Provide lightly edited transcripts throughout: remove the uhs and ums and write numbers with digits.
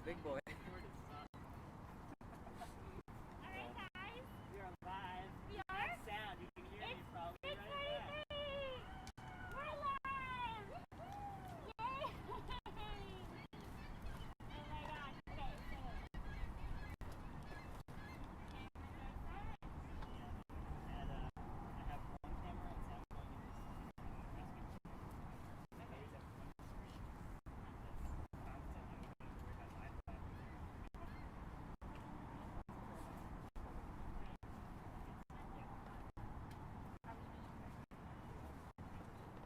big boy. Alright guys. We are live. We are? That sound, you can hear me probably It's right crazy! there. We're live! Yay! Oh my gosh. Okay, so cameras are set. And I have one camera and sound going in this rescue. Okay. There's a one screen that's constantly moving where it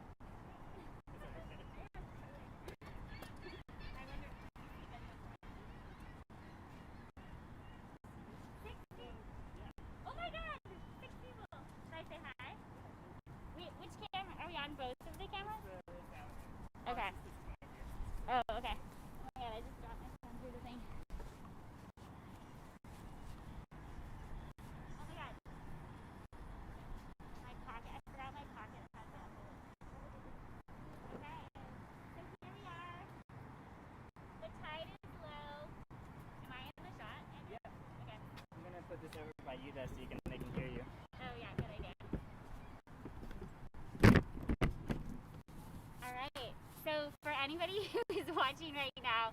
has Wi-Fi. I wonder if you see them. 60? Oh my god! 6 people! Should I say hi? Which camera? Are we on both of the cameras? Okay. Oh, okay. Oh my god, I just dropped my phone through the thing. Oh my god. My pocket. I forgot my pocket had that. Okay. So here we are. The tide is low. Am I in the shot? Yeah. Okay. I'm gonna put this over by you guys so they can hear you. Oh yeah, good idea. Alright. So for anybody who is watching right now,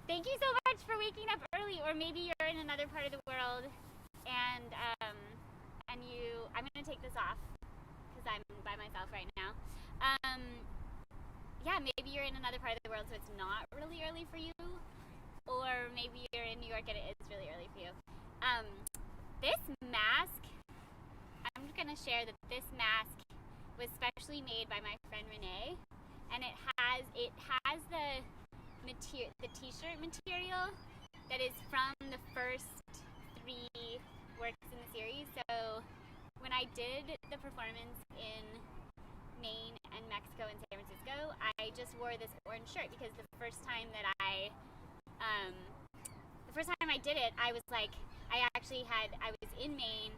thank you so much for waking up early, or maybe you're in another part of the world and I'm gonna take this off because I'm by myself right now. Yeah, maybe you're in another part of the world so it's not really early for you, or maybe you're in New York and it is really early for you. This mask, I'm gonna share that this mask was specially made by my friend Renee, and it has the t-shirt material that is from the first 3 works in the series. So when I did the performance in Maine and Mexico and San Francisco, I just wore this orange shirt because the first time I did it, I was like, I was in Maine.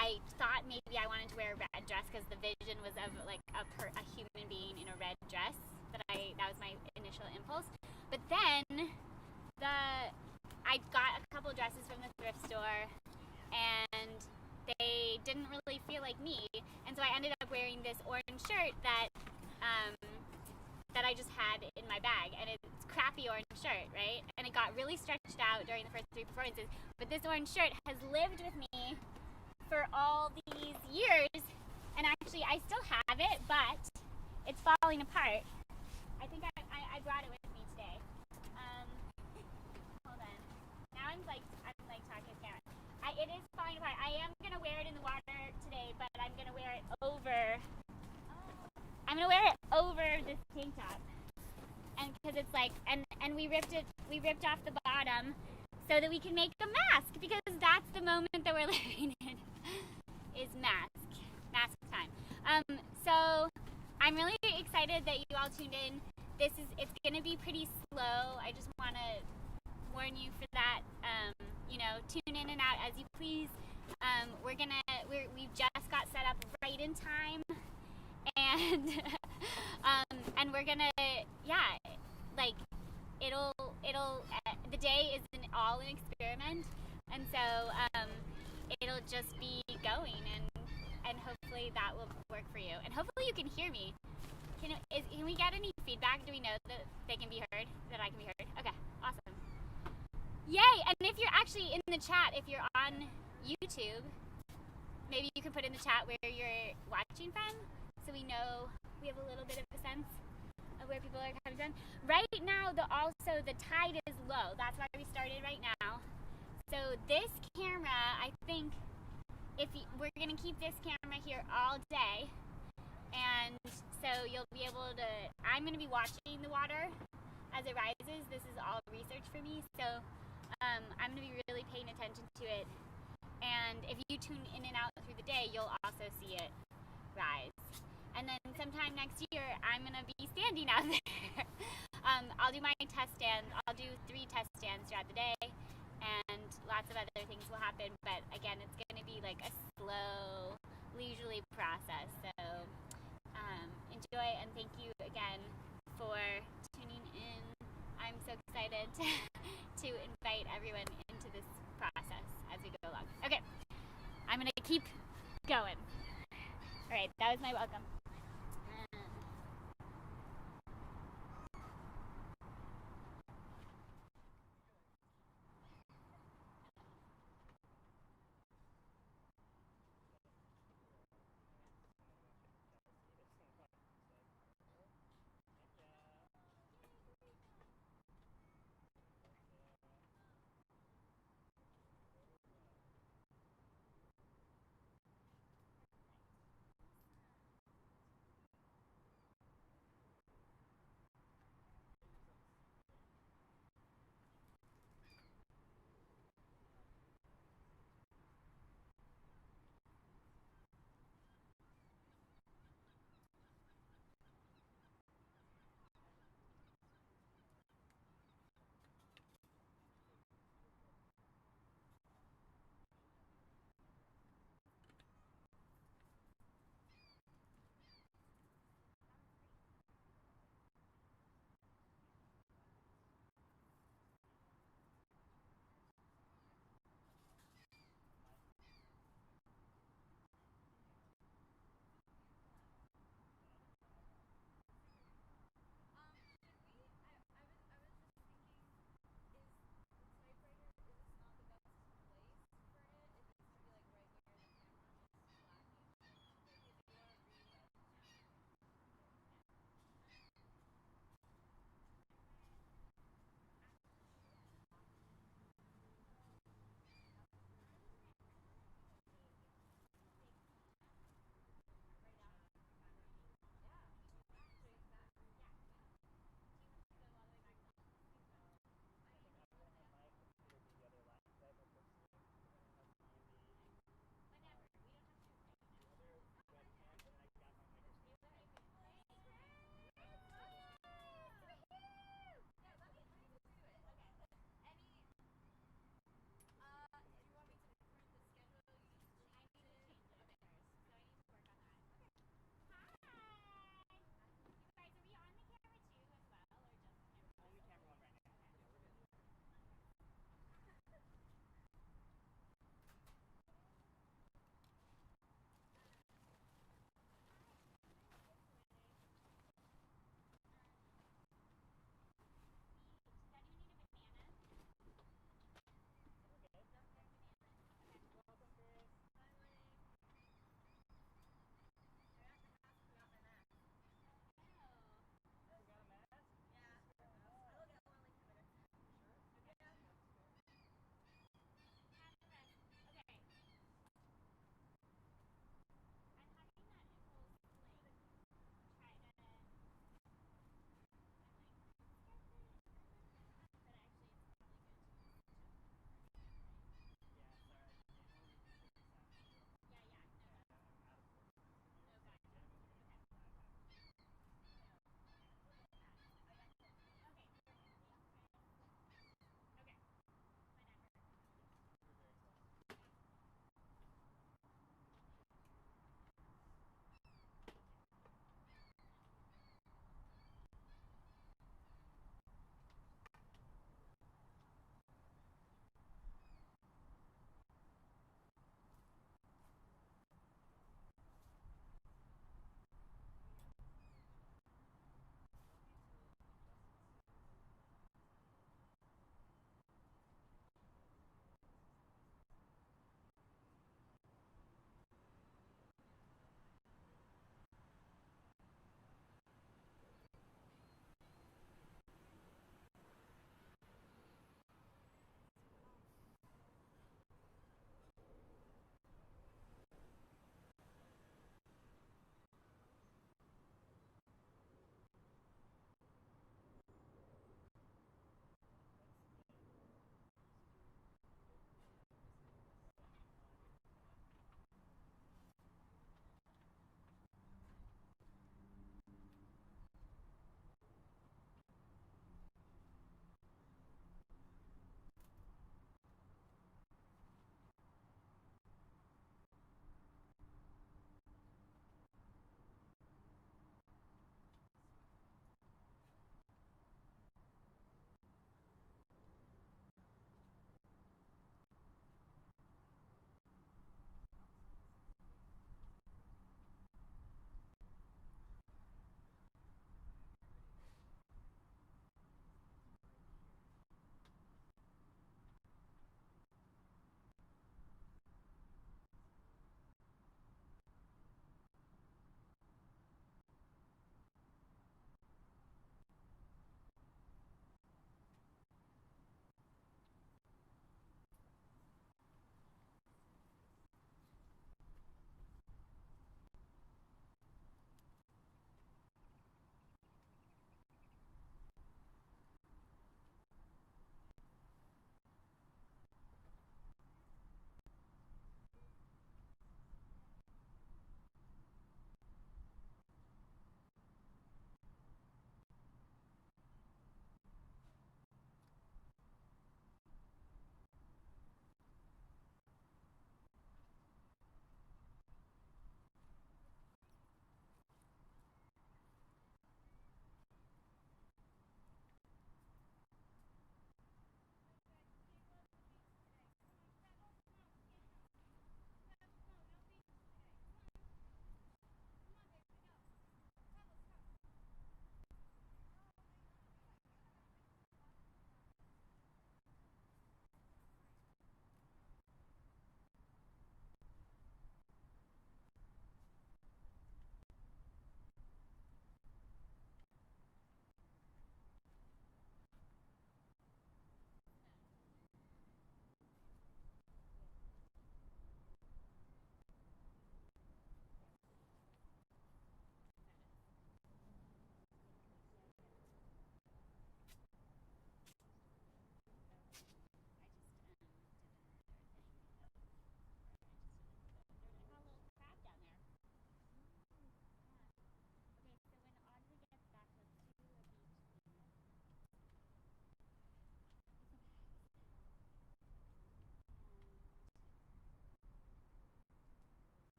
I thought maybe I wanted to wear a red dress because the vision was of like a human being in a red dress. That was my initial impulse. But then I got a couple dresses from the thrift store and they didn't really feel like me, and so I ended up wearing this orange shirt that I just had in my bag, and it's crappy orange shirt, right? And it got really stretched out during the first 3 performances, but this orange shirt has lived with me for all these years, and actually I still have it, but it's falling apart. I think I brought it with me today. Hold on. Now I'm like talking to the camera. It is falling apart. I am gonna wear it in the water today, but I'm gonna wear it over. I'm gonna wear it over this tank top, and because it's like, and we ripped off the bottom so that we can make a mask, because that's the moment that we're living in. Is mask time. So I'm really excited that you all tuned in. It's gonna be pretty slow. I just want to warn you for that. Tune in and out as you please. We've just got set up right in time, and and we're gonna, the day is all an experiment, and so it'll just be going, and hopefully that will work for you, and hopefully you can hear me. Can we get any feedback? Do we know that they can be heard? That I can be heard? Okay, awesome. Yay! And if you're actually in the chat, if you're on YouTube, maybe you can put in the chat where you're watching from, so we know, we have a little bit of a sense of where people are coming from. Right now, the tide is low. That's why we started right now. So this camera, I think, we're gonna keep this camera here all day, and so you'll be able to. I'm gonna be watching the water as it rises. This is all research for me, so I'm gonna be really paying attention to it. And if you tune in and out through the day, you'll also see it rise. And then sometime next year, I'm gonna be standing out there. I'll do my test stand. I'll do 3 test stands throughout the day, and lots of other things will happen. But again, it's gonna be like a slow, leisurely process. So enjoy, and thank you again for tuning in. I'm so excited to to invite everyone into this process as we go along. Okay, I'm gonna keep going. All right, that was my welcome.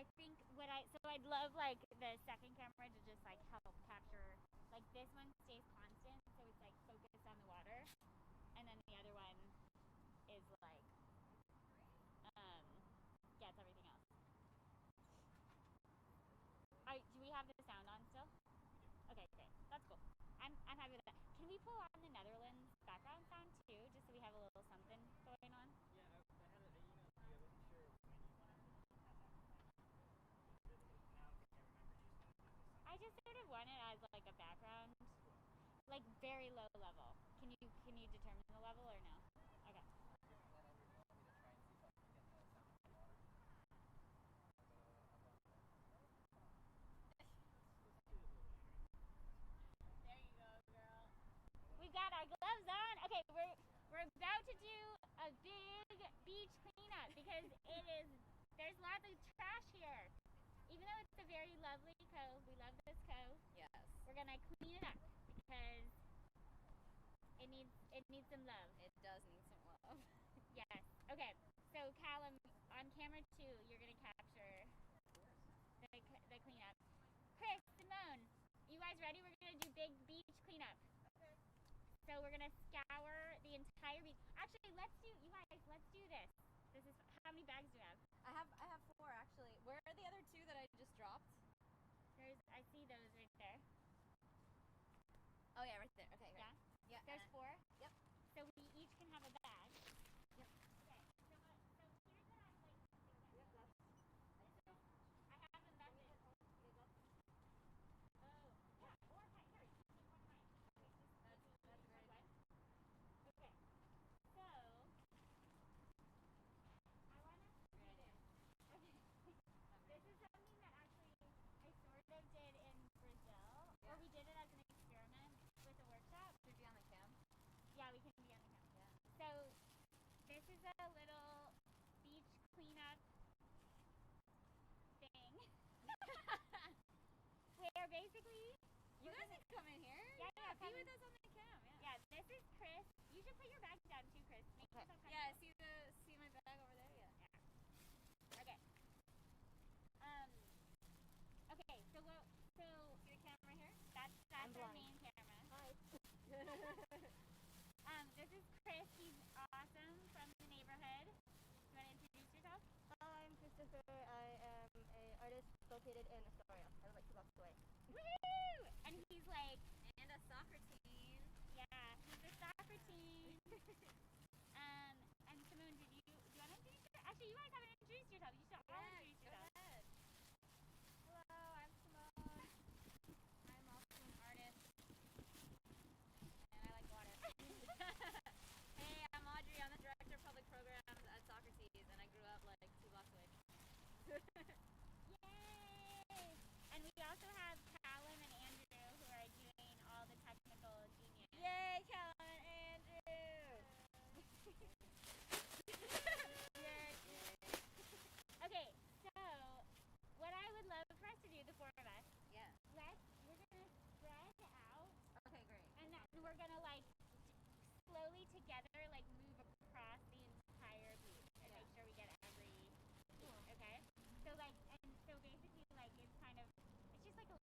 I think I'd love like the second camera to just like help capture, like this one stays constant, so it's like focused on the water, and then the other one is like gets everything else. Do we have the sound on still? Okay, great. That's cool. I'm happy with that. Can we pull on the Netherlands background sound too, just so we have a little something going on? Yeah, I had an email to you. I wasn't sure when you wanted to have that because now I can't remember you just wanted to do this. I just sort of want it as like a background, like very low level. Can you determine the level or no? Okay. There you go, girl. We got our gloves on. Okay, we're about to do a big beach cleanup because there's lots of trash here. Even though it's a very lovely cove, we love this cove. Yes. We're gonna clean it up because it needs some love. It does need some love. Yes. Okay. So Callum, on camera 2, you're gonna capture the cleanup. Chris, Simone, you guys ready? We're gonna do big beach cleanup. Okay. So we're gonna scour the entire beach. Actually, let's do this. This is how many bags do you have? I have 4 actually. Where are the other 2 that I just dropped? I see those right there. Oh yeah, right there. Okay, Yeah. right. Yeah. There's 4. Yep. So we each can have a bag. Yep. Okay. So here's what I'd like to do. Yep, that's. I have a message. Oh, yeah. Or here, take one of mine. That's great. One. Okay. So I wanna do this. Okay. This is something that actually I sort of did in Brazil, or we did it as an experiment with a workshop. Should we be on the cam? Yeah, we can be on the camera. Yeah. So this is a little beach cleanup thing. Where basically You guys can come in here. Yeah, be with us on the cam. Yeah. this is Chris. You should put your bag down too, Chris. Make yourself comfortable. Yeah. See my bag over there. Yeah. Okay. Okay. So See the camera here? that's I'm our blind. main camera. Hi. This is Chris. He's awesome from the neighborhood. You want to introduce yourself? I'm Christopher. I am an artist located in Astoria. I live like 2 blocks away. Woohoo! And he's like, And a soccer team. yeah, he's a soccer team. And Simone, do you want to introduce yourself? Actually, you guys haven't introduced yourself. You should all introduce Go yourself. ahead. Hello, I'm Simone. I'm also an artist. And I like water. Hey, I'm Audrey. I'm the director of public programs at Soccer Tees, and I grew up like 2 blocks away. Yay! And we also have Callum and Andrew who are doing all the technical genius. Yay, Callum and Andrew! Yay. Okay, so what I would love for us to do, the 4 of us, Yeah. we're gonna spread out, Okay, great. and then we're gonna like slowly together like move across the entire beach and make sure we get every beach. Okay. So like, and so basically like it's just like a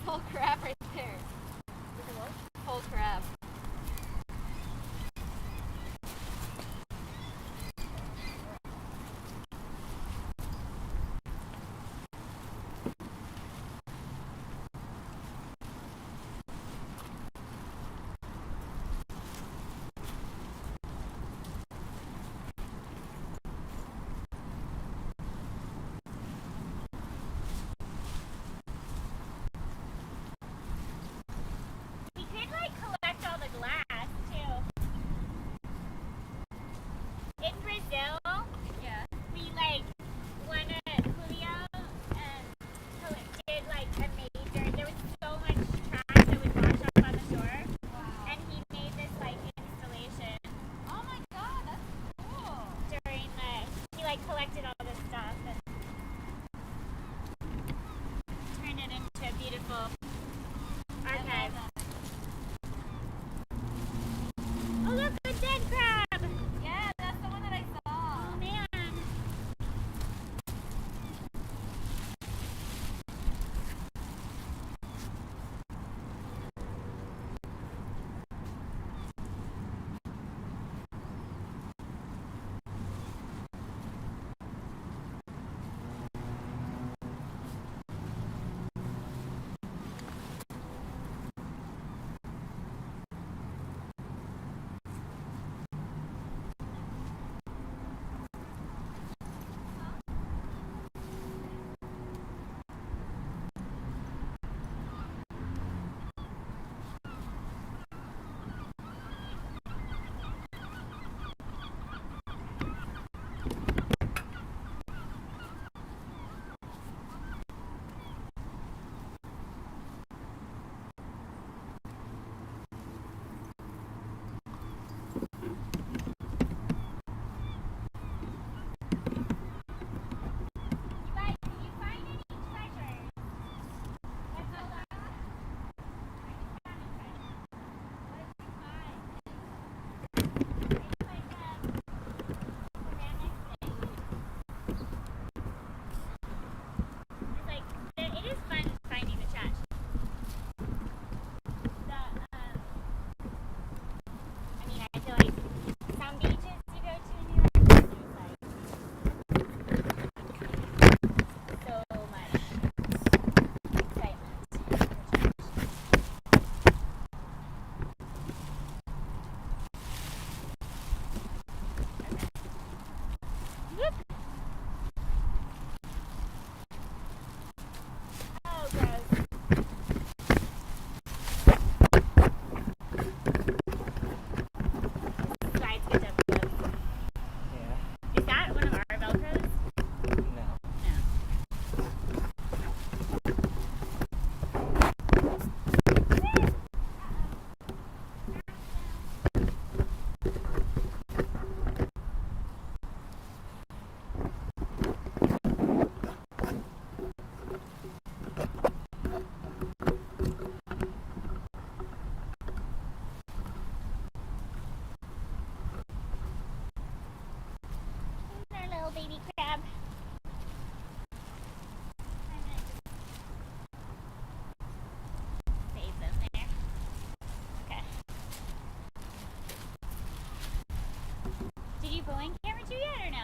whole crab right there. There's a what? Whole crab. We could like collect all the glass too. In Brazil, Yeah. we like Julio did like a major. There was so much trash that would wash up on the shore, Wow. and he made this like installation Oh my god, that's cool. during the. He like collected all this stuff and turned it into a beautiful archive. I love that. Oh look, a dead crab! Yeah, that's the one that I saw. Oh man. You guys, did you find any treasures? Let's go look. I just found a treasure. What did you find? It's like a ceramic thing. It's like it is fun finding the trash. I mean, I feel like some beaches you go to in New York, there's like so much excitement for trash. Whoop. Oh, gross. Slides get up close. Yeah. Is that one of our Velcros? No. No. Our little baby crab. I'm gonna just save them there. Okay. Did you go in camera 2 yet or no?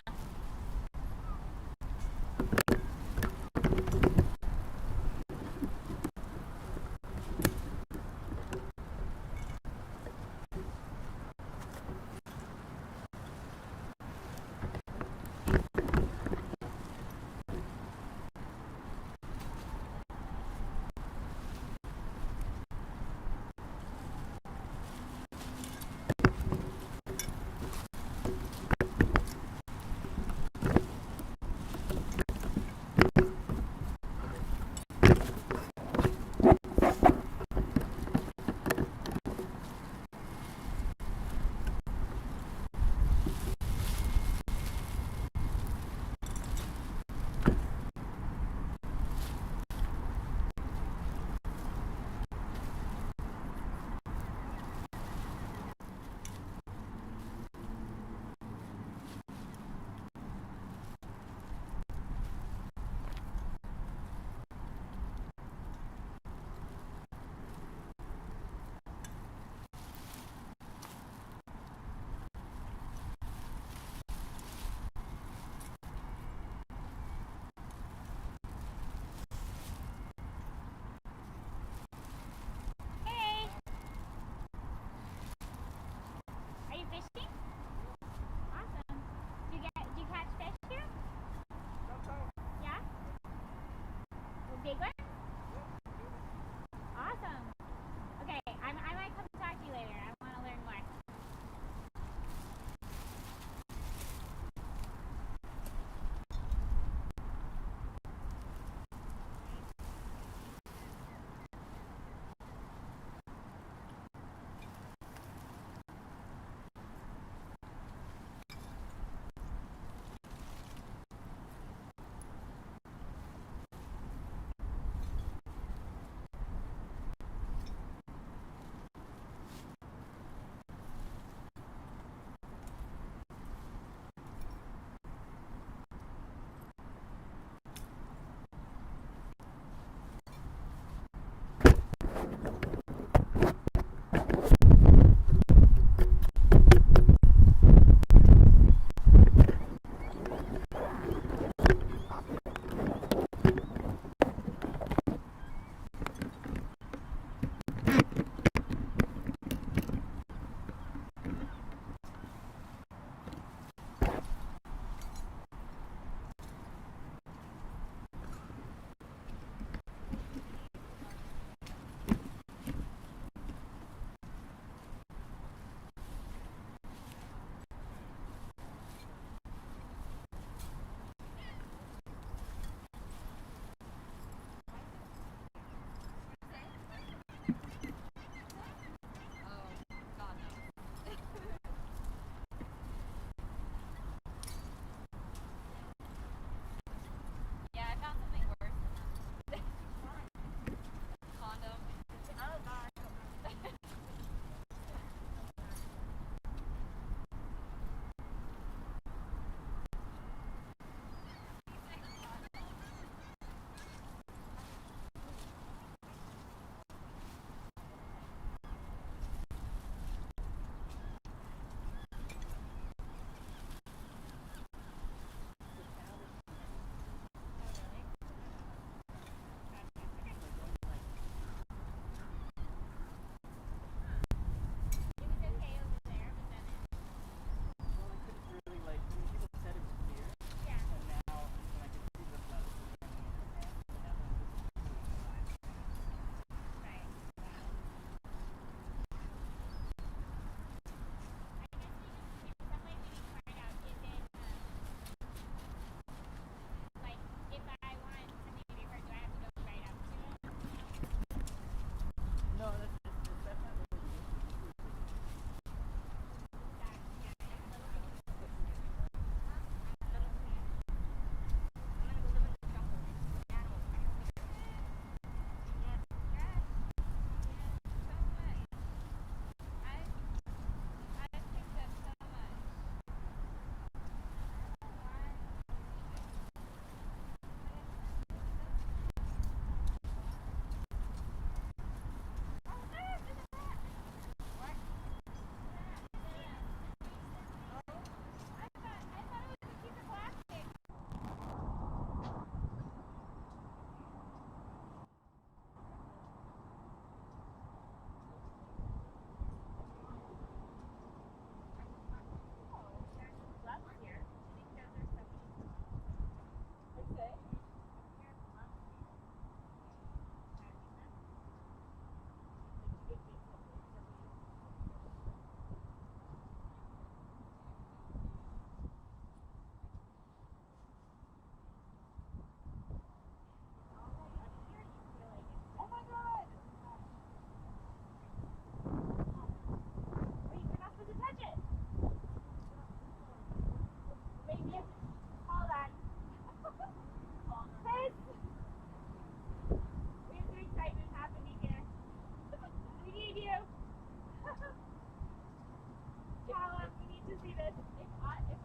do this. If I went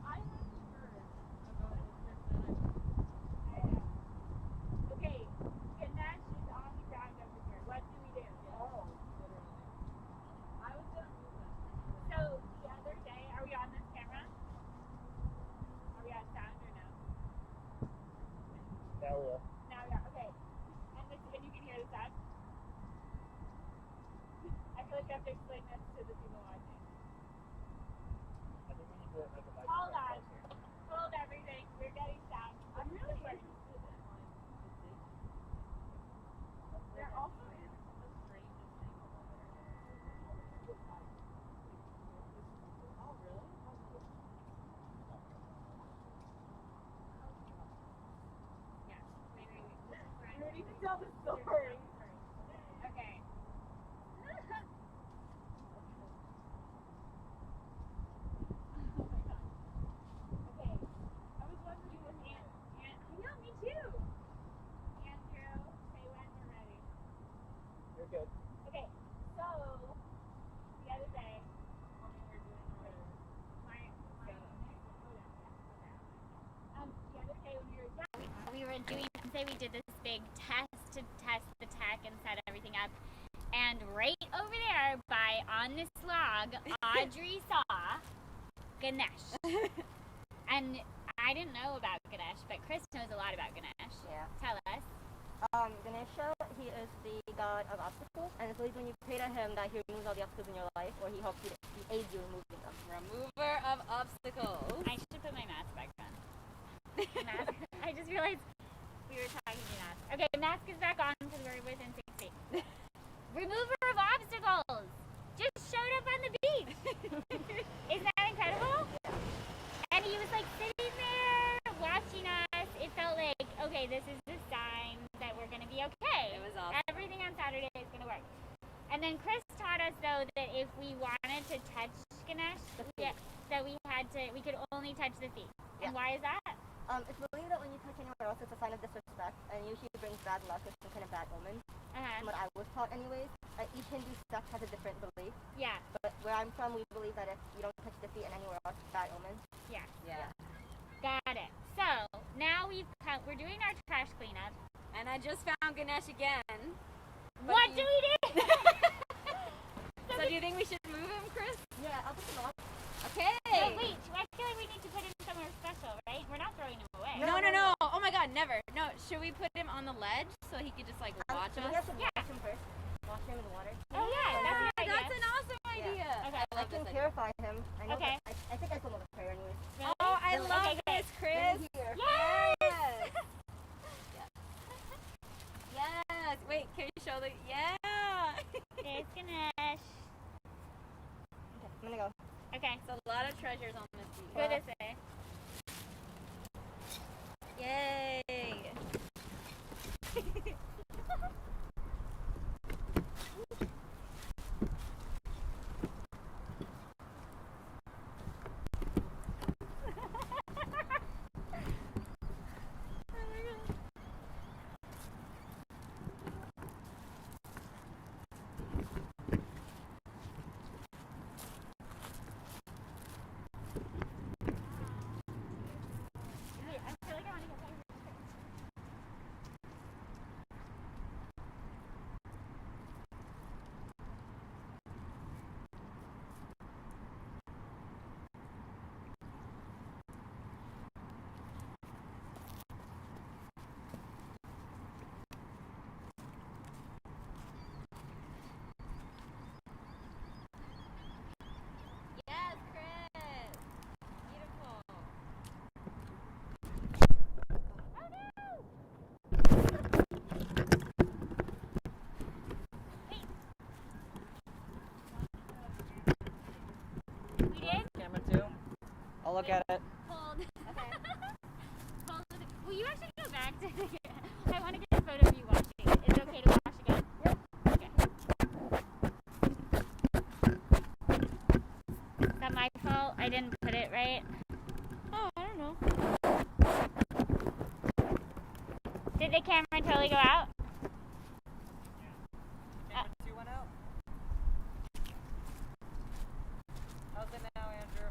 first, I'll go first, then I know. Okay, Ganesh is on the ground over here. What do we do? Oh, literally. I was gonna move them. So the other day, are we on this camera? Are we on sound or no? Now we are. Now we are. Okay. And you can hear the sound? I feel like I have to explain this to the people watching. I think we need to make a mic. Hold on. Hold everything. We're getting sound. I'm really Recording. interested in like the dig. They're also in. The strangest thing over there. Oh really? Yeah. Wait. You don't even tell the story. Okay. Okay. I was wondering when I know, me too. Andrew, say when we're ready. You're good. Okay, so the other day, When we were doing our the other day when we were We were doing, say we did this big test to test the tech and set everything up. And right over there by on this log, Audrey saw Ganesh. And I didn't know about Ganesh, but Chris knows a lot about Ganesh. Yeah. Tell us. Ganesha, he is the god of obstacles, and it's believed when you pray to him that he removes all the obstacles in your life, or he helps you, he aids you in removing them. Remover of obstacles. I should put my mask back on. Mask. I just realized we were talking to mask. Okay, mask is back on because we're within 6 feet. Remover of obstacles just showed up on the beach. Isn't that incredible? And he was like sitting there watching us. It felt like, okay, this is the sign that we're gonna be okay. It was awesome. Everything on Saturday is gonna work. And then Chris taught us though that if we wanted to touch Ganesh, that we could only touch the feet. And why is that? It's believed that when you touch anyone else, it's a sign of disrespect, and usually brings bad luck or some kind of bad omen. From what I was taught anyways. Each Hindu sect has a different belief, Yeah. but where I'm from, we believe that if you don't touch the feet and anywhere else, bad omens. Yeah. Yeah. Got it. So now we're doing our trash cleanup. And I just found Ganesh again. What do we do? So do you think we should move him, Chris? Yeah, I'll put them off. Okay. No, wait. I feel like we need to put him somewhere special, right? We're not throwing him away. No. Oh my god, never. No, should we put him on the ledge so he could just like watch We us? have to wash him first. Wash him in the water. Oh yeah, that's a good idea. That's an awesome idea. Okay. I I love can this idea. purify him. I know Okay. that, I think I told him the prayer anyways. Really? Oh, I Okay, love okay. this, Chris. Here. Yes! Yes. Wait, can you show the? Yeah. There's Ganesh. Okay, I'm gonna go. Okay, It's a lot of treasures on this beach. go this way. Yay. Wait, I feel like I want to get better. Yes, Chris. Beautiful. We did? Camera too. I'll look at it. Hold. Okay. Hold. Will you actually go back to the... I want to get a photo of you washing. Is it okay to wash again? Yep. Okay. Is that my fault? I didn't put it right? Oh, I don't know. Did the camera totally go out? Camera 2 went out. How's it now, Andrew?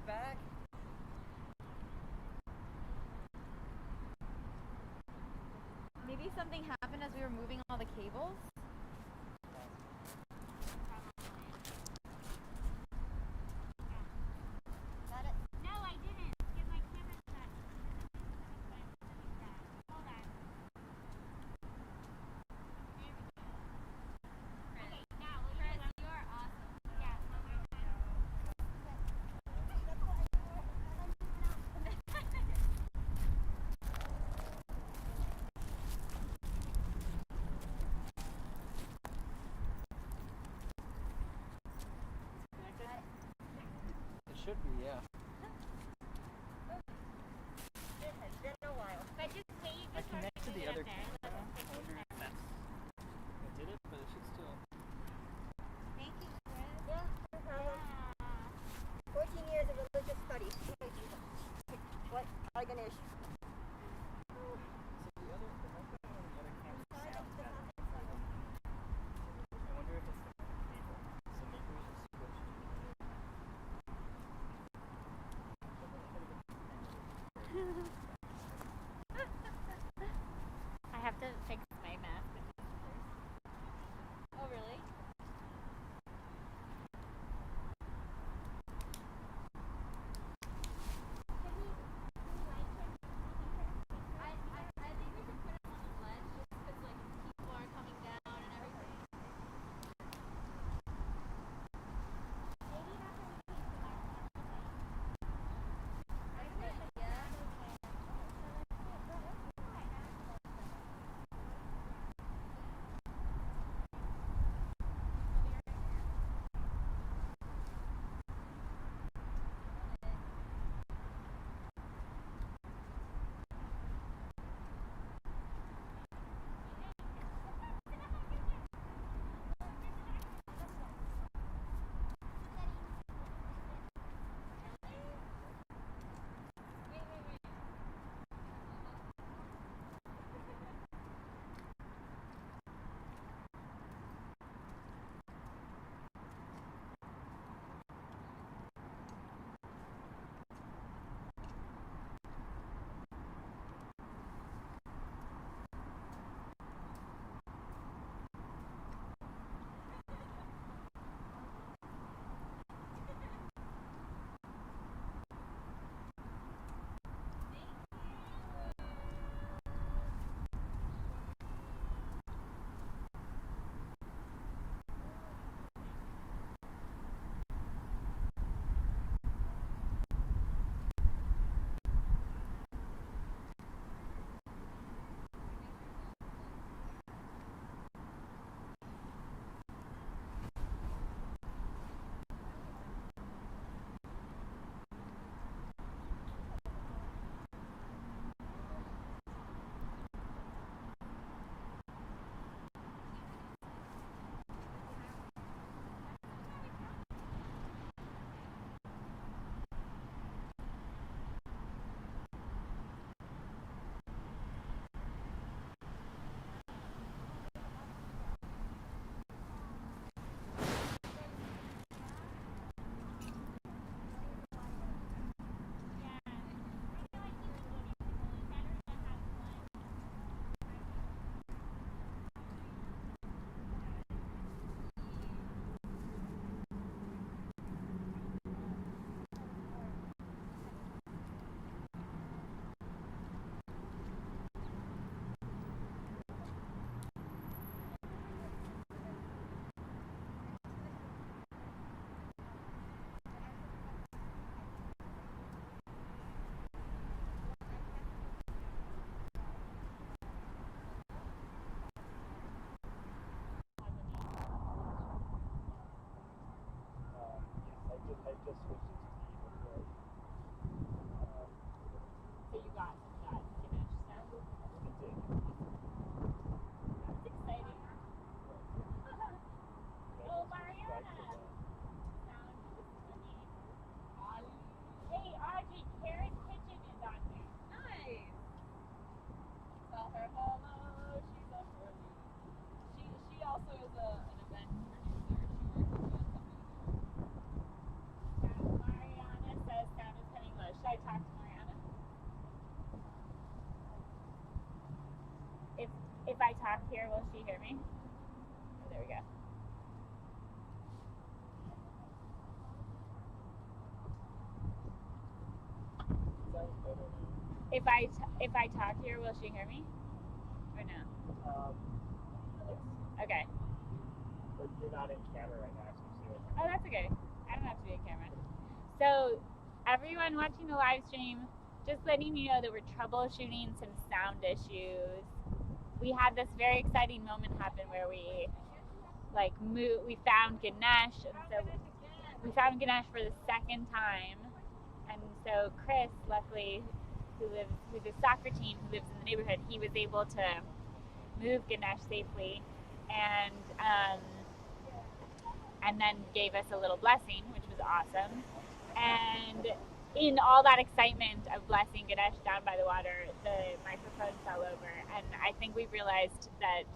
back. Maybe something happened as we were moving all the cables. Got it? No, I didn't. Because my camera's not. Hold on. There we go. Okay, now will you Chris, you are awesome. Yeah. It should be, yeah. It has been a while. But just wait. I Just sort of connected leave the it other up there. camera. Let us take I wonder this if that's. I did it, but it should still. Thank you, Chris. Yeah, no problem. Ah. 14 years of religious study. What? Hi, Ganesh. So the other, the microphone on the other camera sounds better. I wonder if it's the cable. So maybe we should switch to the other. I have talk here, will she hear me? Oh, there we go. Sounds better now. If I talk here, will she hear me? Or no? Yes. Okay. But you're not in camera right now, so you see it. Oh, that's okay. I don't have to be on camera. So, everyone watching the live stream, just letting you know that we're troubleshooting some sound issues. We had this very exciting moment happen where we we found Ganesh, and so we found Ganesh for the second time. And so Chris, luckily, who's a soccer team who lives in the neighborhood, he was able to move Ganesh safely, and then gave us a little blessing, which was awesome. And in all that excitement of blessing Ganesh down by the water, the microphone fell over, and I think we realized that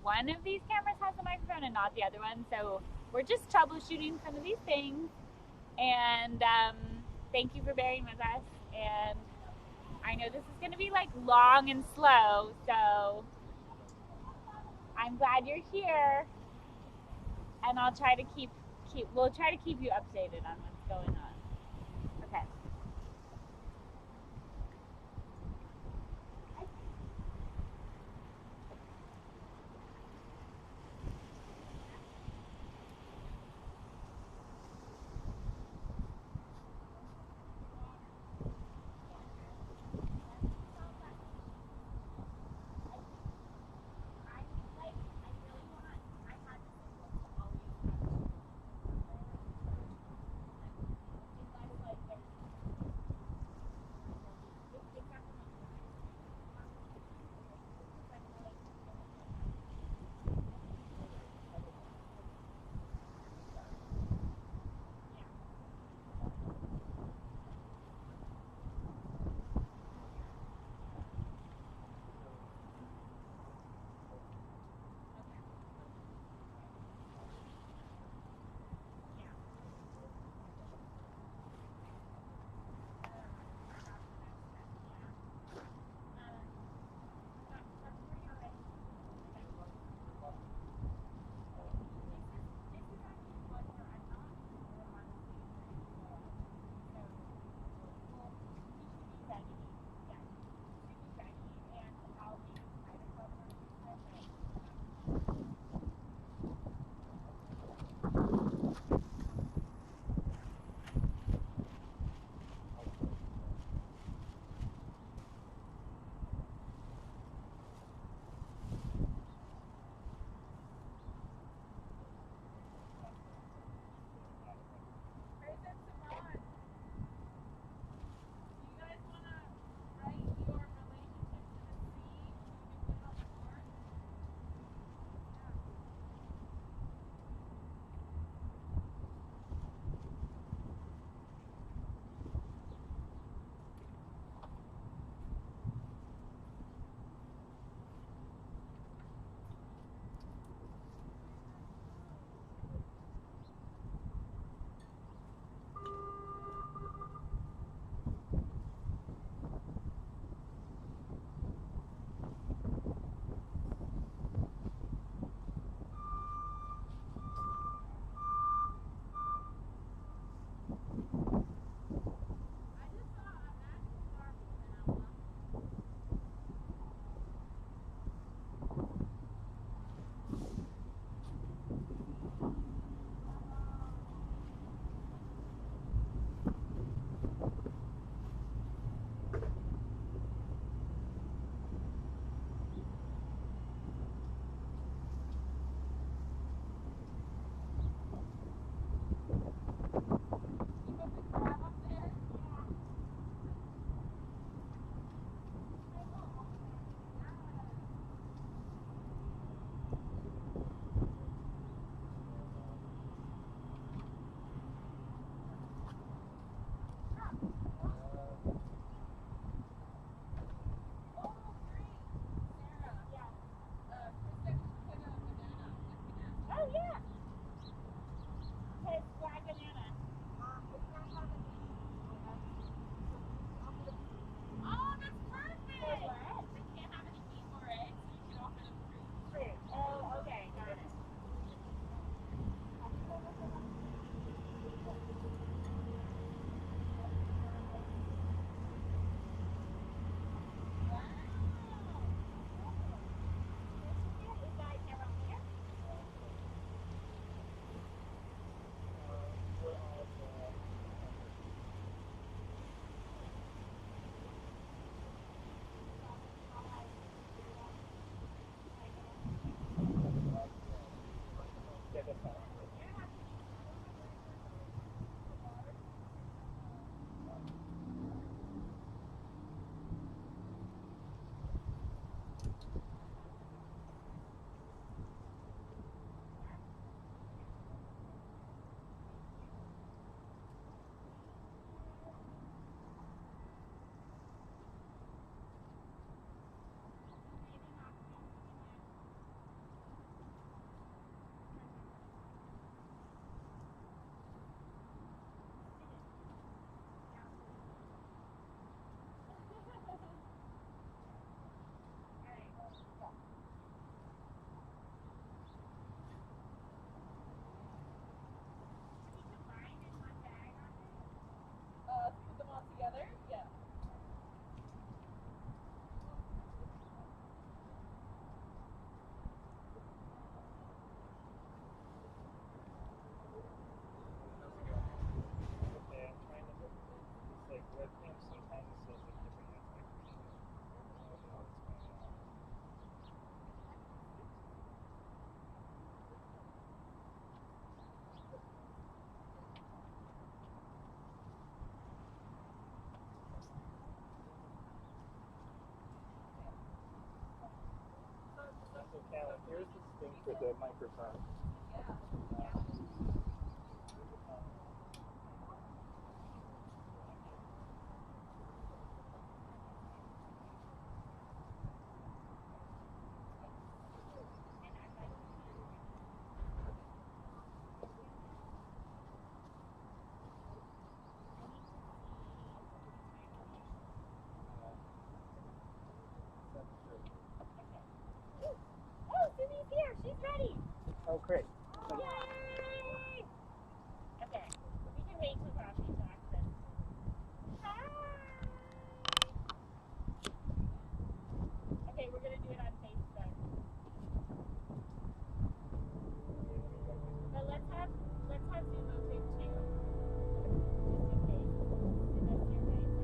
one of these cameras has a microphone and not the other one, so we're just troubleshooting some of these things, and thank you for bearing with us. And I know this is going to be like long and slow, so I'm glad you're here, and I'll try to we'll try to keep you updated on what's going on. Okay. So Callan, here's the thing for the microphone. Oh, Sumi's here. She's ready. Oh, great. Yay! Okay, we can wait till Rafi's back then. Hi! Okay, we're gonna do it on Facebook. But let's have Zoom open too. Just in case. And that's your guys'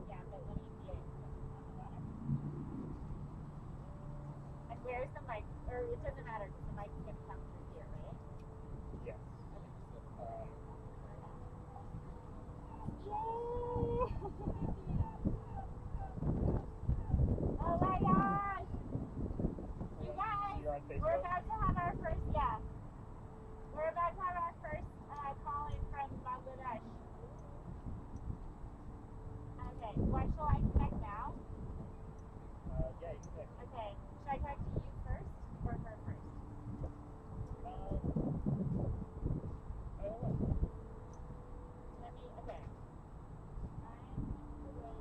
Yeah, but let me see it on the water. And where's the mic? Or it doesn't matter because the mic's gonna come through here, right? Yes. Yay! Oh my gosh! You guys, You're on Facebook? we're about to have our first, yeah. We're about to have our first call in from Bangladesh. Okay, what shall I connect now? Yeah, you can pick. Okay, should I connect to you first or her first? I don't know. Let me, okay. I'm away.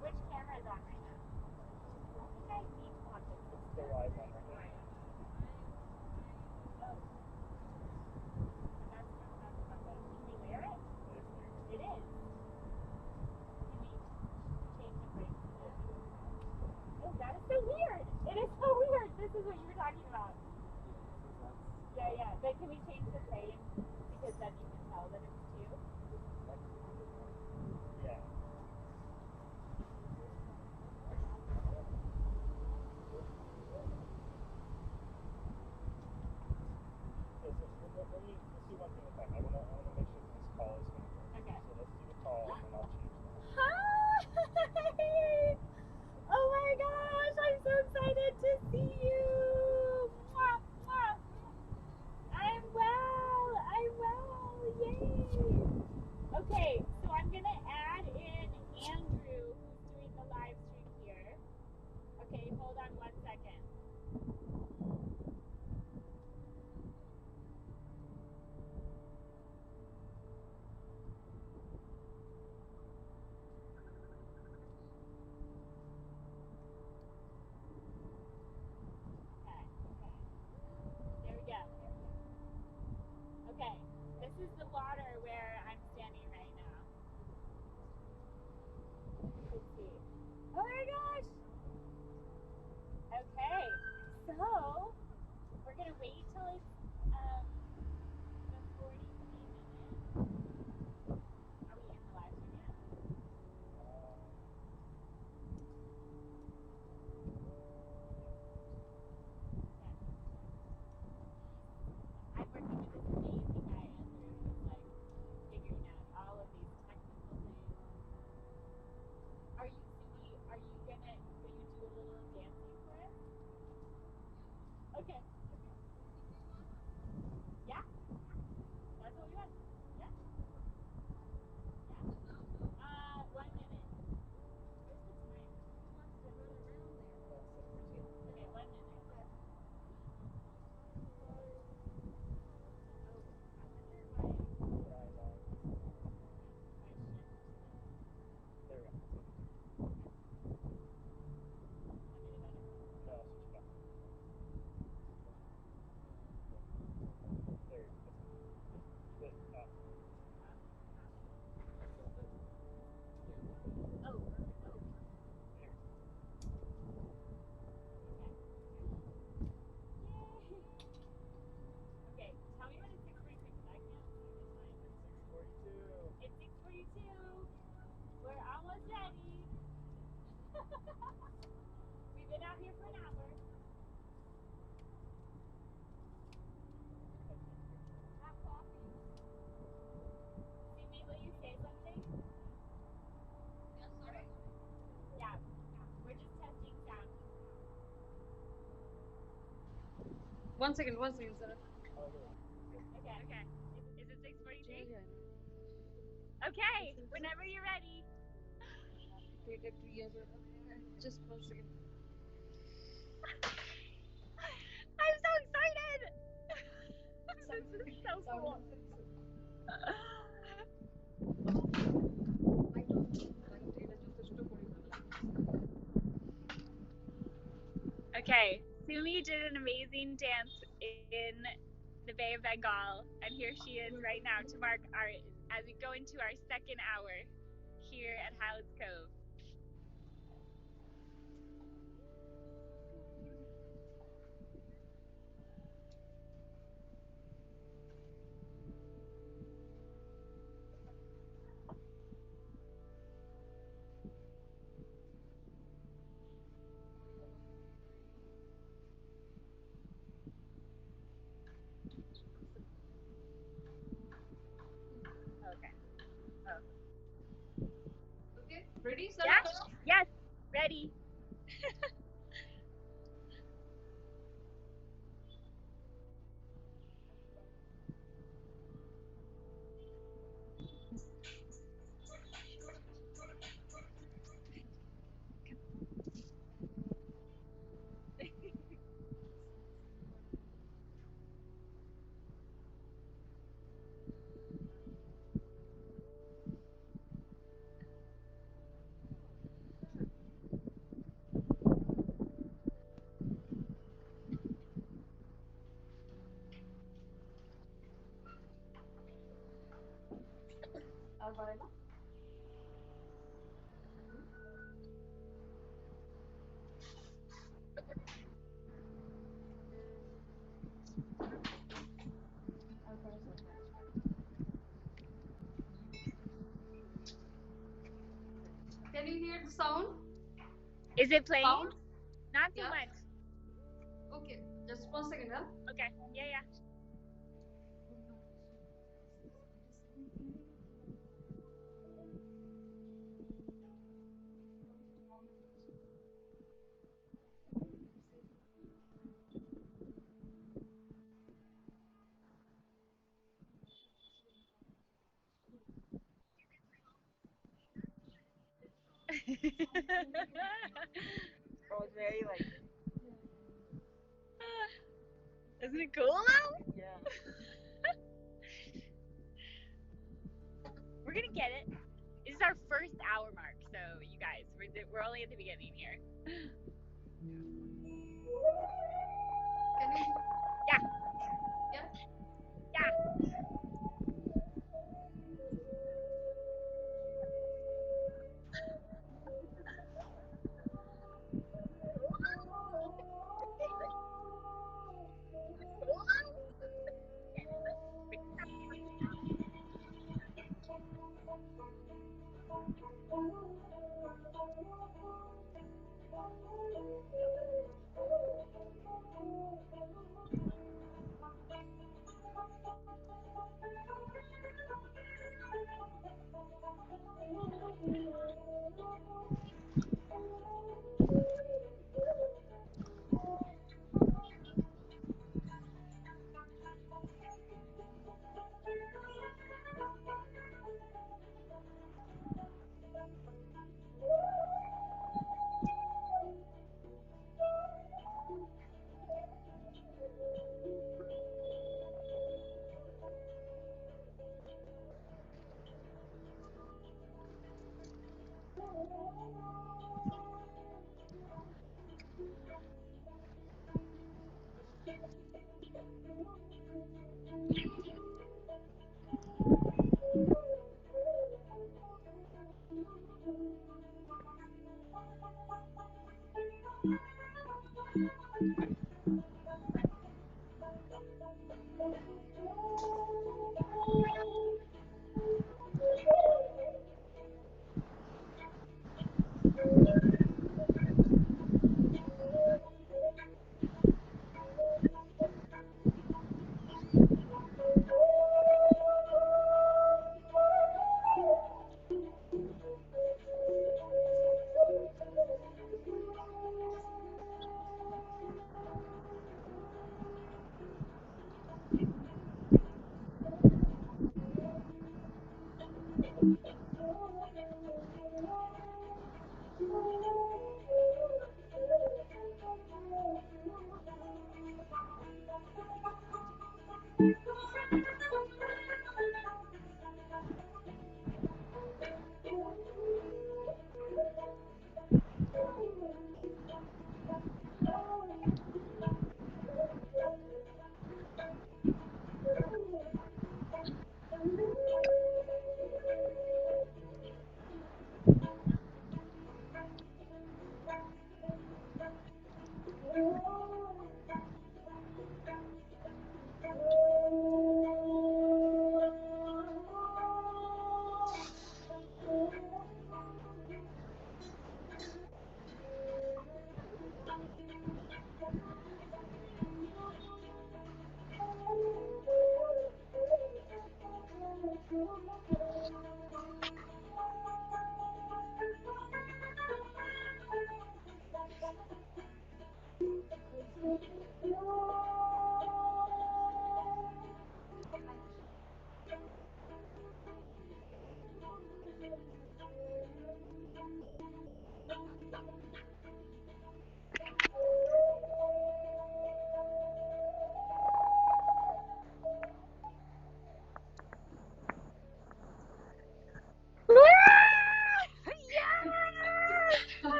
Which camera is on right now? I think I need to watch it. It's the live one right now. Oh. That's not good. Can we wear it? It is. Can we change the frame to that? Oh, that is so weird. It is so weird. This is what you were talking about. Yeah, yeah. But can we change the frame? Because then you can tell that it's two. Yeah. Listen, let's do one thing at a time. I wanna make sure this call is gonna work. Okay. So let's do the call and then I'll change that. Hi! Oh my gosh, I'm so excited to see you! Mwah, mwah. I'm well! Yay! Okay, so I'm gonna add in Andrew, who's doing the live stream here. Okay, hold on 1 second. Okay. There we go. Okay, this is the water where I'm standing right now. Let's see. Oh my gosh! Okay, so we're gonna wait till it's the 43 minutes. Are we in the live stream yet? I'm working with this amazing guy, Andrew, who's like two. We're almost ready. We've been out here for an hour. Have coffee. Simi, will you say something? Yeah. We're just testing sound. 1 second, sir. Okay. Is it 6:43? Okay. Whenever you're ready. Just 1 second. I'm so excited. This is so cool. Okay, Sumi did an amazing dance in the Bay of Bengal, and here she is right now to mark our as we go into our second hour here at Highlands Cove. Okay. Okay, ready, sir? Yeah? Yes, ready. Can you hear the sound? Is it playing? Sound? Not so Yeah. much. Okay, just 1 second, huh? Okay. Yeah. Oh, it's very like, Isn't it cool though? yeah. We're gonna get it. This is our first hour mark, so you guys, we're only at the beginning here. Can you? Yeah. Yeah. Yeah.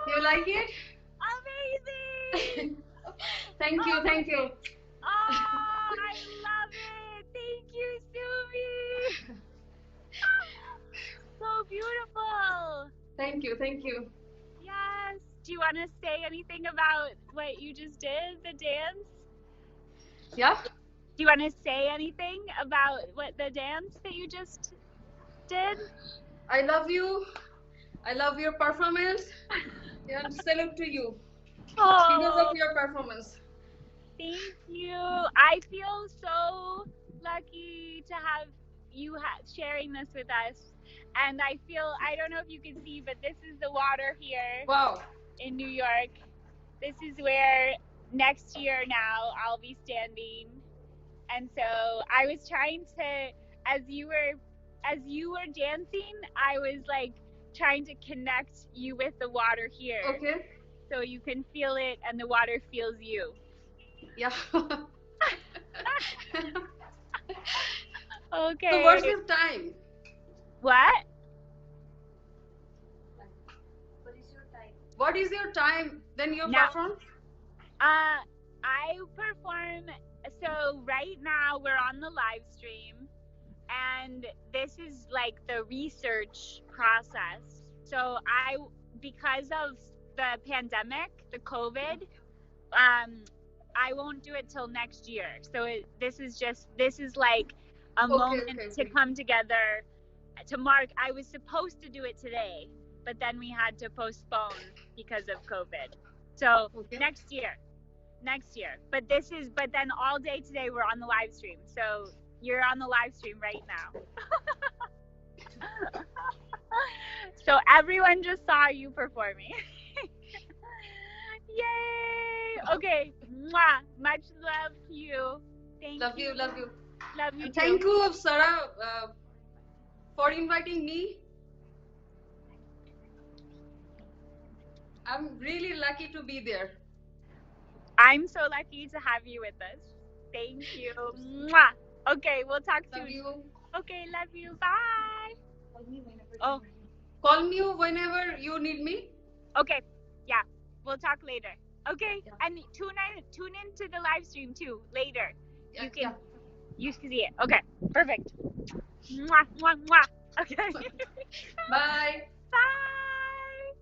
You like it? Amazing! Thank you, thank you. Oh, I love it! Thank you, Sumi! So beautiful! Thank you, thank you. Yes! Do you want to say anything about what you just did, the dance? Yeah? Do you want to say anything about what the dance that you just did? I love you. I love your performance. And salute to you because Oh, of your performance. thank you. I feel so lucky to have you sharing this with us. And I feel, I don't know if you can see, but this is the water here Wow. in New York. This is where next year now I'll be standing. And so I was trying to, as you were dancing, I was like trying to connect you with the water here. Okay. So you can feel it and the water feels you. Yeah. Okay. So what's your time? What? What is your time? Then you Now- perform? I perform, so right now we're on the live stream and this is like the research process. So because of the pandemic, the COVID, I won't do it till next year. So this is like a moment to come together to mark. I was supposed to do it today, but then we had to postpone because of COVID. So next year. But then all day today we're on the live stream. So you're on the live stream right now. So everyone just saw you performing. Yay! Okay. Mwah. Much love to you. Thank you. Love you. Love you too. Thank you, Sarah, for inviting me. I'm really lucky to be there. I'm so lucky to have you with us. Thank you. Mwah. Okay, we'll talk soon. Love you. Okay, love you. Bye. Oh, Call me whenever you need me. okay. Yeah, we'll talk later. Okay, and tune into the live stream too later. You can see it. Okay, perfect. Mwah, mwah, mwah. Okay. Bye. Bye.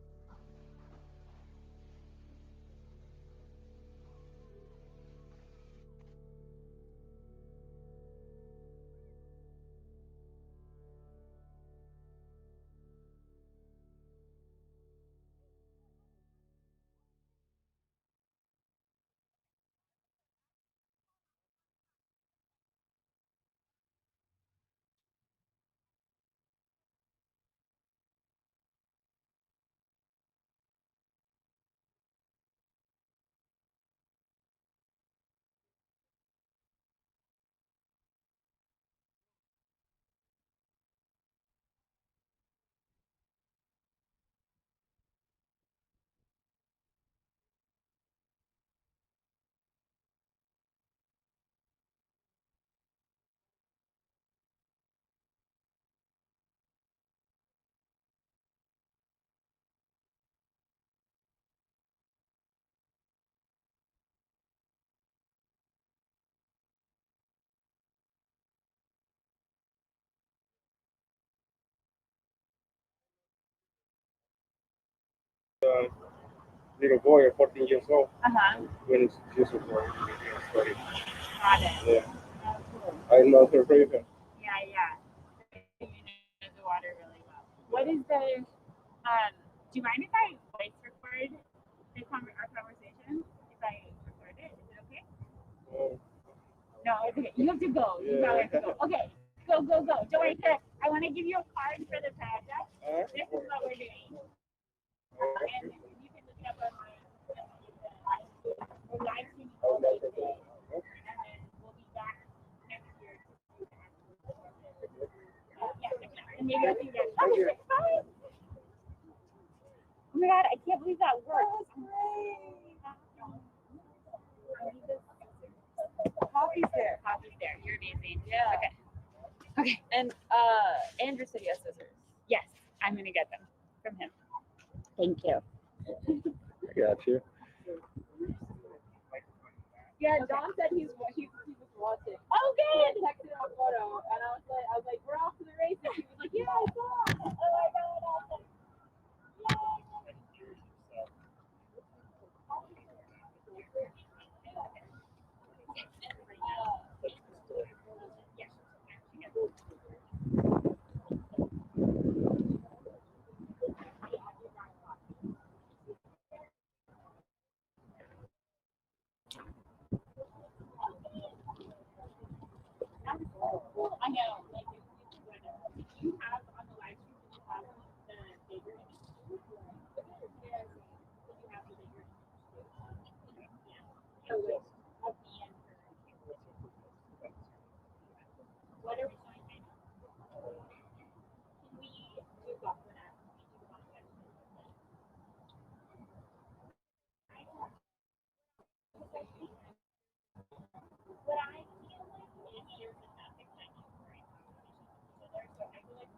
Little boy at 14 years old Uh-huh. when she's recording study. Got it. Yeah. Oh, cool. I know her favorite. Yeah. You know the water really well. What is the do you mind if I voice record our conversation? If I record it, is it okay? Oh, No, it's okay. You have to go. You Yeah. probably have to go. Okay. Go, go, go. Don't worry, sir. I want to give you a card for the project. This is what we're doing. And you can look it up online. We're live streaming all day today. And then we'll be back next year. And maybe I'll see you guys. Okay, bye. Oh my god, I can't believe that worked. Coffee's there. Coffee's there. You're amazing. Yeah. Okay. Okay. And Andrew said he has scissors. Yes, I'm gonna get them from him. Thank you. I got you. Yeah, Don said he was watching. Oh, good. He texted a photo, and I was like, we're off to the races. He was like, yeah, I saw. Oh my god, awesome. I know. Like, you have on the live stream, you have the bigger image. You have the bigger image. Yeah. So, of the answer. What are we showing right now? Can we do that for that? What I feel like is there's enough excitement for it. So I feel like the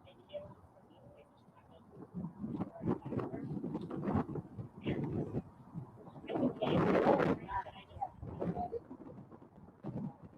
videos from these places happen. I think they are great, but I just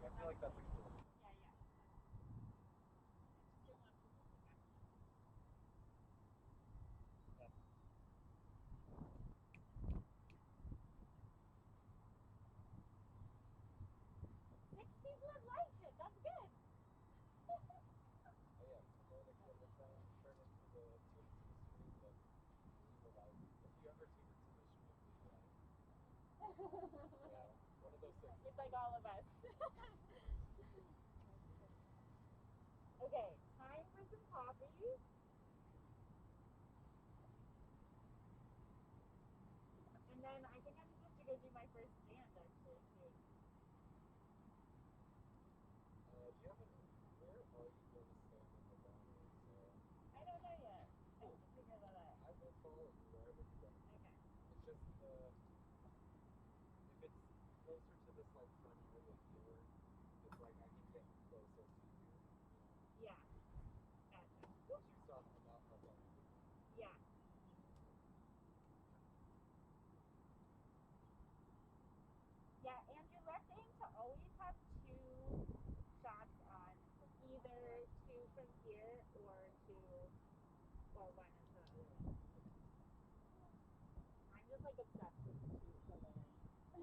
I feel like that's a cool. It's like all of us. Okay, time for some coffee. And then I think I'm supposed to go do my first band actually soon. I don't know yet. I have to figure that out. I will follow you wherever you go. Okay. It's just if it's closer to this like front area here, it's like I can get closer to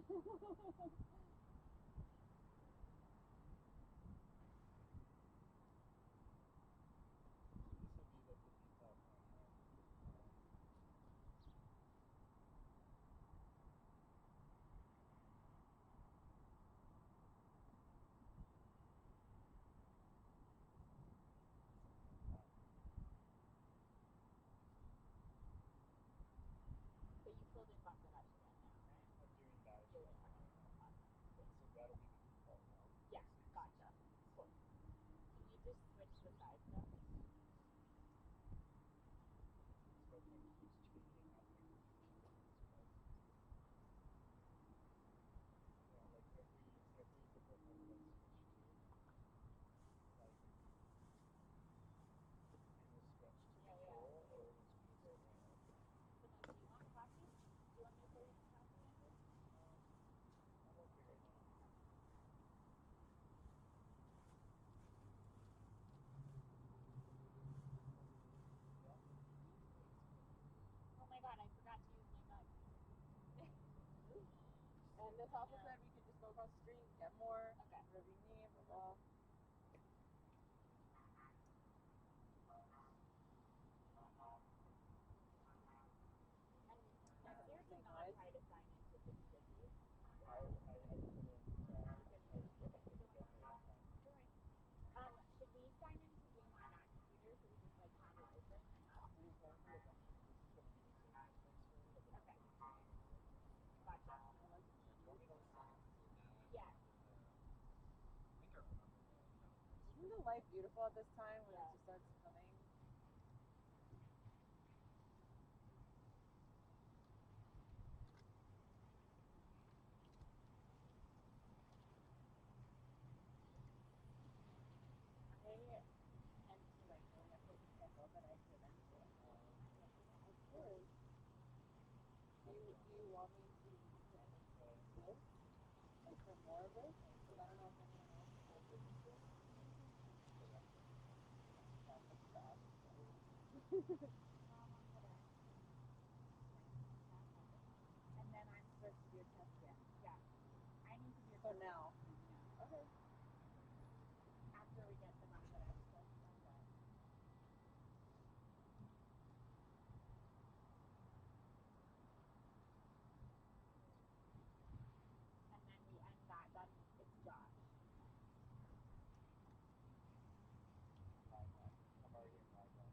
So you pulled in Bangladesh again now, right? I'm doing that. So that'll be the default now. Yeah, gotcha. Cool. Can you just switch the sides though? So it kind of keeps changing as I go through the spreads. Yeah, like every different one that I switch to, like it will stretch to the full or it will squeeze it right out. So then, do you want coffee? Do you want me to pour you some coffee, Andrew? I'm okay right now. Oh my god, I forgot to use my mug. And this also said we could just go across the street, get more, Okay. whatever you need, blah blah. And seriously not try to sign into 50/50. I couldn't get there in time. Should we sign into being on that computer so we just like have it open and up? This is gonna be the same place for me, like Okay. Gotcha. Gotcha. Do you want me to sign into it now? Yeah. I think I remember the kind of place. Isn't the light beautiful at this time when it just starts coming? I tend to like when I take a schedule that I shouldn't. Of course. Do you want me to this? Like for more of it? Because I don't know if anyone else has this before. That looks bad. And then I'm supposed to do a test again. Yeah. I need to do a So test now. now. Okay. After we get the Bangladesh stuff done. And then we end that, then it's Josh. Live on. I'm already in live on.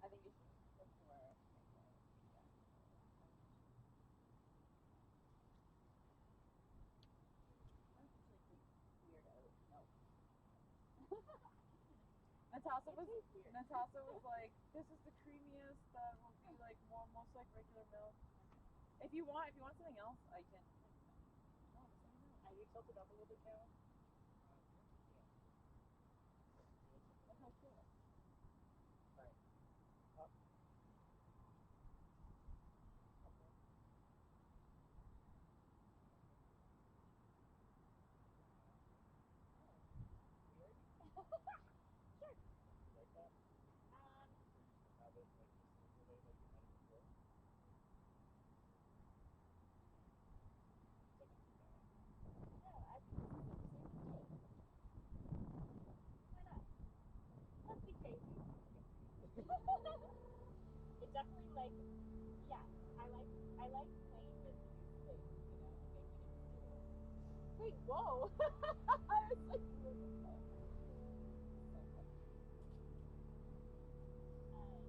I think you should before. Natasha was like, this is the creamiest that will be like most like regular milk. If you want something else, I can. No, just let me know. Have you tilted up a little bit now? Okay, cool. Alright. Up. Weird? Sure. You like that? Have it like just overlay like you had it before? It's like a down. No, I think this is good. Why not? Let's be crazy. It definitely like, yeah, I like playing with new things, you know, and making it cool. Wait, whoa! I was like, what the fuck? So funny. Oh,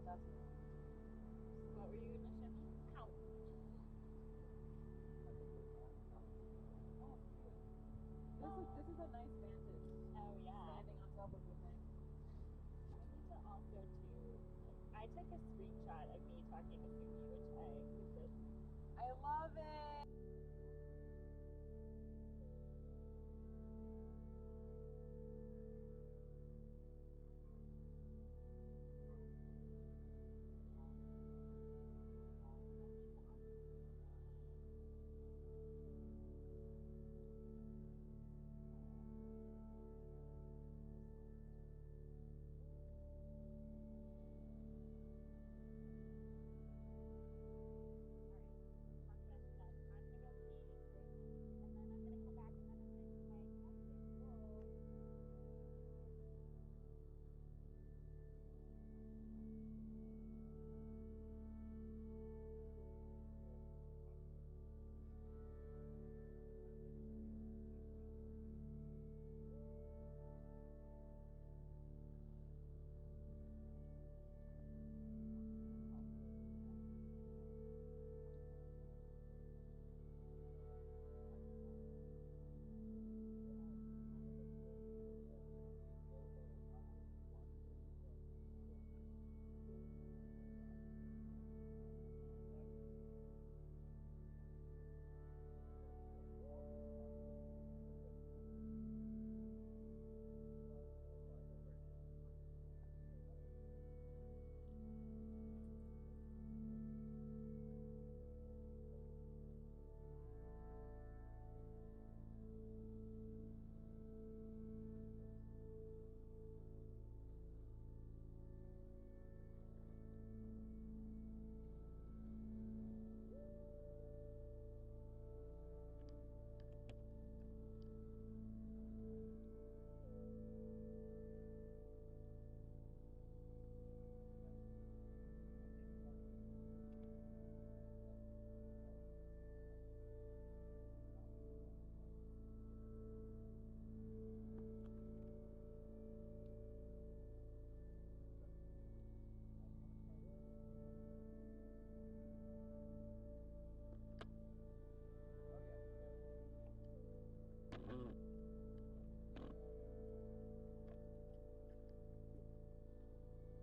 that's weird. What were you gonna show me? How? This is a nice vantage. Oh yeah. Standing on top of the thing. I need to also I took a screenshot of me talking to Suki, which I love it.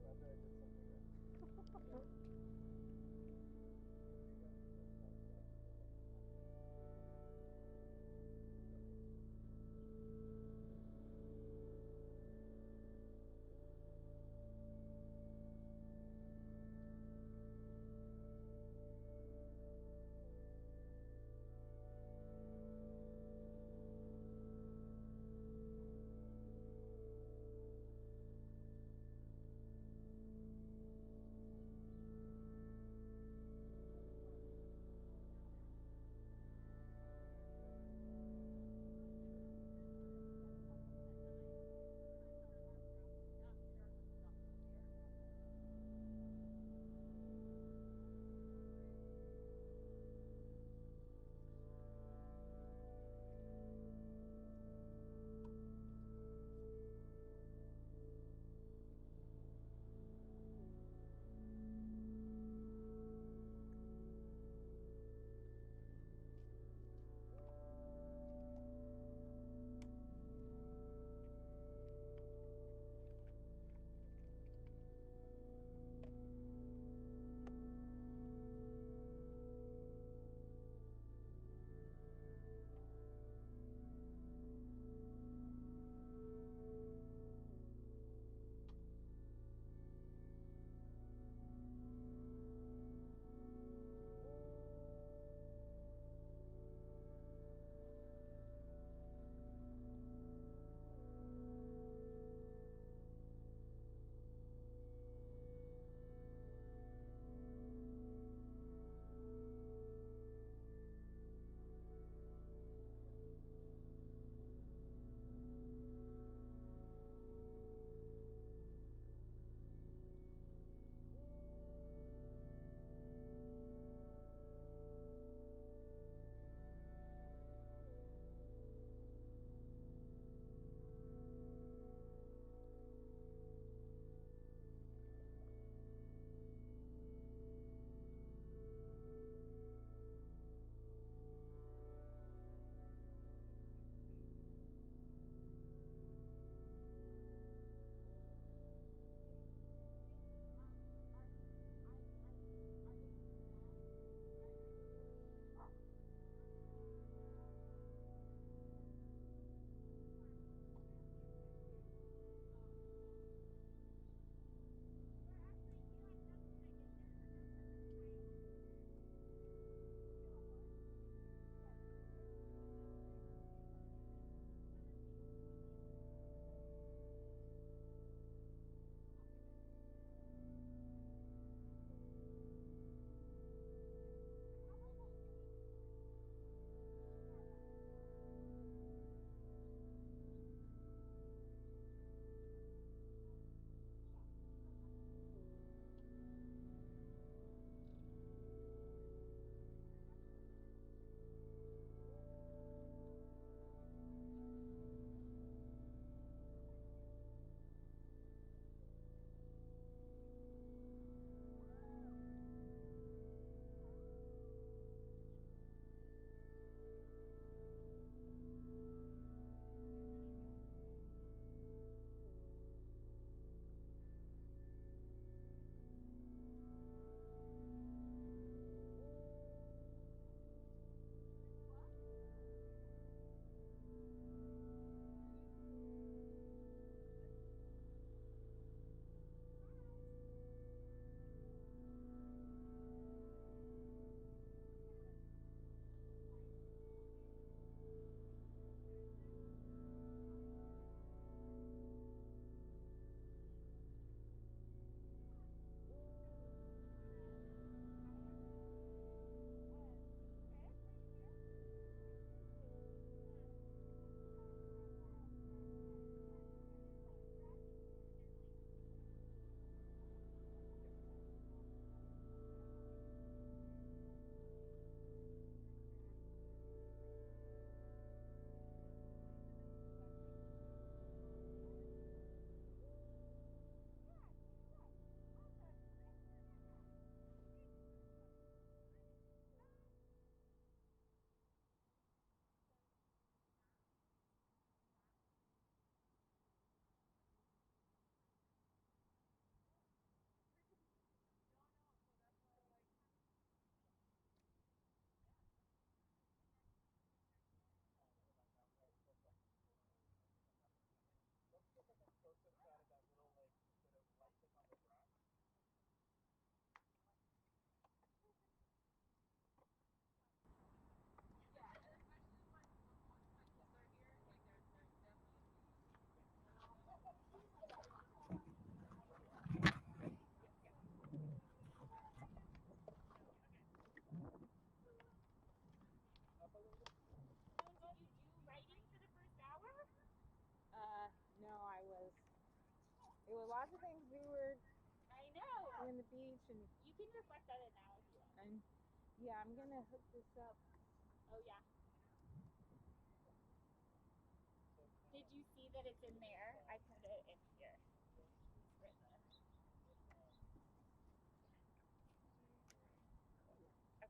Whether I did something right. lots of things we were I know. in the beach and You can reflect on it now if you want. yeah, I'm gonna hook this up. Oh yeah. Did you see that it's in there? I put it in here. It's right there.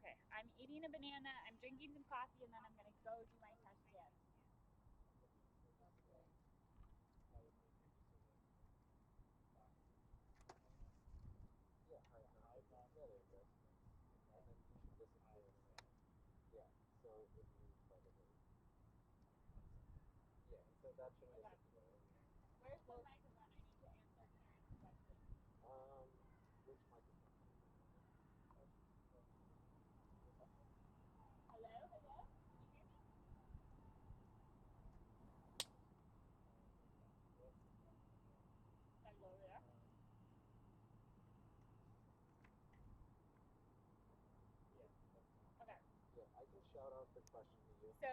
Okay, I'm eating a banana, I'm drinking some coffee, and then I'm gonna go do my test dance. Where's the microphone? I need to answer Karen's question. Hello? Hello? Can you hear me? Can I go over there? Okay. So,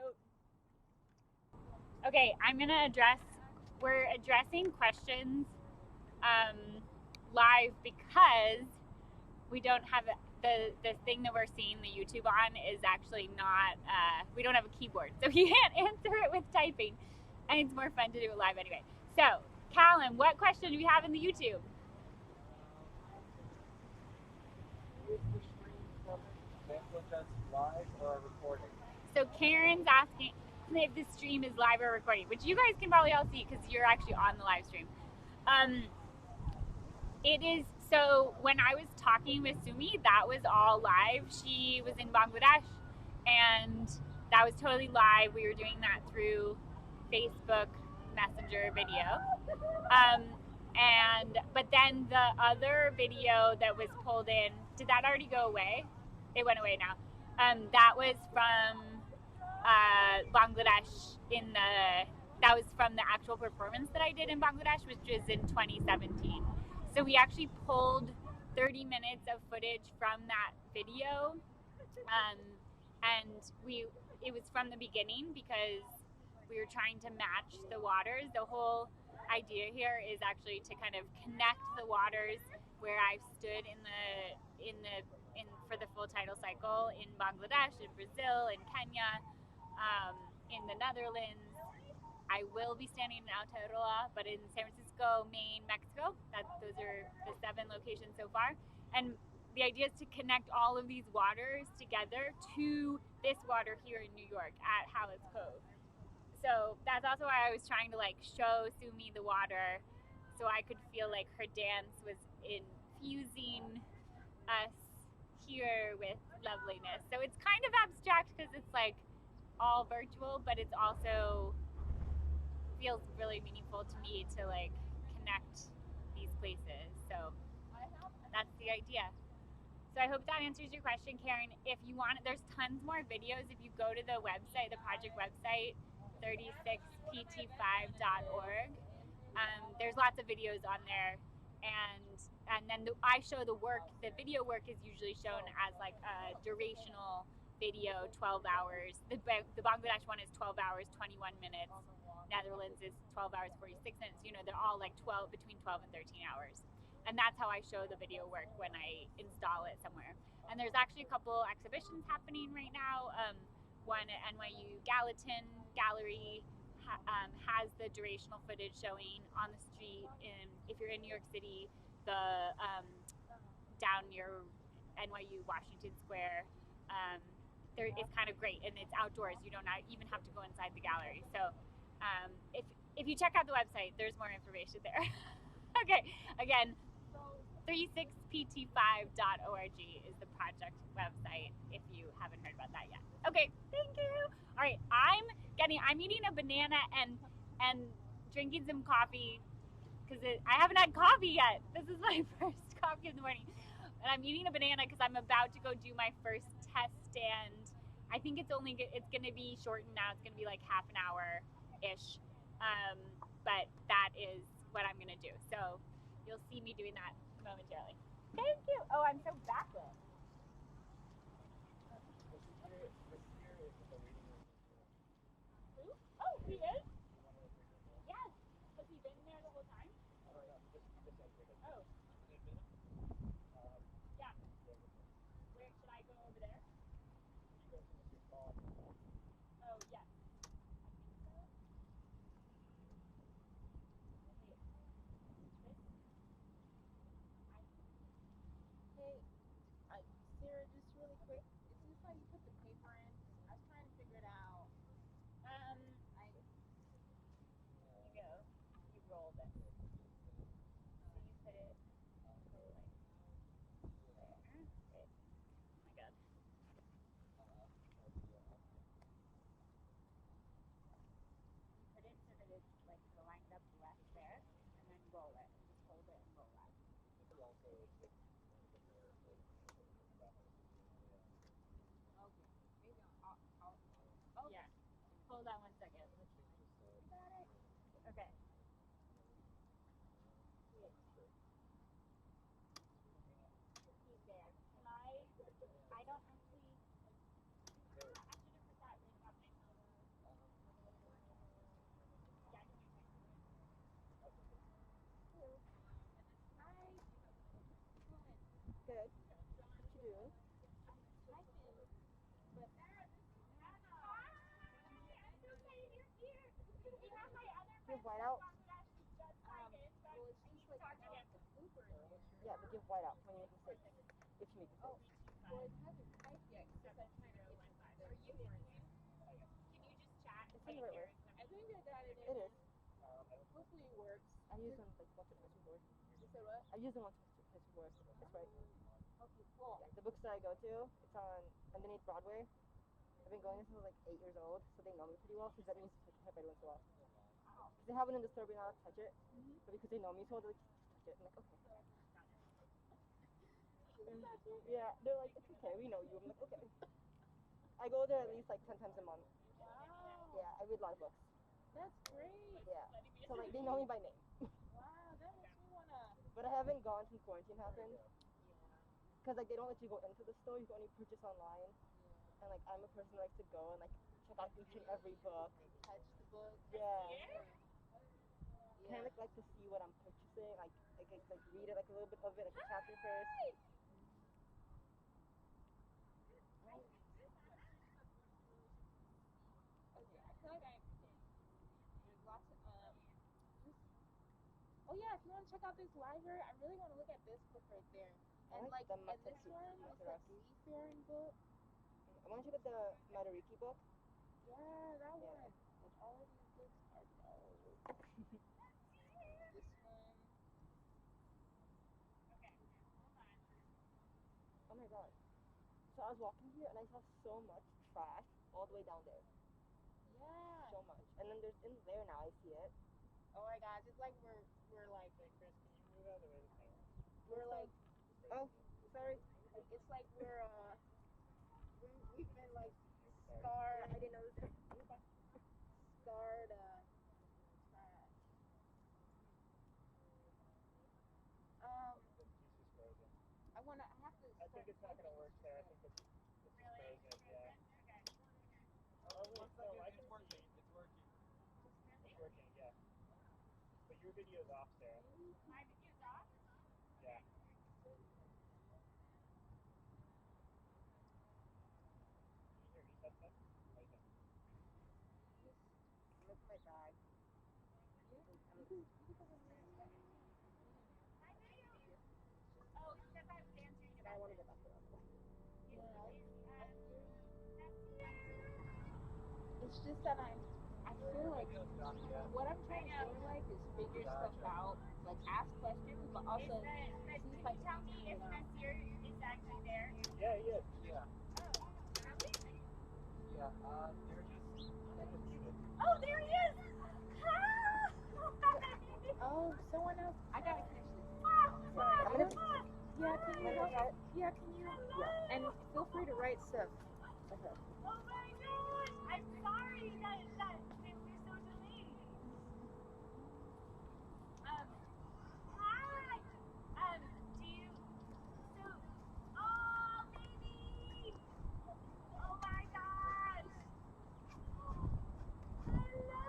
okay, we're addressing questions live because we don't have the thing that we're seeing the YouTube on is actually not, we don't have a keyboard, so you can't answer it with typing, and it's more fun to do it live anyway. So, Callum, what question do we have in the YouTube? Is the stream from Bangladesh live or recording? So Karen's asking if the stream is live or recording, which you guys can probably all see because you're actually on the live stream. It is, so when I was talking with Sumi, that was all live. She was in Bangladesh and that was totally live. We were doing that through Facebook Messenger video. But then the other video that was pulled in, did that already go away? It went away now. That was from Bangladesh that was from the actual performance that I did in Bangladesh, which was in 2017. So we actually pulled 30 minutes of footage from that video, and it was from the beginning because we were trying to match the waters. The whole idea here is actually to kind of connect the waters where I've stood for the full tidal cycle in Bangladesh, in Brazil, in Kenya, in the Netherlands. I will be standing in Aotearoa, but in San Francisco, Maine, Mexico. Those are the 7 locations so far. And the idea is to connect all of these waters together to this water here in New York at Hallett's Cove. So that's also why I was trying to show Sumi the water so I could feel like her dance was infusing us here with loveliness. So it's kind of abstract because it's all virtual, but it's also feels really meaningful to me to connect these places. So that's the idea. So I hope that answers your question, Karen. If you want, there's tons more videos. If you go to the website, the project website, 36pt5.org, there's lots of videos on there. And then I show the work. The video work is usually shown as a durational video, 12 hours. The Bangladesh one is 12 hours, 21 minutes. Netherlands is 12 hours, 46 minutes. They're all between 12 and 13 hours. And that's how I show the video work when I install it somewhere. And there's actually a couple exhibitions happening right now. One at NYU Gallatin Gallery has the durational footage showing on the street. If you're in New York City, down near NYU Washington Square, it's kind of great, and it's outdoors. You don't even have to go inside the gallery. So if you check out the website, there's more information there. Okay, again, 36pt5.org is the project website if you haven't heard about that yet. Okay, thank you. All right, I'm eating a banana and drinking some coffee because I haven't had coffee yet. This is my first coffee in the morning. And I'm eating a banana because I'm about to go do my first test stand. I think it's going to be shortened now. It's going to be half an hour-ish. But that is what I'm going to do. So you'll see me doing that momentarily. Thank you. Oh, I'm so backward. Who? Oh, he is? Yes. Has he been there the whole time? Hold on 1 second. Okay. He's there. Can I don't actually. I should have put that right about my elbow. Yeah, give me a second. Hi. Good. What you doing? Typing. But You have whiteout? well, it's just like the blooper in there. Yeah, but give whiteout when you make mistakes. If you make mistakes. Well, it hasn't typed yet because I'm trying to get the Are you in too? Can you just chat? It's in the right way. I think I got it It in. is. Hopefully it works. I've used them like once or twice before. You said what? I've used them once or twice before. It's right. Okay, cool. Yeah, the bookstore I go to, it's on underneath Broadway. I've been going since I was like 8 years old, so they know me pretty well. Because that means to pick up every once in a while. Because they have one in the store, but you're not allowed to touch it. But because they know me so well, they're like, just touch it. I'm like, okay. Yeah, they're like, it's okay, we know you. I'm like, okay. I go there at least like 10 times a month. Wow. Yeah, I read a lot of books. That's great. Yeah. So like they know me by name. Wow, that makes me wanna. But I haven't gone since quarantine happened. Because like they don't let you go into the store, you can only purchase online. And like I'm a person who likes to go and like check out each and every book. Touch the book. Yeah. Kind of like to see what I'm purchasing, like read it, like a little bit of it, like a chapter first. Okay, I feel like there's lots of oh yeah, if you want to check out this library, I really want to look at this book right there. And I like the and this one, this like seafaring book. I want to check out the Matariki book. Yeah, that one. All of these books are dope. This one. Oh my god. So I was walking here and I saw so much trash all the way down there. Yeah. So much. And then there's in there now, I see it. Oh my gosh, it's like we're like. Hey Chris, can you move out of the way of the camera? We're like. Oh, sorry. It's like we've been like scarred. I didn't know this. Scarred. She's just frozen. I have to. I think it's not gonna work there. I think it's just frozen. Yeah. Oh wait, no, I think it's working. It's working. It's working. Yeah. But your video's off, Sarah. My video's off? Yeah. Can you hear me, Seth? How you doing? Look at my bag. Oh, because I was answering I about want to get back to that. It's just that I feel like what I'm trying to do like is figure stuff out, like ask questions, but also see if I can figure it out. Nasir is actually there. Yeah, he is. Yeah. Oh, Yeah. They're just muted. oh, there he is! Oh, someone else. I gotta catch this. Sorry, I'm gonna. Yeah, can you help? Yeah, can you? Yeah. And feel free to write stuff. Okay. Oh my gosh! I'm sorry that we're so delayed. Hi! Do you... So... Oh, baby! Oh my gosh! Hello! Hello!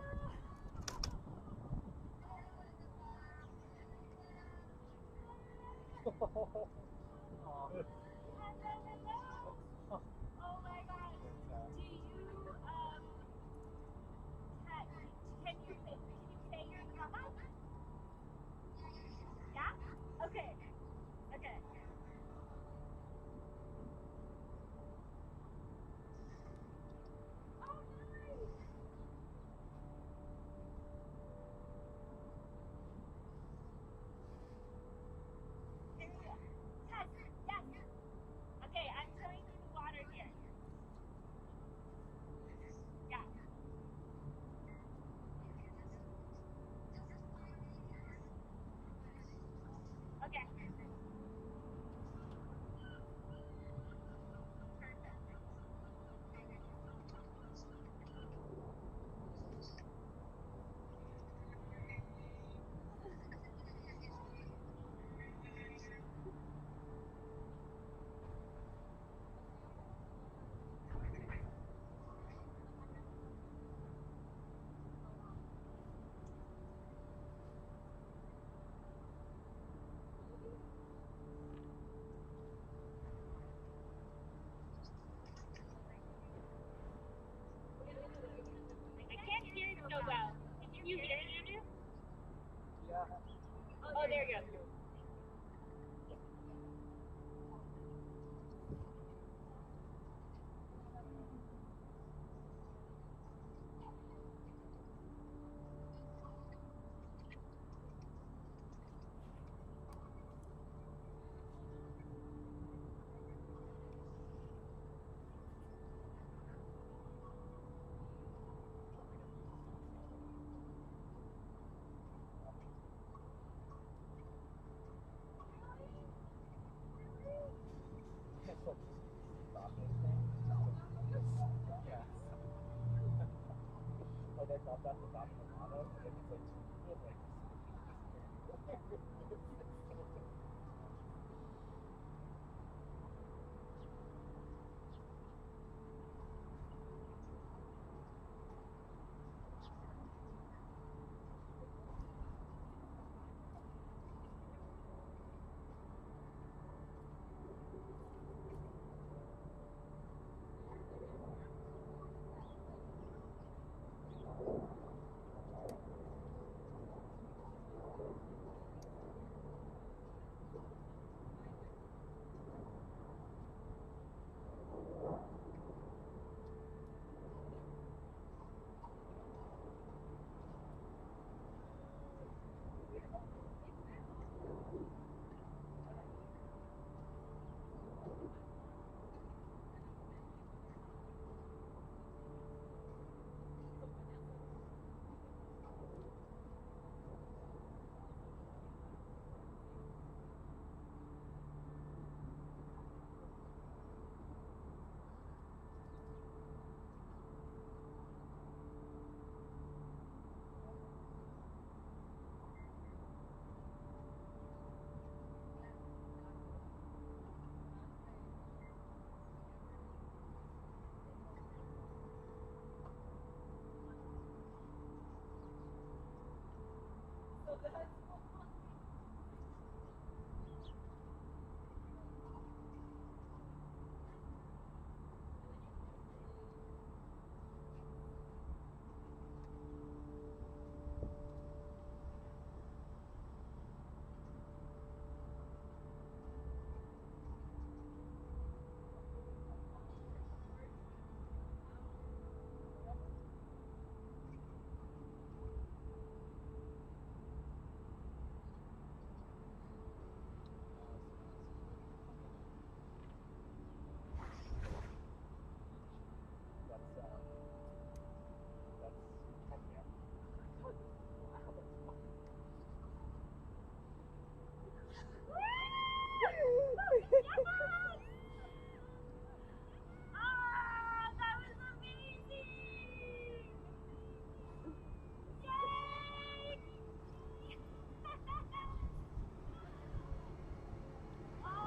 Oh my gosh! Do you, can you say your grandma? Yeah? Okay. Okay. Oh, nice! Yes, yes. Okay, I'm showing you the water here. Yeah. Okay. you hear me? Yeah. Oh, there you go. Yes. Like I thought that's the top of the bottom, and then it's like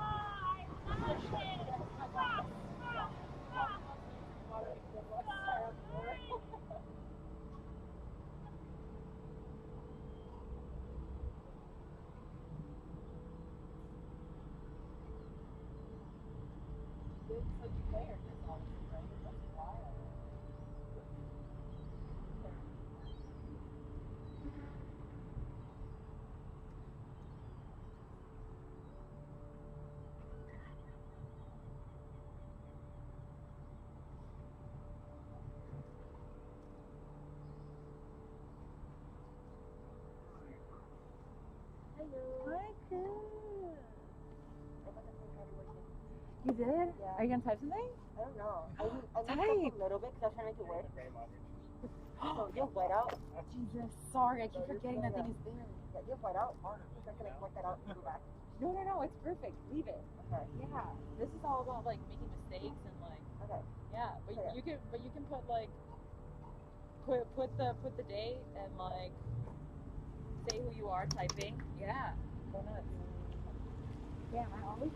Hi, good. You did? Yeah. Are you gonna type something? I don't know. I moved up Type. a little bit because I was trying to make it work. So you'll white out. Jesus, sorry, I keep forgetting that thing is there. Yeah, you'll white out. So I can like work that out and go back. No, it's perfect. Leave it. Okay. Yeah, this is all about like making mistakes and like Okay. yeah, but Okay. you can put like put the date and like say who you are typing. Yeah, go nuts. Damn, I always.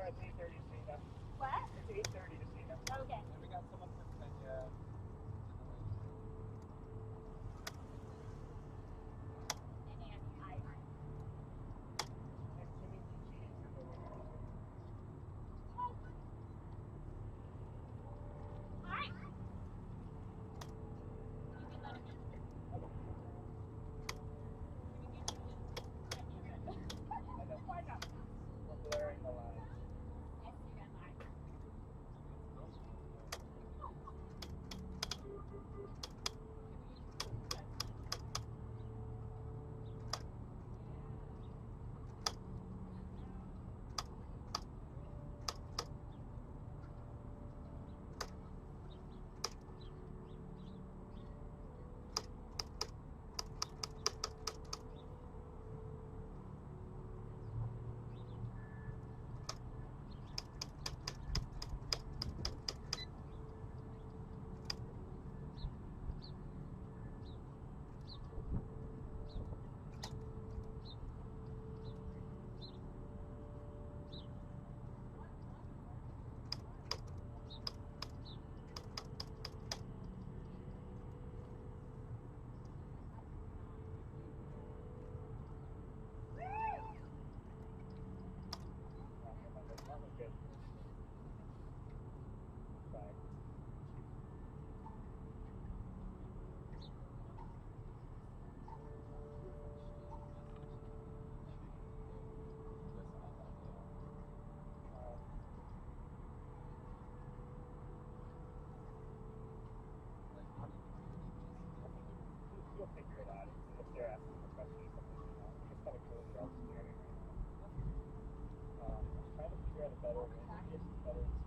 it's 8:30 to Cena. What? It's 8:30 to Cena. Okay. And we got someone from Kenya. Next to me, cheese is the winner. Hi. Why not? We're blurring the lines. That was good. Flag. You'll figure it out if they're asking the question or something. You just gotta go the other steering right now. I'm trying to figure out a better way. Maybe it's better to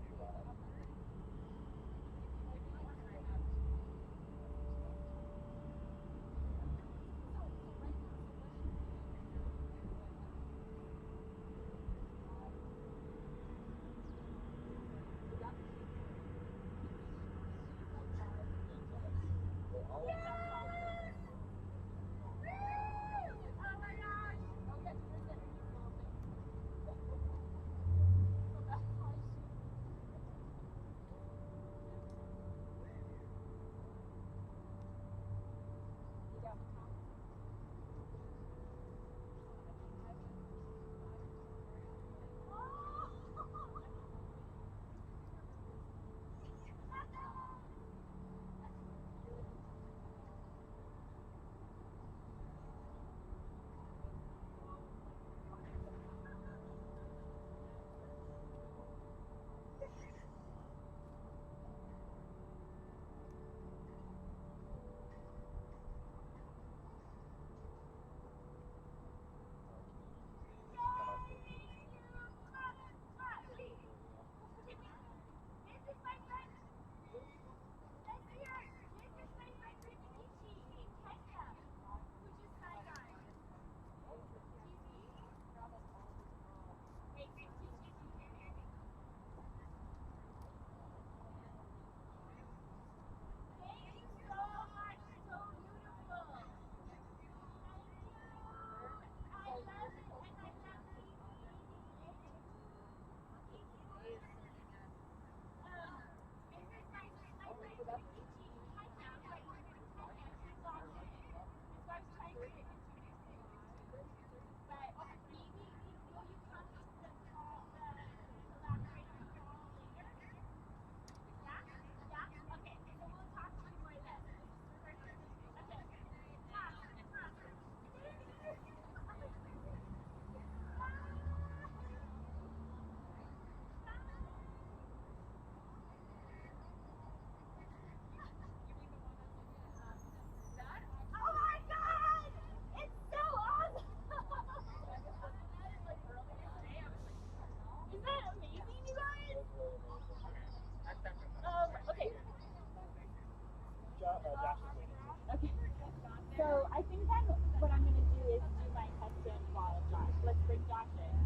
So I think then what I'm going to do is do my question while Josh. Let's bring Josh in.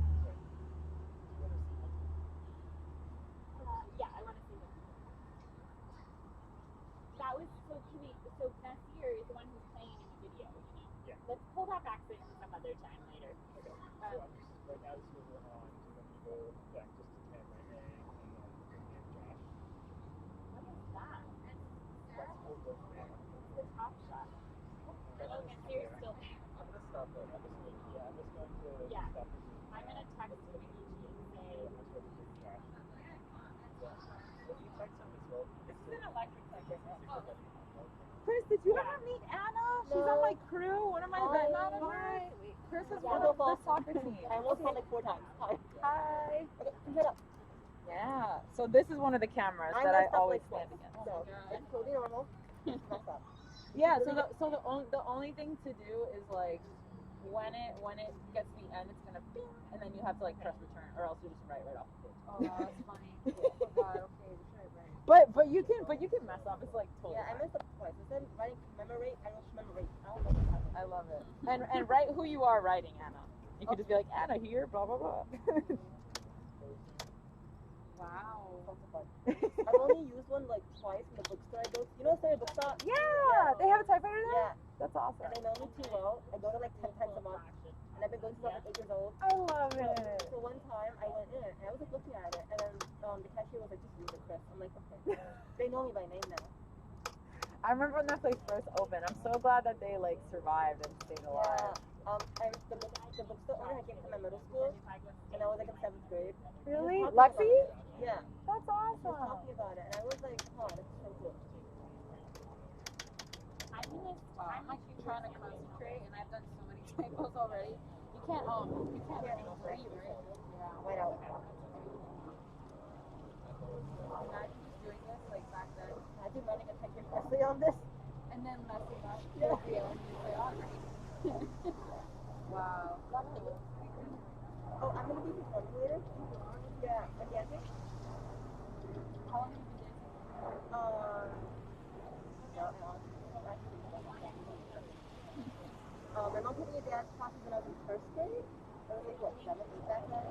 Yeah, I want to see them. That was so cute. So Nasir is the one who's playing in the video, you know? Yeah. Let's pull that back some other time later. Okay. So I'm just, right now this is what we're on, so then we go back just to I'm gonna text Mickey and say, this is an electric type. Chris, did you ever meet Anna? She's on my crew, one of my event managers. Chris is one of the soccer team. I almost called like 4 times. Hi. Hi. Okay, come shut up. Yeah. So this is one of the cameras that I always stand against. So, it's totally normal. Mess up. Yeah. So the only thing to do is like when it gets to the end, it's gonna bing, and then you have to like press return, or else you just write right off the page. Oh, that's funny. Oh god, okay, we should write. But you can mess up. It's like totally. Yeah, I fine. messed up twice. Instead of writing commemorate, I wrote commemorate. I don't know what happened. I love it. And write who you are writing, Anna. You could just be like Anna here, blah blah blah. Wow. I've only used one like twice in the bookstore I go to. You know the bookstore? Yeah, they have a typewriter Yeah. there. That's awesome. And they know me too well. I go to like 10 times a month. And I've been going since I was like 8 years old. I love it. So one time I went in and I was like looking at it and then the cashier was like, just read it, Chris. I'm like, okay. They know me by name now. I remember when that place first opened. I'm so glad that they like survived and stayed alive. And the bookstore owner I came to my middle school and I was like in 7th grade. Really? He was talking Lexi? about it. Yeah. That's He was awesome. talking about it and I was like, oh, that's so cool. I'm actually trying to concentrate, and I've done so many typos already. You can't read, right? Yeah. Right out. Imagine just doing this like back then, Imagine running a 10-year essay on this. and then messing up. Yeah. At the end, you say, oh, great. Wow. That's cool. Oh, I'm gonna be performing later. Yeah, and dancing. How long have you been dancing? My mom took me to dance classes when I was in 1st grade. I was like, what, 7, 8 back then?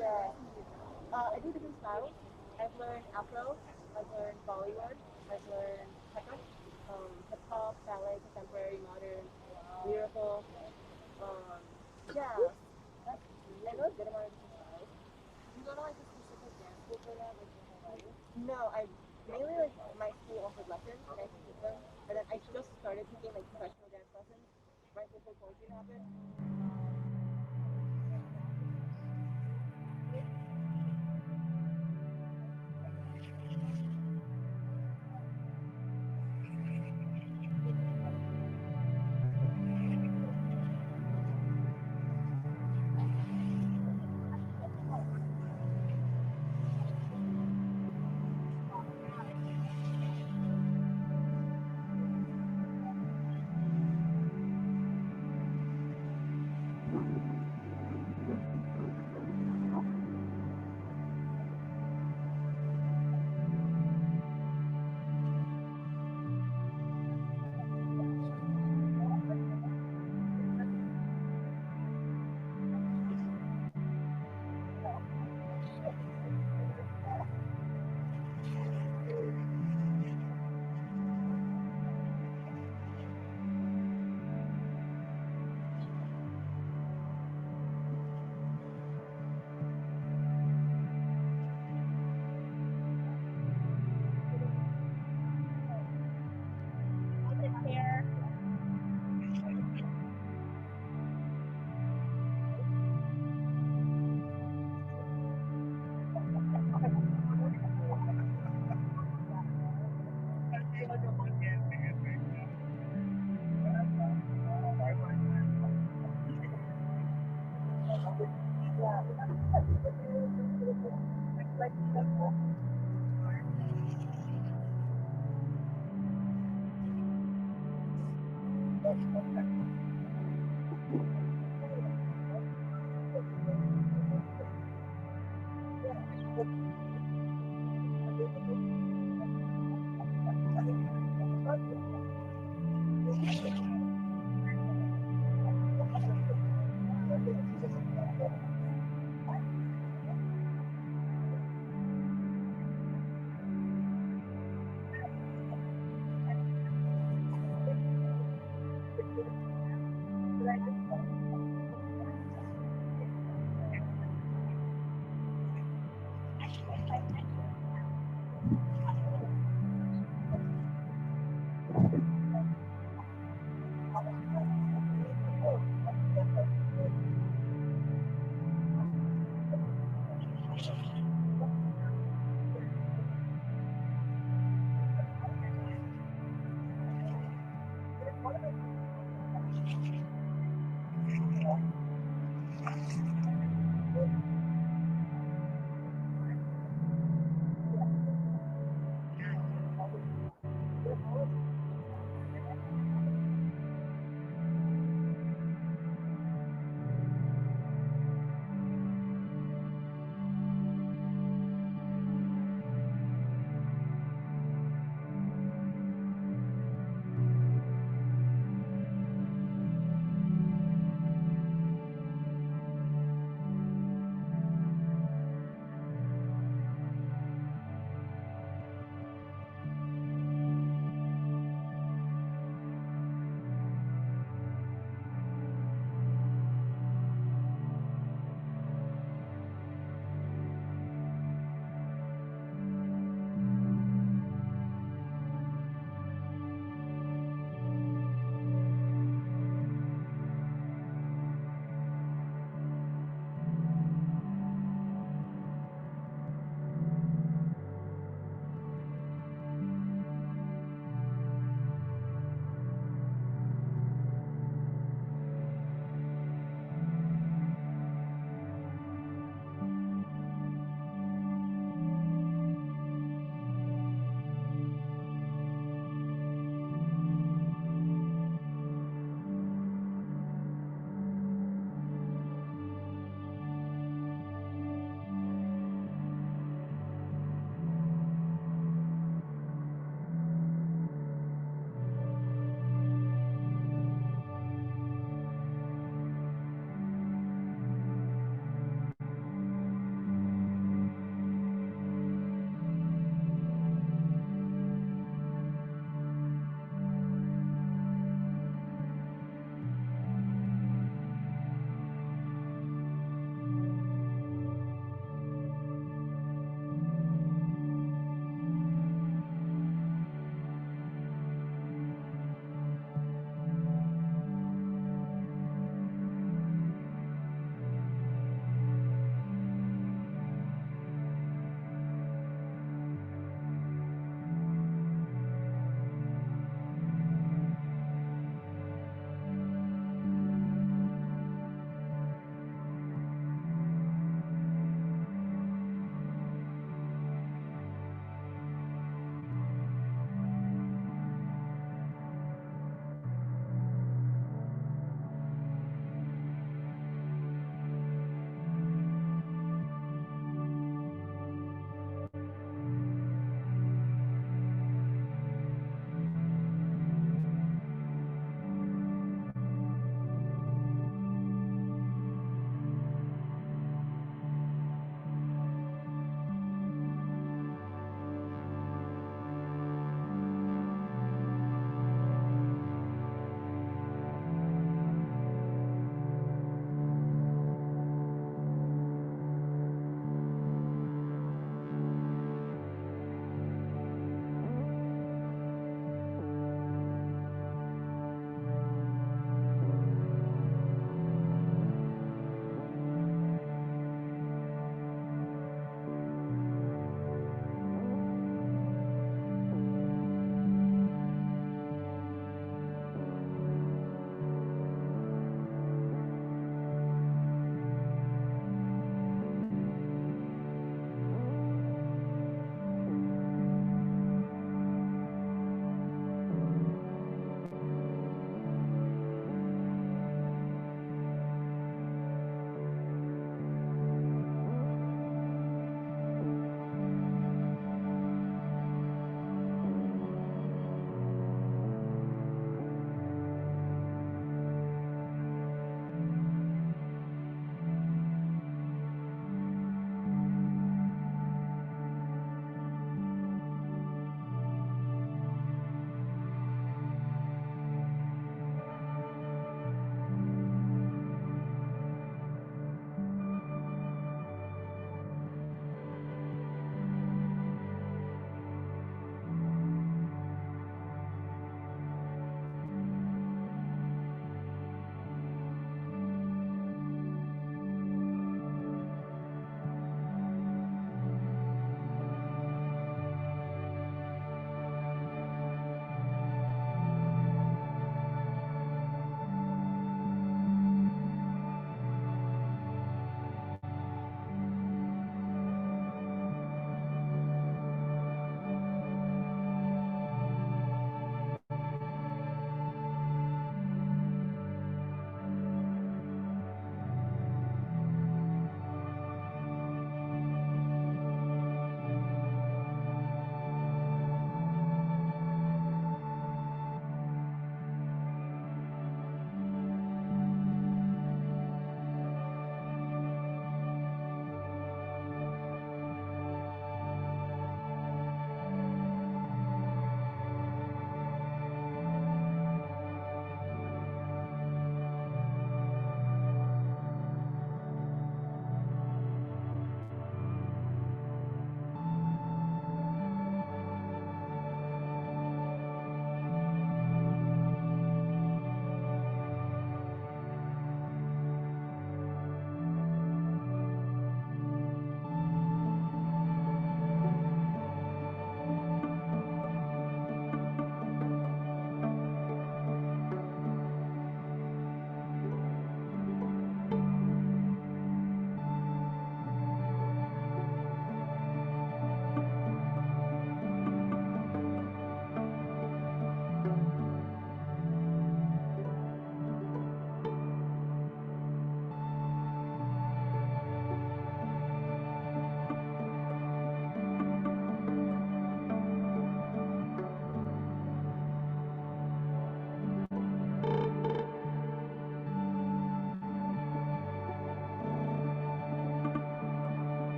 Yeah. I do different styles. I've learned Afro, I've learned Bollywood, I've learned hip hop, ballet, contemporary, modern, lyrical. Yeah. I know a good amount of different styles. You go to like a specific dance school for that, like your whole life? No, I mainly like my school offered lessons and I could take them. And then I just started taking like professional dance lessons right before quarantine happened.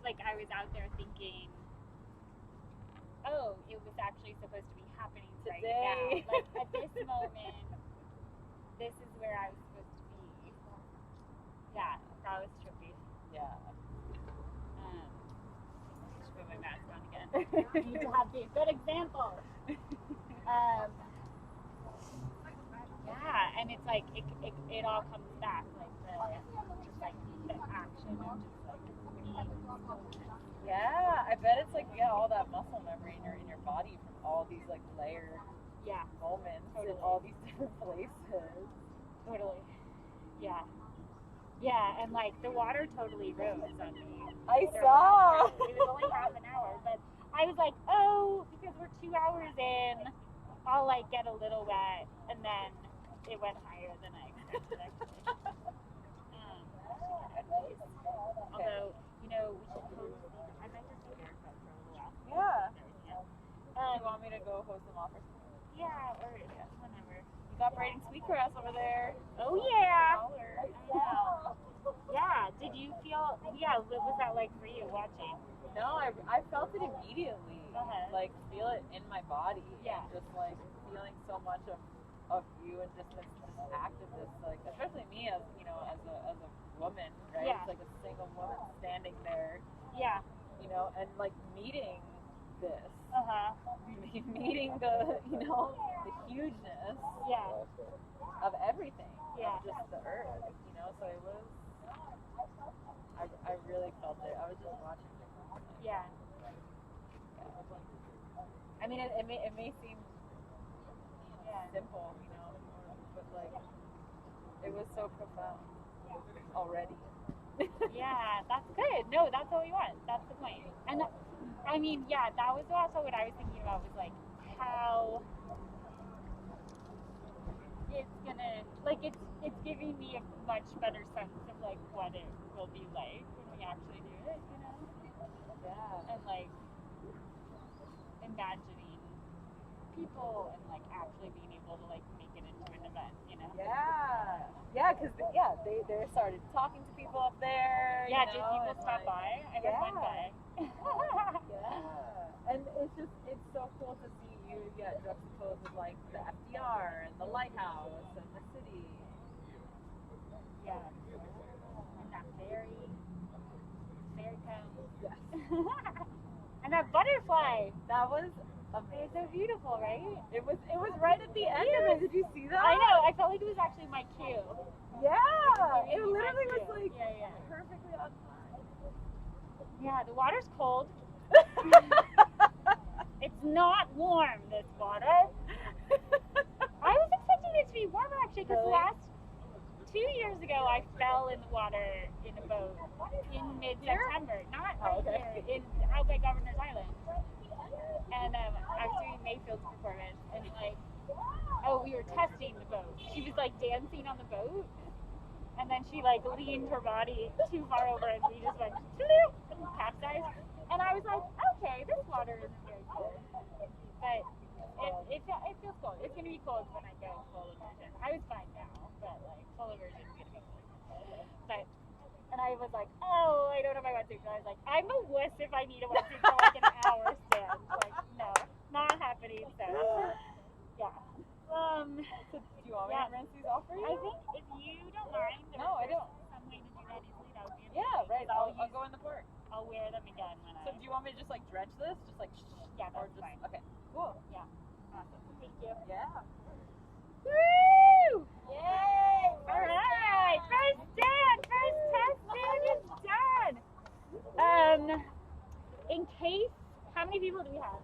like I was out there thinking, oh, it was actually supposed to be happening right now. Today. Like at this moment, this is where I was supposed to be. Yeah, that was trippy. Yeah. Just put my mask on again. I need to have the good example. Yeah, and it's like it all comes back, like the action of just like being. Yeah, I bet it's like all that muscle memory in your body from all these like layered Yeah, moments in Totally. all these different places. totally. Yeah. Yeah, and like the water totally rose on me. I There saw. was- It was only half an hour, but I was like, oh, because we're 2 hours in, I'll like get a little wet, and then it went higher than I expected actually. Although, you know, we should post. I might just do haircut for a little while. Yeah. Do you want me to go host them off or something? Yeah, or whenever. You got braiding sweetgrass over there. Oh yeah. Yeah. Yeah. Did you feel? Yeah. What was that like for you watching? No, I felt it immediately. Uh-huh. Like feel it in my body. Yeah. And just like feeling so much of you and just this act of this, like especially me as as a woman, right? Yeah. It's like a single woman standing there, Yeah. and like meeting this. Uh-huh. Meeting the the hugeness Yeah. of everything. Yeah. Of just the earth. So it was I really felt it. I was just watching it. Yeah. I mean, it may seem simple, but like it was so profound already. Yeah, that's good. No, that's what we want. That's the point. And I mean, yeah, that was also what I was thinking about was like how it's gonna like it's giving me a much better sense of like what it will be like when we actually do it, Yeah. and like imagining people and like actually being able to like make it into an event, Yeah, because they started talking to people up there. Yeah, you did know, people and, stop like, by? I heard one guy. Yeah, and it's so cool to see you juxtaposed with like the FDR and the lighthouse and the city. Yeah. And that fairy cone. Yes. And that butterfly. That was It was amazing. so beautiful, right? It was right at the end of it. Did you see that? I know. I felt like it was actually my cue. Yeah, It it was literally my was cue. like Yeah. perfectly on time. Yeah, the water's cold. It's not warm, this water. I was expecting it to be warmer actually, because Really? 2 years ago I fell in the water in a boat in mid-September. Not right here, out by Governor's Island. And I was doing Mayfield's performance, and we were testing the boat. She was like dancing on the boat, and then she like leaned her body too far over, and we just went and capsized. And I was like, okay, this water isn't very cold, but it feels cold. It's gonna be cold when I go full immersion. I was fine now, but like full immersion is gonna be cold. But and I was like, oh, I don't know if I want to. So I was like, I'm a wuss if I need a wetsuit for like an hour stand. Like, no, not happening. So yeah. So do you want me to rinse these off for you? I think if you don't mind, or No, I if there's don't. some way to do that easily, that would be amazing. Yeah, right. 'Cause I'll go in the park. I'll wear them again when So do you want me to just like dredge this? Just like Yeah, or that's just fine. okay. Cool. Awesome. Thank you. Yeah. Woo! Yay! All right, first stand, first test stand is done. In case, how many people do we have?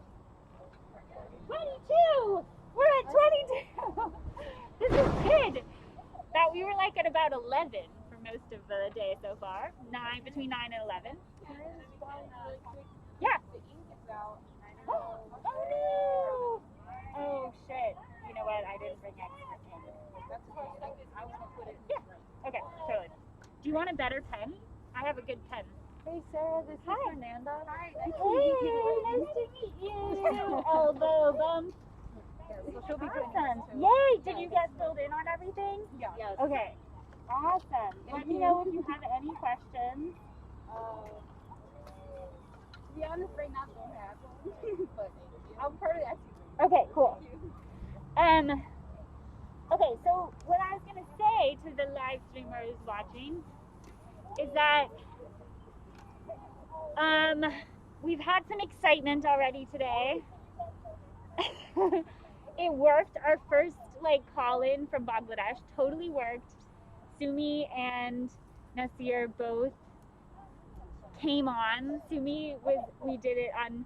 22. We're at 22. This is good. That we were like at about 11 for most of the day so far. Between 9 and 11. Yeah. Oh no! Oh shit! You know what? I didn't bring extra pen. That's what I want to put it. Yeah. Okay, totally. Do you want a better pen? I have a good pen. Hey Sarah, this Hi. is Fernanda. Hi. Hey, nice to meet you. Elbow bump. So she'll be doing Awesome. this too. Yay! Did you get filled in on everything? Yeah. Yes. Okay. Awesome. Let me know if you have any questions. be honest, right now don't have one. But I'll probably ask you. Okay, cool. Okay, so what I was gonna say to the live streamers watching is that we've had some excitement already today. It worked. Our first call-in from Bangladesh totally worked. Sumi and Nasir both came on. We did it on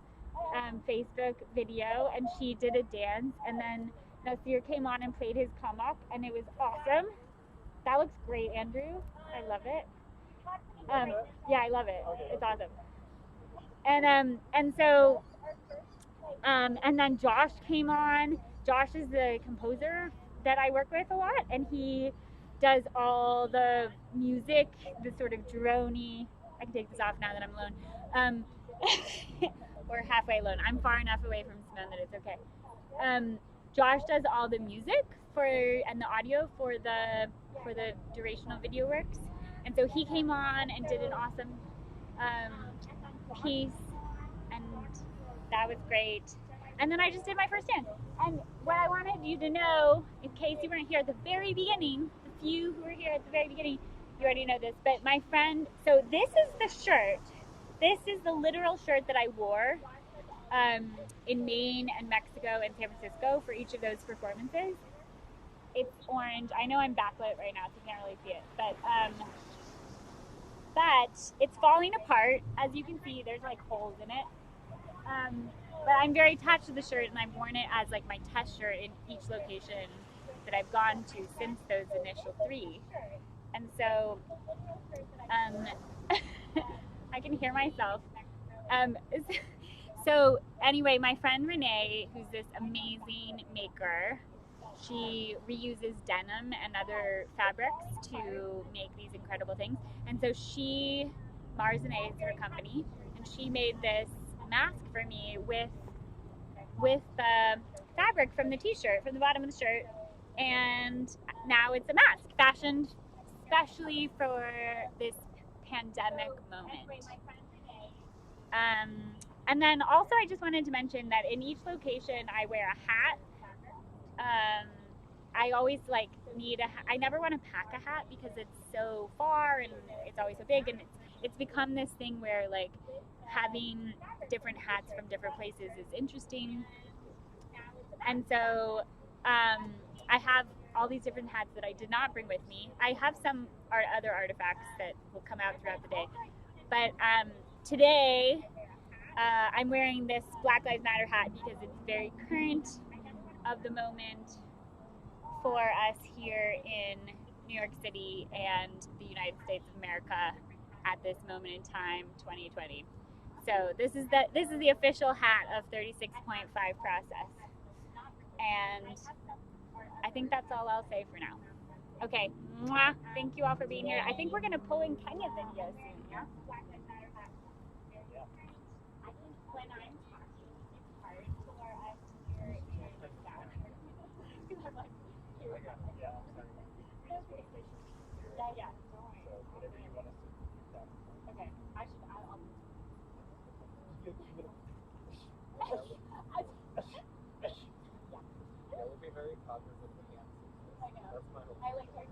Facebook video, and she did a dance, and then Nasir came on and played his kamak, and it was awesome. That looks great, Andrew. I love it. Yeah, I love it. It's awesome. And then Josh came on. Josh is the composer that I work with a lot, and he does all the music, the sort of droney. I can take this off now that I'm alone. We're halfway alone. I'm far enough away from Simone that it's okay. Josh does all the music and the audio for the durational video works, and so he came on and did an awesome piece, and that was great. And then I just did my first dance. And what I wanted you to know, in case you weren't here at the very beginning, the few who were here at the very beginning, you already know this, but my friend, so this is the shirt. This is the literal shirt that I wore in Maine and Mexico and San Francisco for each of those performances. It's orange. I know I'm backlit right now, so you can't really see it, but it's falling apart. As you can see, there's holes in it. But I'm very attached to the shirt, and I've worn it as my test shirt in each location that I've gone to since those initial 3. And so I can hear myself. So anyway, my friend Renee, who's this amazing maker, she reuses denim and other fabrics to make these incredible things. And so Marzane is her company, and she made this mask for me with the fabric from the t-shirt, from the bottom of the shirt, and now it's a mask fashioned especially for this pandemic moment. And then also I just wanted to mention that in each location I wear a hat. I always I never want to pack a hat because it's so far and it's always so big, and it's become this thing where having different hats from different places is interesting. And so I have all these different hats that I did not bring with me. I have some other artifacts that will come out throughout the day. But today I'm wearing this Black Lives Matter hat because it's very current of the moment for us here in New York City and the United States of America at this moment in time, 2020. So this is the official hat of 36.5 process. And I think that's all I'll say for now. Okay, mwah. Thank you all for being here. I think we're gonna pull in Kenya video soon, yeah? I think when I'm talking, it's hard for us here in the South. I'm like, here we go. Yeah, I'm sorry. We just want to make sure we can hear it. Yeah. So whatever you want us to do, that's fine. Okay, I'll Yeah, we'll be very cognizant of the answers. I know. That's my hope. I like her.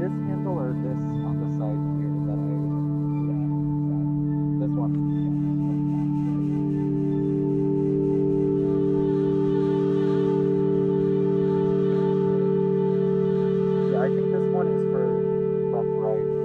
this handle or this on the side here that I? This one. Yeah, I think this one is for left, right.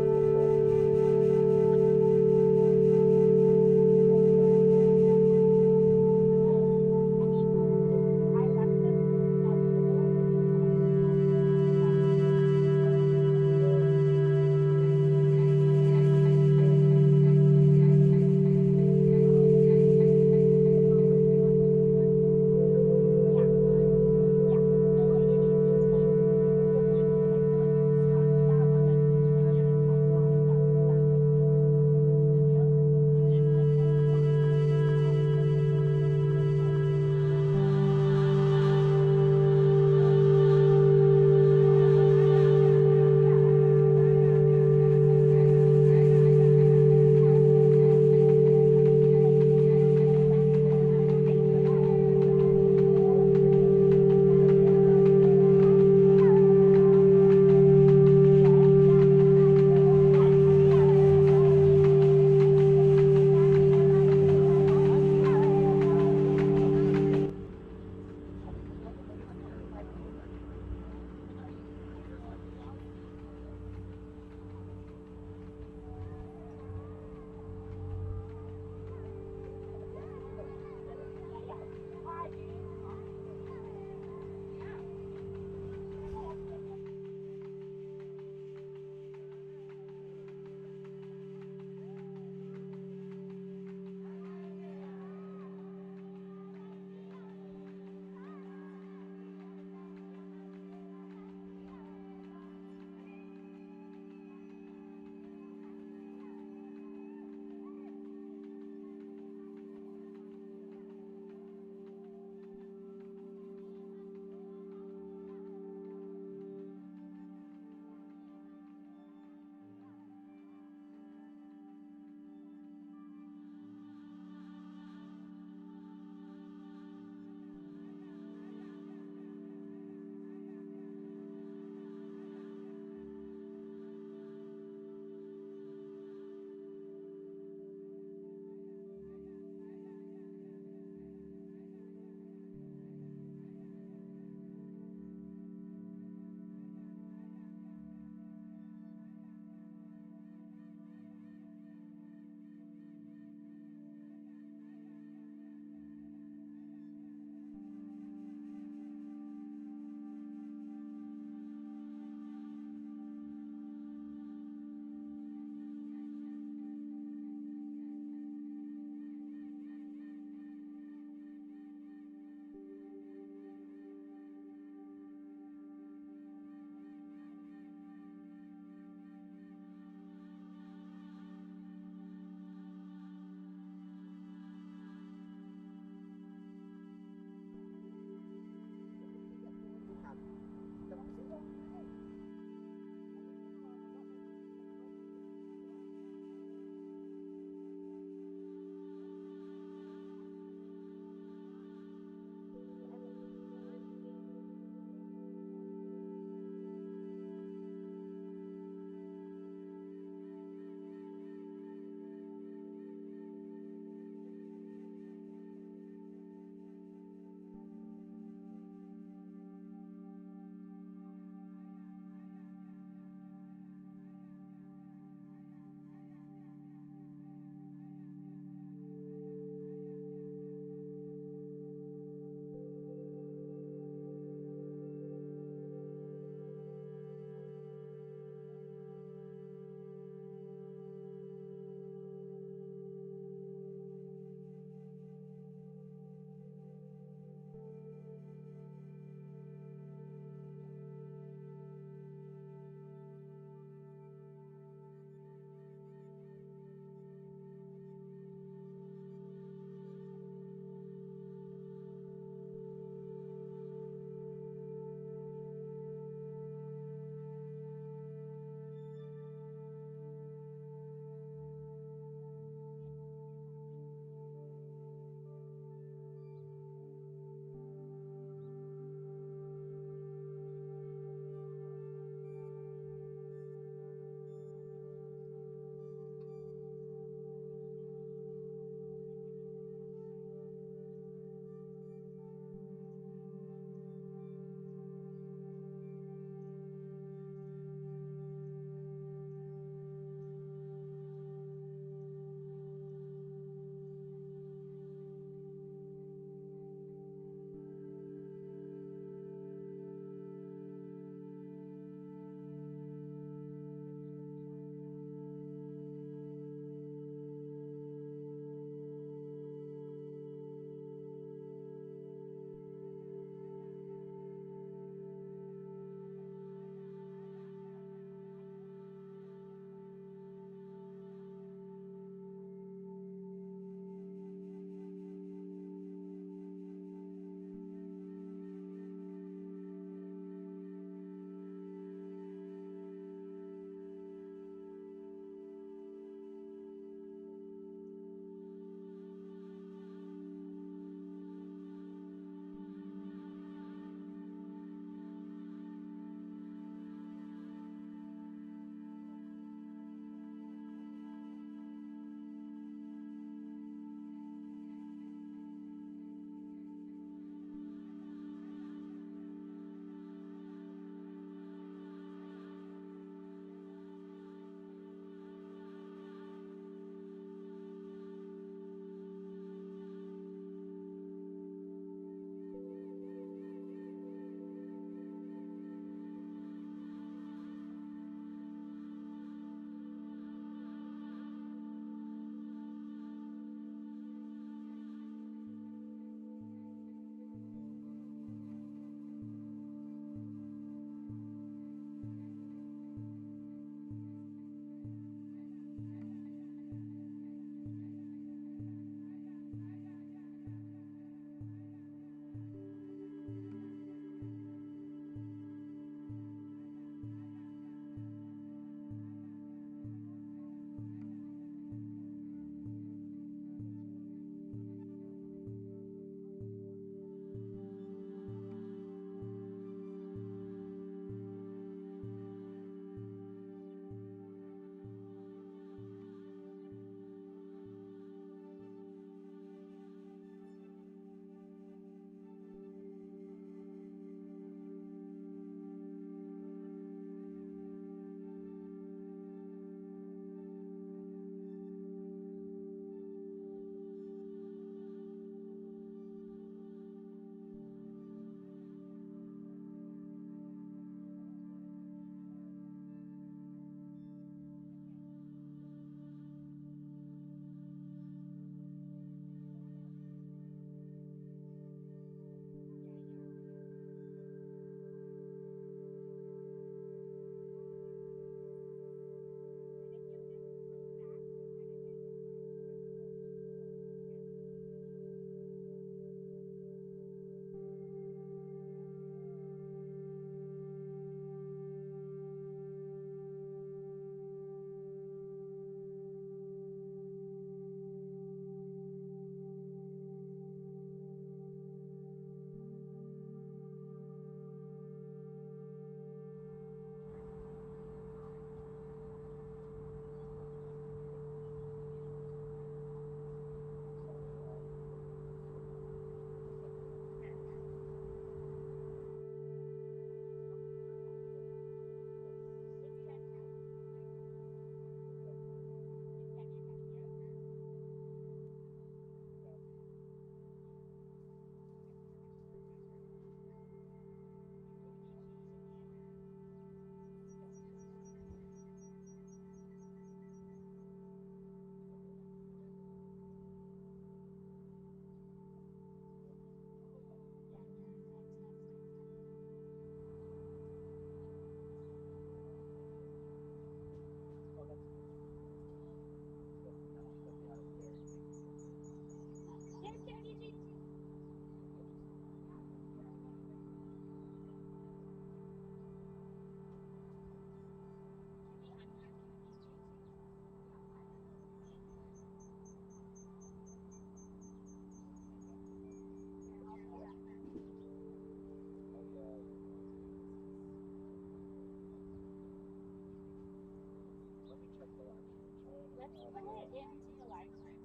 Put it into your live stream.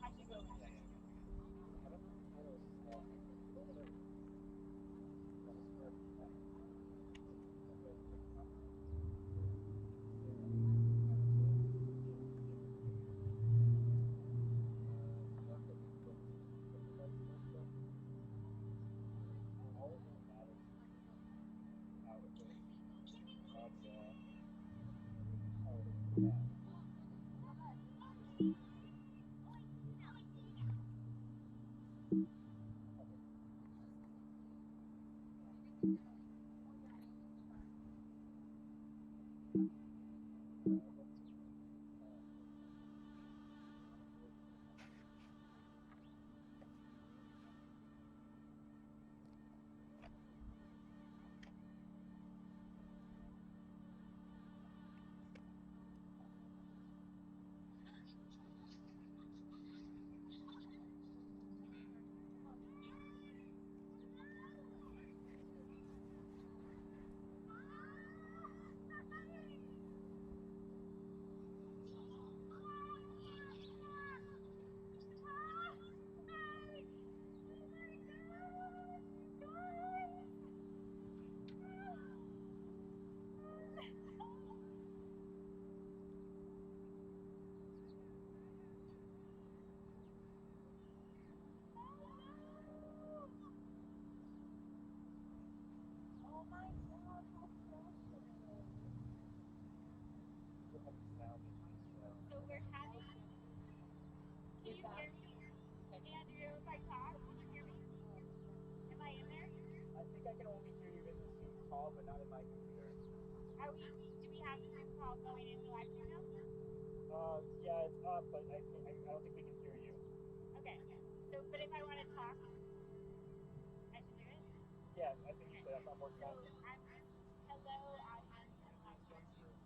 I should go with it. So we're having. Can you hear me? Andrew, if I talk, can you hear me? Am I in there? I think I can only hear you in the Zoom call, but not in my computer. Do we have the Zoom call going into live stream now? Yeah, it's up, but I don't think we can hear you. Okay. So, but if I want to talk, I should do it? Yeah, I think you should. I'm working So, on it. hello, audience of live stream.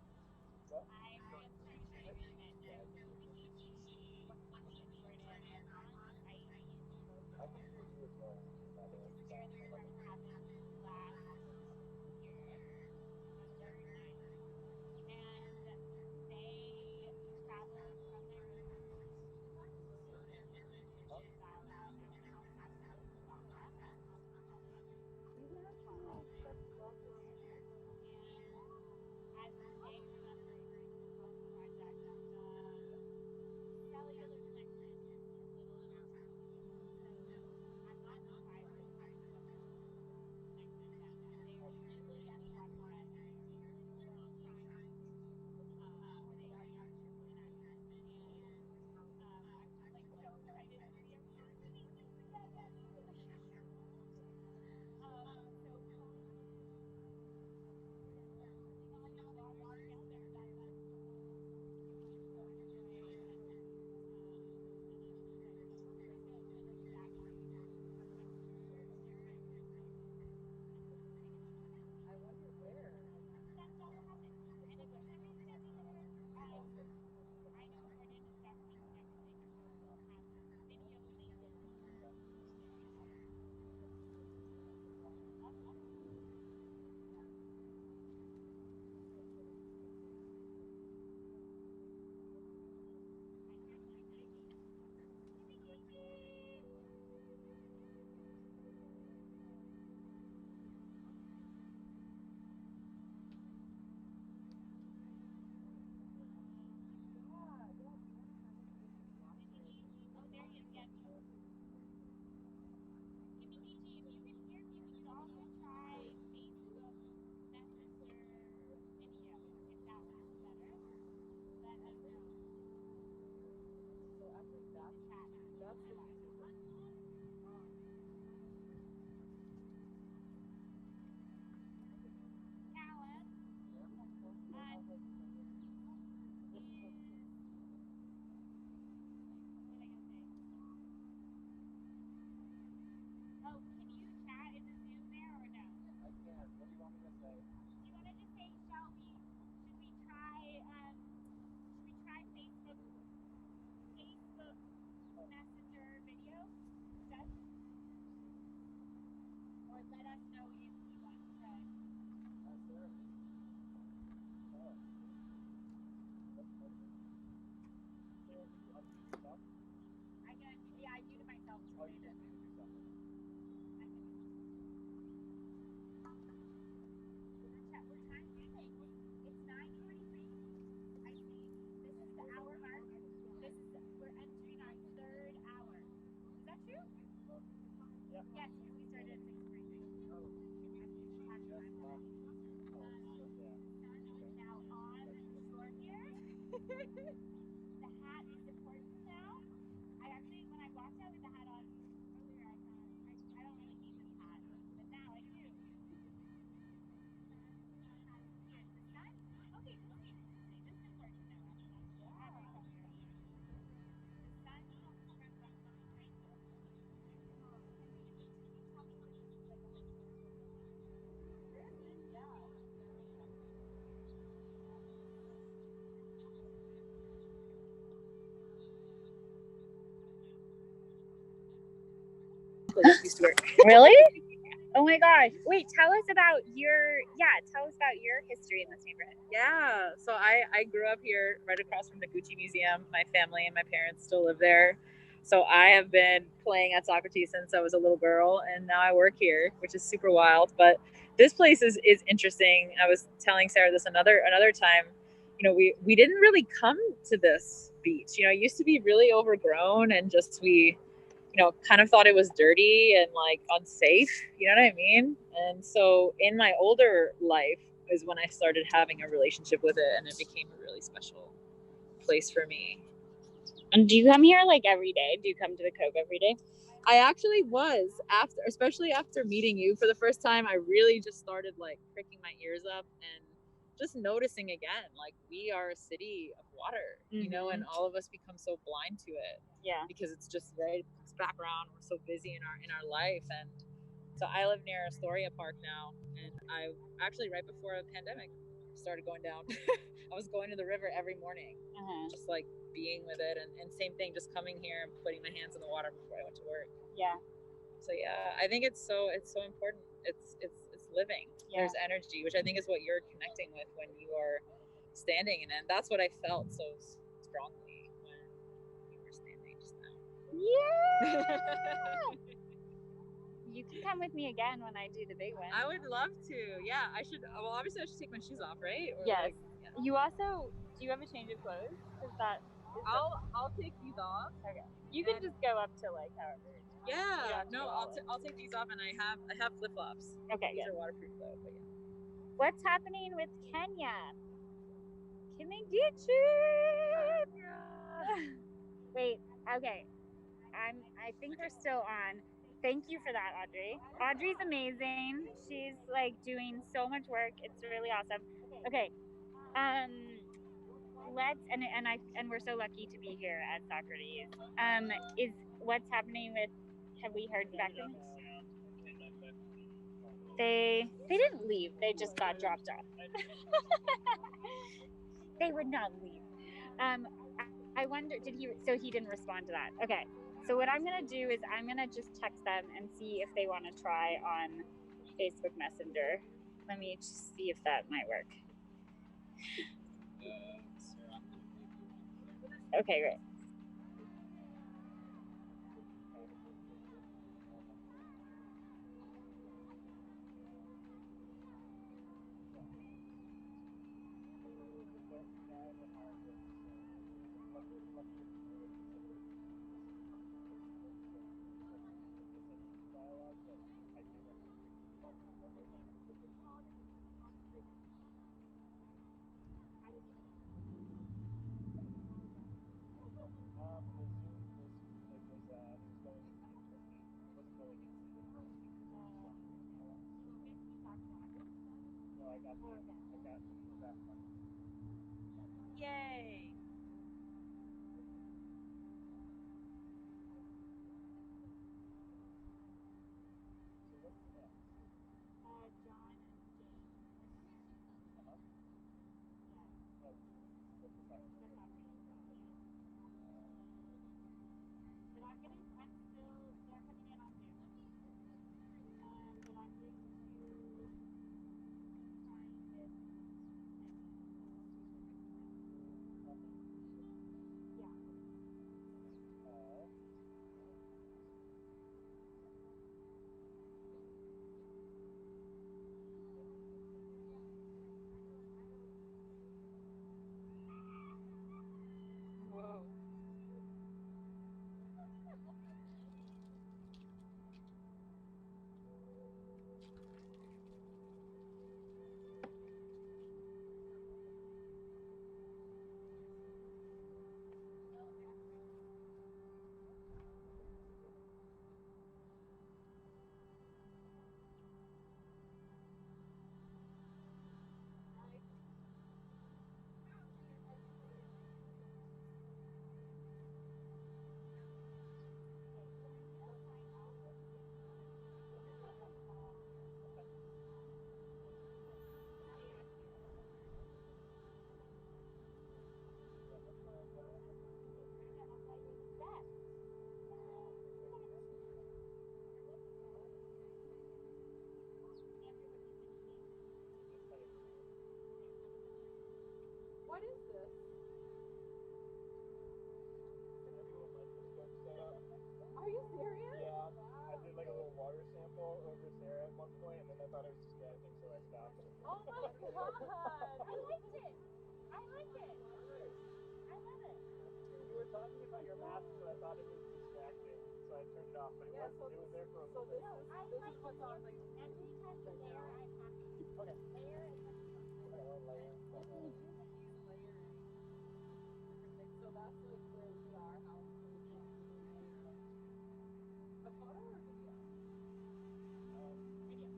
What? I'm just trying to create an event. So, can you see what computer it is on? I can hear you as well. Which is where the retreat happened last year, November 9th. And they traveled from Nairobi to about an hour and a half south of Mombasa, and as the day progressed, Messenger video instead? Or let us know if you want to try. I can, yeah, I muted myself to save it. We're time checking. It's 9:43. I see. This is the hour mark. We're entering our third hour. Is that true? Yeah. Yes, because we started at 6:43. Oh. I'm Yes, losing wow. track of time. Yeah. The sun is now on shore here. The hat is important now. I actually, when I walked out with the hat on earlier, I thought, I don't really need this hat, but now I do. The sun? Okay, this is interesting. This is important to know. The sun comes from behind you. Can you tell me what this is like a whole story? Really? Yeah. Really? Oh my gosh. Wait, tell us about your history in this neighborhood. Yeah, so I grew up here right across from the Gucci Museum. My family and my parents still live there. So I have been playing at Socrates since I was a little girl, and now I work here, which is super wild. But this place is interesting. I was telling Sarah this another time. You know, we didn't really come to this beach. You know, it used to be really overgrown, and just we kind of thought it was dirty and like unsafe. You know what I mean? And so in my older life is when I started having a relationship with it, and it became a really special place for me. And do you come here like every day? Do you come to the Cove every day? I actually was especially after meeting you for the first time. I really just started like pricking my ears up and just noticing again, like we are a city of water, and all of us become so blind to it. Yeah. Because it's just it's background. We're so busy in our life, and so I live near Astoria Park now, and I actually right before the pandemic started going down. I was going to the river every morning, just like being with it, and same thing, just coming here and putting my hands in the water before I went to work. Yeah. So yeah, I think it's so important. It's living. Yeah. There's energy, which I think is what you're connecting with when you are standing in it. And that's what I felt so strongly when you were standing just now. Yeah. You can come with me again when I do the big one. I would love to. Yeah, I should. Well, obviously, I should take my shoes off, right? Or yes. Like, yeah. You also, do you have a change of clothes? Is that? I'll take these off. Okay. You can just go up to like however. Yeah. No, I'll take these off, and I have flip flops. Okay. These Good. are waterproof though. But yeah. What's happening with Kenya? Can they get you? Wait. Okay. I think we're still on. Thank you for that, Audrey. Audrey's amazing. She's like doing so much work. It's really awesome. Okay. Let's and we're so lucky to be here at Socrates. Is what's happening with? Have we heard back from them? They didn't leave. They just got dropped off. They would not leave. I wonder, did he? So he didn't respond to that. Okay. So what I'm gonna do is I'm gonna just text them and see if they want to try on Facebook Messenger. Let me just see if that might work. Okay, great. Yay! What is this? Are you serious? Yeah, I did like a little water sample over Sarah at one point, and then I thought it was distracting, so I stopped. Oh my god! I liked it. I like it. I love it. You were talking about your mask, so I thought it was distracting, so I turned it off. But Yeah, it was there for a so little this bit. is what's on the. Every time you layer, I'm happy. Okay. Layer is like Okay, one layer. He's layering different things. So that's like where we are. How a photo or video? video.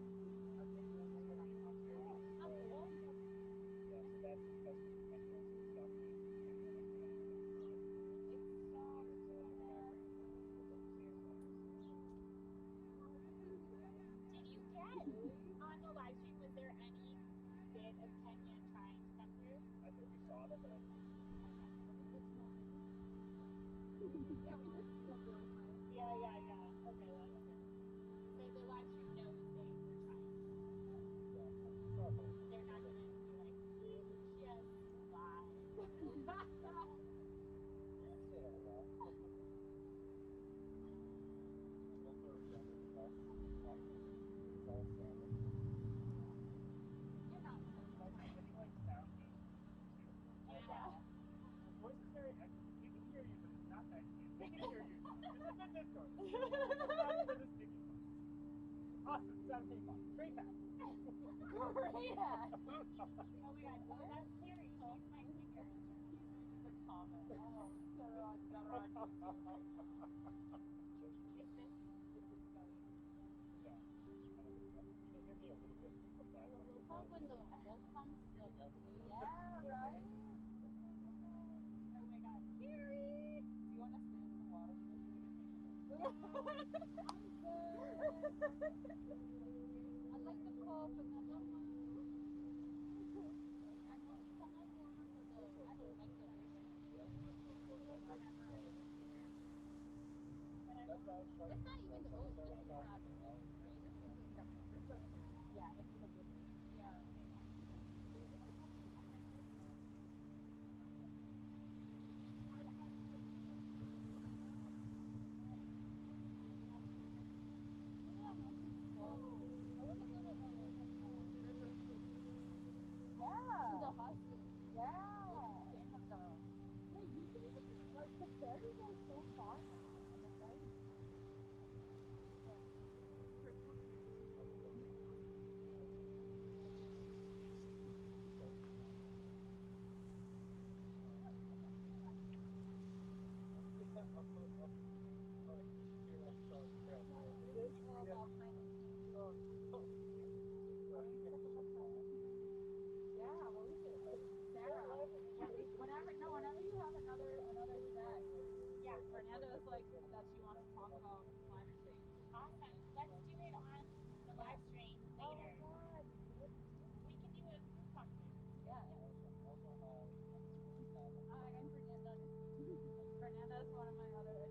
A video layered on top. Oh, cool. Yeah, so that's because we kind of stuff with Did you get on the live stream? Was there any bit of Kenya trying to come through? I think we saw them, but I Yeah. Okay, that's good. So the live stream knows they were trying. They're not gonna be like, just lie. Yeah. voice is very excellent. We can hear you, but it's not that cute. We can hear you. This is the Discord. For the sticky points. Awesome. 17 points. Great match. Great at. Oh my god, that's scary. She's my finger. The comment. Oh, Sarah, Yeah. You can hear me a little bit from that one. love when the wolf comes to the yeah, right? Oh my god, scary. Do you want to stand in the water? I'm good. I'd like the cup and then the it's not even the ocean. It's not, right? This is the yeah, it's the river. Yeah. To the husky. Yeah. Like the ferries are so far now. And the ferries. Yeah, what is it? Sarah. Whenever you have another set. Yeah, Fernanda is like that she wants to talk about climate change. Awesome. Let's do it on the live stream later. We can do a group conference. Yeah. And Fernanda. Fernanda is one of my other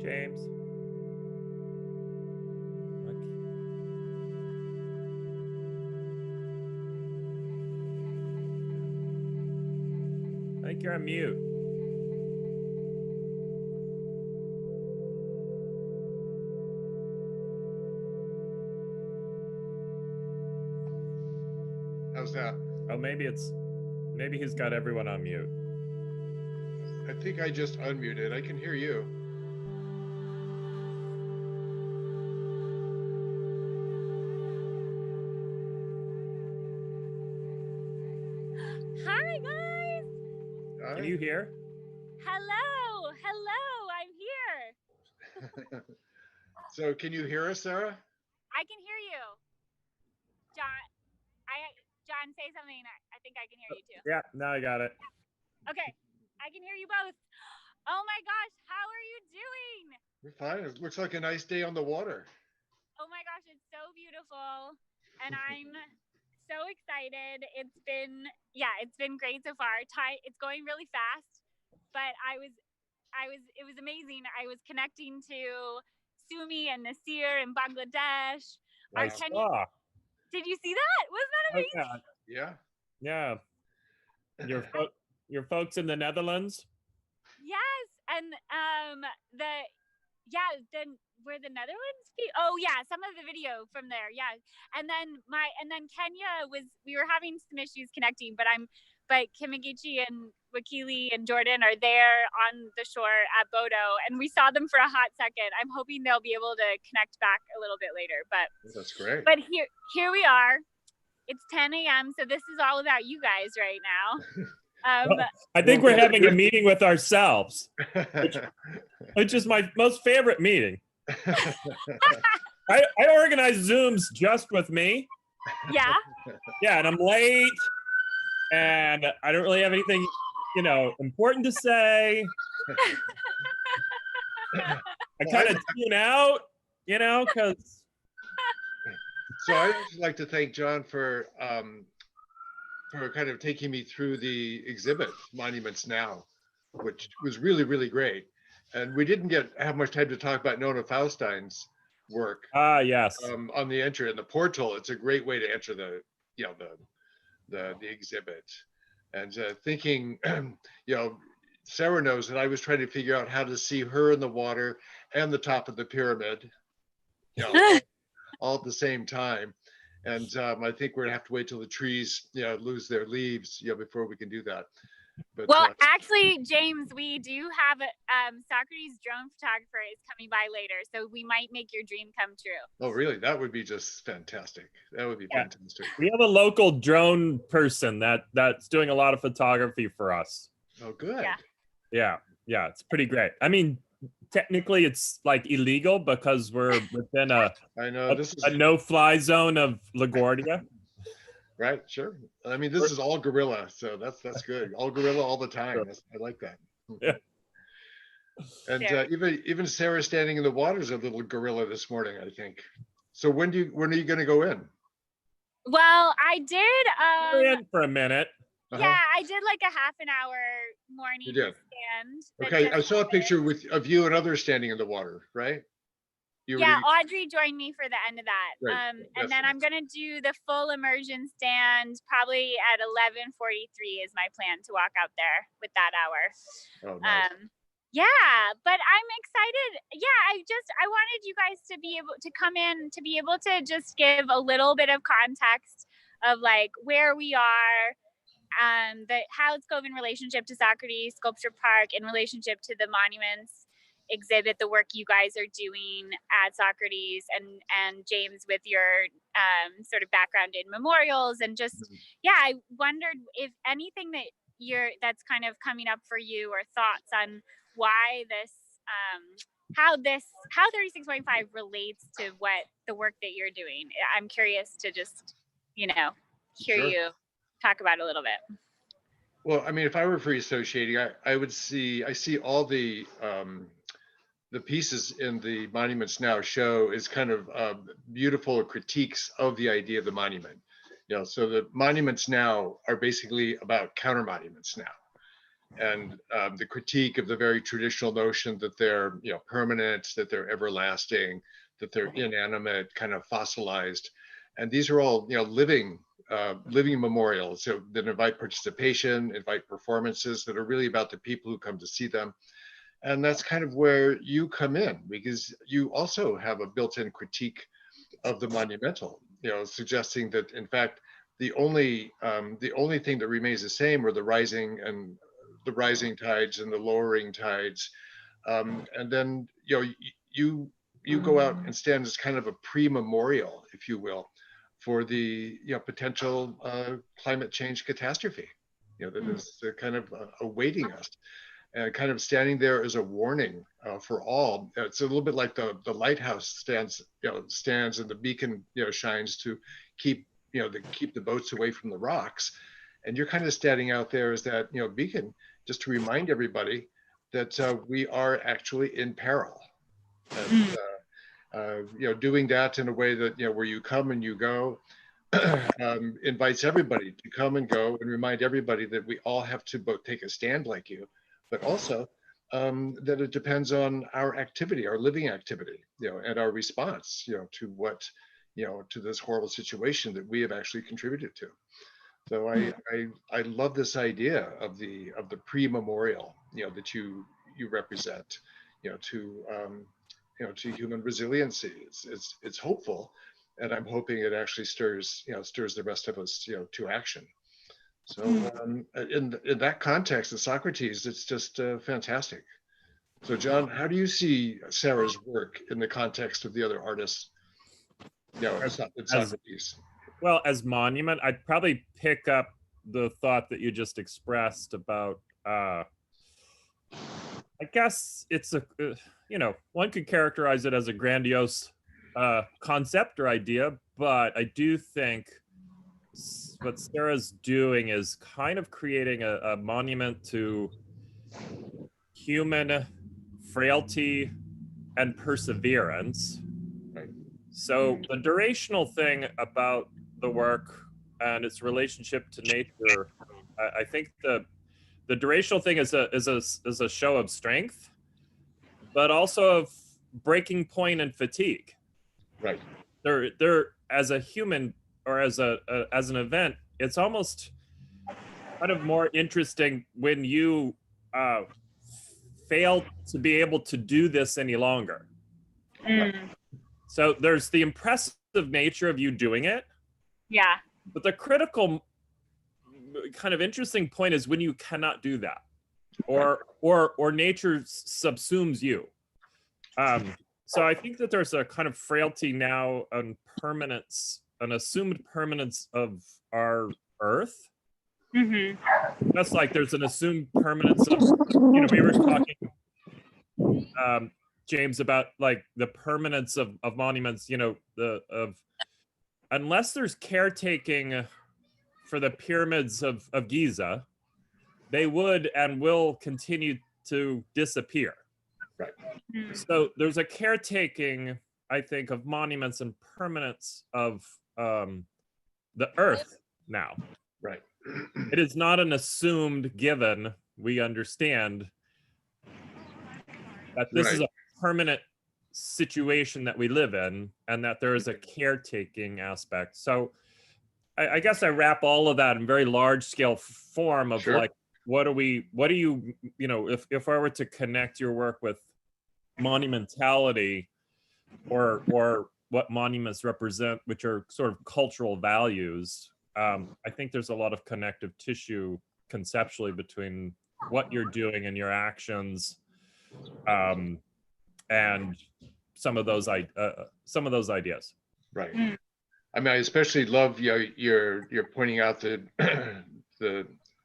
James. I think you're on mute. How's that? Oh, maybe he's got everyone on mute. I think I just unmuted. I can hear you. Hi, guys. Hi. Can you hear? Hello. I'm here. So can you hear us, Sarah? I can hear you. John, say something. I think I can hear you too. Yeah, now I got it. Okay, I can hear you both. Oh my gosh, how are you doing? We're fine. It looks like a nice day on the water. Oh my gosh, it's so beautiful. And I'm so excited. It's been great so far. It's going really fast, but it was amazing. I was connecting to Sumi and Nasir in Bangladesh. I saw. Did you see that? Wasn't that amazing? Yeah. Yeah. Your folks in the Netherlands? Yes, and were the Netherlands? Oh yeah, some of the video from there. Yeah, and then Kenya we were having some issues connecting, but Kimigichi and Wakili and Jordan are there on the shore at Bodo, and we saw them for a hot second. I'm hoping they'll be able to connect back a little bit later, but that's great. But here we are. It's 10 a.m. So this is all about you guys right now. Well, I think we're having a meeting with ourselves, which is my most favorite meeting. I organize Zooms just with me. Yeah. Yeah, and I'm late, and I don't really have anything, important to say. I kind of tune out, because. So I'd also like to thank John for kind of taking me through the exhibit Monuments Now, which was really, really great. And we didn't have much time to talk about Nona Faustein's work. Ah, yes. On the entry and the portal, it's a great way to enter the exhibit. And thinking, Sarah knows that I was trying to figure out how to see her in the water and the top of the pyramid, all at the same time. And I think we're gonna have to wait till the trees, lose their leaves, before we can do that. But, well, actually, James, we do have Socrates drone photographer is coming by later, so we might make your dream come true. Oh, really? That would be just fantastic. That would be fantastic. We have a local drone person that's doing a lot of photography for us. Oh, good. Yeah. Yeah, it's pretty great. I mean, technically it's like illegal because we're within a no-fly zone of LaGuardia. Right, sure. I mean, this is all guerrilla, so that's good. All guerrilla all the time. I like that. Yeah. And even Sarah standing in the water is a little gorilla this morning, I think. So when are you going to go in? Well, I did. We're in for a minute. Yeah, I did like a half an hour morning stand. Okay, I saw a picture of you and others standing in the water, right? Audrey joined me for the end of that. Right. And then I'm gonna do the full immersion stand probably at 11:43 is my plan to walk out there with that hour. Oh, nice. Yeah, but I'm excited. Yeah, I wanted you guys to be able to come in to be able to just give a little bit of context of like where we are, how it's going in relationship to Socrates Sculpture Park, in relationship to the monuments exhibit, the work you guys are doing at Socrates, and James with your sort of background in memorials, and just I wondered if anything that's kind of coming up for you, or thoughts on why this how 36.5 relates to what the work that you're doing. I'm curious to just hear you talk about it a little bit. Well, I mean, if I were free associating, I see all the pieces in the Monuments Now show is kind of beautiful critiques of the idea of the monument. So the monuments now are basically about counter monuments now. and the critique of the very traditional notion that they're, you know, permanent, that they're everlasting, that they're inanimate, kind of fossilized. And these are all, you know, living memorials, so that invite participation, invite performances that are really about the people who come to see them. And that's kind of where you come in, because you also have a built-in critique of the monumental, you know, suggesting that in fact the only thing that remains the same are the rising tides and the lowering tides, and then, you know, you go out and stand as kind of a pre-memorial, if you will, for the, you know, potential climate change catastrophe, you know, that is kind of awaiting us, and kind of standing there as a warning for all. It's a little bit like the lighthouse stands and the beacon, you know, shines to keep, you know, keep the boats away from the rocks. And you're kind of standing out there as that, you know, beacon, just to remind everybody that we are actually in peril. And, you know, doing that in a way that, you know, where you come and you go, invites everybody to come and go, and remind everybody that we all have to both take a stand like you, but also that it depends on our activity, our living activity, you know, and our response, you know, to what, you know, to this horrible situation that we have actually contributed to. So I love this idea of the pre-memorial, you know, that you represent, you know, to human resiliency. It's hopeful, and I'm hoping it actually stirs the rest of us, you know, to action. So in that context of Socrates, it's just fantastic. So John, how do you see Sarah's work in the context of the other artists? You know, in Socrates. Well, as monument, I'd probably pick up the thought that you just expressed about, I guess it's you know, one could characterize it as a grandiose concept or idea, but I do think what Sarah's doing is kind of creating a monument to human frailty and perseverance. Right. So the durational thing about the work and its relationship to nature, I think the durational thing is a show of strength, but also of breaking point and fatigue. Right. They're as a human, or as an event, it's almost kind of more interesting when you fail to be able to do this any longer. Mm. So there's the impressive nature of you doing it. Yeah. But the critical kind of interesting point is when you cannot do that, or nature subsumes you. So I think that there's a kind of frailty now and permanence, an assumed permanence of our Earth. Mm-hmm. That's like there's an assumed permanence of, you know, we were talking, James, about like the permanence of monuments, you know, unless there's caretaking for the pyramids of Giza, they would and will continue to disappear. Right. So there's a caretaking, I think, of monuments and permanence of the Earth now. Right. It is not an assumed given. We understand that this is a permanent situation that we live in, and that there is a caretaking aspect. So I guess I wrap all of that in very large scale form of like, what do you, you know, if I were to connect your work with monumentality, or what monuments represent, which are sort of cultural values, I think there's a lot of connective tissue conceptually between what you're doing and your actions, and some of those ideas. Right. I mean, I especially love you're pointing out the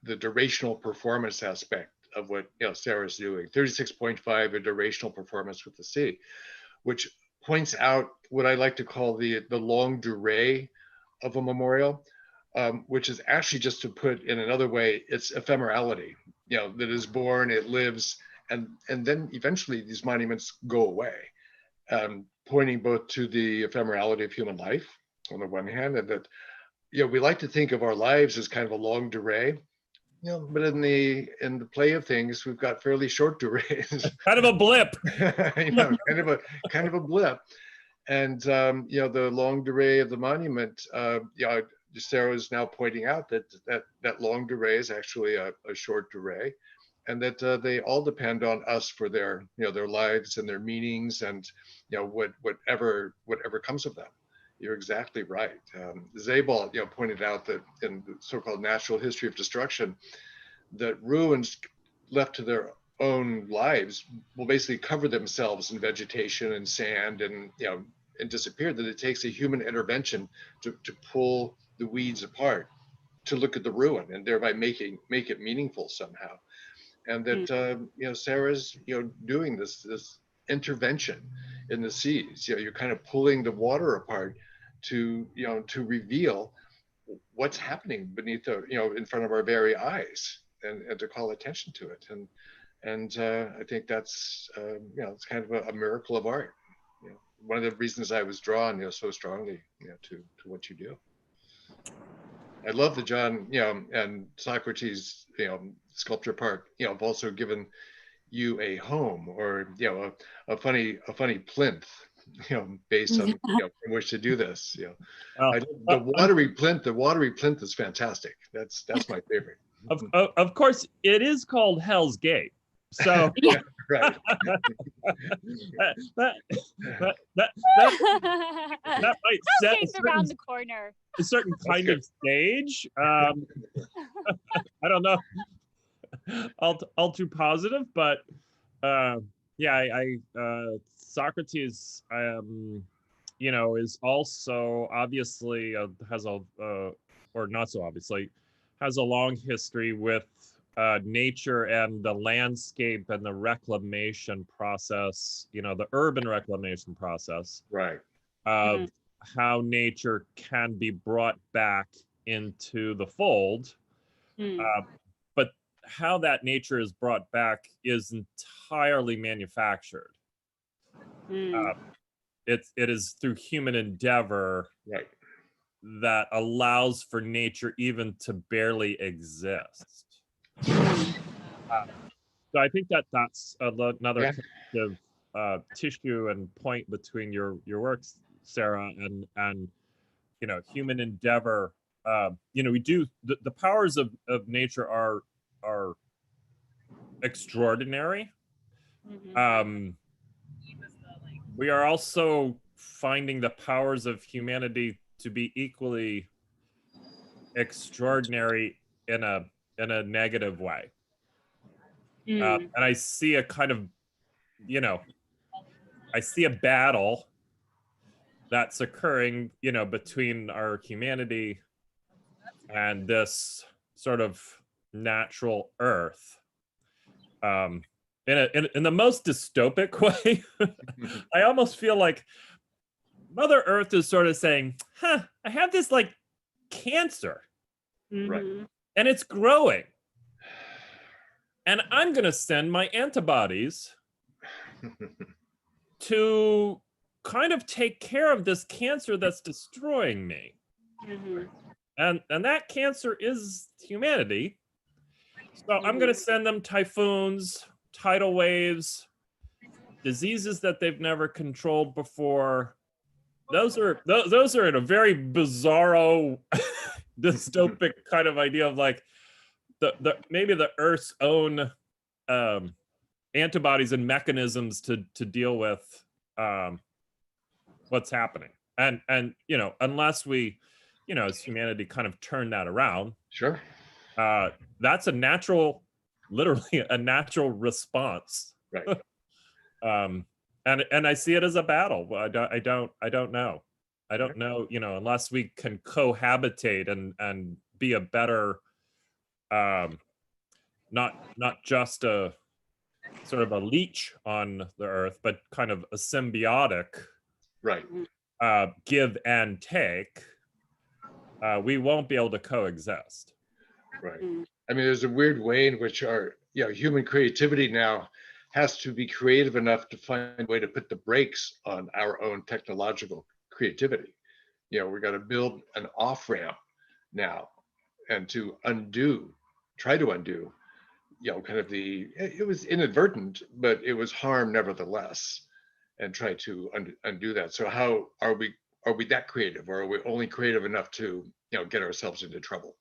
durational performance aspect of what, you know, Sarah's doing. 36.5, a durational performance with the sea, which points out what I like to call the long durée of a memorial, which is actually, just to put in another way, it's ephemerality. You know, that is born, it lives, and then eventually these monuments go away, pointing both to the ephemerality of human life on the one hand, and that, you know, we like to think of our lives as kind of a long durée, You know, but in the play of things, we've got fairly short durays. Kind of a blip. You know, kind of a blip. And you know, the longue durée of the monument, yeah, Sarah is now pointing out that longue durée is actually a short durée, and that they all depend on us for their, you know, their lives and their meanings, and you know, whatever comes of them. You're exactly right. Zabel, you know, pointed out that in the so-called natural history of destruction, that ruins left to their own lives will basically cover themselves in vegetation and sand, and you know, and disappear. That it takes a human intervention to pull the weeds apart, to look at the ruin, and thereby make it meaningful somehow. And that you know, Sarah's, you know, doing this intervention in the seas. You know, you're kind of pulling the water apart to, you know, to reveal what's happening beneath the, you know, in front of our very eyes, and to call attention to it. And I think that's you know, it's kind of a miracle of art. You know, one of the reasons I was drawn, you know, so strongly, you know, to what you do. I love the John, you know, and Socrates, you know, sculpture park, you know, have also given you a home, or you know, a funny plinth, you know, based on, you know, from which to do this. You know, the watery plinth is fantastic. That's my favorite. Of course, it is called Hell's Gate. So yeah, right. that might set around the corner. a certain kind of stage. I don't know, all too positive, but yeah, Socrates, you know, is also obviously has a or not so obviously has a long history with nature and the landscape and the reclamation process, you know, the urban reclamation process, right, of how nature can be brought back into the fold. But how that nature is brought back is entirely manufactured. It is through human endeavor, right, that allows for nature even to barely exist. So I think that's another kind of tissue and point between your works, Sarah, and you know, human endeavor. You know, we do the powers of nature are extraordinary. We are also finding the powers of humanity to be equally extraordinary in a negative way. And I see a kind of, you know, I see a battle that's occurring, you know, between our humanity and this sort of natural earth. In the most dystopic way. I almost feel like Mother Earth is sort of saying, huh, I have this like cancer, right, and it's growing, and I'm going to send my antibodies to kind of take care of this cancer that's destroying me. And that cancer is humanity. So I'm going to send them typhoons, tidal waves, diseases that they've never controlled before. Those are in a very bizarro, dystopic kind of idea of like the maybe the Earth's own antibodies and mechanisms to deal with what's happening. And you know, unless we, you know, as humanity kind of turn that around, sure, that's a natural, literally a natural response. right. And I see it as a battle. I don't know. I don't know, you know, unless we can cohabitate and be a better, not just a sort of a leech on the earth, but kind of a symbiotic, right, give and take. We won't be able to coexist. Right. I mean, there's a weird way in which our, you know, human creativity now has to be creative enough to find a way to put the brakes on our own technological creativity. You know, we got to build an off ramp now, and to undo try to undo, kind of it was inadvertent, but it was harm nevertheless, and try to undo that. So how are we that creative, or are we only creative enough to, get ourselves into trouble?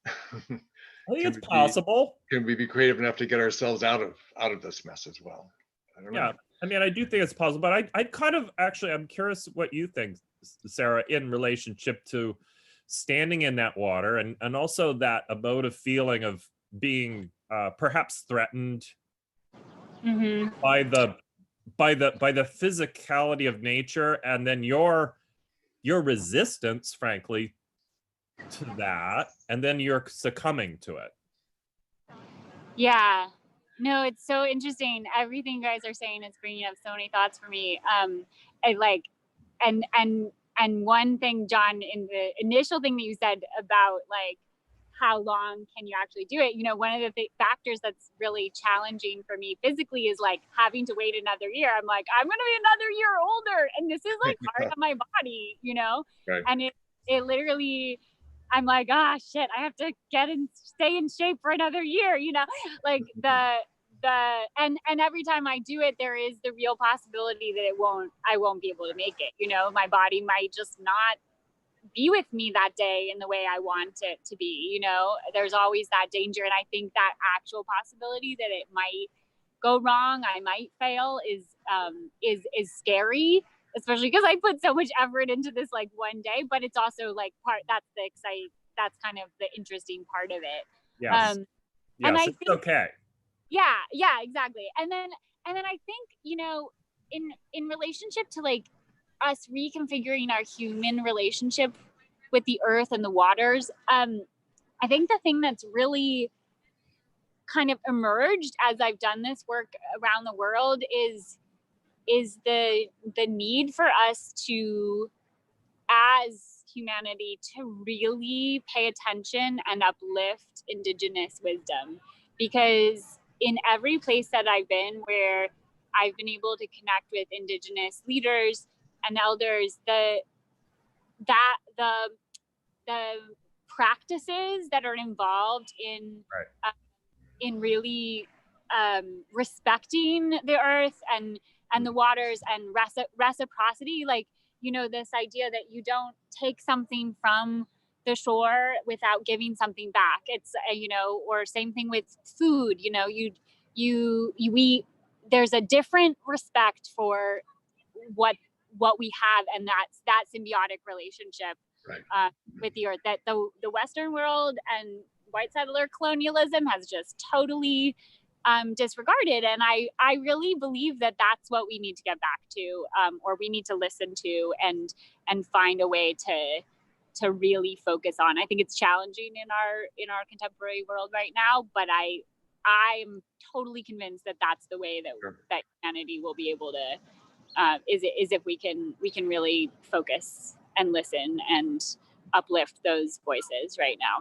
I think it's possible. Can we be creative enough to get ourselves out of this mess as well? I don't know. Yeah, I mean, I do think it's possible, but I kind of actually, I'm curious what you think, Sarah, in relationship to standing in that water and also that emotive feeling of being perhaps threatened by the physicality of nature, and then your resistance, frankly, to that, and then you're succumbing to it. Yeah. No, it's so interesting. Everything you guys are saying is bringing up so many thoughts for me. And one thing, John, in the initial thing that you said about like how long can you actually do it, one of the factors that's really challenging for me physically is like having to wait another year. I'm like, I'm gonna be another year older, and this is like hard on my body, Right. And it literally, I'm like, shit, I have to stay in shape for another year, like and every time I do it, there is the real possibility that I won't be able to make it. My body might just not be with me that day in the way I want it to be. There's always that danger. And I think that actual possibility that it might go wrong, I might fail is scary, especially because I put so much effort into this like one day, but it's also like that's kind of the interesting part of it. Yes. And I it's think, okay. Yeah, exactly. And then I think, in relationship to like us reconfiguring our human relationship with the earth and the waters, I think the thing that's really kind of emerged as I've done this work around the world is the need for us to, as humanity, to really pay attention and uplift Indigenous wisdom. Because in every place that I've been where I've been able to connect with Indigenous leaders and elders, the practices that are involved in really respecting the earth and the waters and reciprocity, like, this idea that you don't take something from the shore without giving something back. It's or same thing with food. There's a different respect for what we have, and that's that symbiotic relationship with the earth that the Western world and white settler colonialism has just totally disregarded. And I really believe that that's what we need to get back to, or we need to listen to and find a way to really focus on. I think it's challenging in our contemporary world right now, but I'm totally convinced that that's the way that humanity will be able to is if we can really focus and listen and uplift those voices right now.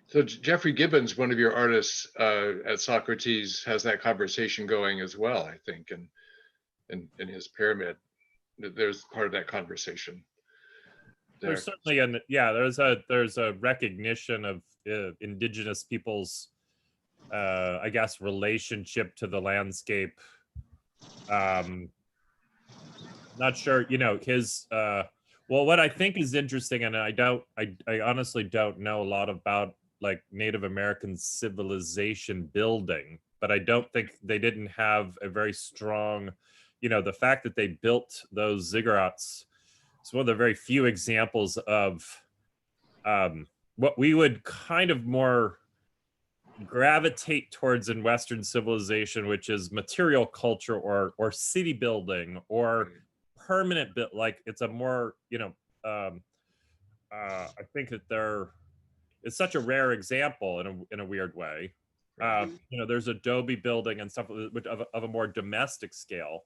So Jeffrey Gibbons, one of your artists at Socrates, has that conversation going as well, I think, and in his pyramid, there's part of that conversation. There's certainly there's a recognition of Indigenous people's, I guess, relationship to the landscape. Not sure, his. Well, what I think is interesting, and I honestly don't know a lot about like Native American civilization building, but I don't think they didn't have a very strong, the fact that they built those ziggurats. It's one of the very few examples of what we would kind of more gravitate towards in Western civilization, which is material culture or city building or permanent bit. Like it's a more, I think that it's such a rare example in a weird way. There's adobe building and stuff of a more domestic scale.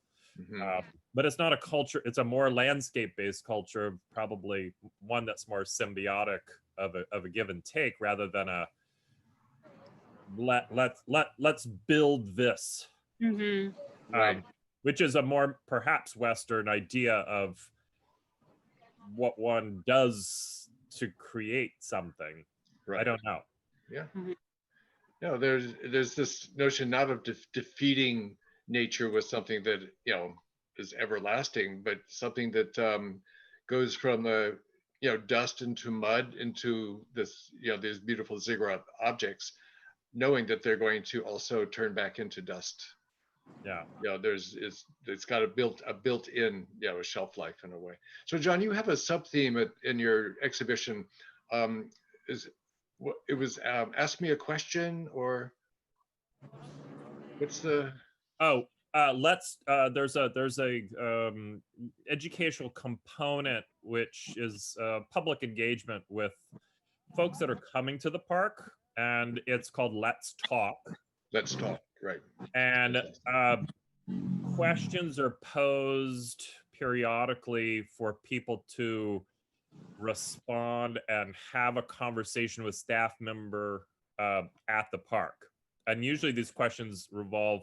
But it's not a culture, it's a more landscape-based culture, probably one that's more symbiotic of a give and take rather than a let's build this. Which is a more perhaps Western idea of what one does to create something. I don't know. Yeah. No, there's this notion not of defeating nature with something that is everlasting, but something that goes from dust into mud into this these beautiful ziggurat objects, knowing that they're going to also turn back into dust. Yeah. It's got a built-in a shelf life in a way. So John, you have a sub theme in your exhibition. It was ask me a question, or what's the there's a educational component which is public engagement with folks that are coming to the park, and it's called Let's Talk. Let's Talk, right. And questions are posed periodically for people to respond and have a conversation with staff member at the park. And usually these questions revolve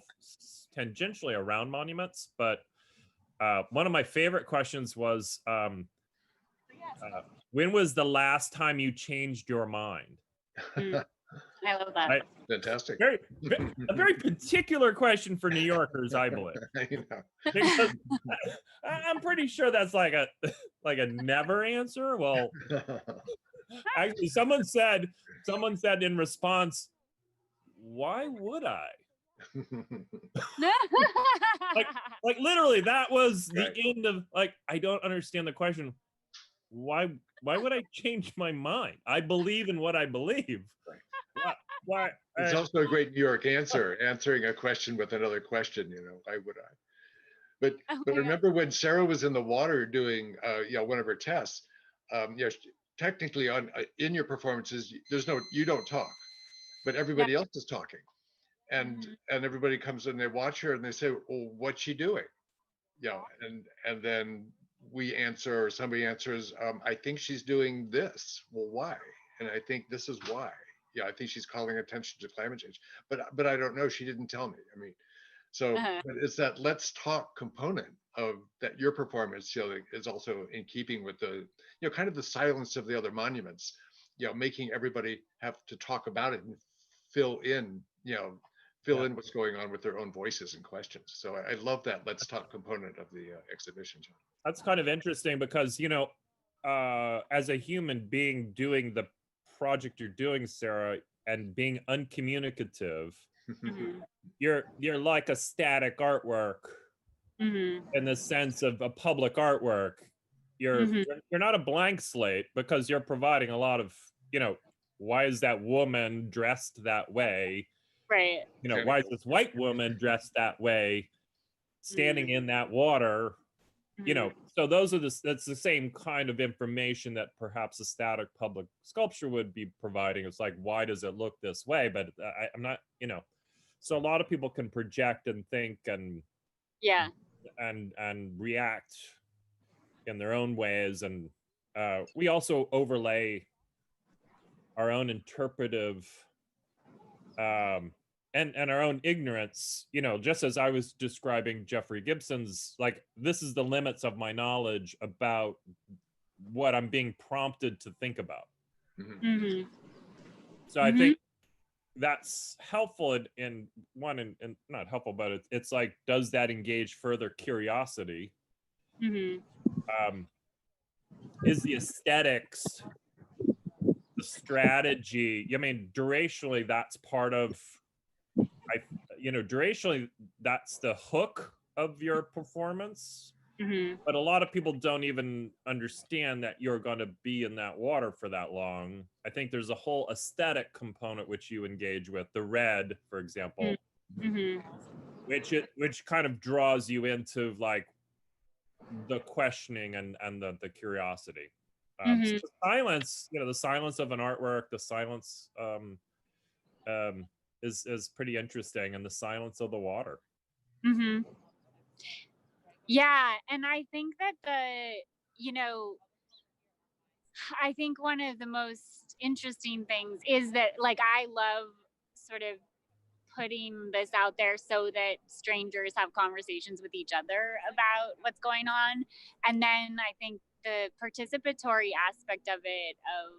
tangentially around monuments, but one of my favorite questions was, when was the last time you changed your mind? I love that. Right? Fantastic. A very particular question for New Yorkers, I believe. Because I'm pretty sure that's like a never answer. Well, actually, someone said in response, "Why would I?" like literally, that was the end of I don't understand the question. Why would I change my mind? I believe in what I believe. Why? It's also a great New York answering a question with another question. Why would I? But remember when Sarah was in the water doing one of her tests? Technically in your performances, you don't talk, but everybody else is talking, and everybody comes and they watch her and they say, "Well, what's she doing?" And then we answer, or somebody answers, "I think she's doing this." Well, why? And I think this is why. I think she's calling attention to climate change, but I don't know. She didn't tell me. I mean, so but it's that let's talk component of that. Your performance, is also in keeping with the, kind of the silence of the other monuments. Making everybody have to talk about it and fill in what's going on with their own voices and questions. So I love that let's talk component of the exhibition, John. That's kind of interesting because as a human being doing the project you're doing, Sarah, and being uncommunicative, you're like a static artwork in the sense of a public artwork. You're not a blank slate because you're providing a lot of, why is that woman dressed that way? Right. Why is this white woman dressed that way, standing in that water? So that's the same kind of information that perhaps a static public sculpture would be providing. It's like, why does it look this way? But I'm not, so a lot of people can project and think and react in their own ways. And we also overlay our own interpretive and our own ignorance, just as I was describing Jeffrey Gibson's, this is the limits of my knowledge about what I'm being prompted to think about. So I think that's helpful in not helpful, but it's like, does that engage further curiosity? Is the aesthetics, the strategy, durationally, that's part of, durationally, that's the hook of your performance. But a lot of people don't even understand that you're going to be in that water for that long. I think there's a whole aesthetic component which you engage with, the red, for example, which kind of draws you into the questioning and the curiosity. So the silence, the silence of an artwork, the silence is pretty interesting, and the silence of the water. Yeah, and I think that I think one of the most interesting things is that I love sort of putting this out there so that strangers have conversations with each other about what's going on. And then I think the participatory aspect of it, of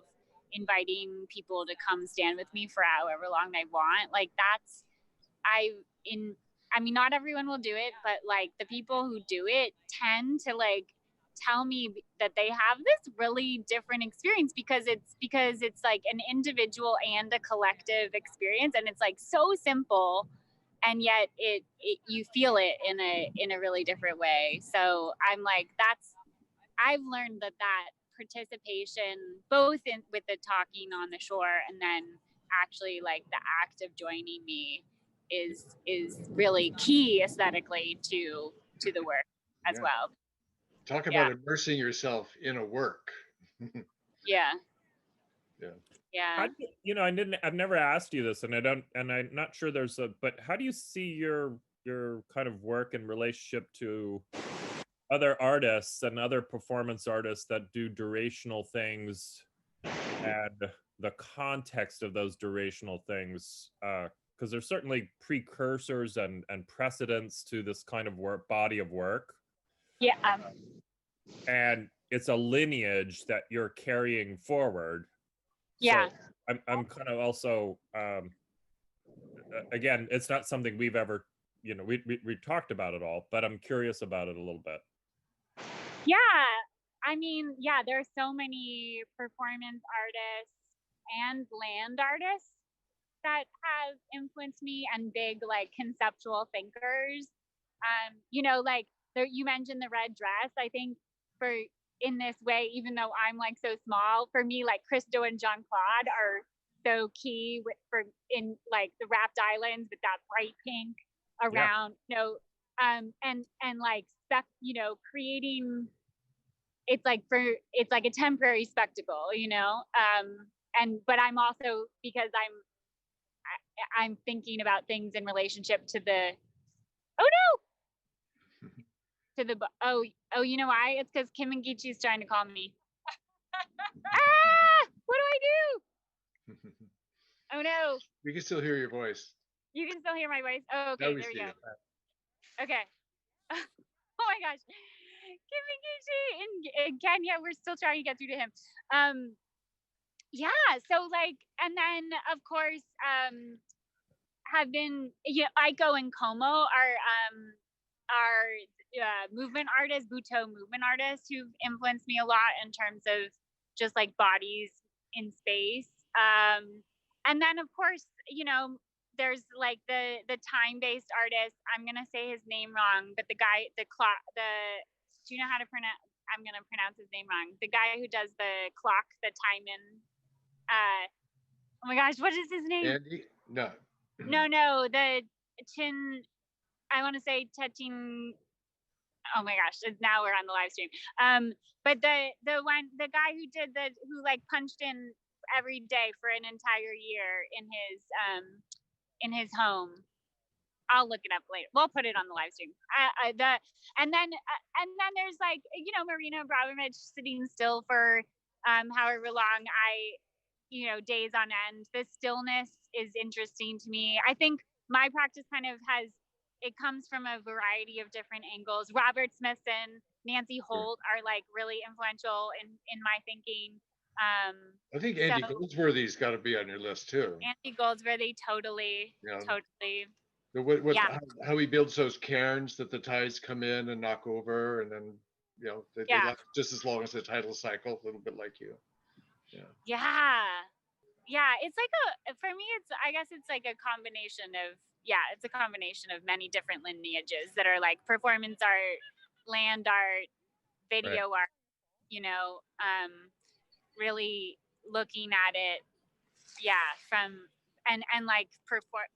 inviting people to come stand with me for however long they want. Like that's, I mean, not everyone will do it, but like the people who do it tend to like tell me that they have this really different experience because it's like an individual and a collective experience, and it's like so simple, and yet it you feel it in a really different way. So I'm like, I've learned that participation, both with the talking on the shore and then actually like the act of joining me, is really key aesthetically to the work as Yeah. well. Talk about immersing yourself in a work. Yeah. Yeah. Yeah. How do you, I've never asked you this, and I'm not sure but how do you see your kind of work in relationship to other artists and other performance artists that do durational things, and the context of those durational things? Because there's certainly precursors and precedents to this kind of body of work. Yeah. And it's a lineage that you're carrying forward. Yeah. So I'm kind of also, again, it's not something we've ever, we talked about it all, but I'm curious about it a little bit. Yeah. I mean, yeah, there are so many performance artists and land artists that have influenced me, and big like conceptual thinkers. Like you mentioned the red dress. I think in this way, even though I'm like so small, for me, like Christo and Jean Claude are so key in like the Wrapped Islands with that bright pink around, and like creating. It's like a temporary spectacle, but I'm also, because I'm thinking about things in relationship to the, you know why? It's because Kim and Geechi's trying to call me. What do I do? Oh no. We can still hear your voice. You can still hear my voice? Oh, okay, there we go. Okay. Oh my gosh. Kim and Geechi and Kenya, we're still trying to get through to him. Yeah, so like, and then of course, Aiko and Como are movement artists, Butoh movement artists, who've influenced me a lot in terms of just like bodies in space. And then of course, there's like the time-based artist. I'm gonna say his name wrong, but do you know how to pronounce? I'm gonna pronounce his name wrong. The guy who does the clock, the time in. Oh my gosh, what is his name? Andy? No. No, the Chin. I want to say Tetin. Oh my gosh, now we're on the live stream. But the guy who like punched in every day for an entire year in his home. I'll look it up later. We'll put it on the live stream. And then there's like, Marina Abramovich sitting still for however long, days on end. The stillness is interesting to me. I think my practice kind of comes from a variety of different angles. Robert Smithson, Nancy Holt are like really influential in my thinking. I think Andy Goldsworthy's got to be on your list too. Andy Goldsworthy, totally. How he builds those cairns that the tides come in and knock over, and then they last just as long as the tidal cycle, a little bit like you. Yeah, it's like for me, I guess it's like a combination of many different lineages that are like performance art, land art, video art, really looking at it, from and like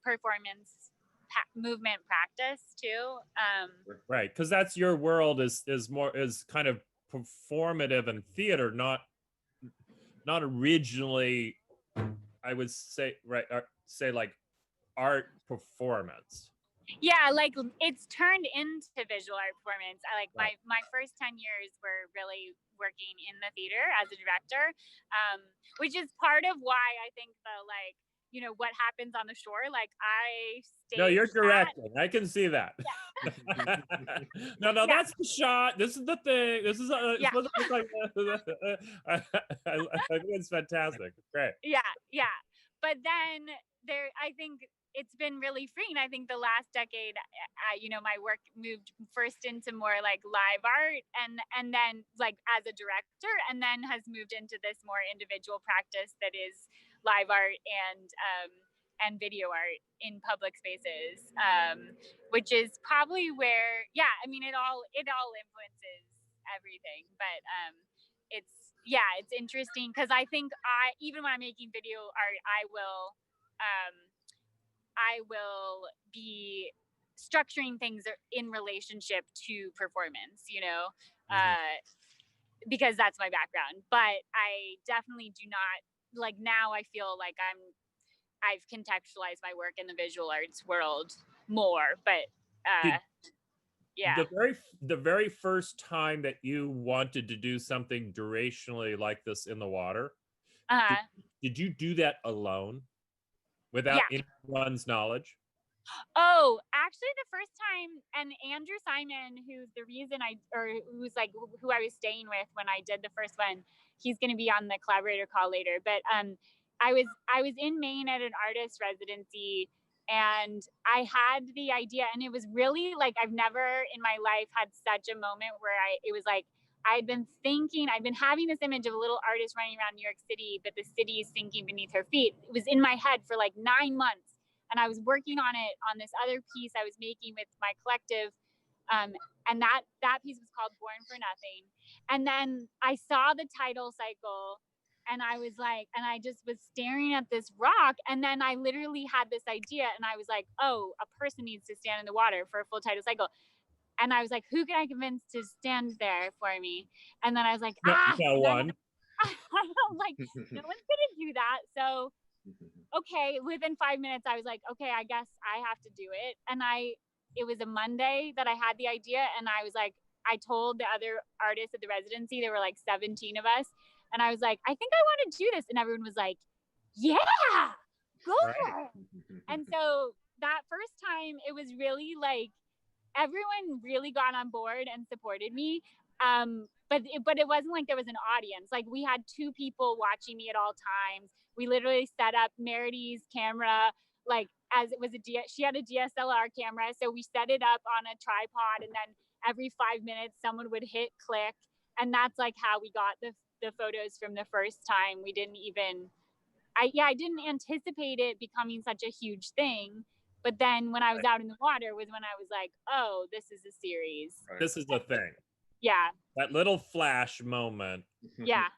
performance movement practice too. Right, because that's your world is kind of performative and theater, not originally, I would say, like art performance. Yeah, like it's turned into visual art performance. My first 10 years were really working in the theater as a director, which is part of why I think what happens on the shore. Like I staged. No, you're directing. I can see that. Yeah. No, Yeah. that's the shot. This is the thing. This is it's Yeah. supposed to look like. I think it's fantastic. Great. Yeah. But then I think it's been really freeing. I think the last decade, my work moved first into more like live art and then like as a director, and then has moved into this more individual practice that is live art and video art in public spaces, which is probably where, I mean, it all influences everything, but it's interesting because I think even when I'm making video art, I will be structuring things in relationship to performance, because that's my background. But I definitely do not, like, now I feel like I've contextualized my work in the visual arts world more, but The very first time that you wanted to do something durationally like this in the water, did you do that alone without anyone's knowledge? Oh, actually, the first time, and Andrew Simon, who's the reason who I was staying with when I did the first one, he's going to be on the collaborator call later. But I was in Maine at an artist residency, and I had the idea, and it was really like I've never in my life had such a moment where it was like I'd been having this image of a little artist running around New York City, but the city is sinking beneath her feet. It was in my head for like 9 months. And I was working on it on this other piece I was making with my collective. And that piece was called Born for Nothing. And then I saw the tidal cycle, and I was like, and I just was staring at this rock. And then I literally had this idea, and I was like, oh, a person needs to stand in the water for a full tidal cycle. And I was like, who can I convince to stand there for me? And then I was like, no one. I'm like, no one's gonna do that. So okay, within 5 minutes, I was like, okay, I guess I have to do it. And it was a Monday that I had the idea. And I was like, I told the other artists at the residency, there were like 17 of us. And I was like, I think I want to do this. And everyone was like, yeah, go for it. And so that first time, it was really like, everyone really got on board and supported me. But it wasn't like there was an audience. Like, we had 2 people watching me at all times. We literally set up Merity's camera, like, as it was she had a DSLR camera. So we set it up on a tripod, and then every 5 minutes someone would hit click. And that's like how we got the photos from the first time. We didn't even, I didn't anticipate it becoming such a huge thing. But then when I was out in the water was when I was like, oh, this is a series. This is the thing. Yeah. That little flash moment. Yeah.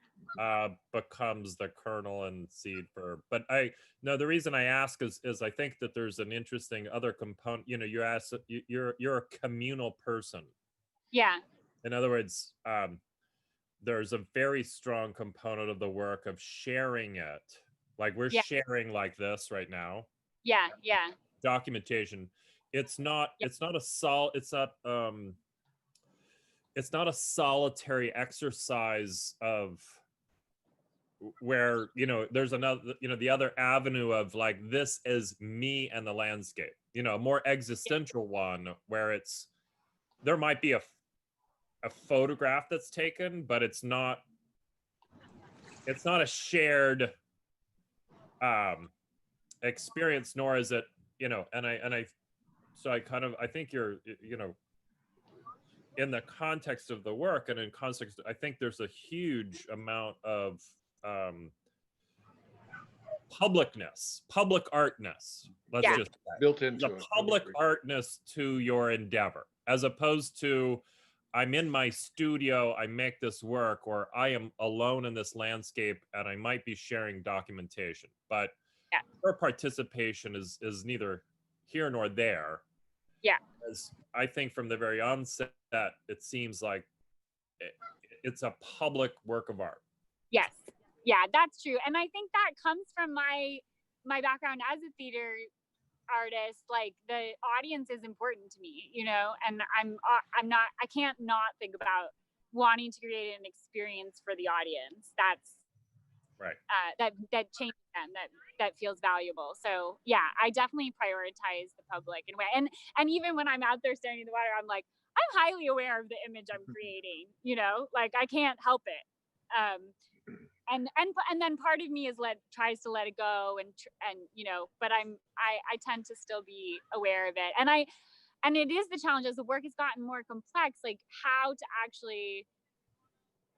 Becomes the kernel and seed for. But the reason I ask is I think that there's an interesting other component. You're a communal person. Yeah. In other words, there's a very strong component of the work of sharing it. Like we're sharing like this right now. Yeah. Documentation. It's not a solitary exercise of where there's another the other avenue of like, this is me and the landscape, a more existential one where there might be a photograph that's taken, but it's not a shared experience, nor is it I think you're in the context of the work and in context, I think there's a huge amount of public artness. Let's just say. Built into the public artness to your endeavor, as opposed to I'm in my studio, I make this work, or I am alone in this landscape and I might be sharing documentation. But her participation is neither here nor there. Yeah. As I think from the very onset, it seems like it's a public work of art. Yes. Yeah, that's true. And I think that comes from my background as a theater artist. Like, the audience is important to me, and I can't not think about wanting to create an experience for the audience. Right. That changes them, that feels valuable. So yeah, I definitely prioritize the public in a way. And even when I'm out there staring in the water, I'm like, I'm highly aware of the image I'm creating, like I can't help it. And then part of me tries to let it go and but I tend to still be aware of it. And it is the challenge as the work has gotten more complex, like how to actually,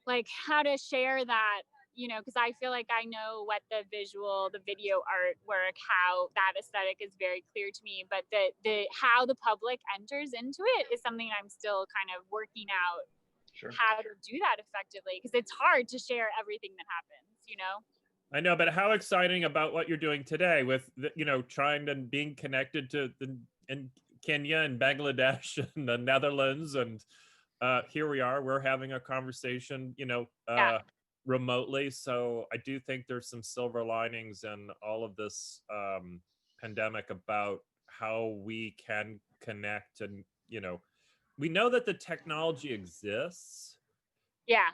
like how to share that, because I feel like I know what the video artwork, how that aesthetic is very clear to me, but the how the public enters into it is something I'm still kind of working out. Sure. How to do that effectively, because it's hard to share everything that happens. I know, but how exciting about what you're doing today with trying and being connected to in Kenya and Bangladesh and the Netherlands, and here we are, we're having a conversation, remotely. So I do think there's some silver linings in all of this pandemic about how we can connect, and we know that the technology exists. Yeah.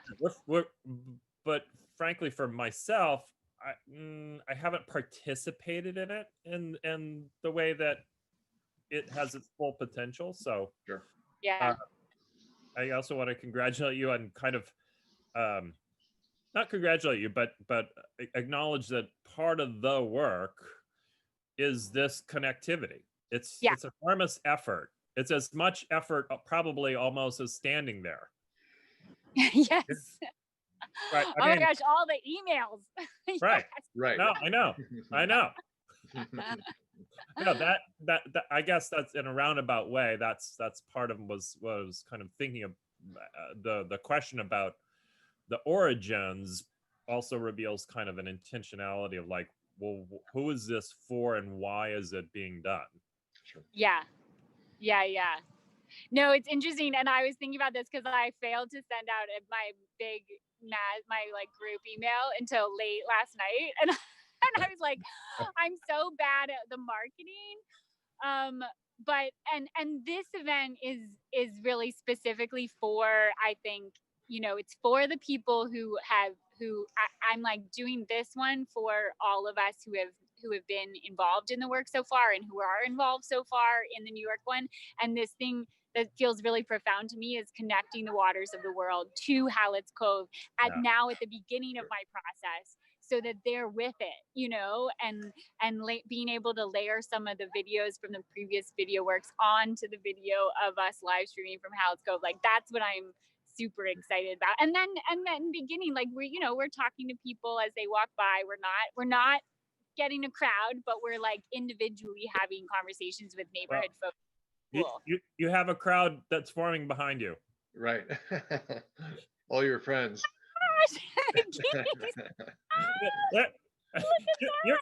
But frankly, for myself, I haven't participated in it in the way that it has its full potential. So sure. Yeah. I also want to congratulate you on kind of not congratulate you, but acknowledge that part of the work is this connectivity. It's a enormous effort. It's as much effort probably almost as standing there. Yes. Right. Oh my gosh, all the emails. Right. Yes. Right. No, I know. No, that I guess that's in a roundabout way. That's part of what I was kind of thinking of. The question about the origins also reveals kind of an intentionality of like, well, who is this for and why is it being done? Sure. Yeah. No, it's interesting, and I was thinking about this because I failed to send out my group email until late last night, and I was like, I'm so bad at the marketing. But this event is really specifically for, I think, it's for the people who I'm like doing this one for all of us who have been involved in the work so far and who are involved so far in the New York one. And this thing that feels really profound to me is connecting the waters of the world to Hallett's Cove at the beginning of my process, so that they're with it, and being able to layer some of the videos from the previous video works onto the video of us live streaming from Hallett's Cove. Like that's what I'm super excited about. And then beginning, like we're talking to people as they walk by. We're not getting a crowd, but we're like individually having conversations with neighborhood folks. Cool. You have a crowd that's forming behind you. Right. All your friends.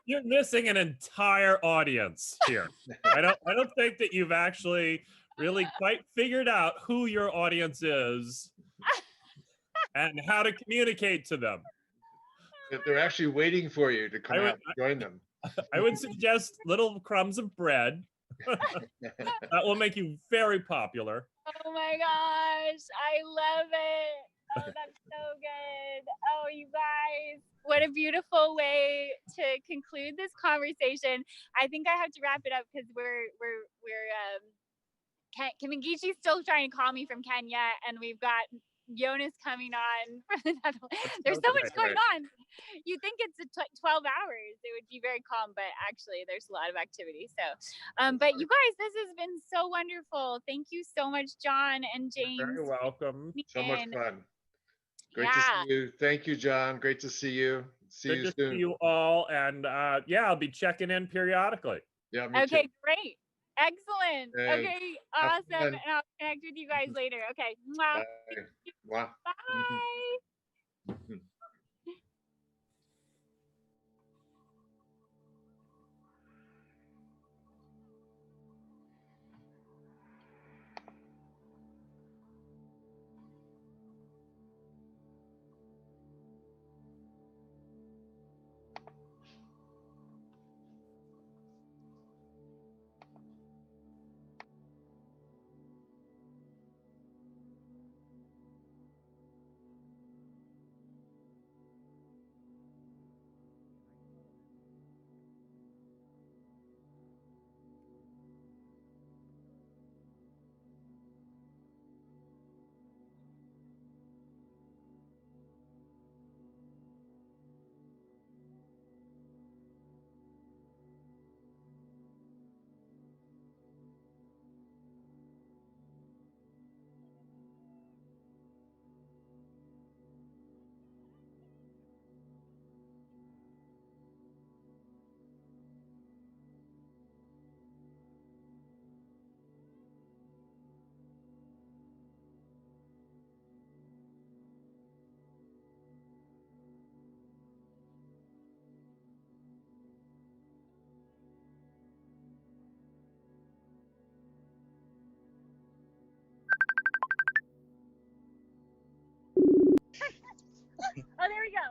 You're missing an entire audience here. I don't think that you've actually really quite figured out who your audience is and how to communicate to them. They're actually waiting for you to come out and join them. I would suggest little crumbs of bread. That will make you very popular. Oh my gosh, I love it. Oh, that's so good. Oh, you guys, what a beautiful way to conclude this conversation. I think I have to wrap it up because we're Kimangichi's still trying to call me from Kenya, and we've got Jonas coming on from the Netherlands. There's so much going on. You think it's 12 hours, it would be very calm, but actually there's a lot of activity. So, but you guys, this has been so wonderful. Thank you so much, John and James. You're very welcome. So much fun. Great to see you. Thank you, John. Great to see you. See you soon. See you all, and I'll be checking in periodically. Yeah. Me okay, too. great. Excellent. Hey, okay, awesome. And I'll connect with you guys later. Okay. Mwah. Bye. Wow. Bye.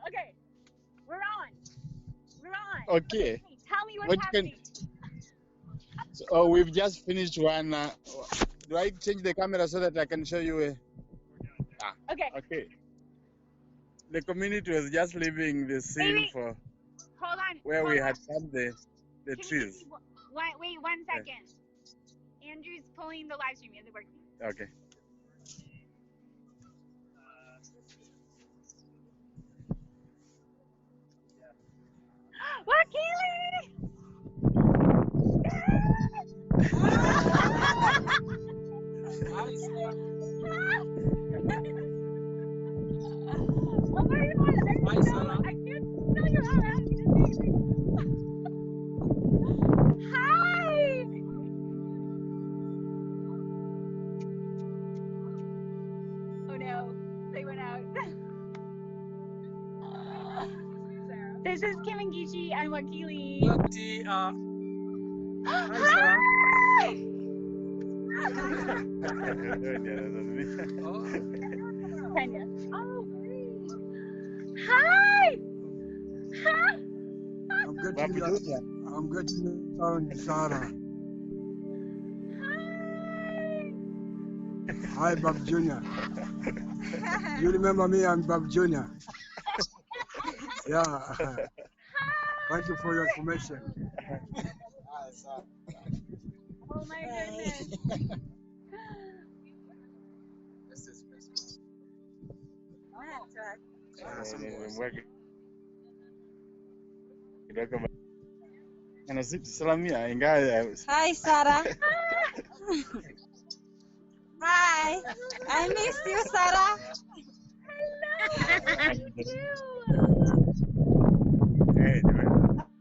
Okay, we're on. Okay. Tell me what's What can? happening. So we've just finished one. Do I change the camera so that I can show you? Okay. Okay. The community was just leaving the scene Wait. for Hold on. where we had found the Can trees. you wait 1 second. Andrew's pulling the live stream. Is it working? Okay. Wakili! Oh my God! I can't figure out how to do this. Hi! Oh no, they went out. This is Kim and Gichi and Wakili. Hi! Kenya. Oh, great. Hi! Hi! I'm good to you. I'm good to you, Sarah. Hi, Bob Jr. You remember me? I'm Bob Jr. Yeah. Thank you for your information. Oh my goodness. Hi, Sarah. Hi. I miss you, Sarah. Hello. You too.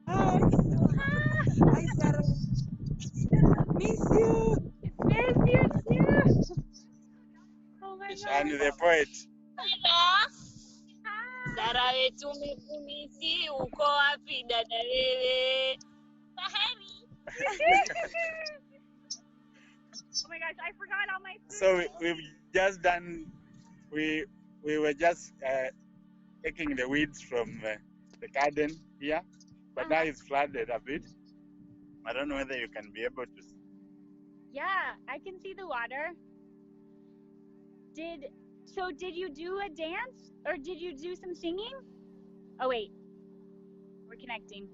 Hi, Sarah. Miss you. Miss you too. Oh my God. And the poet. Sarah wetu umekumisi, uko wapi dada wewe? Bahari. Oh my gosh, I forgot all my food. So we've just done. We were just taking the weeds from the garden here, but now it's flooded a bit. I don't know whether you can be able to. Yeah, I can see the water. Did you do a dance or did you do some singing? Oh wait, we're connecting.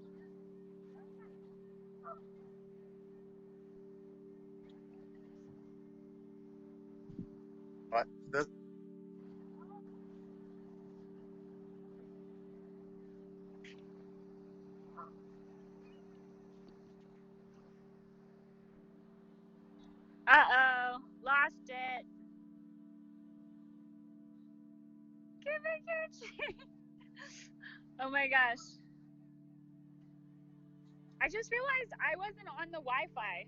What? Uh-oh, lost it. Oh my gosh. I just realized I wasn't on the Wi-Fi.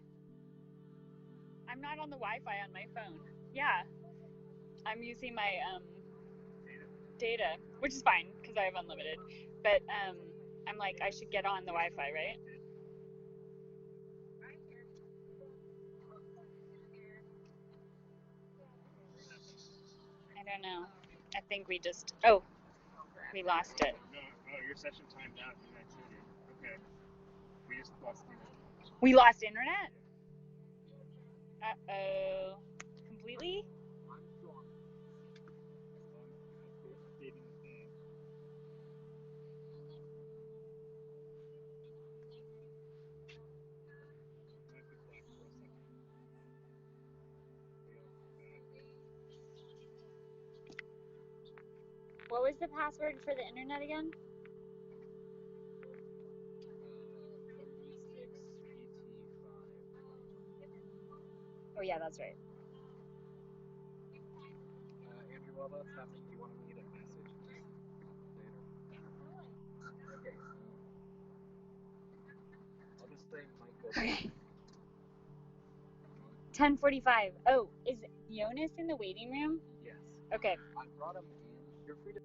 I'm not on the Wi-Fi on my phone. Yeah. I'm using my data, which is fine because I have unlimited. But I'm like, I should get on the Wi-Fi, right? I don't know. I think we just, we lost it. No, your session timed out. Okay. We just lost internet. We lost internet? Uh-oh. Completely? What was the password for the internet again? Oh yeah, that's right. Andrew, while that's happening, do you want me to message later? Okay. I'll just say Michael. Okay. 10:45. Oh, is Jonas in the waiting room? Yes. Okay. I brought him in. You're free to.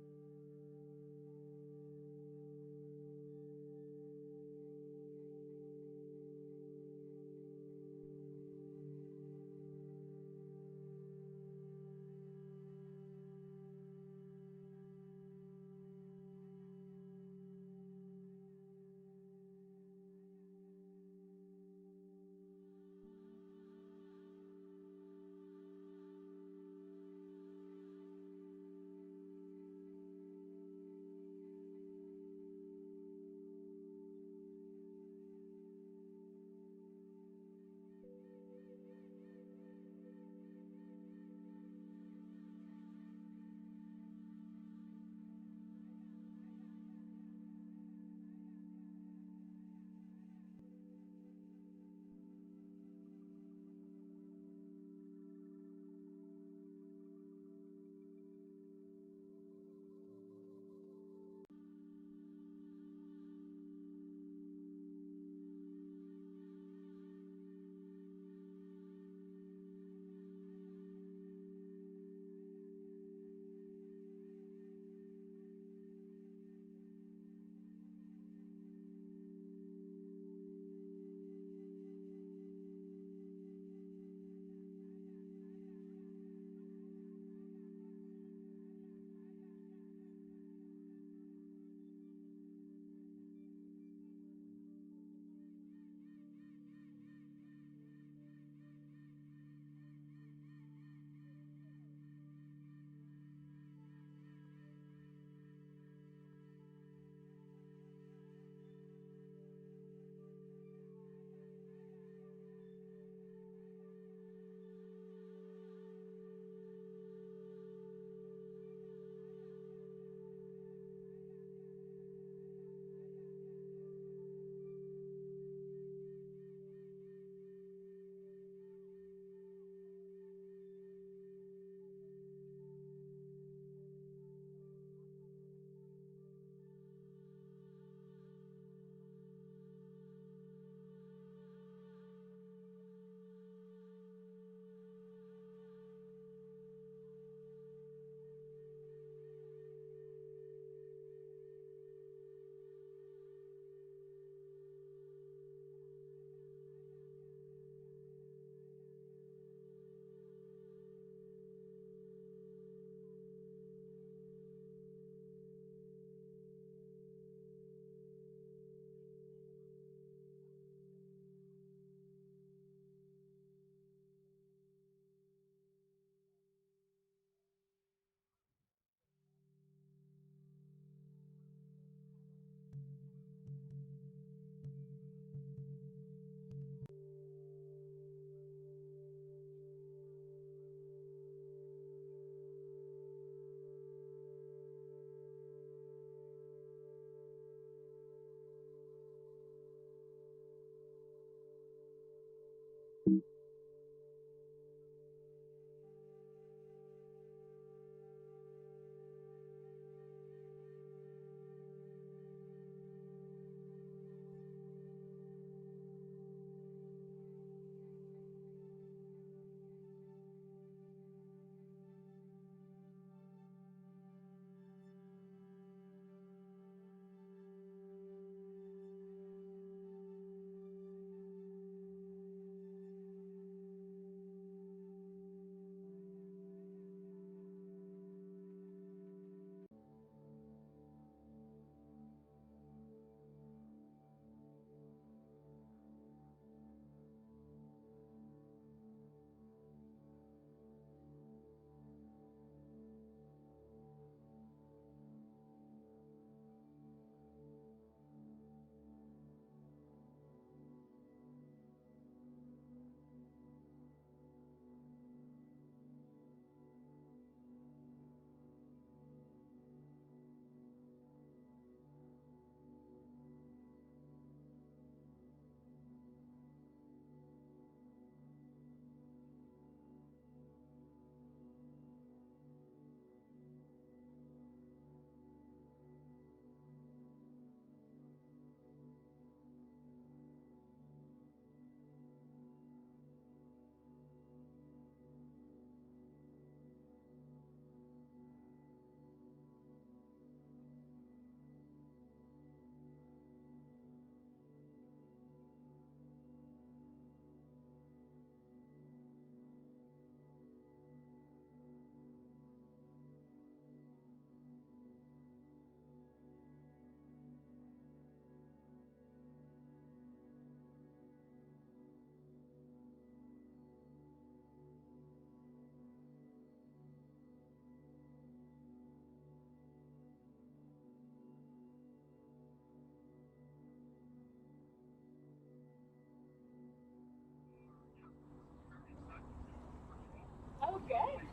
good?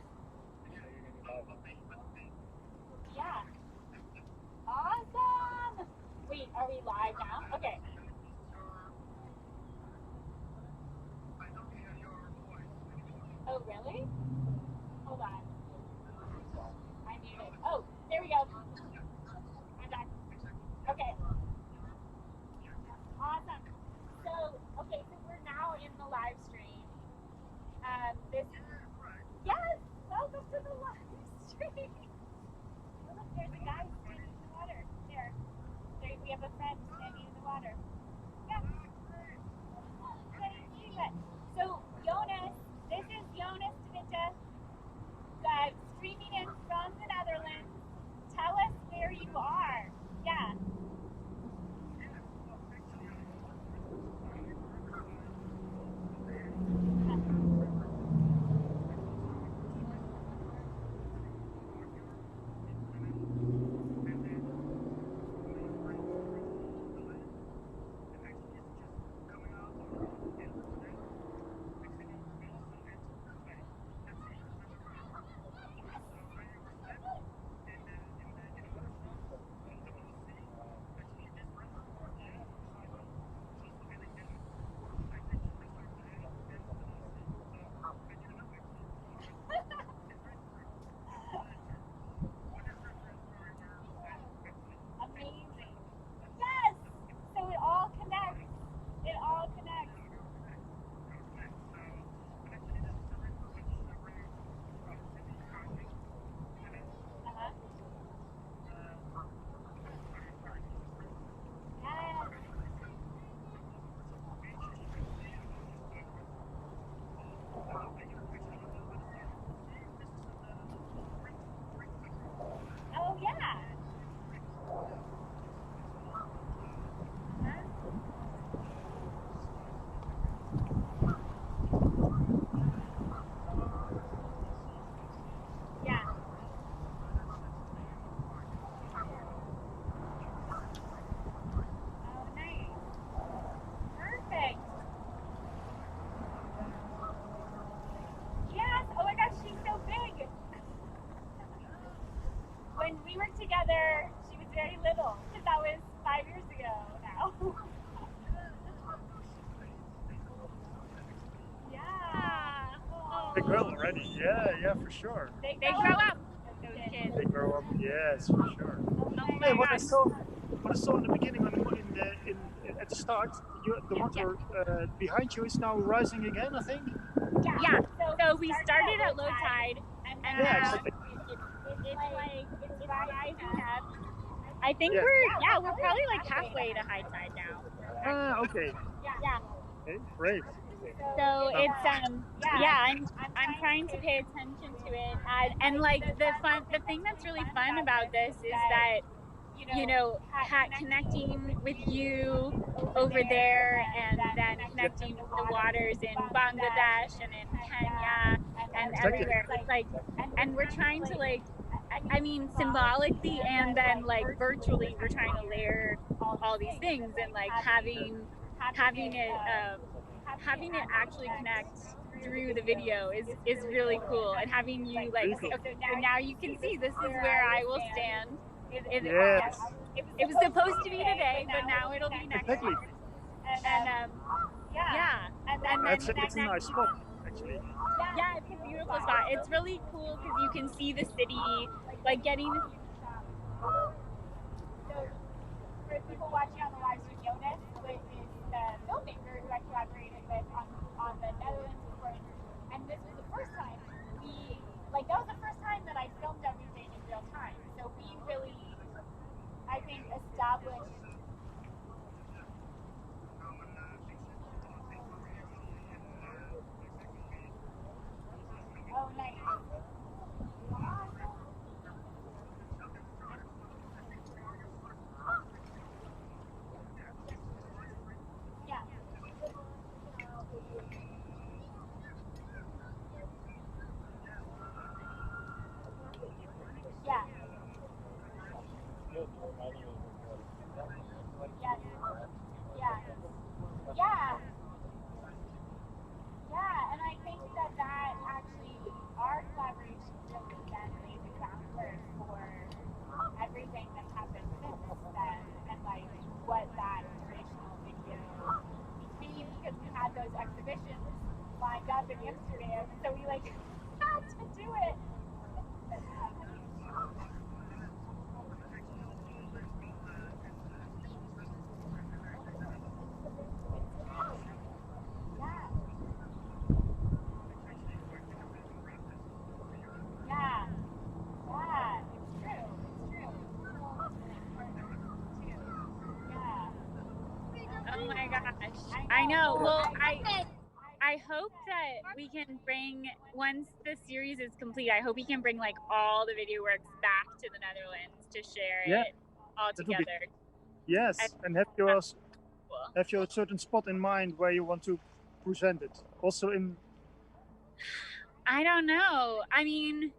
Yeah. Awesome. Wait, are we live now? Okay. Oh, really? Hold on. I muted. Oh, there we go. I'm back. Okay. Awesome. So, okay, so we're now in the live stream. This. Yes. Welcome to the live stream. Oh, look, there's a guy standing in the water. There. We have a friend standing in the water. Yeah. So, Jonas, this is Jonas Twitter, streaming in from the Netherlands. Tell us where you are. Yeah. Amazing. Yes! So it all connects. It all connects. Uh-huh. Yes. Oh, yeah. Yeah. Oh, nice. Perfect. Yes. Oh my gosh, she's so big. When we worked together, she was very little, because that was 5 years ago now. Yeah. They grow already. Yeah, for sure. They grow up, those kids. They grow up. Yes, for sure. Hey, what I saw in the beginning, at the start, the water behind you is now rising again, I think. Yeah. So we started at low tide, and now it's rising up. I think we're probably like halfway to high tide now. Ah, okay. Yeah. Okay, great. So it's I'm trying to pay attention to it, and like the thing that's really fun about this is that connecting with you over there, and then connecting with the waters in Bangladesh and in Kenya and everywhere. It's like, and we're trying to I mean, symbolically and then like virtually, we're trying to layer all these things, and like having it actually connect through the video is really cool, and having you like okay, so now you can see this is where I will stand. Yes. It was supposed to be today, but now it'll be next Exactly. week. And and It's then a nice spot, actually. yeah, it's a beautiful spot. It's really cool because you can see the city, like getting. So for people watching on the live stream, Jonas is the filmmaker who I collaborated with on the Netherlands report, and this was the first time that was the first time that I filmed everything in real time. So we really, I think, established. Oh, nice. Yeah. I know. Well, I hope that we can bring, once the series is complete, I hope we can bring like all the video works back to the Netherlands to share it all that would be, together. yes, and have your certain spot in mind where you want to present it. Also in. I don't know. I mean,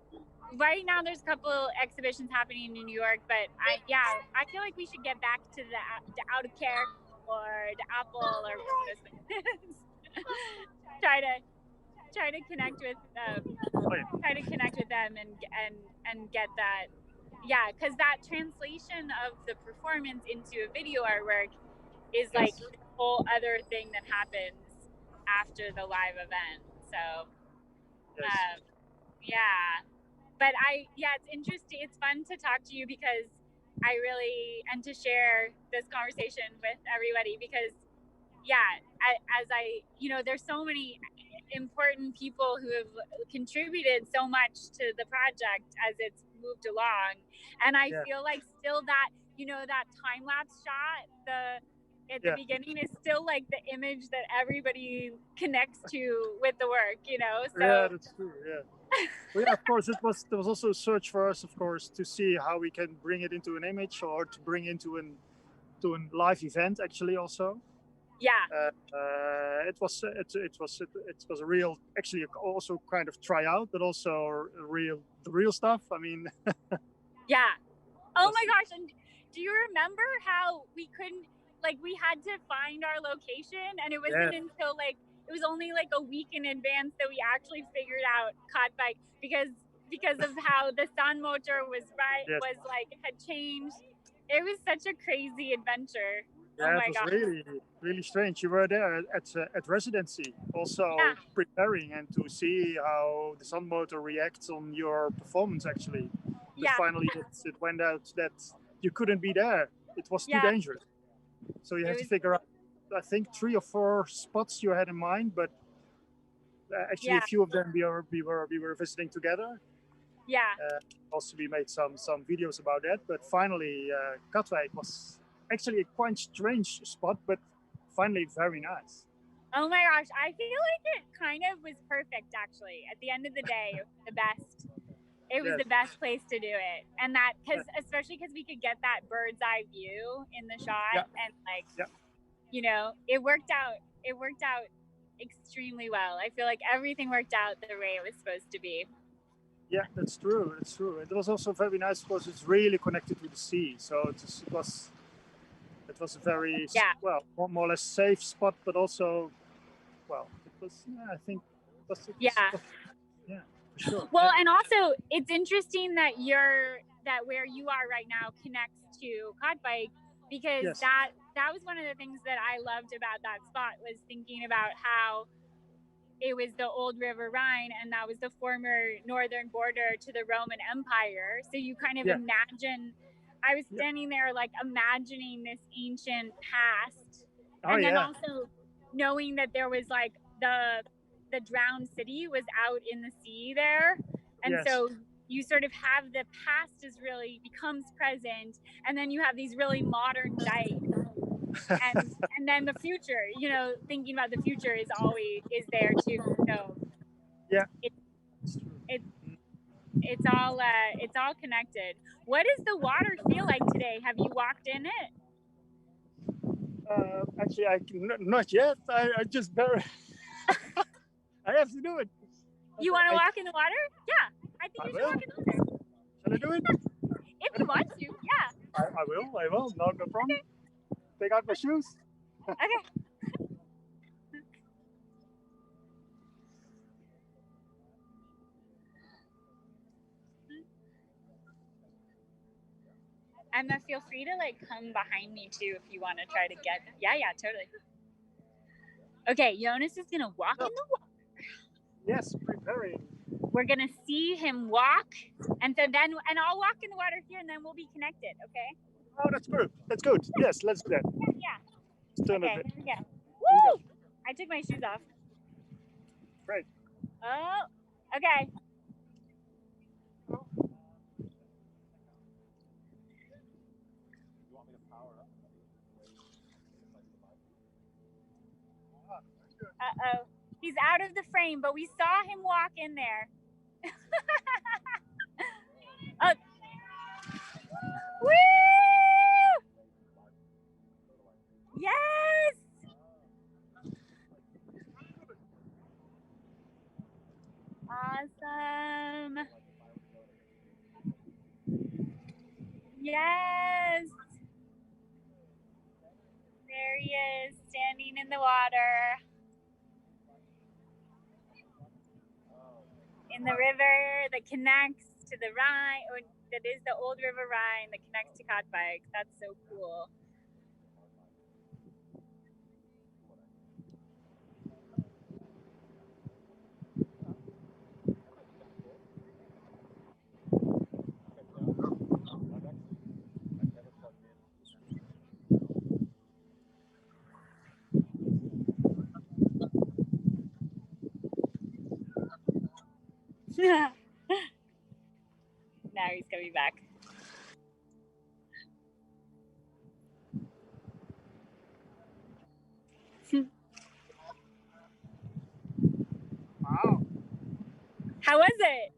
right now there's a couple exhibitions happening in New York, but I feel like we should get back to the Oude Kerk or the Apple or try to connect with them and get that. Yeah, because that translation of the performance into a video artwork is like a whole other thing that happens after the live event. So yeah, but it's interesting. It's fun to talk to you because and to share this conversation with everybody because there's so many important people who have contributed so much to the project as it's moved along, and I feel like still that that time-lapse shot at the beginning is still like the image that everybody connects to with the work, so Yeah, that's true. Well, of course, there was also a search for us, of course, to see how we can bring it into an image or to bring into a live event actually also. It was a real, actually also kind of tryout, but also the real stuff. I mean. Oh my gosh! And do you remember how we couldn't, we had to find our location, and it wasn't until it was only a week in advance that we actually figured out Katwijk because of how the sun motor had changed. It was such a crazy adventure. Yeah, it was really, really strange. You were there at residency, also preparing and to see how the sun motor reacts on your performance. Actually, but finally it went out that you couldn't be there. It was too dangerous. So you have to figure out, I think, 3 or 4 spots you had in mind, but actually a few of them we were visiting together. Also, we made some videos about that, but finally, Katwijk was actually a quite strange spot, but finally very nice. Oh my gosh, I feel like it kind of was perfect actually. At the end of the day, the best. It was the best place to do it, and that especially because we could get that bird's eye view in the shot, and it worked out. It worked out extremely well. I feel like everything worked out the way it was supposed to be. Yeah, that's true. That's true. It was also very nice because it's really connected to the sea, so it was a very more or less safe spot, but also it was I think it was for sure. Well, and also it's interesting that where you are right now connects to Katwijk because that was one of the things that I loved about that spot was thinking about how it was the old River Rhine and that was the former northern border to the Roman Empire. So you kind of imagine, I was standing there imagining this ancient past and then also knowing that there was the drowned city was out in the sea there. And so you sort of have the past becomes present and then you have these really modern dikes. and then the future, thinking about the future is there too. So it's all connected. What does the water feel like today? Have you walked in it? Actually, not yet. I just barely. I have to do it. You want to walk in the water? Yeah, I think you should walk in the water. Shall I do it? If you want to, yeah. I will. No problem. Okay. Take out my shoes. Okay. And then feel free to come behind me too if you want to try to get. Yeah, totally. Okay, Jonas is gonna walk in the water. Yes, preparing. We're gonna see him walk, and I'll walk in the water here, and then we'll be connected. Okay. Oh, that's good. That's good. Yes, let's do that. Yeah. Let's turn okay. it. Here we go. Woo! I took my shoes off. Great. Oh. Okay. Uh-oh. He's out of the frame, but we saw him walk in there. Oh. Woo! Yes! Awesome. Yes. There he is, standing in the water. In the river that connects to the Rhine, or that is the old River Rhine that connects to Katwijk. That's so cool. Now he's coming back. Wow. How was it?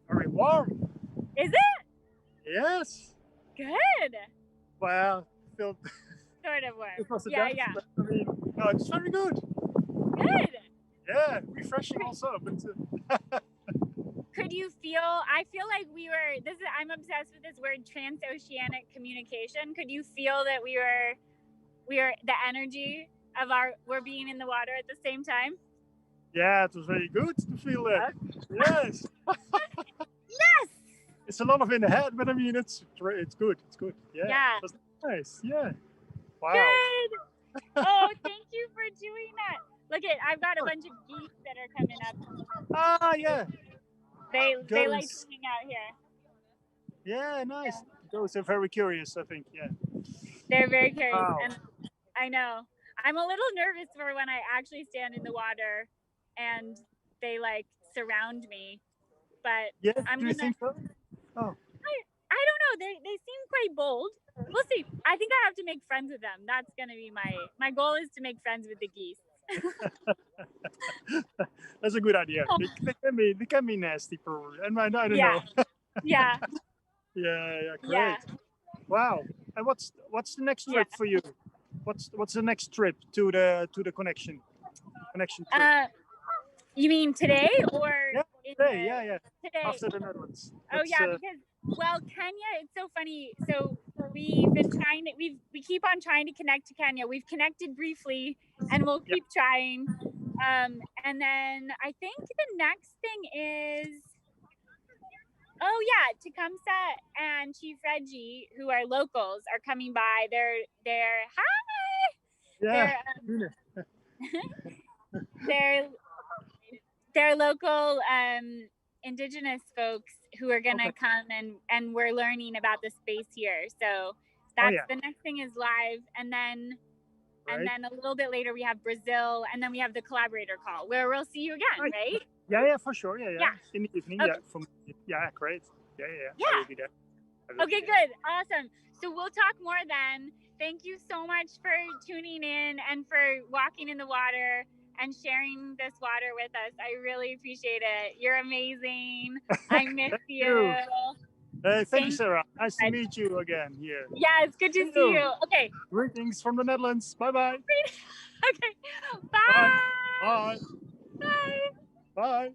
Very warm. Is it? Yes. Good. Well, felt Sort of warm. it was a Yeah, depth, yeah. but I mean, no, it's very good. Good. Yeah, refreshing also. But Could you feel, I feel like we were, I'm obsessed with this word, transoceanic communication. Could you feel that we were the energy of we're being in the water at the same time? yeah, it was very good to feel that. Yes. Yes. It's a lot of in the head, but I mean, it's good. It's good. Yeah. Yeah. That's nice. Yeah. Wow. Good. Oh, thank you for doing that. Look I've got a bunch of geese that are coming up. Ah, yeah. They like Goats. hanging out here. Yeah, nice. Those are very curious, I think. Yeah. They're very curious, Wow. and I know. I'm a little nervous for when I actually stand in the water and they like surround me. But Yeah. I'm Do you gonna. think so? Oh. I don't know. They seem quite bold. We'll see. I think I have to make friends with them. That's gonna be my goal is to make friends with the geese. That's a good idea. They can be nasty, probably. And I don't Yeah. know. Yeah. Yeah. Great. Yeah. Wow. And what's the next trip for you? What's the next trip to the connection trip? You mean today or today? Yeah. Today. After the Netherlands. Oh yeah, because Kenya. It's so funny. So we've been trying to. We keep on trying to connect to Kenya. We've connected briefly, and we'll keep trying. And then I think the next thing is. Oh yeah, Tecumseh and Chief Reggie, who are locals, are coming by. They're hi. Yeah. They're local indigenous folks who are gonna come and we're learning about the space here. So that's the next thing is live, and then a little bit later we have Brazil, and then we have the collaborator call where we'll see you again, right? Yeah, for sure. Yeah. In the evening, great. Yeah. I will be there. Okay, good. Awesome. So we'll talk more then. Thank you so much for tuning in and for walking in the water and sharing this water with us. I really appreciate it. You're amazing. I miss you. Thank you, Sarah. Nice to meet you again here. Yeah, it's good to see you. Okay. Greetings from the Netherlands. Bye-bye. Okay. Bye. Bye. Bye. Bye.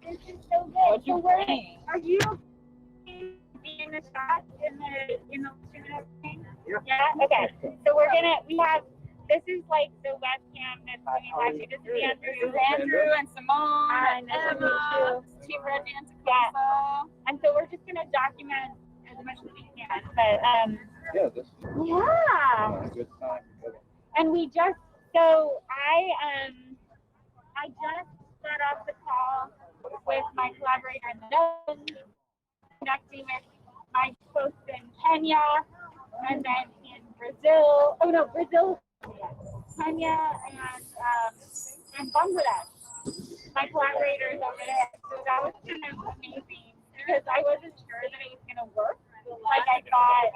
This is so good. So where are you being the shot in the thing? Yeah. Okay. So we have. This is like the webcam that's coming live. This is Andrew. This is Andrew and Simone and Emma, Chief Red Dance. Yeah. And so we're just gonna document as much as we can. But Yeah, this is yeah. a good time. And we just I just got off the call with my collaborator in the Netherlands, connecting with my folks in Kenya, and then in Brazil. Oh no, Brazil, Kenya, and Bangladesh. My collaborators over there. So that was kind of amazing because I wasn't sure that it was gonna work. Like I thought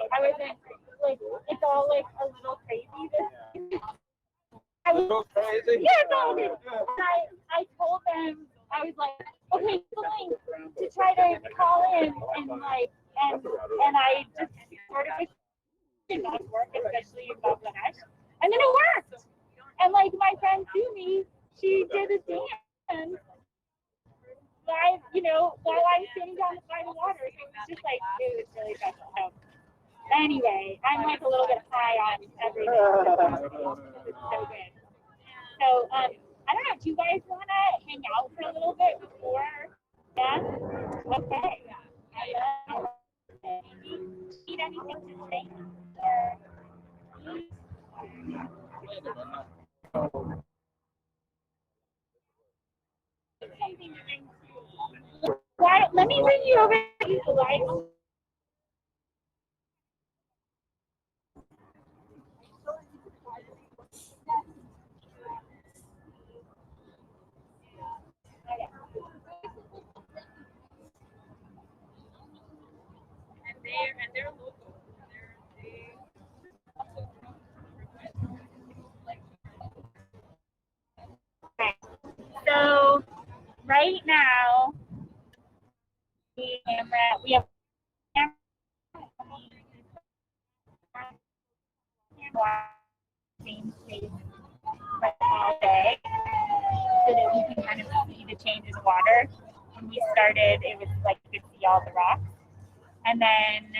I wasn't like it's all like a little crazy this. I was crazy. Yeah, it's all good. I told them I was like, okay, willing to try to call in and like and I just sort of did not work, especially in Bangladesh. And then it worked. And like my friend Sumi, she did a dance live, while I'm sitting down by the water. So it was just like it was really special. So anyway, I'm like a little bit high on everything. It's so good. So, I don't know, do you guys want to hang out for a little bit before? Yeah? Okay. Need anything to say? Why, let me bring you over to use the lights. And they're local. Okay. So right now we have same space all day so that we can kind of see the changes in water. When we started, it was like you could see all the rocks. And then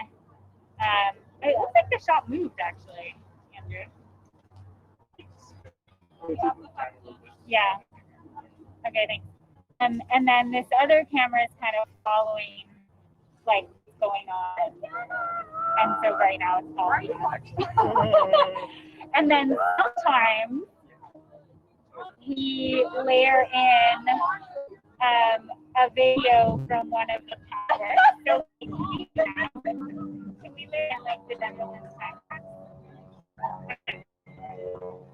it looks like the shop moved actually, Andrew. Yeah. Okay, thanks. And then this other camera is kind of following like what's going on. And so right now it's falling out. And then sometimes we layer in a video from one of the powers. So can we layer in like the Netherlands time?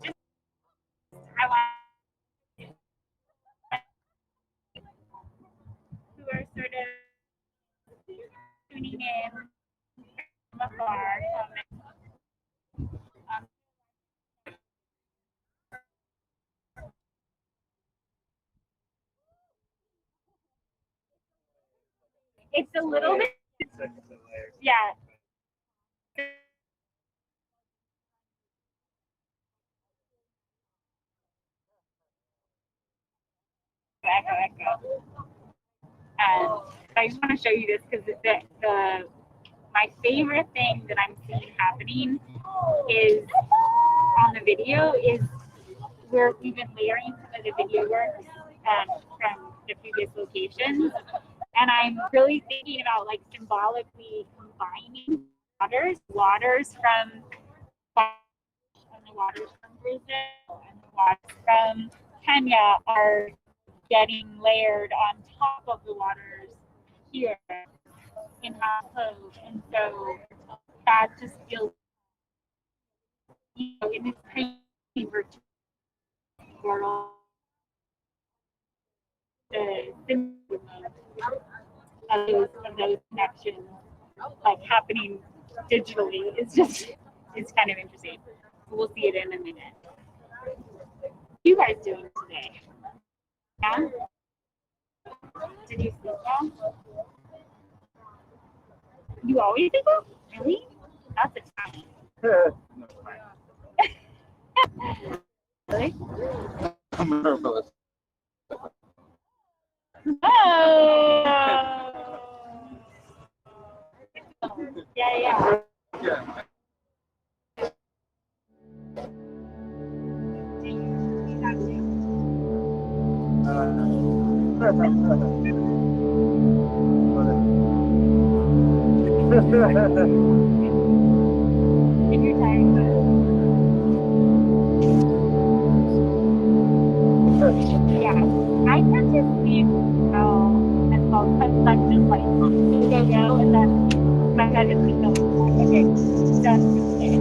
Just I want who are sort of tuning in from afar. It's a little bit, yeah. Echo. I just want to show you this because my favorite thing that I'm seeing happening is on the video is where we've been layering some of the video work from the previous locations, and I'm really thinking about like symbolically combining waters from the waters from Brazil and the waters from Kenya are getting layered on top of the waters here in House Cove, and so that just feels, in this crazy virtual world, the of those connections, like happening digitally, it's kind of interesting. We'll see it in a minute. What are you guys doing today? Yeah? Did you sleep well? You always sleep well? Really? That's a time. Really? I'm nervous. Oh! Yeah. If you're tired, yeah, I tend to sleep as well because I'm just like go and then my head is like, okay, done for today.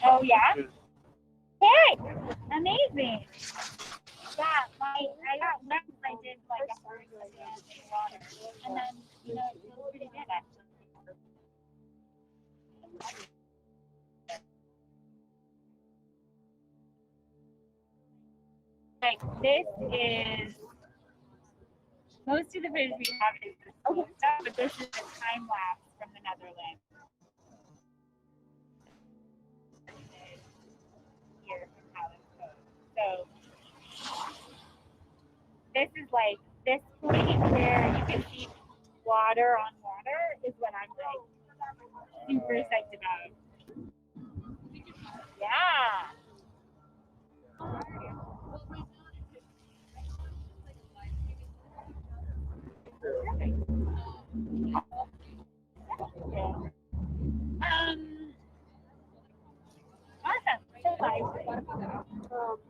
Oh yeah? Hey, amazing. Yeah, I got once I did like a hard dance in water, and then it feels pretty good actually. Like this is most of the footage we have is this stuff, but this is a time lapse from the Netherlands. Here from House Cove. So this is like this point where you can see water on water is what I'm like super psyched about. Yeah. Awesome. So nice.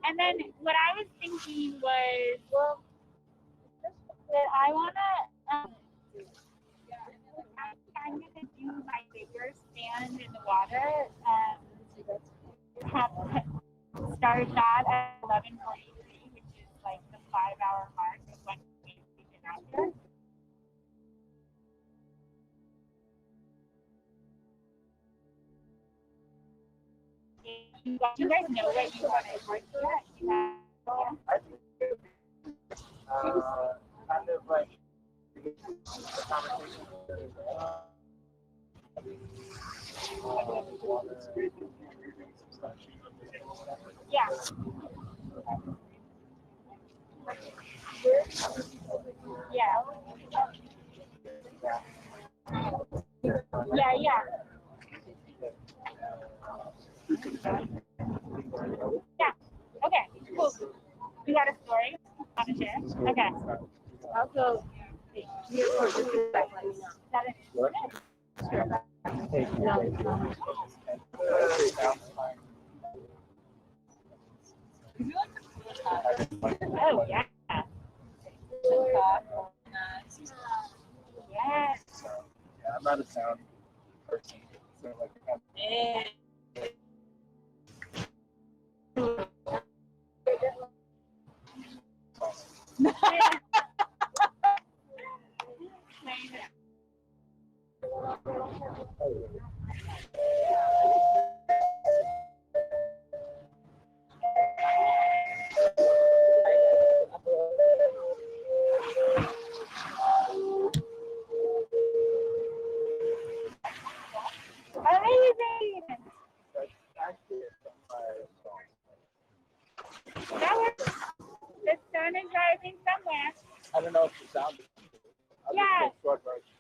And then what I was thinking was, well, that I wanna I'm gonna do my bigger stand in the water. Start that at 11:43, which is like the 5-hour mark of when we get out there. Do you guys know what you want to work yet? Kind of like the conversation. Yeah. Yeah. Yeah. Yeah. Okay. Cool. We got a story. Want to share? Okay. Also, here for just That is What? Oh, yeah. Yes. Yeah, I'm not a sound person. So like, Amazing. That works. The sun is rising somewhere. I don't know if the sound is. Yeah. Short version.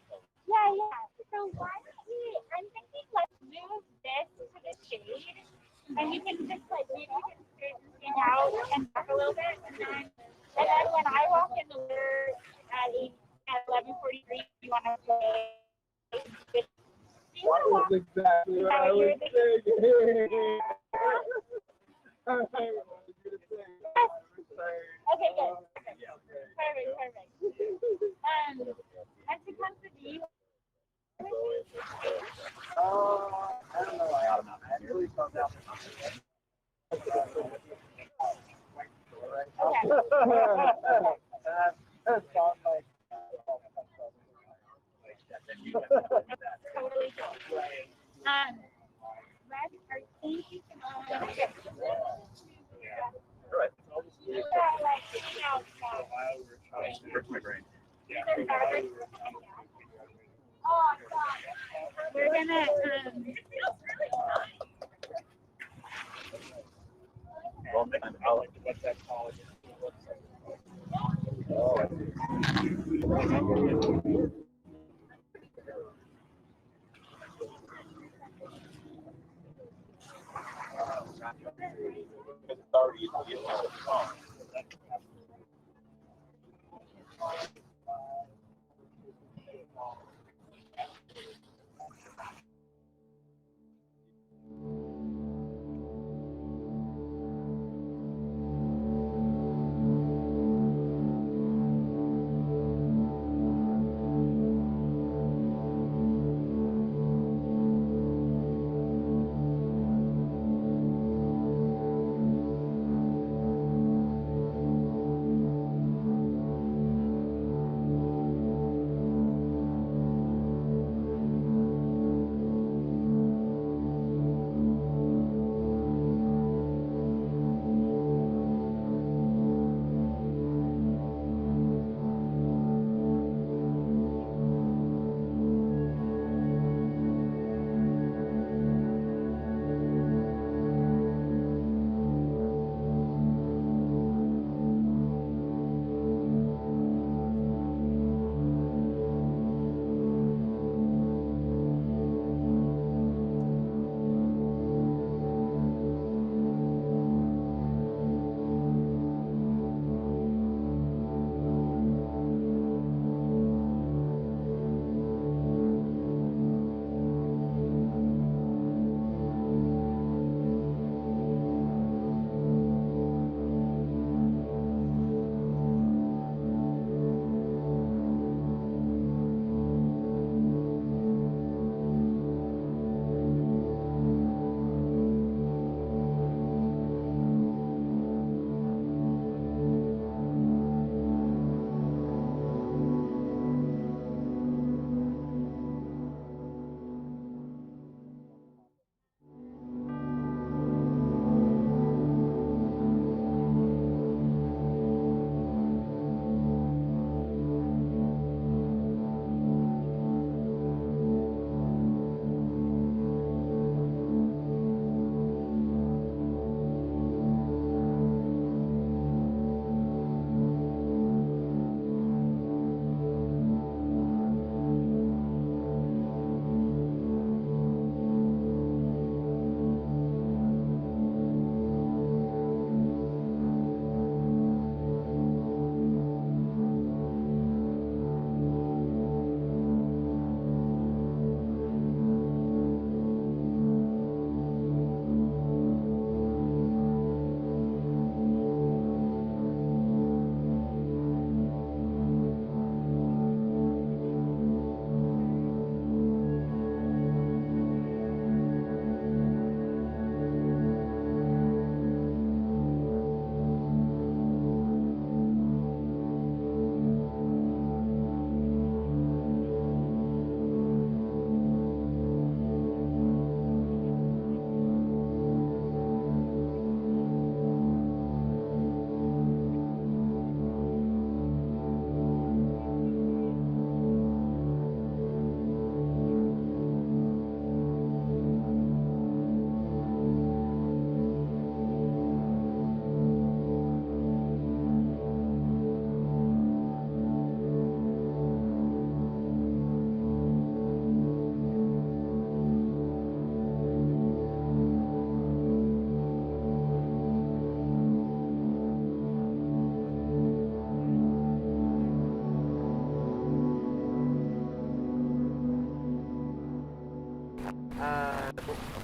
Yeah, yeah. So why don't we, I'm thinking let's move this to the shade. And you can just like, maybe you can straighten out and back a little bit. And then when I walk in the water at 11:43, you want to play. Do you want to walk? That's exactly what I was thinking. Okay, good. Perfect. And to come to me. I don't know. I don't know. I really found out. That sounds like. Totally cool. Red, thank you so much. You are like hanging out now. Hurts my brain. These are fabrics. Oh, we're gonna Well, I like what's that called? Oh. It's already in the phone.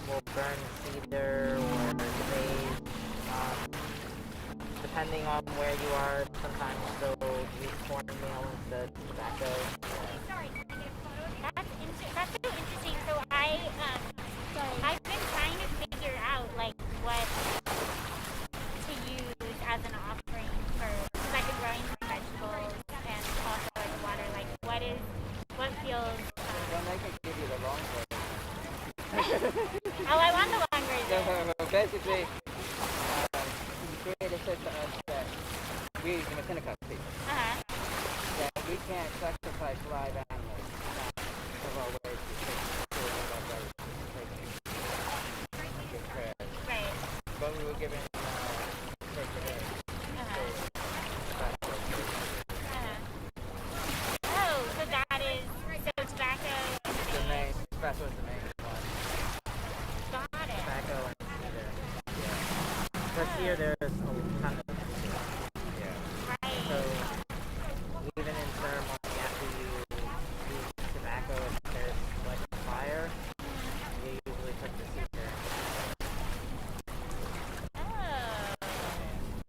will burn cedar or sage. Depending on where you are, sometimes they'll use cornmeal instead of tobacco. That's so interesting. So I've been trying to figure out like what to use as an offering for, because I've been growing some vegetables and also like water. Like what feels. Then they can give you the wrong version. Oh, I want the long version. So basically, you created said to us that we, the Matinaka people, that we can't sacrifice live animals. That's one of our ways to take care of our rights, to give prayers. Right. But we were given sacred eggs. Oh, so that is, so tobacco is the main, tobacco is the main one. Got it. Tobacco and cedar. Yeah. Because here there's a ton of cedar. Yeah. Right. So even in ceremony, after you use tobacco, if there's like a fire, you usually put the cedar. Oh.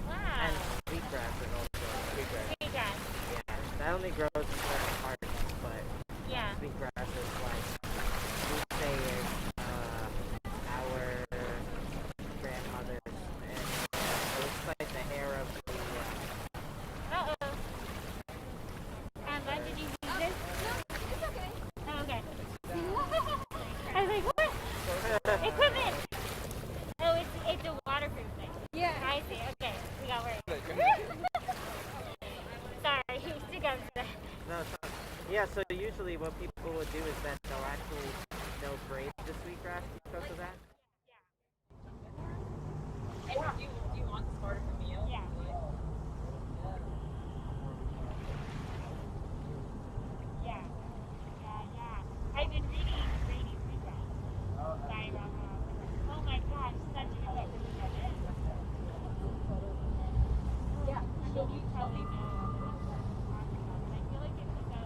Wow. And wheatgrass is also wheatgrass. Wheatgrass. Yeah. That only grows in certain parts, but yeah. Wheatgrass is like we say is our grandmothers, and it looks like the hair of the. Uh-oh. When did you use this? No, it's okay. Oh, okay. I was like, what? Equipment! Oh, it's a waterproof thing. Yeah. I see. Okay. We got worried. Sorry. Stick up. No, yeah, so usually what people would do is that they'll braid the sweetgrass because of that. Yeah. Do you want the starter for meal? Yeah. Yeah. I've been reading Sweetgrass by oh my gosh, such a good book. Yeah. I mean, you probably know. I feel like it's so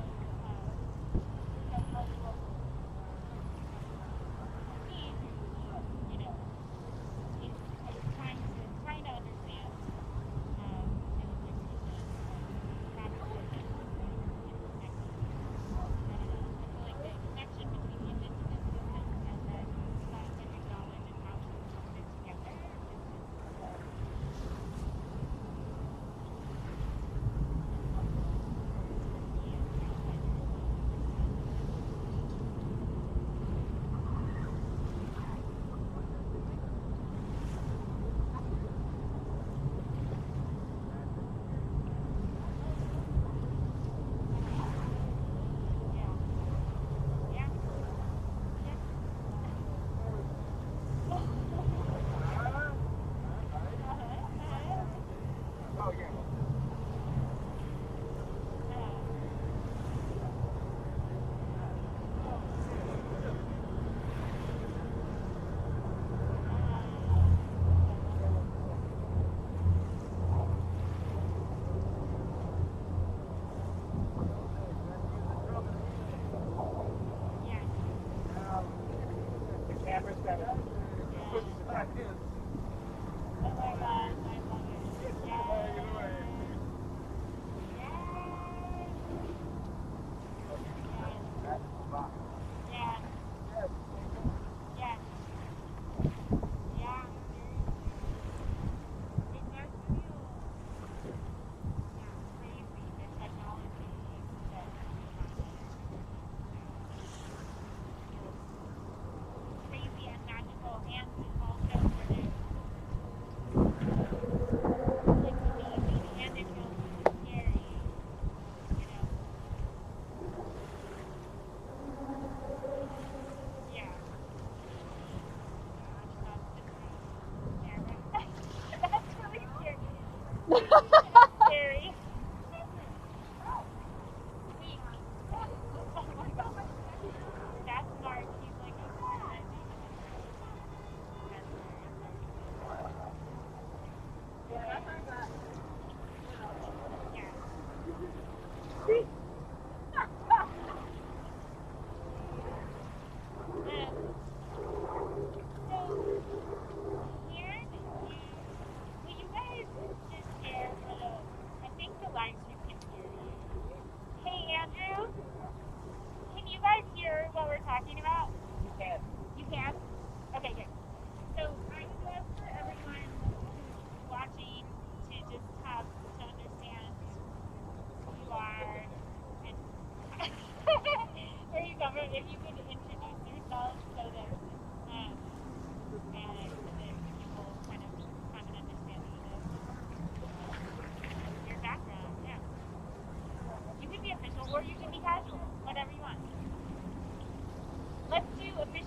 helpful for me, you know, is trying to understand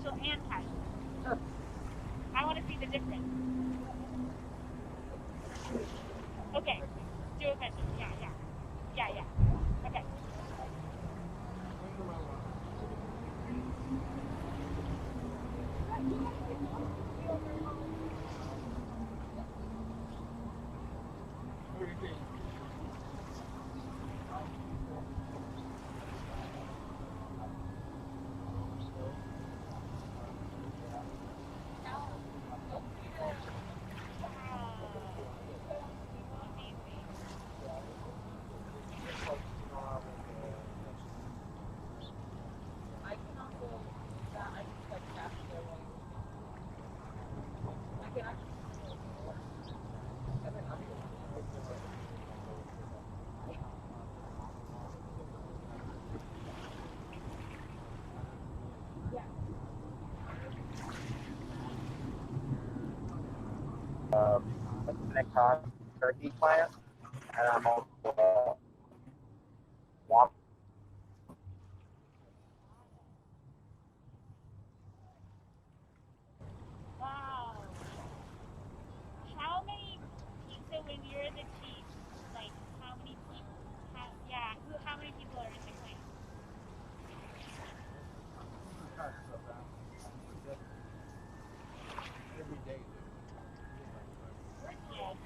social and casual. I want to see the difference. Okay, do a mention. Yeah. Okay. Minnetonka turkey plant, and I'm also swamp. Wow. How many? So when you're the chief, like how many people? How many people are in the clan? Every day. Yeah.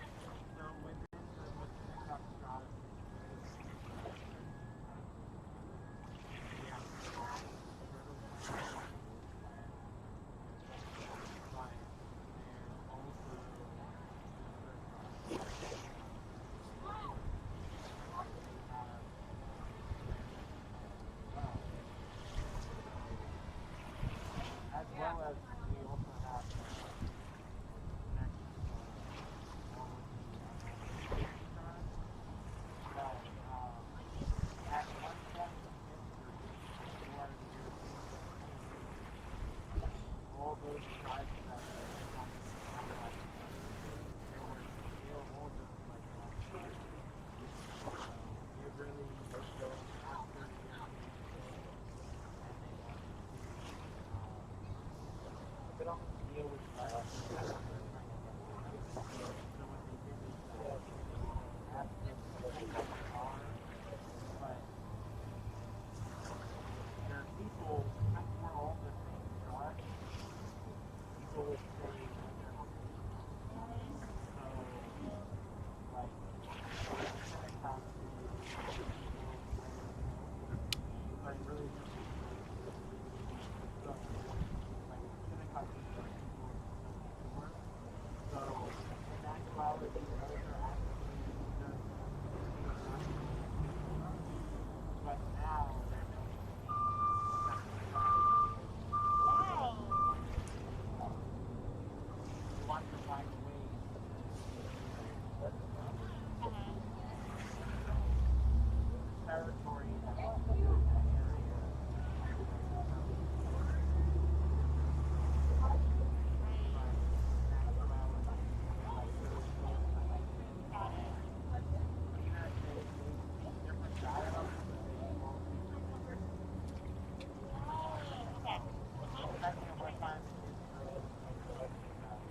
As well as we also have at one point in history, all those tribes that they were all just like it really was going after the they don't deal with violence.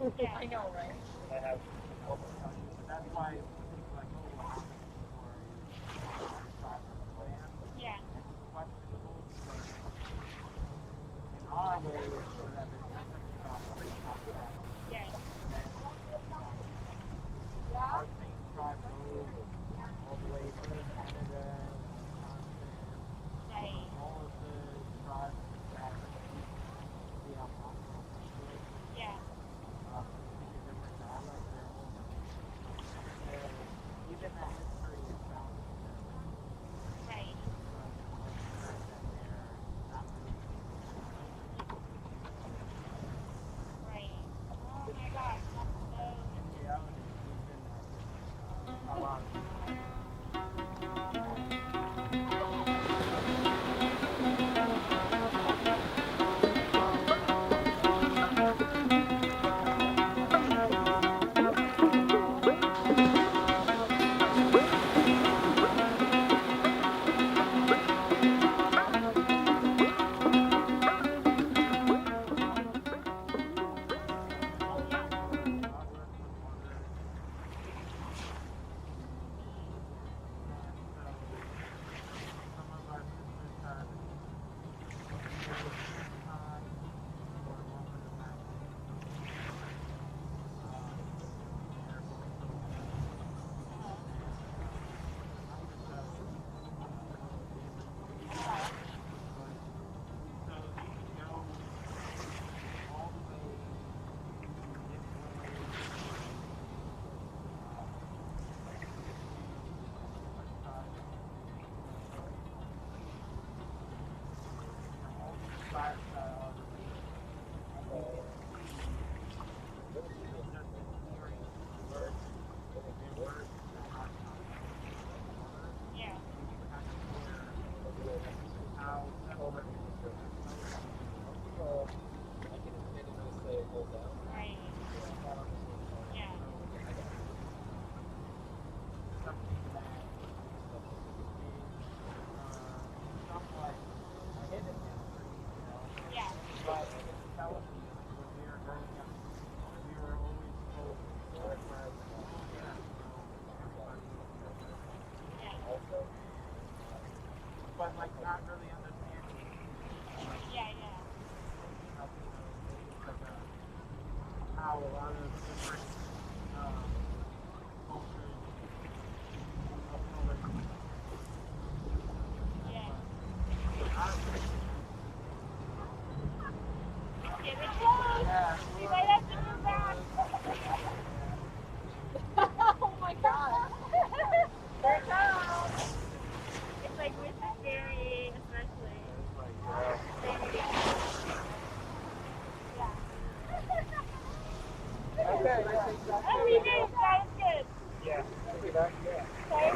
I know, right? That's why Yeah. in our way, Yeah. our same tribe goes all the way through Canada, all of the tribes that we have. Yeah. not really understanding. Yeah, yeah. How a lot of different cultures Yeah. Get it close. Yeah. We might have to move back. Oh my god. There it comes. It's like with the ferry, especially. Yeah. Okay. Oh, we did. That was good. Yeah. Take it back. Yeah. Okay.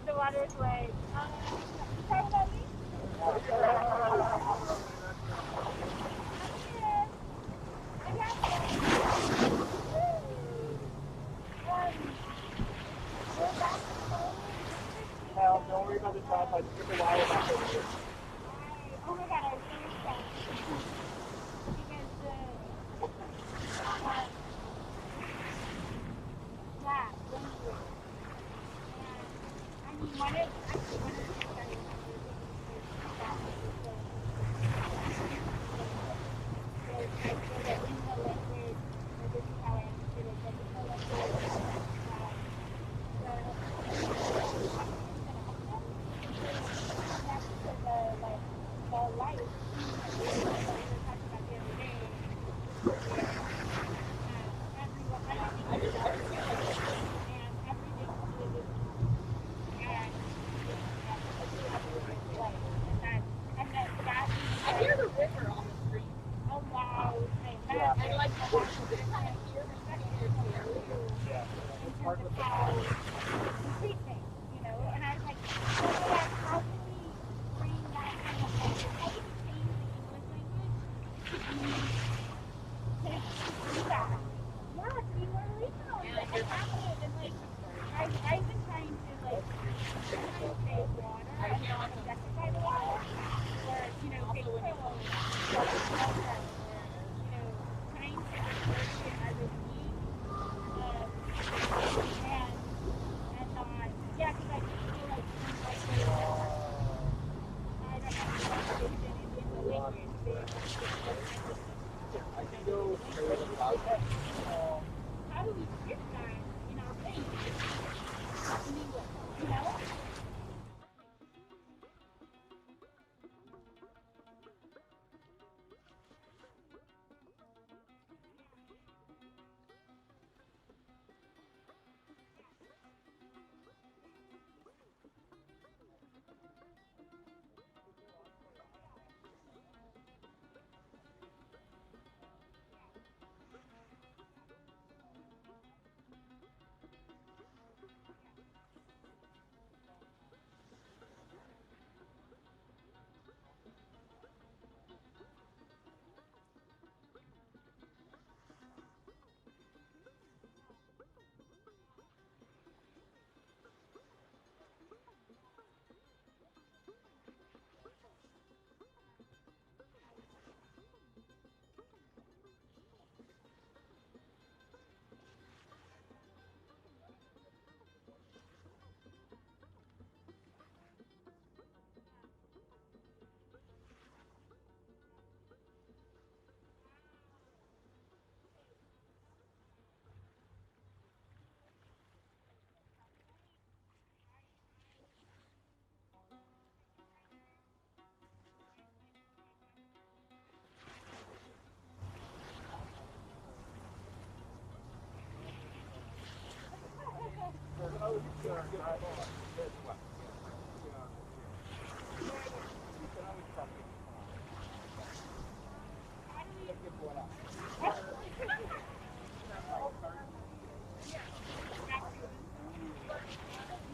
The water's like, you talking about me? I got this. We're back to home. Hell, don't worry about the tripod. Just get the wire back over here. Oh my god, I was so excited. Because yeah, when we were. I mean, one of the things I remember is that in the language, or this is how I understood it, that in the language, the light, that we were talking about the other day, everyone, I don't think it's and everything is I hear the river on the street. oh wow, Yeah. And like the water, but it's kind of clear, but it's clear too. Yeah. in terms of how we treat things, you know, and I was like, how can we bring that kind of like, how can we change the English language to do that? Yeah, to be more original and active and like, I've been trying to like, save water and not objectify the water, or, you know, take pillows, or, you know, trying to refer to it as a being, and not, yeah, because I just feel like I don't know, in the language, I can go straight with the podcast. how do we shift that in our brain, in English, you know?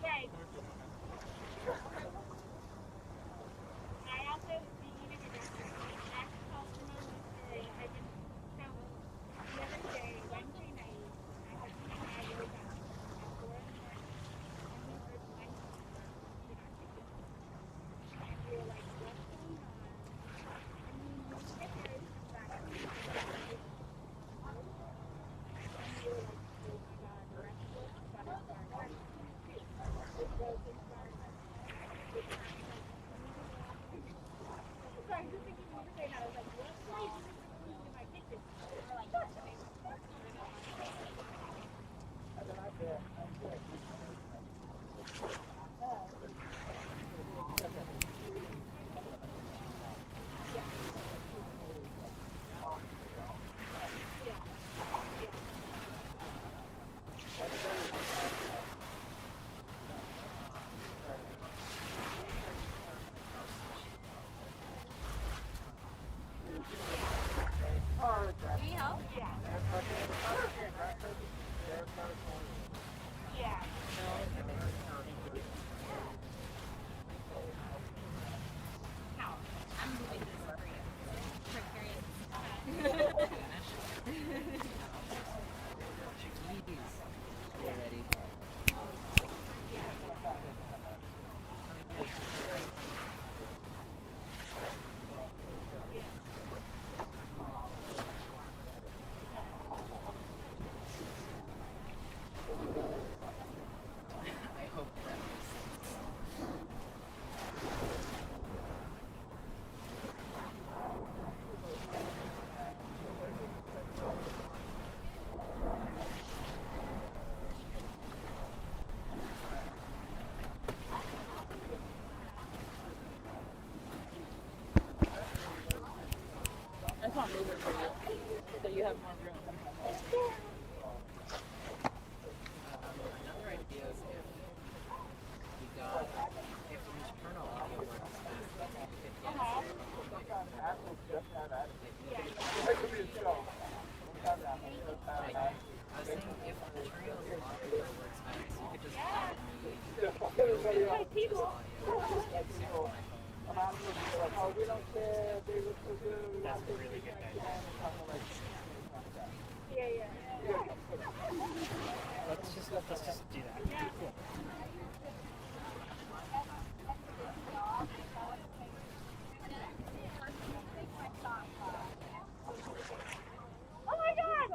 Right. I also, speaking of electric customer was very, I just, so the other day, Wednesday night, my husband and I woke up at 4 in the morning, and we were have more room. Another idea is if we got, if internal audio works, then we could get I was saying if internal audio works best, you could just plug in the just audio and just use your That's a really good idea. Let's just do that. Cool. Oh my god!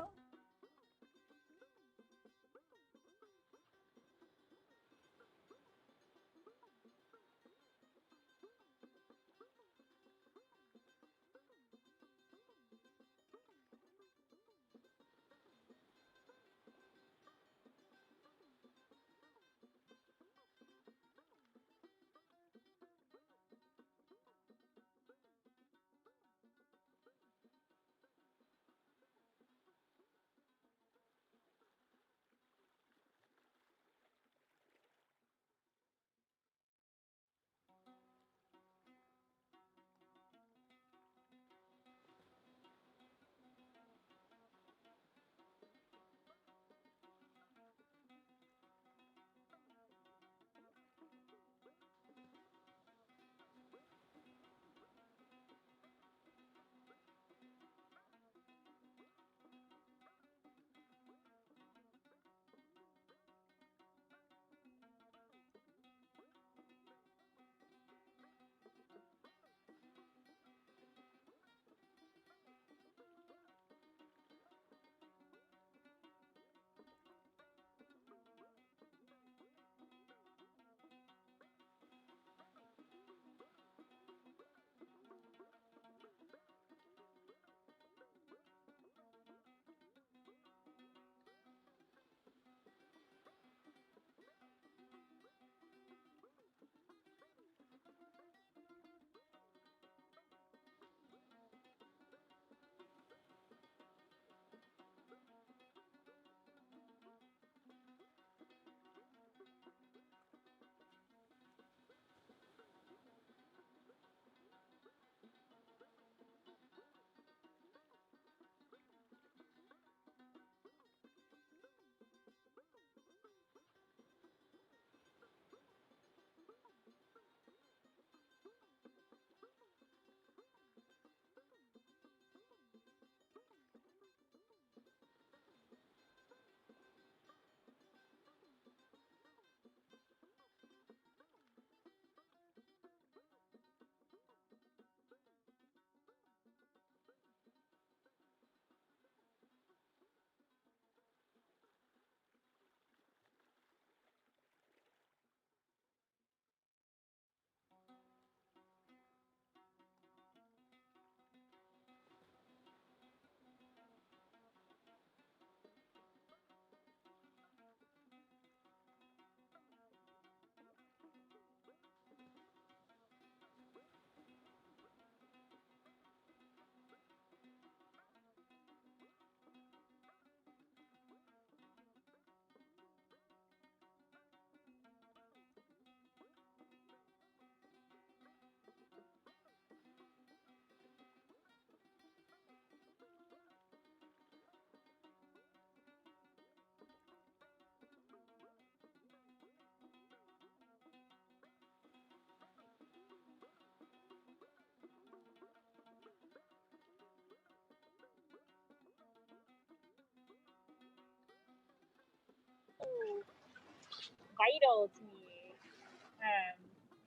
Vital to me.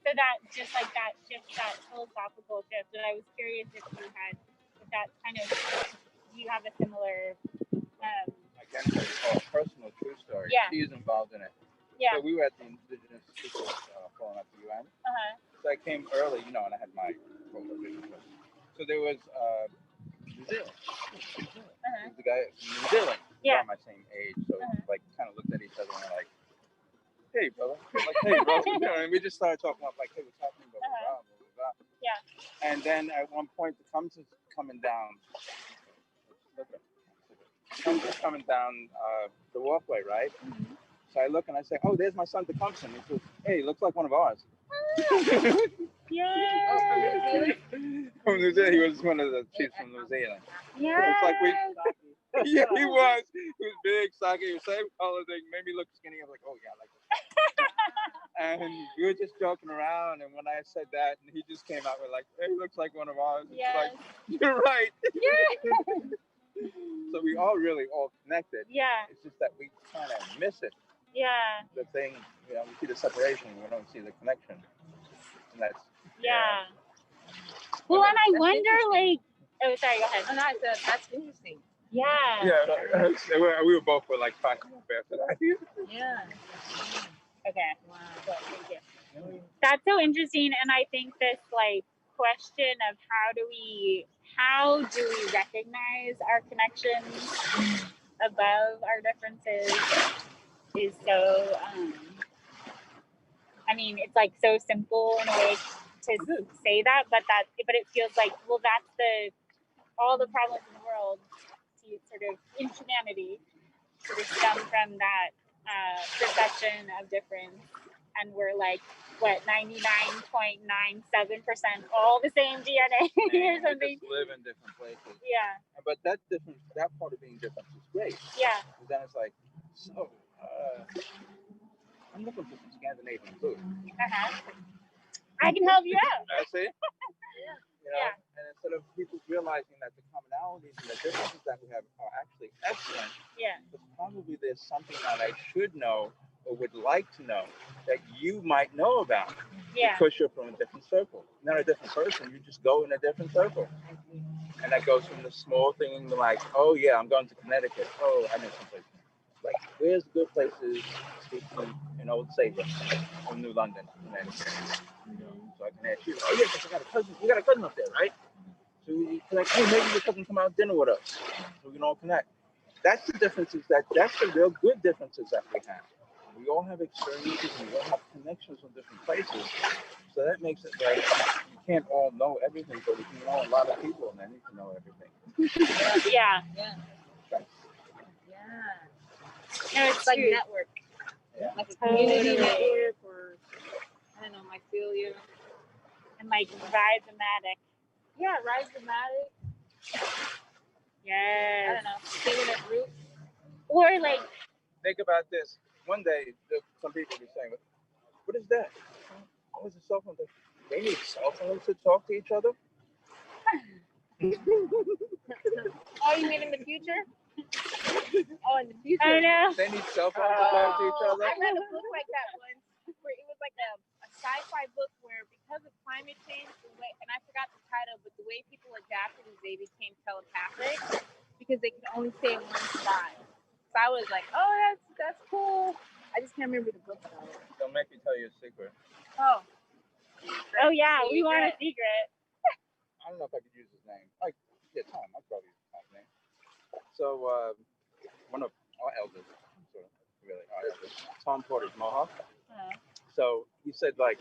So that just like that shift, that philosophical shift. And I was curious if that's kind of, do you have a similar? I can tell you a personal true story. Yeah. She's involved in it. Yeah. So we were at the Indigenous People Forum at the UN. So I came early, and I had my prohibition. So there was New Zealand. The guy from New Zealand. Yeah. Around my same age, so like kind of looked at each other and were like, "Hey, brother." Like, "Hey, bro." And we just started talking about like, "Hey, what's happening?" Blah blah blah blah blah. Yeah. And then at one point, the coming down. coming down the walkway, right? So I look and I say, "Oh, there's my son Tecumseh." He says, "Hey, he looks like one of ours." Yeah. From New Zealand, he was one of the chiefs from New Zealand. Yeah. It's like we. Yeah, he was. He was big, stocky, same color thing. Made me look skinny. I was like, "Oh yeah, I like this." And we were just joking around, and when I said that, and he just came out with like, "Hey, he looks like one of ours." It's Yes. like, you're right. Yeah. So we all really all connected. Yeah. It's just that we kind of miss it. Yeah. The thing, you know, we see the separation, we don't see the connection. And that's Yeah. Well, and I wonder, like, oh, sorry, go ahead. No, no, that's interesting. Yeah. Yeah, we were both like talking after that. Yeah. Okay. Wow. Cool. Thank you. That's so interesting, and I think this like question of how do we recognize our connections above our differences is so. I mean, it's like so simple in a way to say that, but it feels like, well, that's all the problems in the world, sort of in humanity, sort of stem from that perception of difference, and we're like, what, 99.97% all the same DNA or something. We just live in different places. Yeah. But that part of being different is great. Yeah. Because then it's like, so, I'm looking for some Scandinavian food. I can help you out. I see. You know, and instead of people realizing that the commonalities and the differences that we have are actually excellent, but probably there's something that I should know or would like to know that you might know about because you're from a different circle. Not a different person, you just go in a different circle. And that goes from the small thing like, oh yeah, I'm going to Connecticut. Oh, I know someplace. Like, where's good places in Old Saybrook or New London, Connecticut? So I can ask you, oh yeah, because I got a cousin. You got a cousin up there, right? So we connect. Hey, maybe your cousin come out to dinner with us, so we can all connect. That's the differences. That's the real good differences that we have. We all have experiences and we all have connections in different places. So that makes it like you can't all know everything, but you can know a lot of people, and then you can know everything. Yeah. No, it's like network. Like a community network, or I don't know, mycelia. And like rhizomatic. Yeah, rhizomatic. Yes. I don't know, singing at root. Or like. Think about this. One day, some people will be saying, "What is that? Oh, it's a cell phone. They need cell phones to talk to each other." Oh, you mean in the future? Oh, in the future. I know. They need cell phones to talk to each other. I read a book like that once, where it was like a sci-fi book where because of climate change, and I forgot the title, but the way people adapted is they became telepathic because they could only say one side. So I was like, oh, that's cool. I just can't remember the book though. Don't make me tell you a secret. Oh. Oh yeah, we want a secret. I don't know if I could use his name. Yeah, Tom. I'd probably use Tom's name. So one of our elders, really our elders, Tom Porter's Mohawk. So he said, like,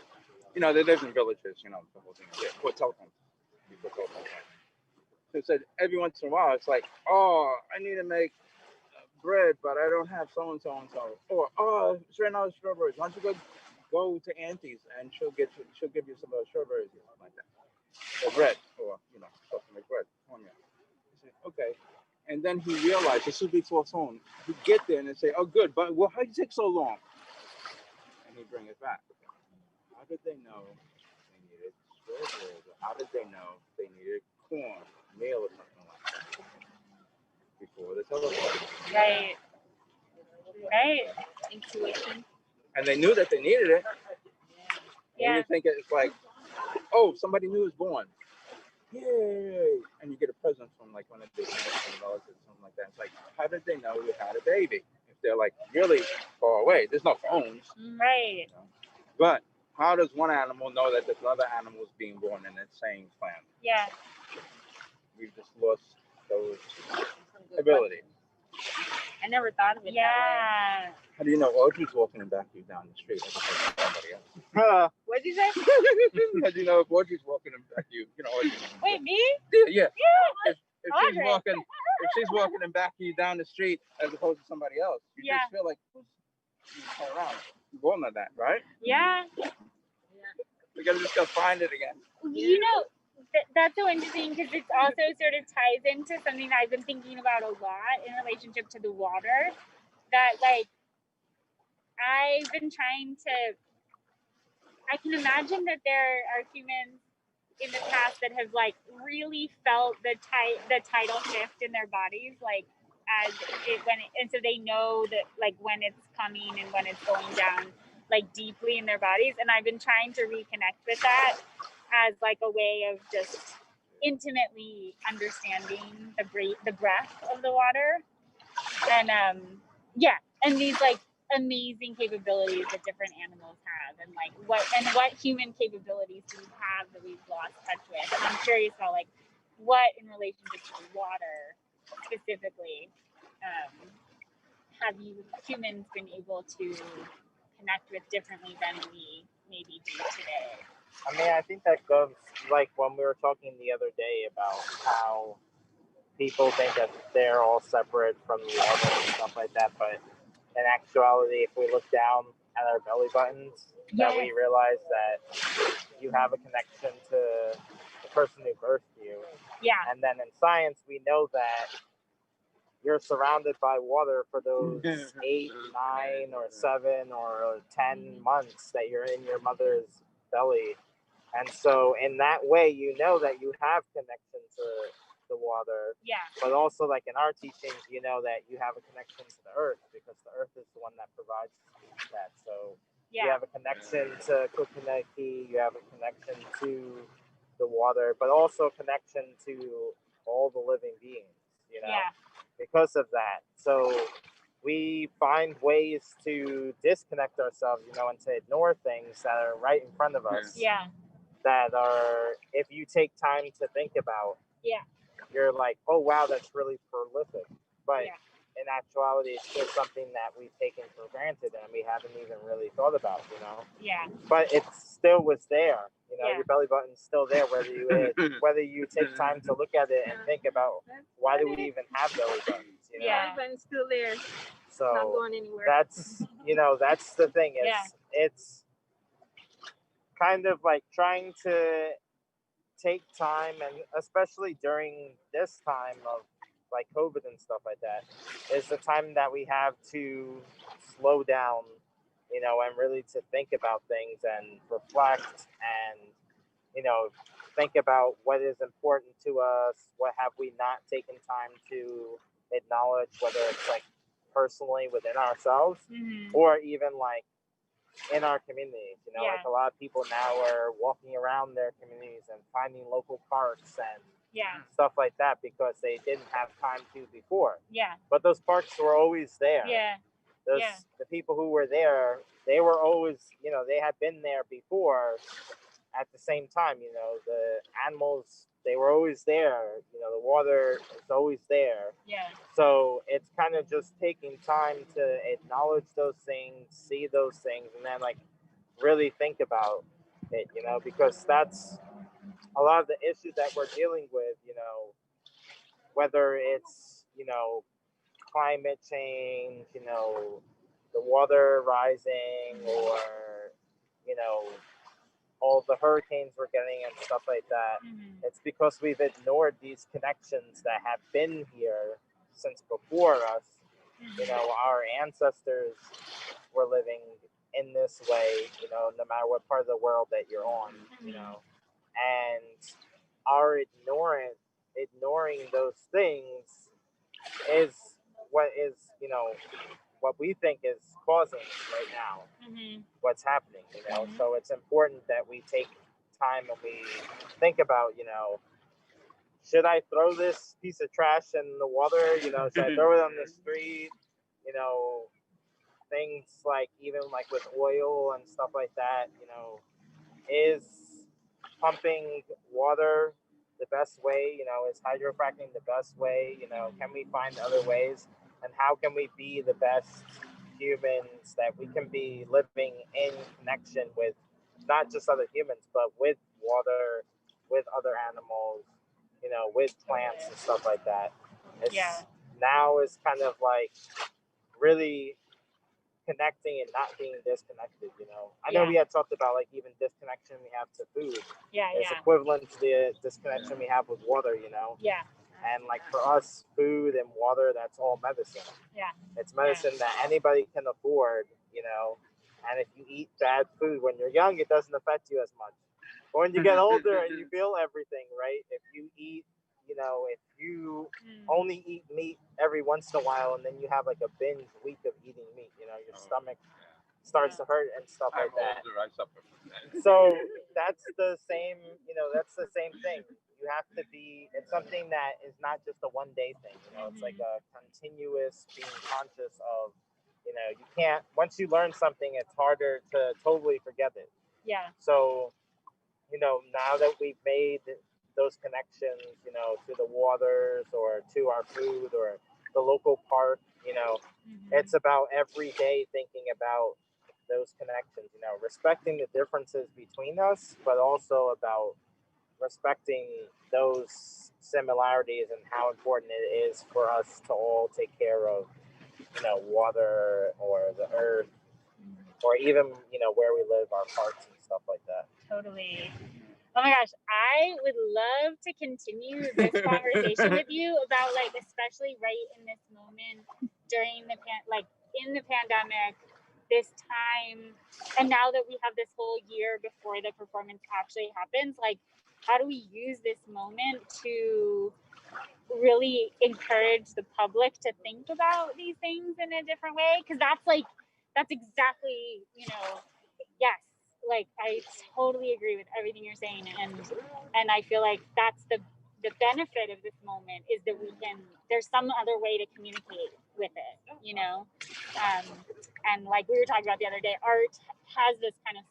you know, they live in villages, you know, the whole thing. Before telephones. So he said every once in a while, it's like, oh, I need to make bread, but I don't have so and so and so. Or oh, it's ran out of strawberries. Why don't you go to Auntie's and she'll give you some of those strawberries or something like that. Or bread, or you know, something like bread. He said, okay. And then he realized this was before phone. He'd get there and say, oh good, but well, how'd you take so long? And he'd bring it back. How did they know they needed strawberries? Or how did they know they needed corn, meal, or something like that? Before the telephone. Right. Intuition. And they knew that they needed it. Yeah. And you think it's like, oh, somebody new is born. Yay! And you get a present from like one of the relatives or something like that. It's like, how did they know you had a baby? If they're like really far away, there's no phones. Right. You know? But how does one animal know that there's another animal is being born in the same planet? Yeah. We've just lost those abilities. I never thought of it that way. How do you know Audrey's walking back you down the street as opposed to somebody else? What did you say? How do you know if Audrey's walking back you? You know, Audrey. Wait, me? Yeah. if she's walking and backing you down the street as opposed to somebody else, you just feel like you turn around, go on that, right? Yeah. We gotta just go find it again. You know, that's so interesting because it also sort of ties into something that I've been thinking about a lot in relationship to the water. That like I've been trying to. I can imagine that there are humans in the past that have like really felt the tidal shift in their bodies, like as it and so they know that like when it's coming and when it's going down, like deeply in their bodies. And I've been trying to reconnect with that as like a way of just intimately understanding the breath of the water, and and these like amazing capabilities that different animals have, and like what human capabilities do we have that we've lost touch with. And I'm curious about like what in relationship to water specifically have you humans been able to connect with differently than we maybe do today? I mean, I think that goes like when we were talking the other day about how people think that they're all separate from the water and stuff like that, but in actuality, if we look down at our belly buttons, that we realize that you have a connection to the person who birthed you. Yeah. And then in science, we know that you're surrounded by water for those 8, 9, or 7, or 10 months that you're in your mother's belly. And so in that way, you know that you have connection to the water. Yeah. But also, like in our teachings, you know that you have a connection to the earth because the earth is the one that provides that. So you have a connection to Kukunaki, you have a connection to the water, but also a connection to all the living beings, you know, because of that. So we find ways to disconnect ourselves, you know, and to ignore things that are right in front of us. Yeah. That are, if you take time to think about, you're like, oh wow, that's really prolific. But in actuality, it's just something that we've taken for granted and we haven't even really thought about, you know. Yeah. But it still was there, you know. Your belly button's still there, whether you take time to look at it and think about why do we even have belly buttons, you know. Belly button's still there. So It's not going anywhere. that's, you know, that's the thing is it's kind of like trying to take time, and especially during this time of like COVID and stuff like that, is the time that we have to slow down, you know, and really to think about things and reflect and, you know, think about what is important to us, what have we not taken time to acknowledge, whether it's like personally within ourselves or even like in our communities, you know, like a lot of people now are walking around their communities and finding local parks and stuff like that because they didn't have time to before. Yeah. But those parks were always there. Yeah. The people who were there, they were always, you know, they had been there before at the same time, you know, the animals, they were always there, you know, the water is always there. Yeah. So it's kind of just taking time to acknowledge those things, see those things, and then like really think about it, you know, because that's a lot of the issues that we're dealing with, you know, whether it's, you know, climate change, you know, the water rising, or, you know, all the hurricanes we're getting and stuff like that. It's because we've ignored these connections that have been here since before us. You know, our ancestors were living in this way, you know, no matter what part of the world that you're on, you know, and our ignoring those things is what is, you know, what we think is causing right now what's happening, you know. So it's important that we take time and we think about, you know, should I throw this piece of trash in the water, you know, should I throw it on the street, you know, things like even like with oil and stuff like that, you know, is pumping water the best way, you know, is hydrofracking the best way, you know, can we find other ways, and how can we be the best humans that we can be living in connection with not just other humans but with water, with other animals, you know, with plants and stuff like that. It's Yeah. now is kind of like really connecting and not being disconnected, you know. I know we had talked about like even disconnection we have to food is equivalent to the disconnection we have with water, you know. Yeah. And like for us, food and water, that's all medicine. Yeah. It's medicine that anybody can afford, you know. And if you eat bad food when you're young, it doesn't affect you as much. But when you get older and you feel everything, right? If you eat, you know, if you only eat meat every once in a while and then you have like a binge week of eating meat, you know, your stomach starts to hurt and stuff like that. I suffer from that. So that's the same, you know, that's the same thing. You have to be, it's something that is not just a one day thing, you know, it's like a continuous being conscious of, you know, you can't, once you learn something, it's harder to totally forget it. Yeah. So, you know, now that we've made those connections, you know, to the waters or to our food or the local park, you know, it's about every day thinking about those connections, you know, respecting the differences between us, but also about respecting those similarities and how important it is for us to all take care of, you know, water or the earth or even, you know, where we live, our parks and stuff like that. Totally. Oh my gosh, I would love to continue this conversation with you about like, especially right in this moment during the in the pandemic, this time, and now that we have this whole year before the performance actually happens, like, how do we use this moment to really encourage the public to think about these things in a different way? Because that's exactly, you know, yes. Like I totally agree with everything you're saying, and I feel like that's the benefit of this moment is that there's some other way to communicate with it, you know, and like we were talking about the other day, art has this kind of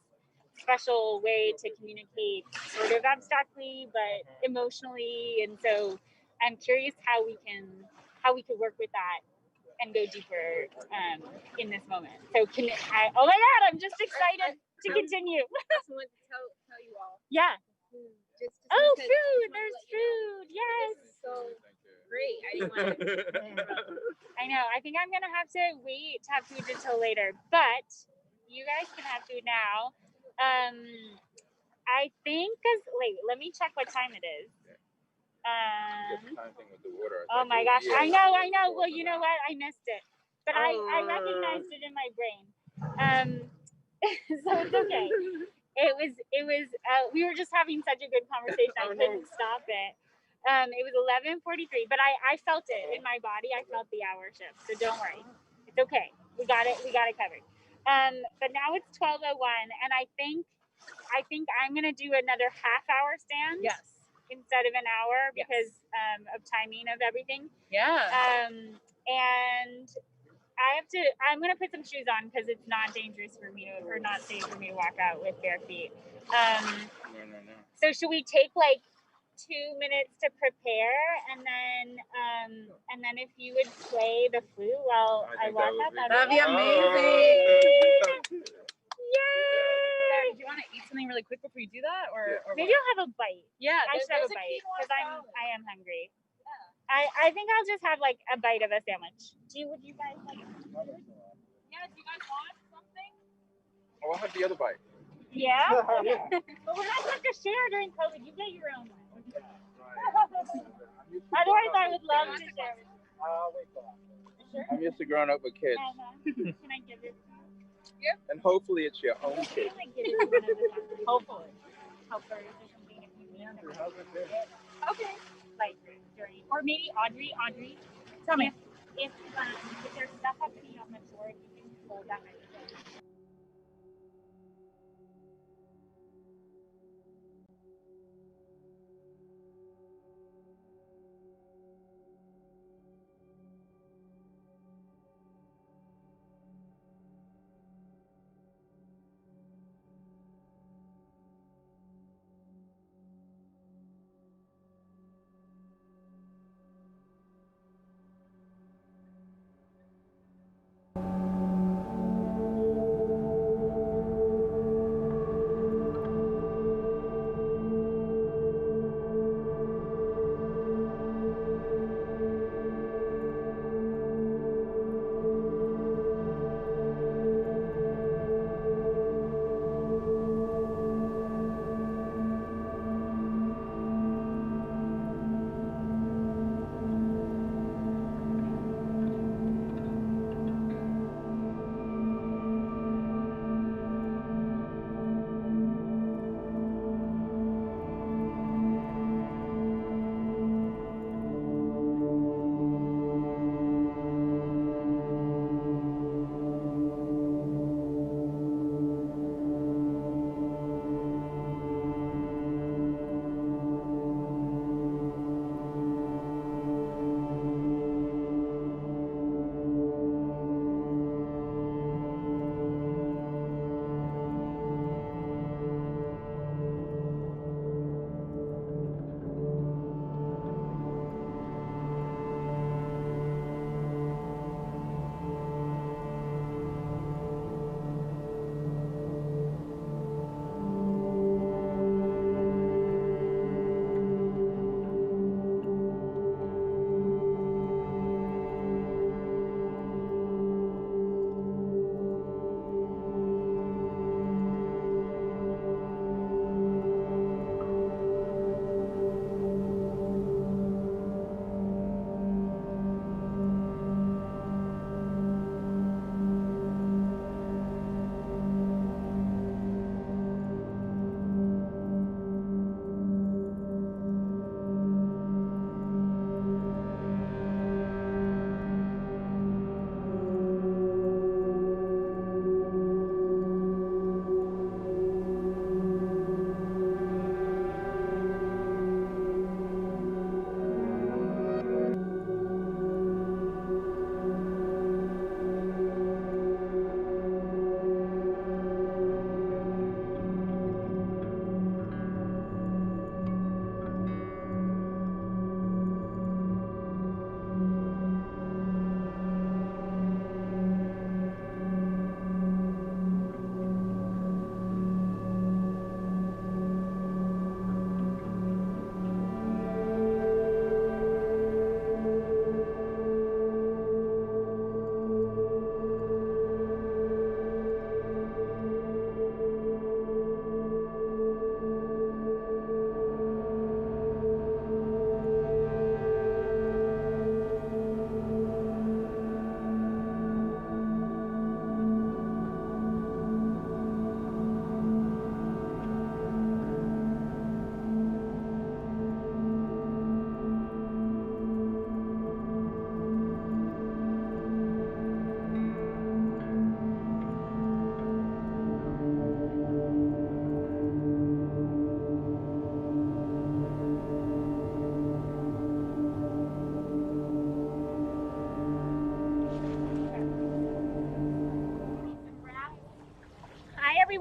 special way to communicate sort of abstractly but emotionally, and so I'm curious how we could work with that and go deeper in this moment. So oh my God, I'm just excited to continue. I just wanted to tell you all. Yeah. Just food. There's food. Yes. This is so great. I didn't want to. I know. I think I'm going to have to wait to have food until later, but you guys can have food now. I think, let me check what time it is. Oh my gosh, I know. Well, you know what? I missed it, but I recognized it in my brain. So it's okay. It was. We were just having such a good conversation. I couldn't stop it. It was 11:43, but I felt it in my body. I felt the hour shift, so don't worry. It's okay. We got it covered. But now it's 12:01, and I think I'm gonna do another half-hour stand. Yes. Instead of an hour because of timing of everything. Yeah. And I'm gonna put some shoes on because it's not dangerous for me or not safe for me to walk out with bare feet. No. So should we take like 2 minutes to prepare and then if you would play the flute while I walk out, that'd be amazing. Yay! Do you want to eat something really quick before you do that, or maybe I'll have a bite? Yeah, I should have a bite because I am hungry. I think I'll just have like a bite of a sandwich. Would you guys like? Yeah, do you guys want something? I'll have the other bite. Yeah. But we're not supposed to share during COVID. You get your own one. Otherwise, I would love to share. I'm used to growing up with kids. Can I give it? Yep. And hopefully it's your own kid. Hopefully. Hopefully there's something if you need. Okay. Like during, or maybe Audrey. Tell me if there's stuff happening on the floor, if you can hold that microphone.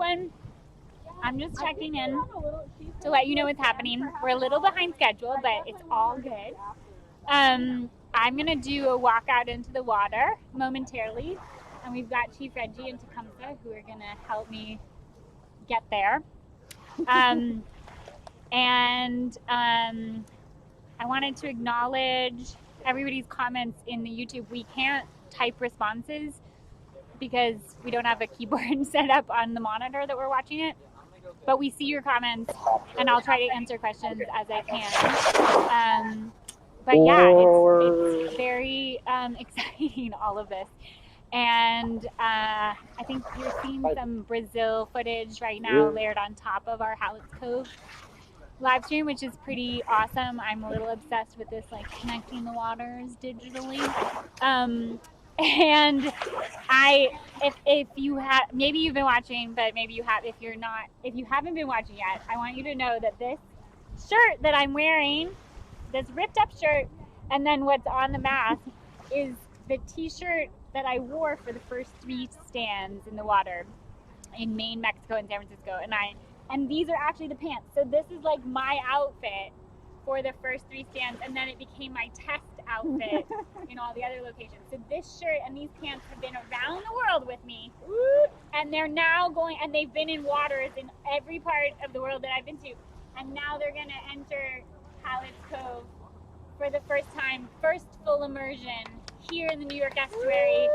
everyone. I'm just checking in to let you know what's happening. We're a little behind schedule, but it's all good. I'm gonna do a walk out into the water momentarily, and we've got Chief Reggie and Tecumseh who are gonna help me get there. I wanted to acknowledge everybody's comments in the YouTube. We can't type responses because we don't have a keyboard set up on the monitor that we're watching it. But we see your comments, and I'll try to answer questions as I can. But yeah, it's very exciting, all of this. And I think you're seeing some Brazil footage right now layered on top of our Howlett's Cove live stream, which is pretty awesome. I'm a little obsessed with this, like connecting the waters digitally. And if you have, maybe you've been watching, but maybe you have, if you haven't been watching yet, I want you to know that this shirt that I'm wearing, this ripped up shirt, and then what's on the mask is the t-shirt that I wore for the first 3 stands in the water in Maine, Mexico, and San Francisco. And these are actually the pants. So this is like my outfit for the first 3 stands, and then it became my test outfit in all the other locations. So this shirt and these pants have been around the world with me, and they're now going, and they've been in waters in every part of the world that I've been to, and now they're gonna enter Howlett's Cove for the first time, first full immersion here in the New York estuary.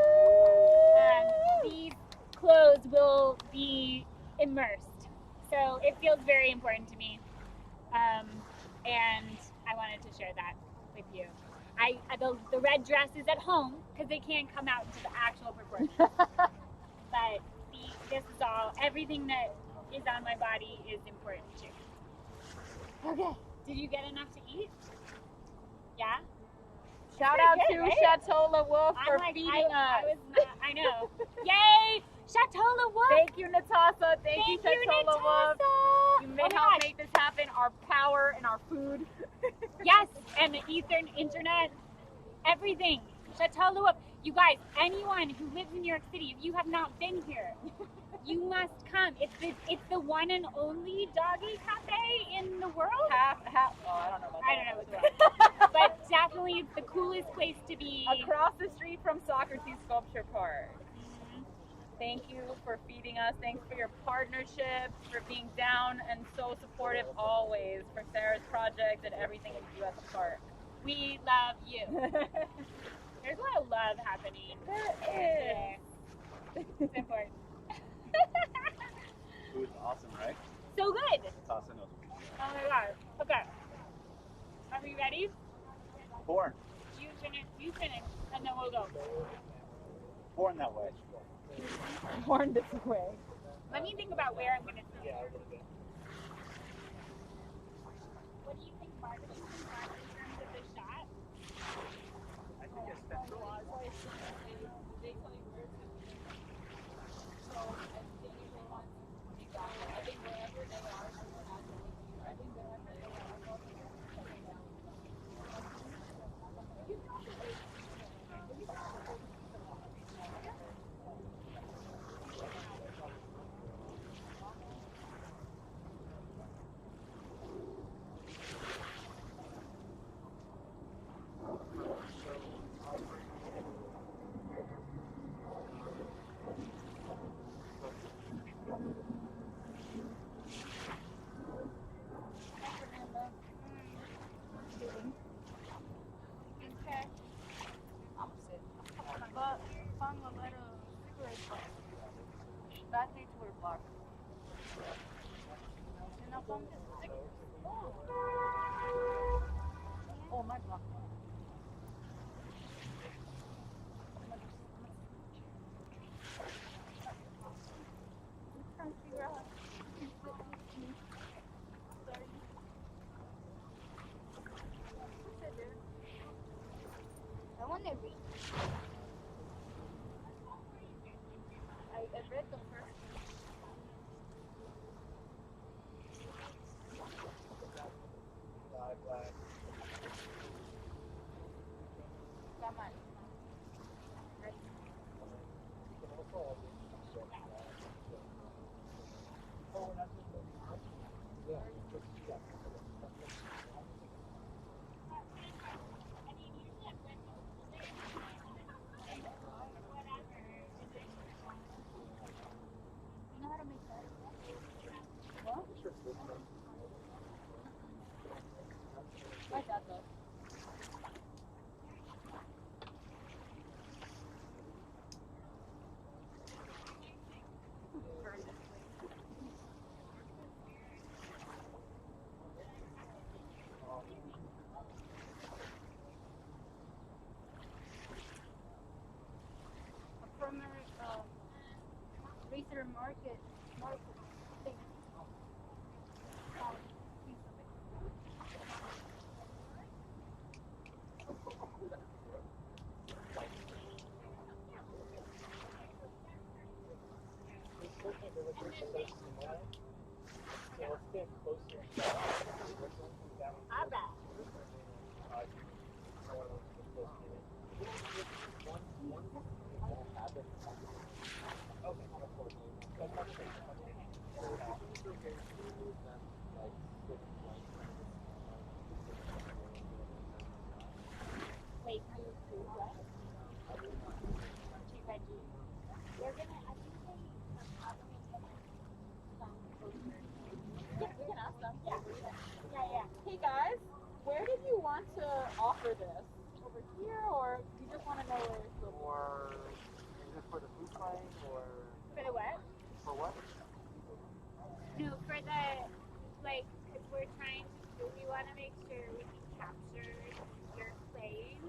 These clothes will be immersed. So it feels very important to me, and I wanted to share that with you. The red dress is at home because they can't come out into the actual performance. But this is all, everything that is on my body is important too. Okay, did you get enough to eat? Yeah? Shout out to Chateau Le Wolf for feeding us. I know. Yay! Chateau Le Wolf! Thank you, Natasha. Thank you, Chateau Le Wolf. You helped make this happen. Our power and our food. Yes, and the Eastern Internet. Everything. Chateau Le Wolf. You guys, anyone who lives in New York City, if you have not been here, you must come. It's the one and only doggy cafe in the world. Half. Oh, I don't know about that. I don't know. But definitely it's the coolest place to be. Across the street from Socrates Sculpture Park. Mm-hmm. Thank you for feeding us. Thanks for your partnership, for being down and so supportive always for Sarah's project and everything you do at the park. We love you. There's a lot of love happening. There is. It's important. Food's awesome, right? So good. Natasha knows. Oh my god. Okay. Are we ready? Born. You finish, and then we'll go. Born that way. Born this way. Let me think about where I'm going to sit. What do you think, Mark? What do you think, Mark, in terms of the shot? I think it's centralized. Oh, my God. I want to read. I read the first. Come on. these are market things. Wait, you do what? Two veggies. We're gonna, I think they have some closer. Yeah, we can ask them. Yeah. Hey guys, where did you want to offer this? Over here, or do you just want to know where it's located? Or is it for the food fight or For the what? for what? No, for the, like, because we're trying to, we want to make sure we can capture your playing.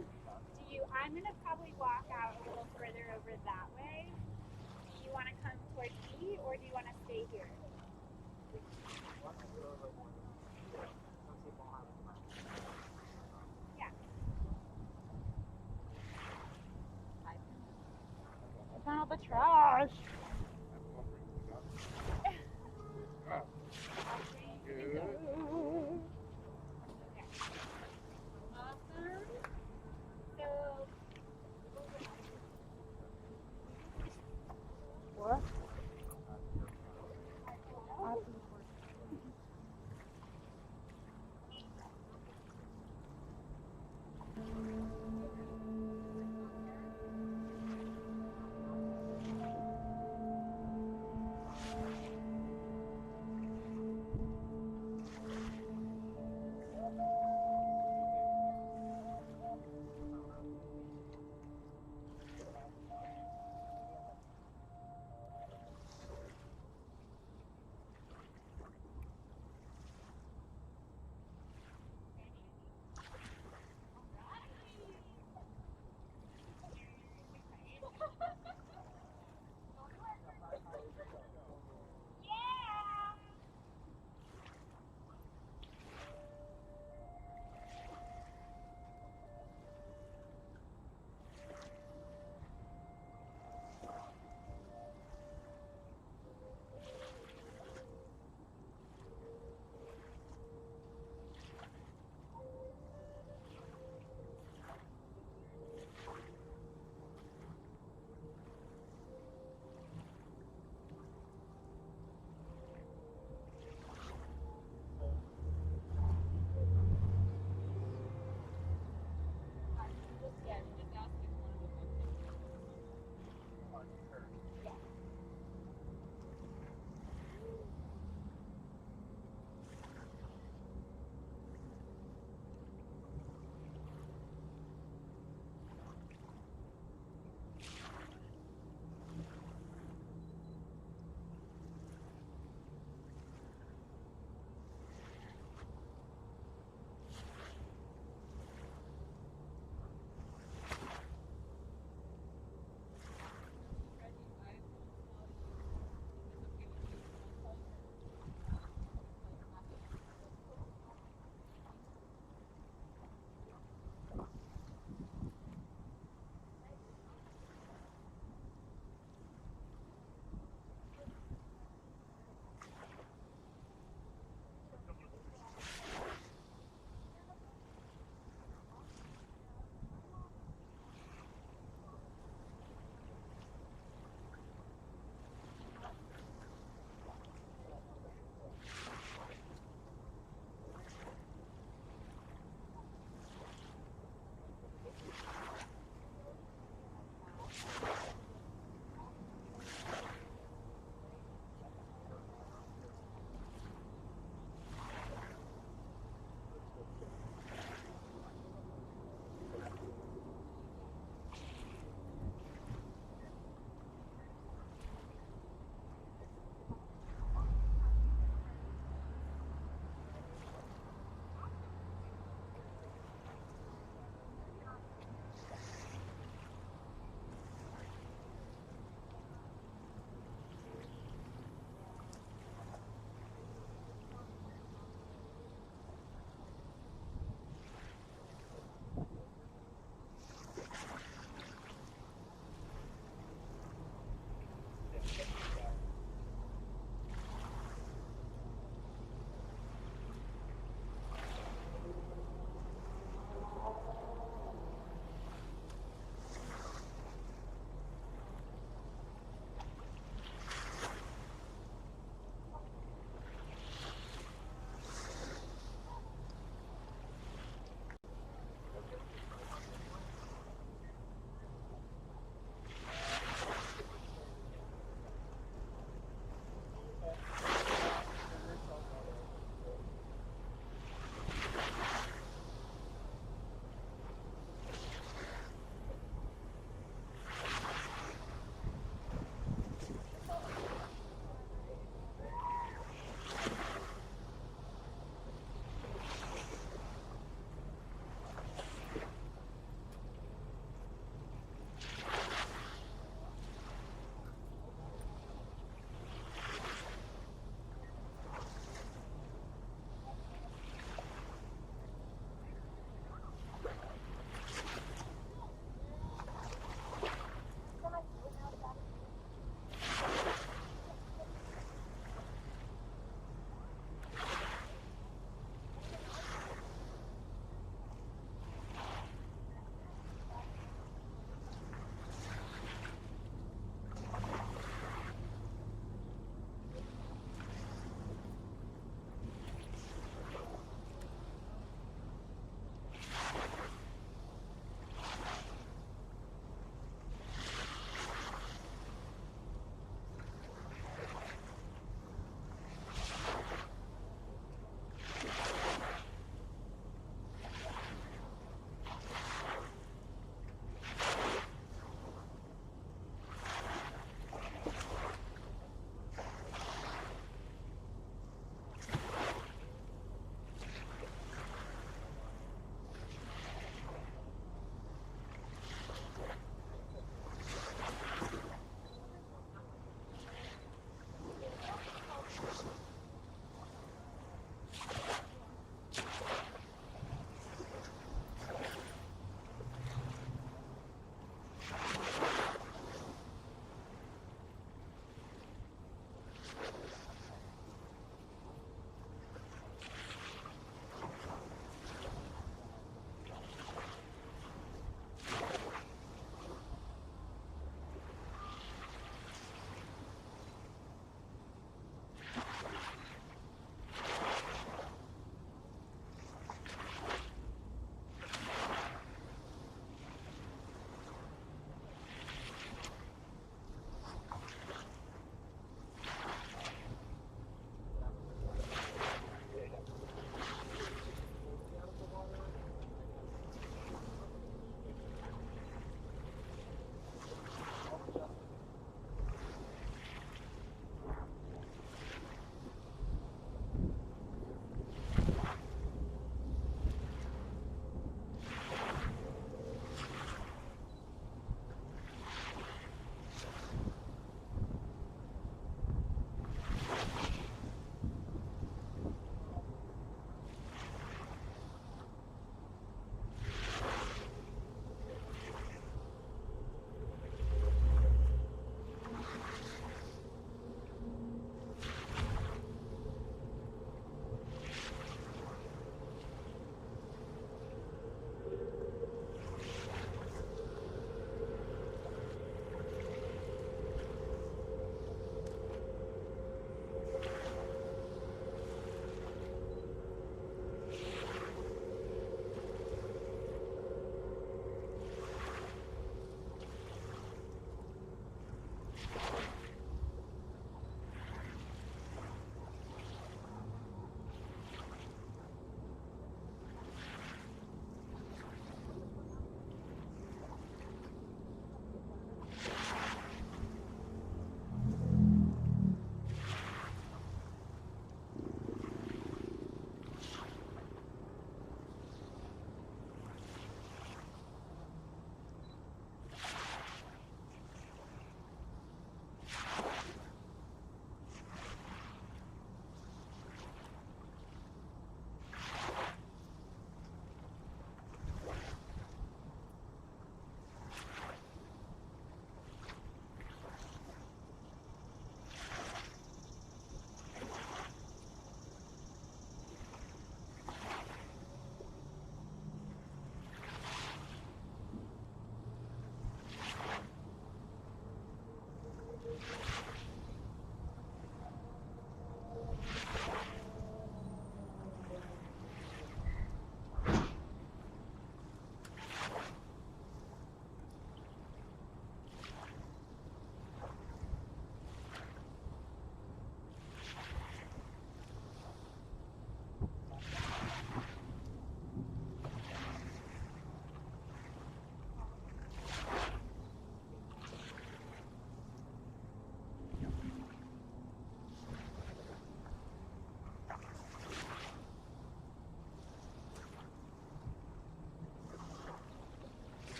I'm going to probably walk out a little further over that way. Do you want to come towards me, or do you want to stay here? Yeah. I found all the trash. Awesome. So, What?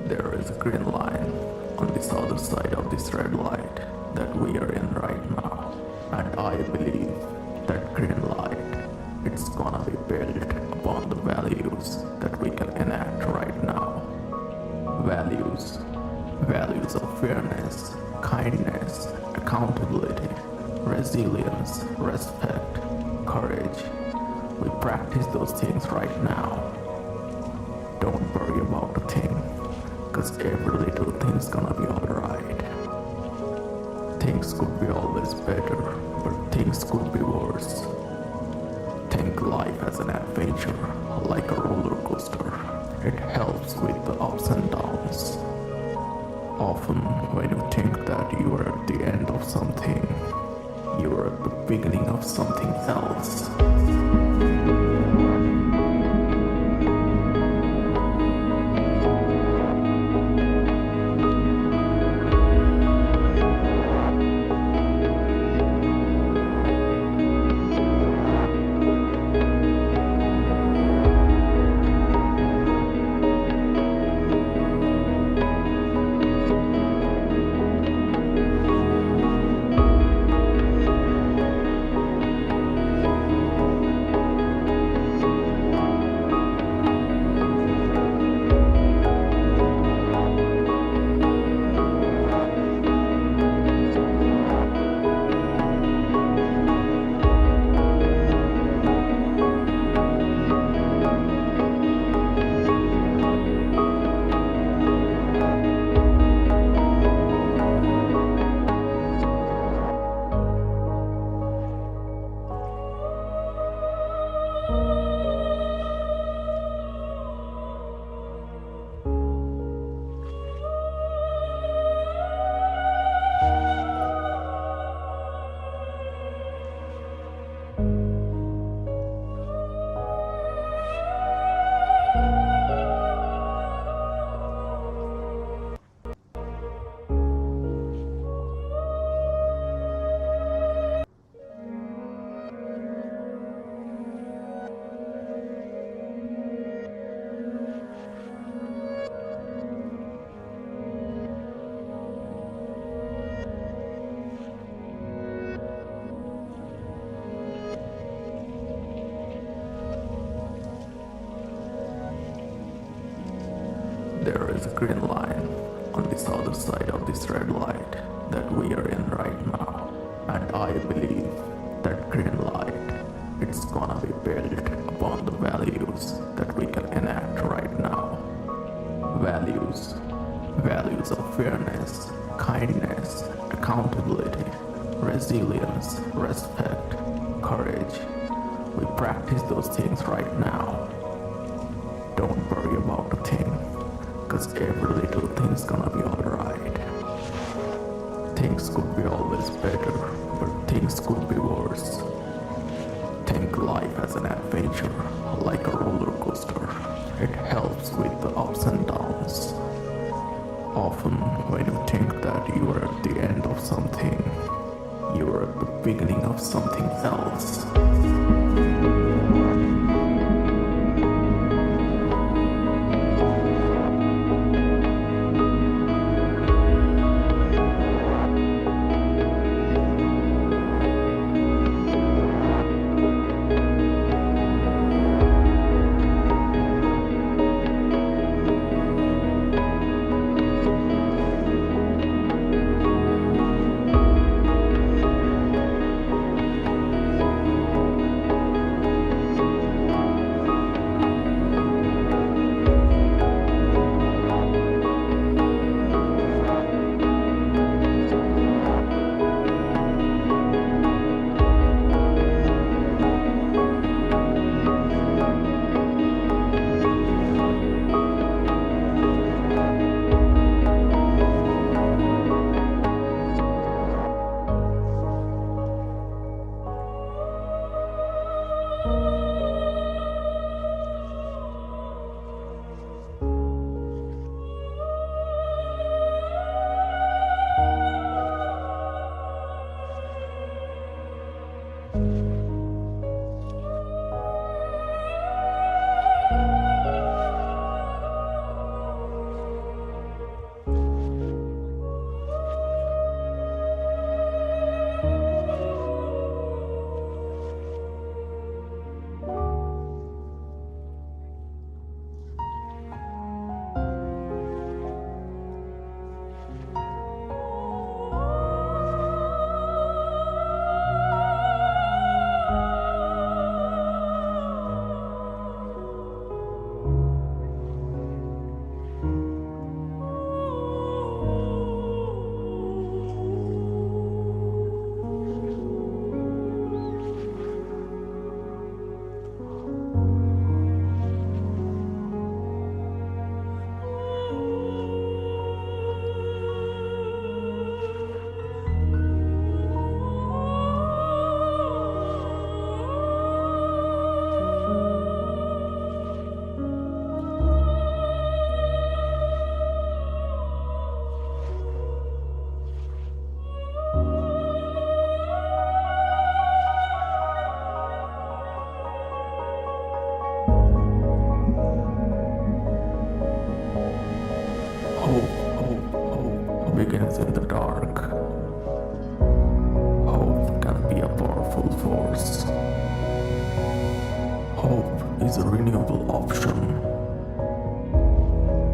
There is a green line on this other side of this red light that we are in right now. And I believe that green light, it's gonna be built upon the values that we can enact right now. Values. Values of fairness, kindness, accountability, resilience, respect, courage. We practice those things right now. Don't worry about a thing, cause every little thing's gonna be alright. Things could be always better, but things could be worse. Think life as an adventure, like a roller coaster. It helps with the ups and downs. Often, when you think that you are at the end of something, you are at the beginning of something else. There is a green line on this other side of this red light that we are in right now. And I believe that green light, it's gonna be built upon the values that we can enact right now. Values. Values of fairness, kindness, accountability, resilience, respect, courage. We practice those things right now. Don't worry about a thing, cause every little thing's gonna be alright. Things could be always better, but things could be worse. Think life as an adventure, like a roller coaster. It helps with the ups and downs. Often, when you think that you are at the end of something, you are at the beginning of something else. renewable option.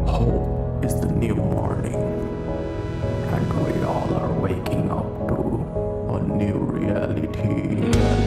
Hope is the new morning, and we all are waking up to a new reality.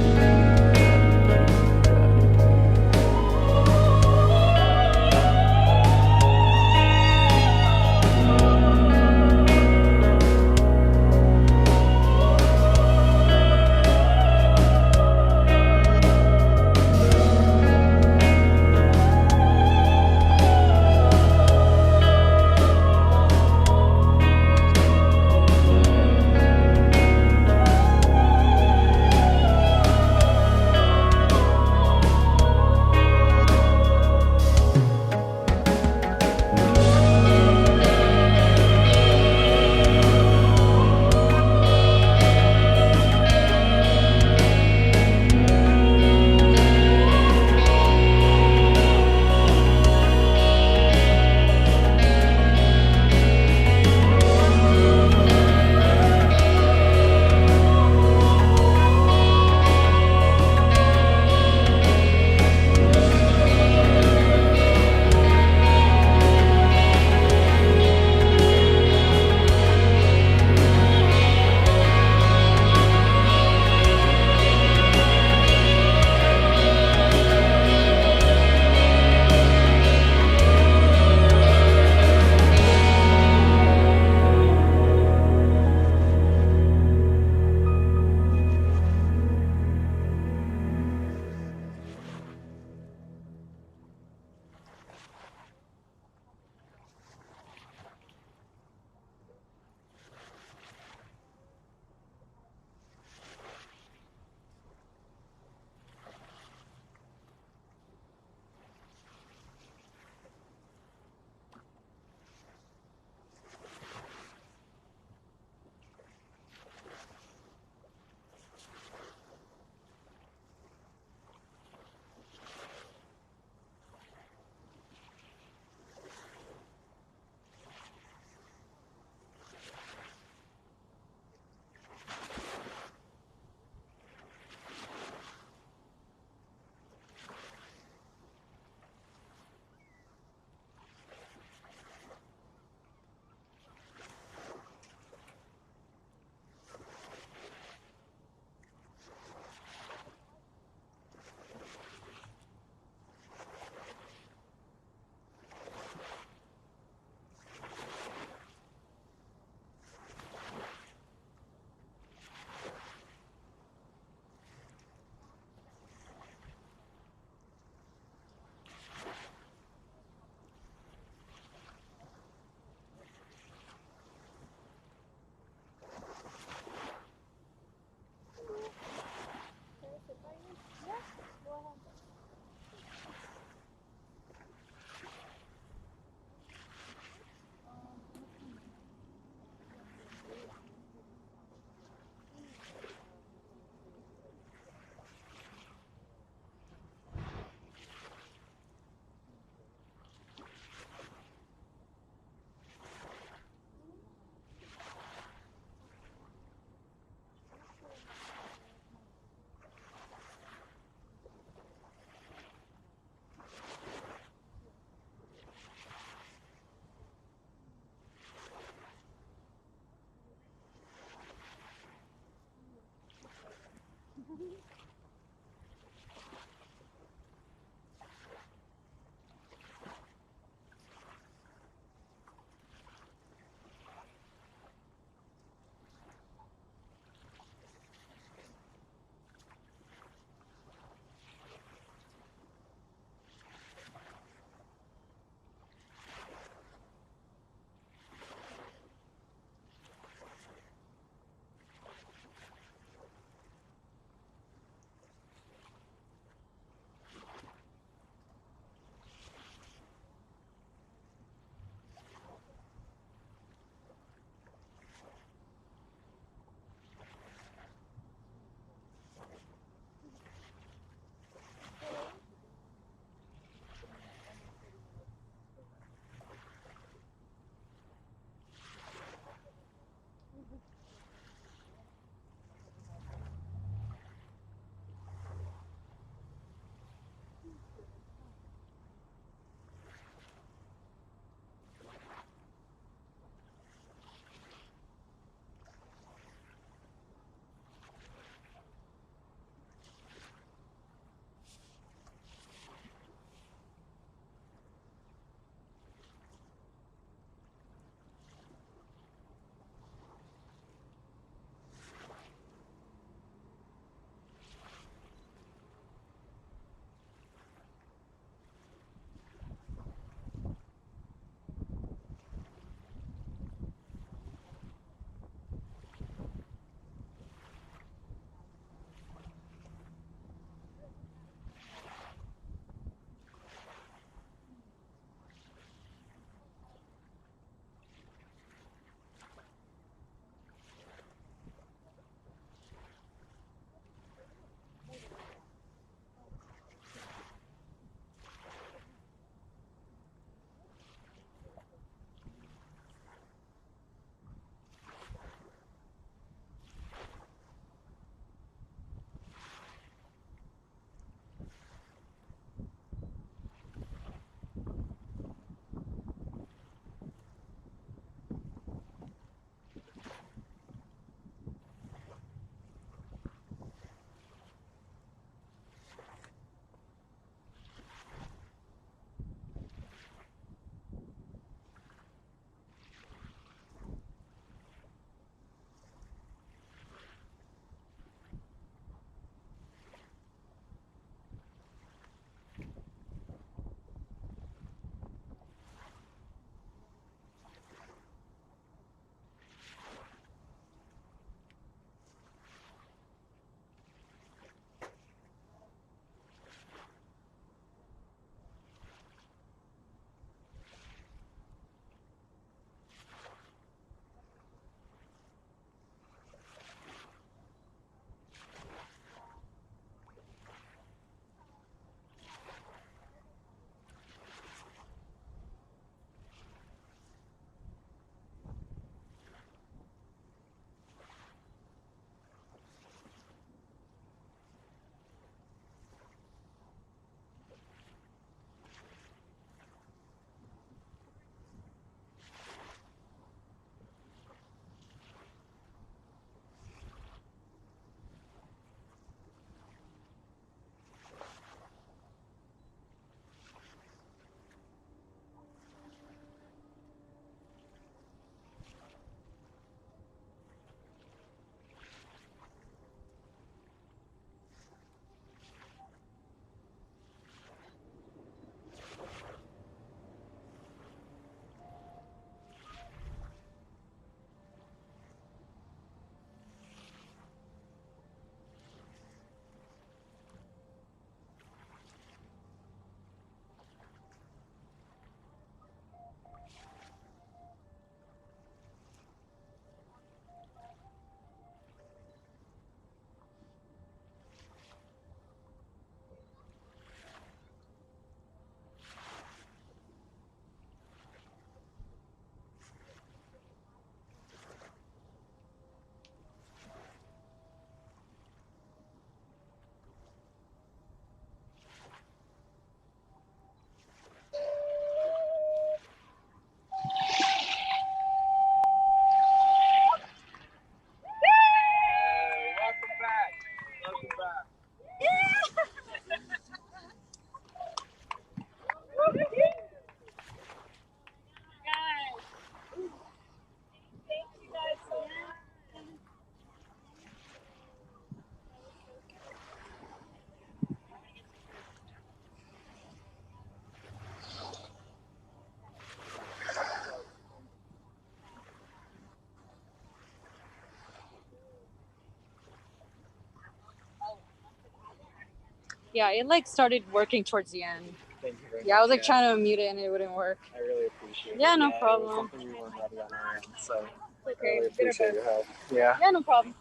Yeah, it like started working towards the end. Thank you very Yeah, I much. was like trying to mute it and it wouldn't work. I really appreciate it. Yeah, no It was problem. something we weren't ready on our end, so I Okay, really good or appreciate bad. your help. Yeah. Yeah, no problem.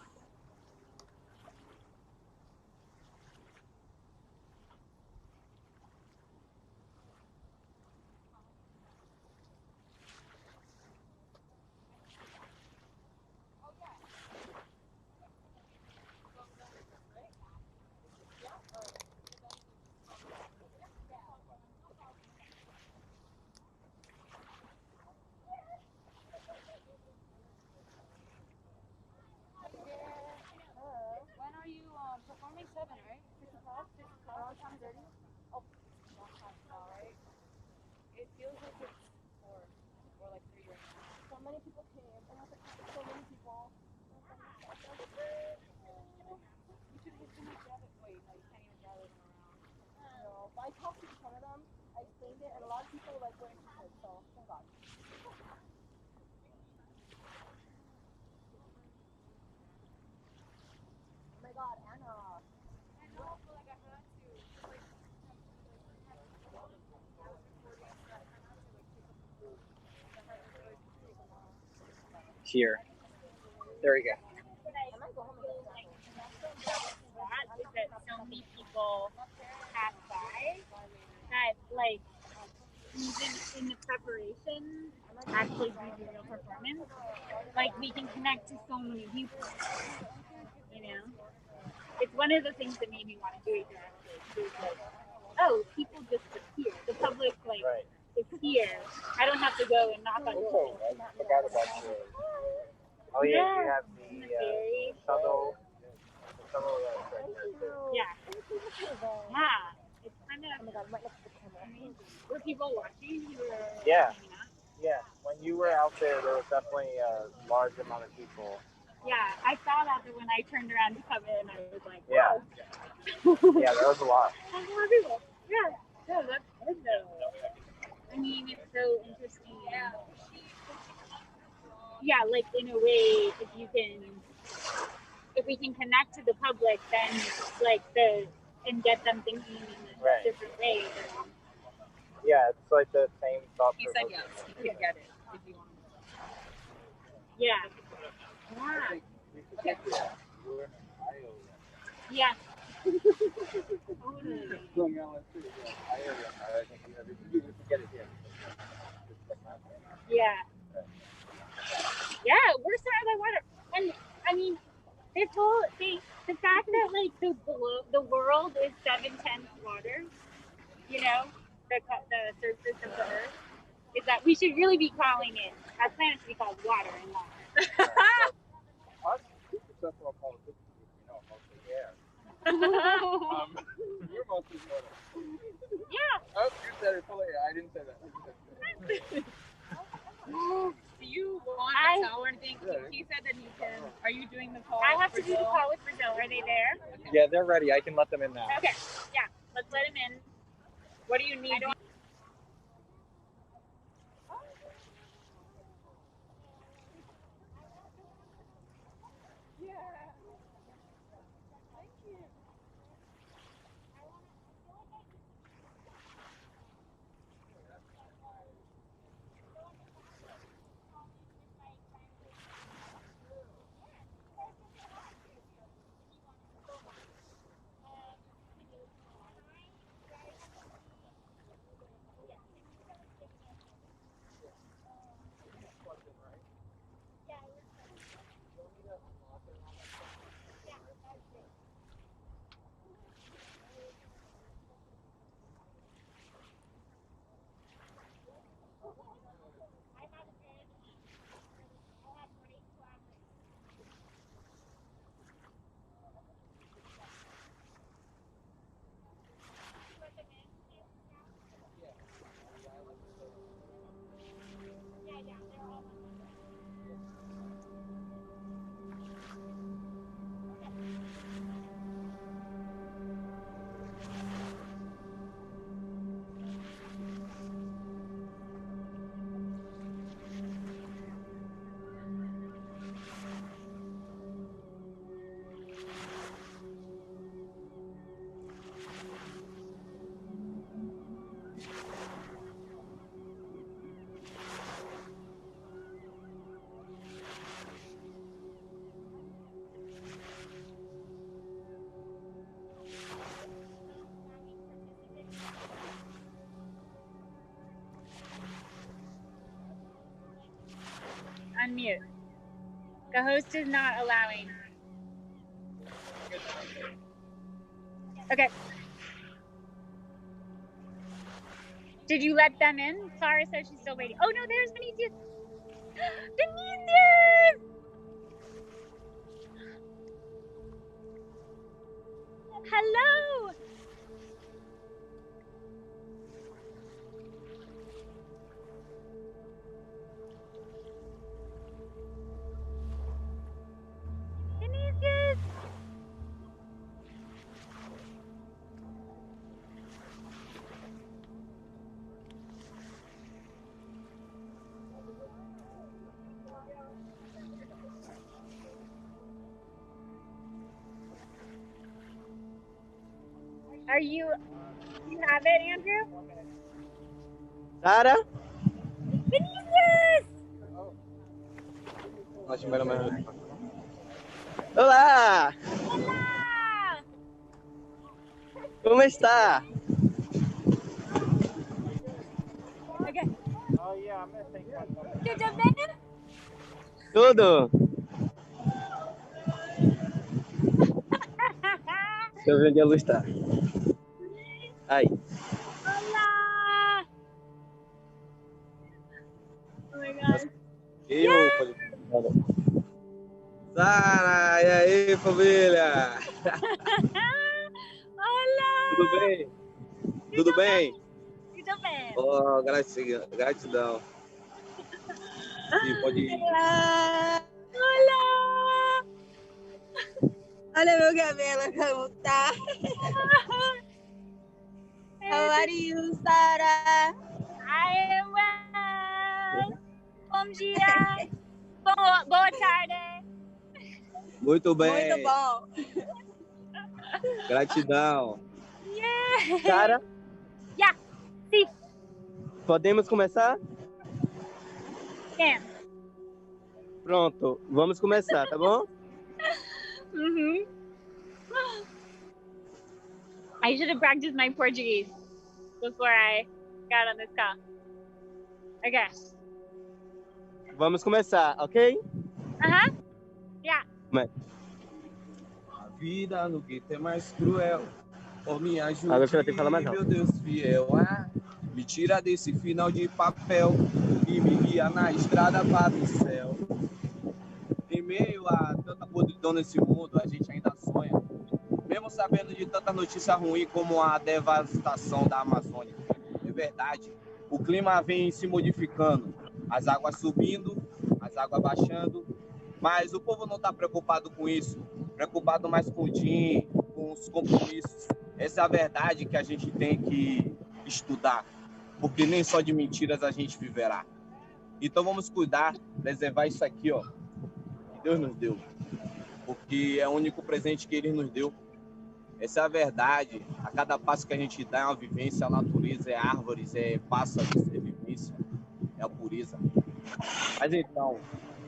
When are you performing 7, right? 6 o'clock? 6 o'clock? 7:30? Oh, long time from now, right? It feels like it's 4 or like 3 right now. So many people came, and I was like, oh, so many people. You should hit some like grab it. Wait, no, you can't even gather them around. No, but I talked to some of them, I explained it, and a lot of people like were interested, so thank God. Oh my God, Anna. I know, but like I had to. Like, I was recording, so I had to like pick up the food. I had to like take them off. Here. There we go. I might go home and get that is that so many people pass by that like even in the preparation actually do the real performance. Like we can connect to so many people. You know? It's one of the things that made me want to do it here actually. It's like, oh, people just appear. The public like is here. I don't have to go and knock on doors. I forgot about you. Oh yeah, you have the shuttle. The shuttle that's right there too. Yeah. Yeah. It's kind of amazing. Were people watching who were Yeah. hanging out? Yeah. When you were out there was definitely a large amount of people. Yeah, I saw that, but when I turned around to come in, I was like, Yeah. Yeah, there was a lot. That's a lot of people. Yeah. No, that's good though. I mean, it's so interesting. Yeah, like in a way, if we can connect to the public, then like and get them thinking in a different way. Then, Yeah, it's like the same thought. He said yes, he could get it if you want. yeah. Yeah. Yeah. Yeah. Yeah, we're surrounded by water. And I mean, the fact that like the world is 7/10 water, you know, the surface of the earth, is that we should really be calling it, our planet should be called water and not Successful politicians, mostly air. You're mostly water. Yeah. Oh, you said it fully. I didn't say that. Do you want a towel or anything? He said that you can. Are you doing the call? I have to do the call with Brazil. Are they there? Yeah, they're ready. I can let them in now. Okay. Yeah. Let's let him in. What do you need? on mute. The host is not allowing. Okay. Did you let them in? Clara says she's still waiting. Oh no, there's Vinicius. Vinicius! Hello! Vinicius! Are you have it, Andrew? Sarah? Vinicius! Olá! Olá! Como está? Okay. Oh yeah, I'm gonna take one more. Tudo bem? Tudo? Deixa eu ver onde a luz está. Aí. Olá! Oh my god. Eu falei. Sara, e aí, família? Olá! Tudo bem? Tudo bem? Tudo bem. Oh, gratidão. Sim, pode ir. Olá! Olá! Olha meu cabelo como tá. How are you, Sarah? I am well. Bom dia. Boa tarde. Muito bem. Muito bom. Gratidão. Yeah. Sara, Yeah. Sim. podemos começar? Yeah. Pronto, vamos começar, tá bom? Mm-hmm. I should have practiced my Portuguese before I got on this call. Okay. Vamos começar, ok? Uh-huh. Yeah. A vida no gueto é mais cruel. Oh, me ajude, Agora você vai ter que falar mais alto. meu Deus fiel. Ah, me tira desse final de papel e me guia na estrada para o céu. Em meio a tanta podridão nesse mundo, a gente ainda sonha. Mesmo sabendo de tanta notícia ruim como a devastação da Amazônia. É verdade, o clima vem se modificando. As águas subindo, as águas baixando. Mas o povo não está preocupado com isso. Preocupado mais com o DIN, com os compromissos. Essa é a verdade que a gente tem que estudar. Porque nem só de mentiras a gente viverá. Então vamos cuidar, preservar isso aqui, ó. Que Deus nos deu. Porque é o único presente que Ele nos deu. Essa é a verdade. A cada passo que a gente dá é uma vivência. A natureza é árvores, é pássaros, é vivência, é a pureza. Mas então,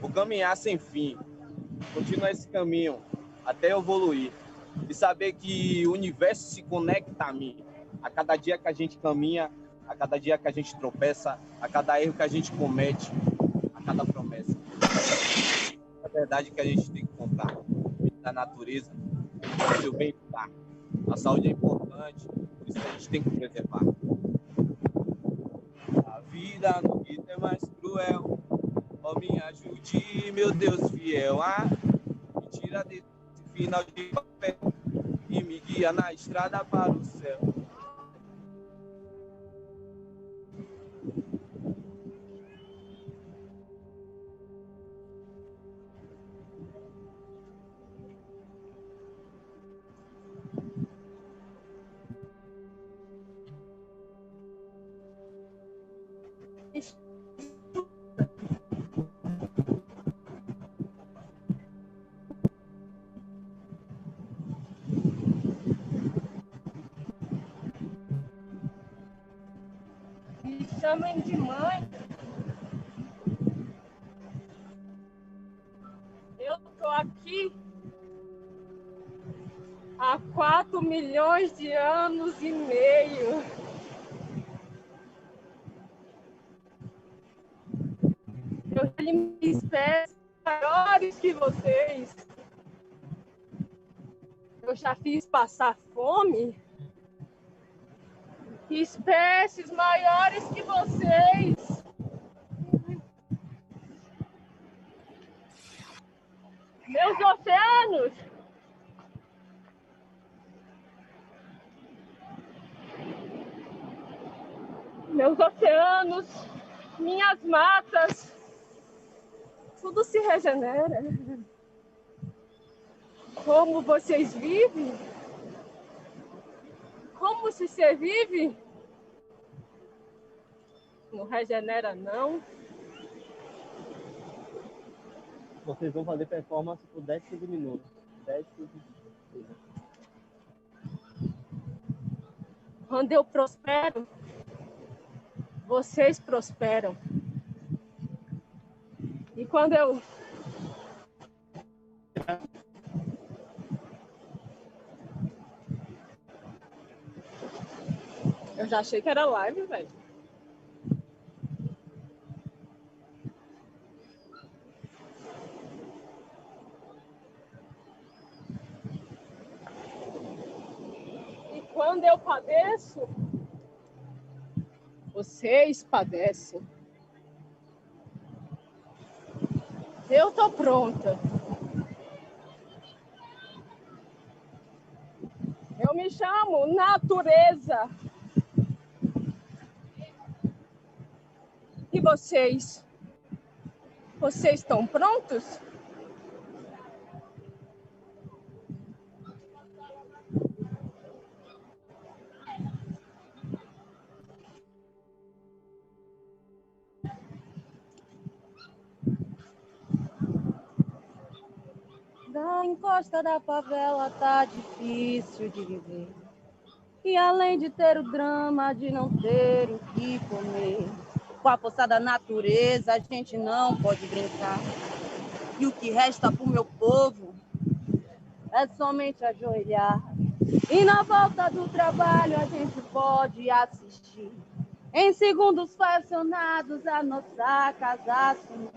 vou caminhar sem fim. Continuar esse caminho até evoluir. E saber que o universo se conecta a mim. A cada dia que a gente caminha, a cada dia que a gente tropeça, a cada erro que a gente comete, a cada promessa. É a verdade que a gente tem que contar. Da natureza, do seu bem-estar. A saúde é importante, por isso a gente tem que preservar. A vida no gueto é mais cruel. Oh, me ajude, meu Deus fiel. Ah, me tira desse final de papel e me guia na estrada para o céu. Me chamem de mãe. Eu tô aqui há 4 milhões de anos e meio. Eu espécies maiores que vocês. Eu já fiz passar fome. Espécies maiores que vocês. Meus oceanos. Meus oceanos, minhas matas, tudo se regenera. Como vocês vivem? Como se você vive? Não regenera, não. Vocês vão fazer performance por 10, 15 minutos. 10, 15 minutos. Quando eu prospero, vocês prosperam. E quando eu já achei que era live, velho. E quando eu padeço, vocês padecem. Eu tô pronta. Eu me chamo natureza. E vocês? Vocês estão prontos? Da encosta da favela tá difícil de viver. E além de ter o drama de não ter o que comer, com a força da natureza a gente não pode brincar. E o que resta pro meu povo é somente ajoelhar. E na volta do trabalho a gente pode assistir, em segundos fracionados, a nossa casa sumir.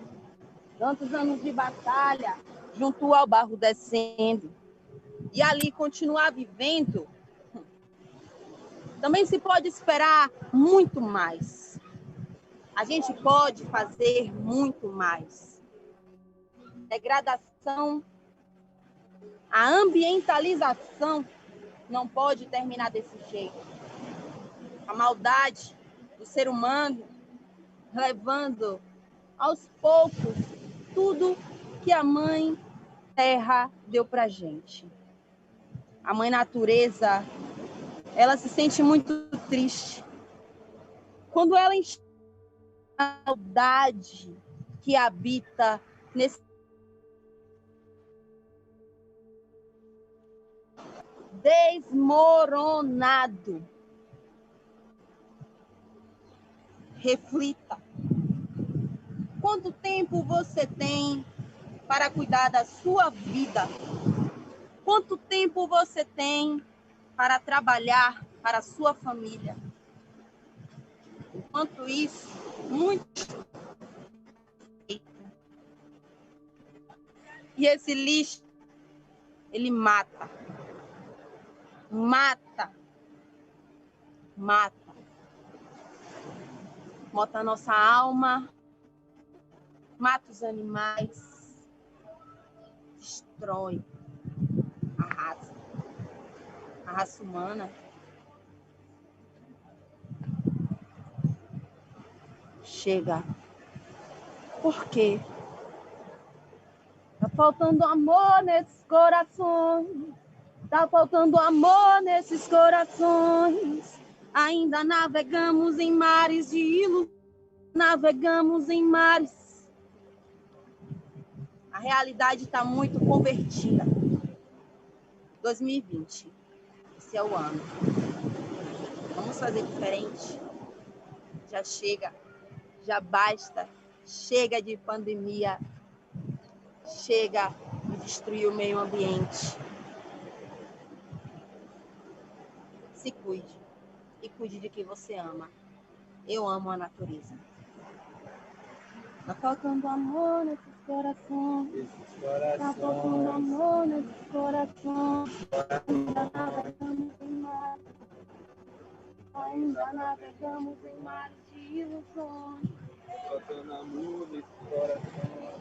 Tantos anos de batalha junto ao barro descendo, e ali continuar vivendo. Também se pode esperar muito mais. A gente pode fazer muito mais. Degradação, a ambientalização não pode terminar desse jeito. A maldade do ser humano levando aos poucos tudo que a mãe terra deu pra gente. A mãe natureza, ela se sente muito triste quando ela enxerga a maldade que habita nesse desmoronado. Reflita. Quanto tempo você tem para cuidar da sua vida? Quanto tempo você tem para trabalhar para a sua família? Enquanto isso, muito. E esse lixo, ele mata. Mata. Mata. Mata a nossa alma. Mata os animais. Destrói. Arrasa. A raça humana. Chega. Por quê? Tá faltando amor nesses corações. Tá faltando amor nesses corações. Ainda navegamos em mares de ilusão. Navegamos em mares. A realidade está muito convertida. 2020. Esse é o ano. Vamos fazer diferente. Já chega. Já basta. Chega de pandemia. Chega de destruir o meio ambiente. Se cuide. E cuide de quem você ama. Eu amo a natureza. Tá faltando amor nesses corações. Tá faltando amor nesses corações. Ainda navegamos em mar. Ainda navegamos em mares de ilusões. Tá faltando amor nesse coração.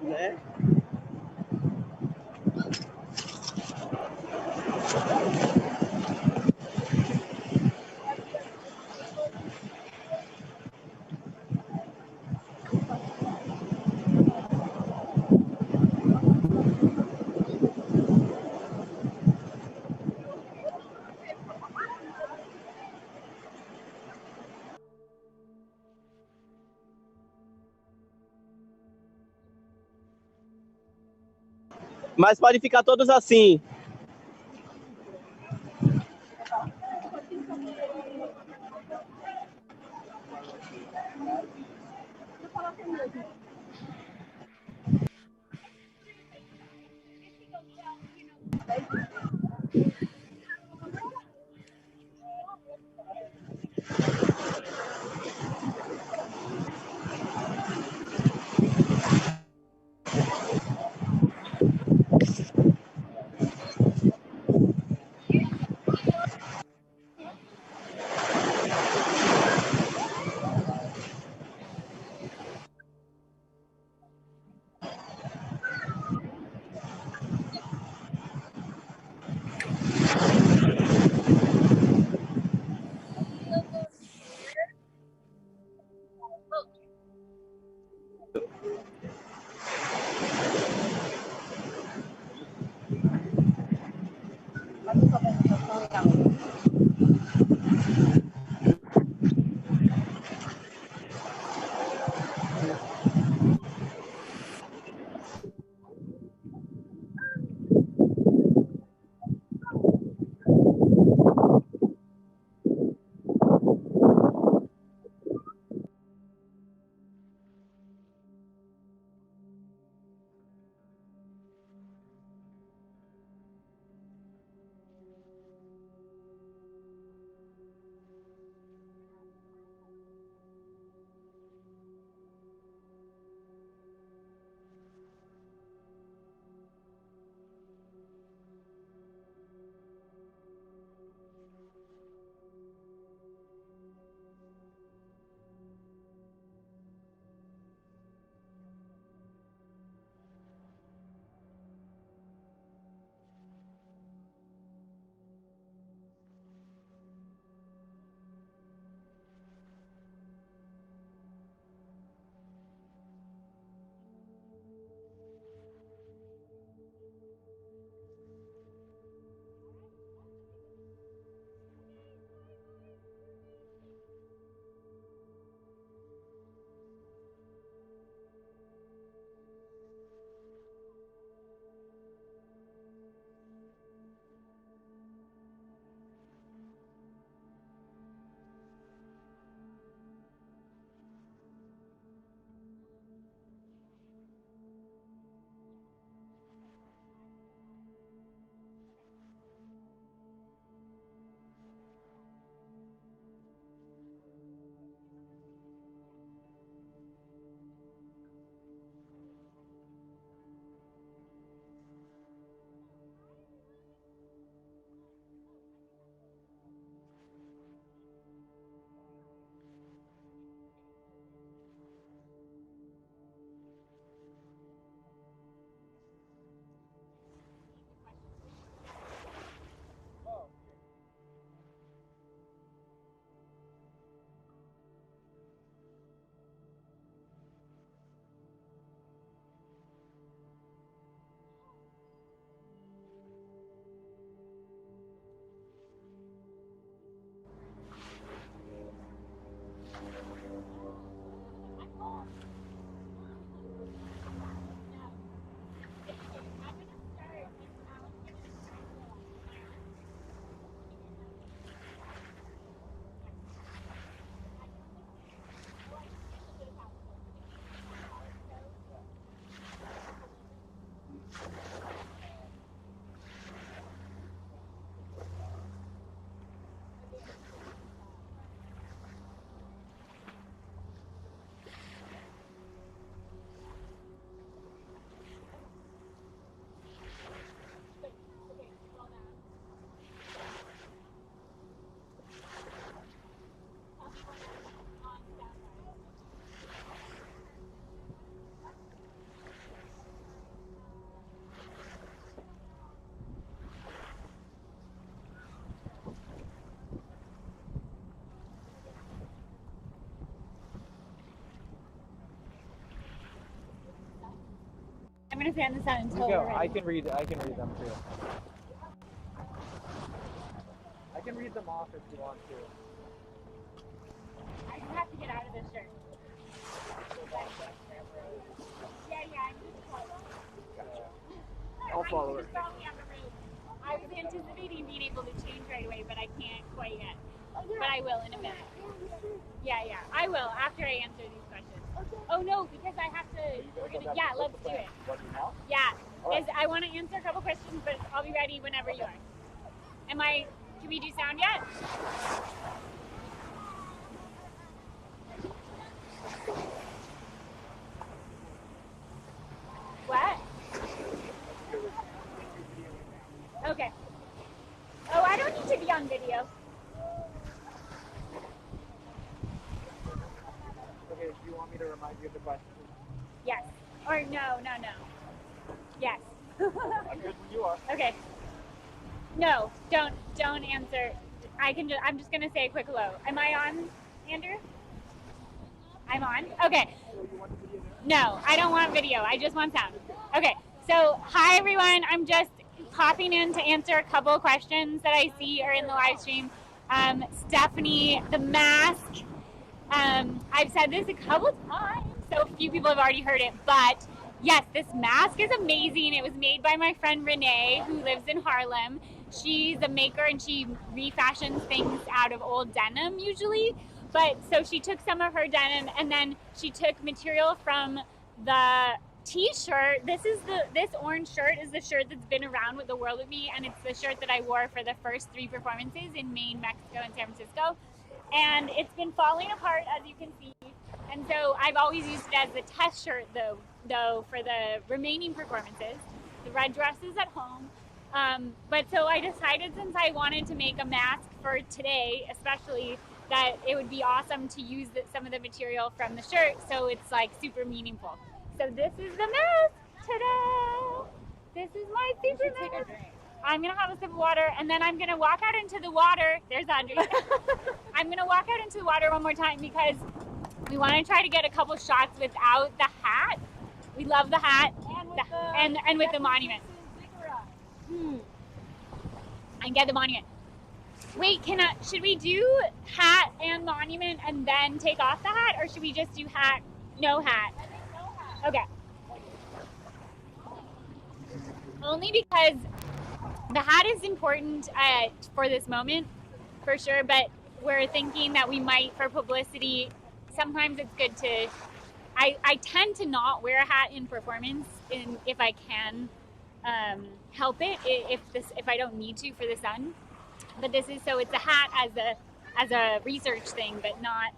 Né? Mas pode ficar todos assim. gonna stay on the sun You until go. we're ready. I can read them too. I can read them off if you want to. I just have to get out of this shirt. Yeah, I'm just I'll follow her. I was anticipating being able to change right away, but I can't quite yet. But I will in a minute. Yeah, I will after I answer these questions. Oh no, because I have to. Yeah, let's do it. Yeah, I want to answer a couple questions, but I'll be ready whenever you are. Can we do sound yet? What? Okay. Oh, I don't need to be on video. Okay, do you want me to remind you of the question? Yes. Or no. Yes. I'm good when you are. Okay. No, don't answer. I'm just gonna say a quick hello. Am I on, Andrew? I'm on? Okay. No, I don't want video. I just want sound. Okay. So, hi everyone. I'm just popping in to answer a couple questions that I see are in the live stream. Stephanie, the mask. I've said this a couple times, so a few people have already heard it, but yes, this mask is amazing. It was made by my friend Renee, who lives in Harlem. She's a maker and she refashions things out of old denim usually. But so she took some of her denim and then she took material from the t-shirt. This orange shirt is the shirt that's been around with the world with me, and it's the shirt that I wore for the first 3 performances in Maine, Mexico, and San Francisco. And it's been falling apart, as you can see. And so I've always used it as the test shirt, though for the remaining performances. The red dress is at home. But so I decided, since I wanted to make a mask for today, especially, that it would be awesome to use some of the material from the shirt, so it's like super meaningful. So this is the mask. Ta-da! This is my super mask. I'm gonna have a sip of water, and then I'm gonna walk out into the water. There's Audrey. I'm gonna walk out into the water one more time because we want to try to get a couple shots without the hat. We love the hat and with the monument. And get the monument. Wait, should we do hat and monument and then take off the hat, or should we just do hat, no hat? Okay. Only because the hat is important for this moment, for sure, but we're thinking that we might, for publicity, sometimes it's good to, I tend to not wear a hat in performance if I can help it, if I don't need to for the sun. But it's a hat as a research thing, but not,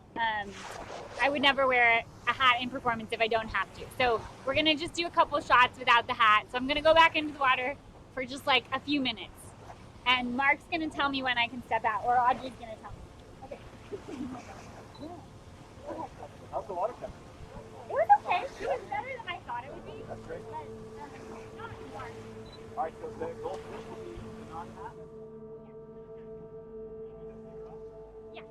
I would never wear a hat in performance if I don't have to. So we're gonna just do a couple shots without the hat. So I'm gonna go back into the water for just like a few minutes. And Mark's gonna tell me when I can step out, or Audrey's gonna tell me. Okay. How's the water coming? It was okay. It was better than I thought it would be. That's great. But not anymore. All right, so the goldfish will be the non-hat. Yeah.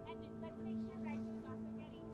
And let's make sure Rex is also getting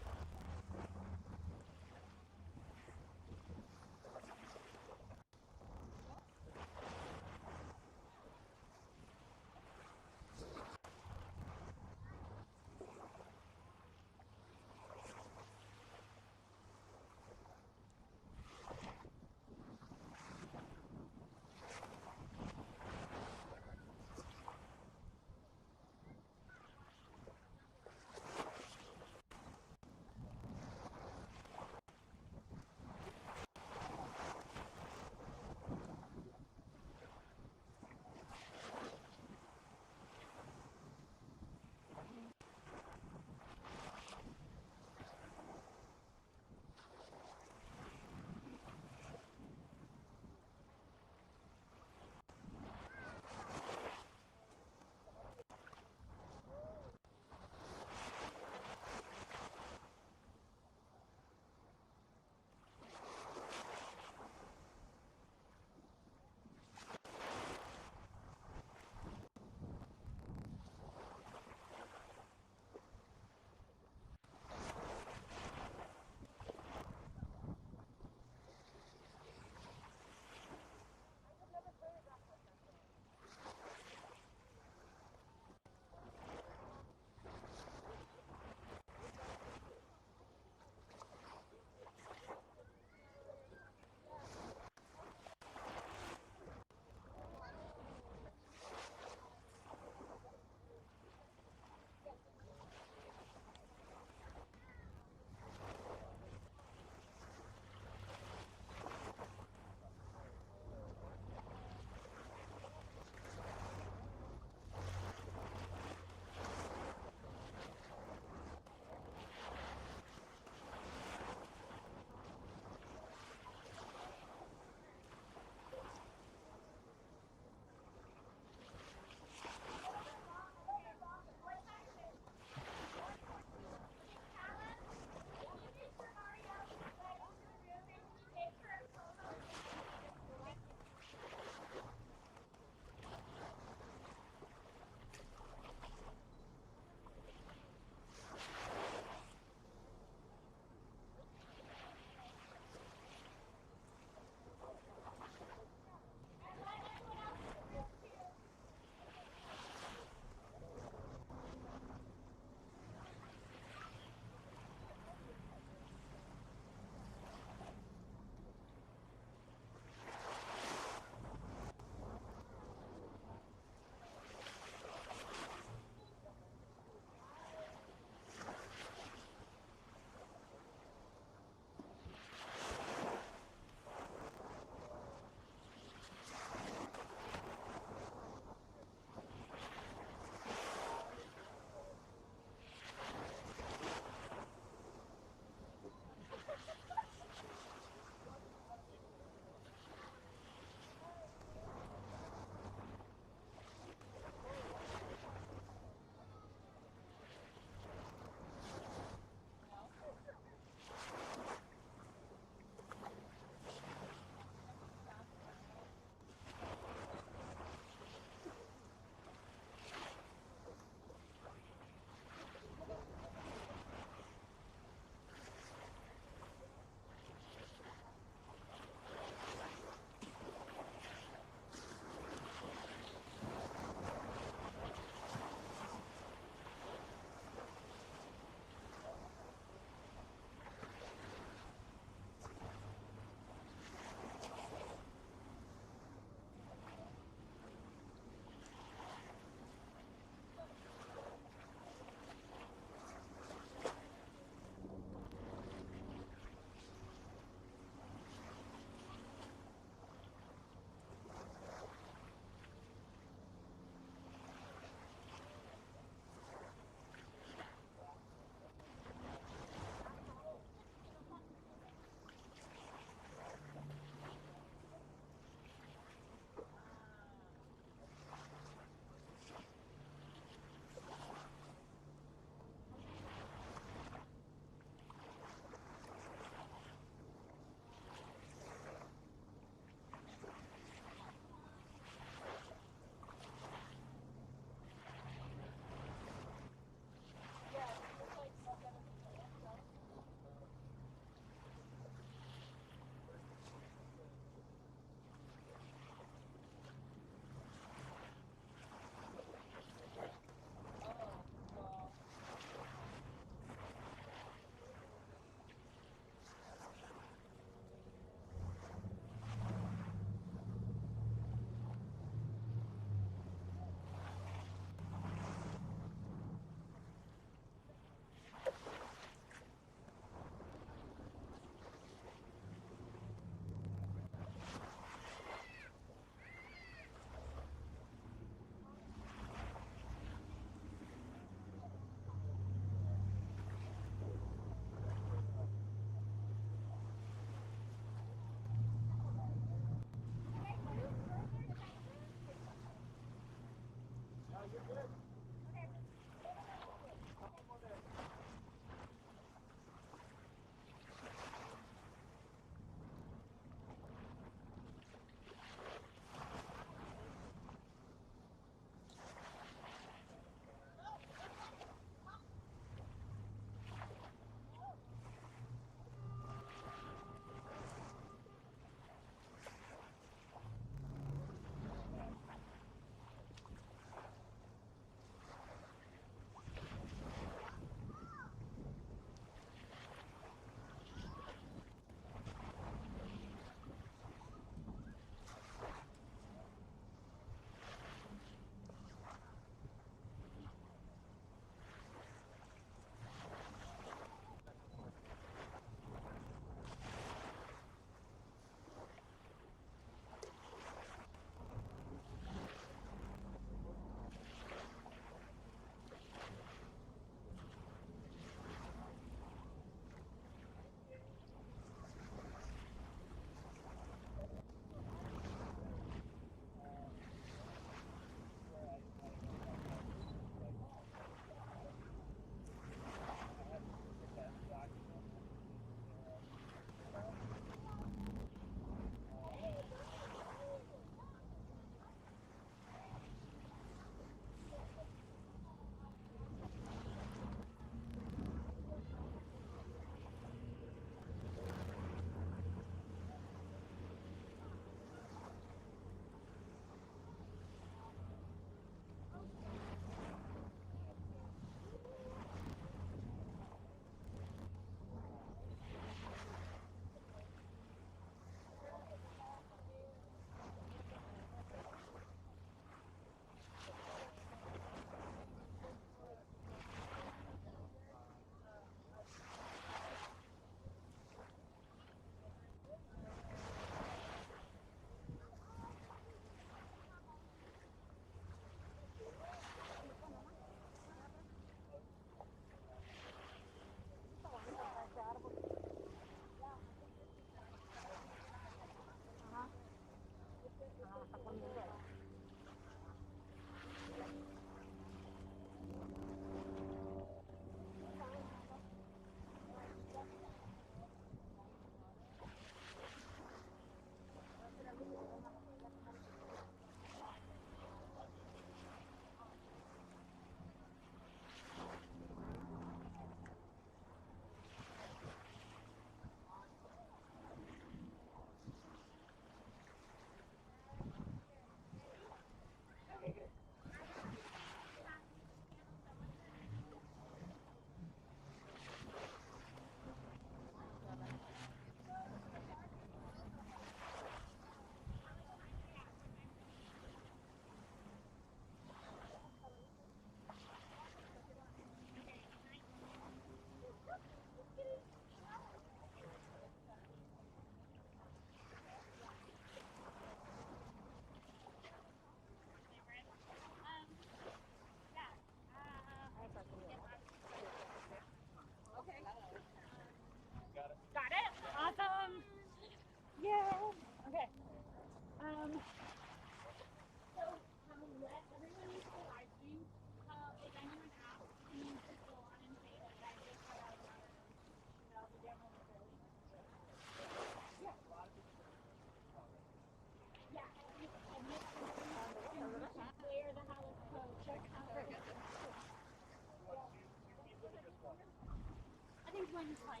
one's fine.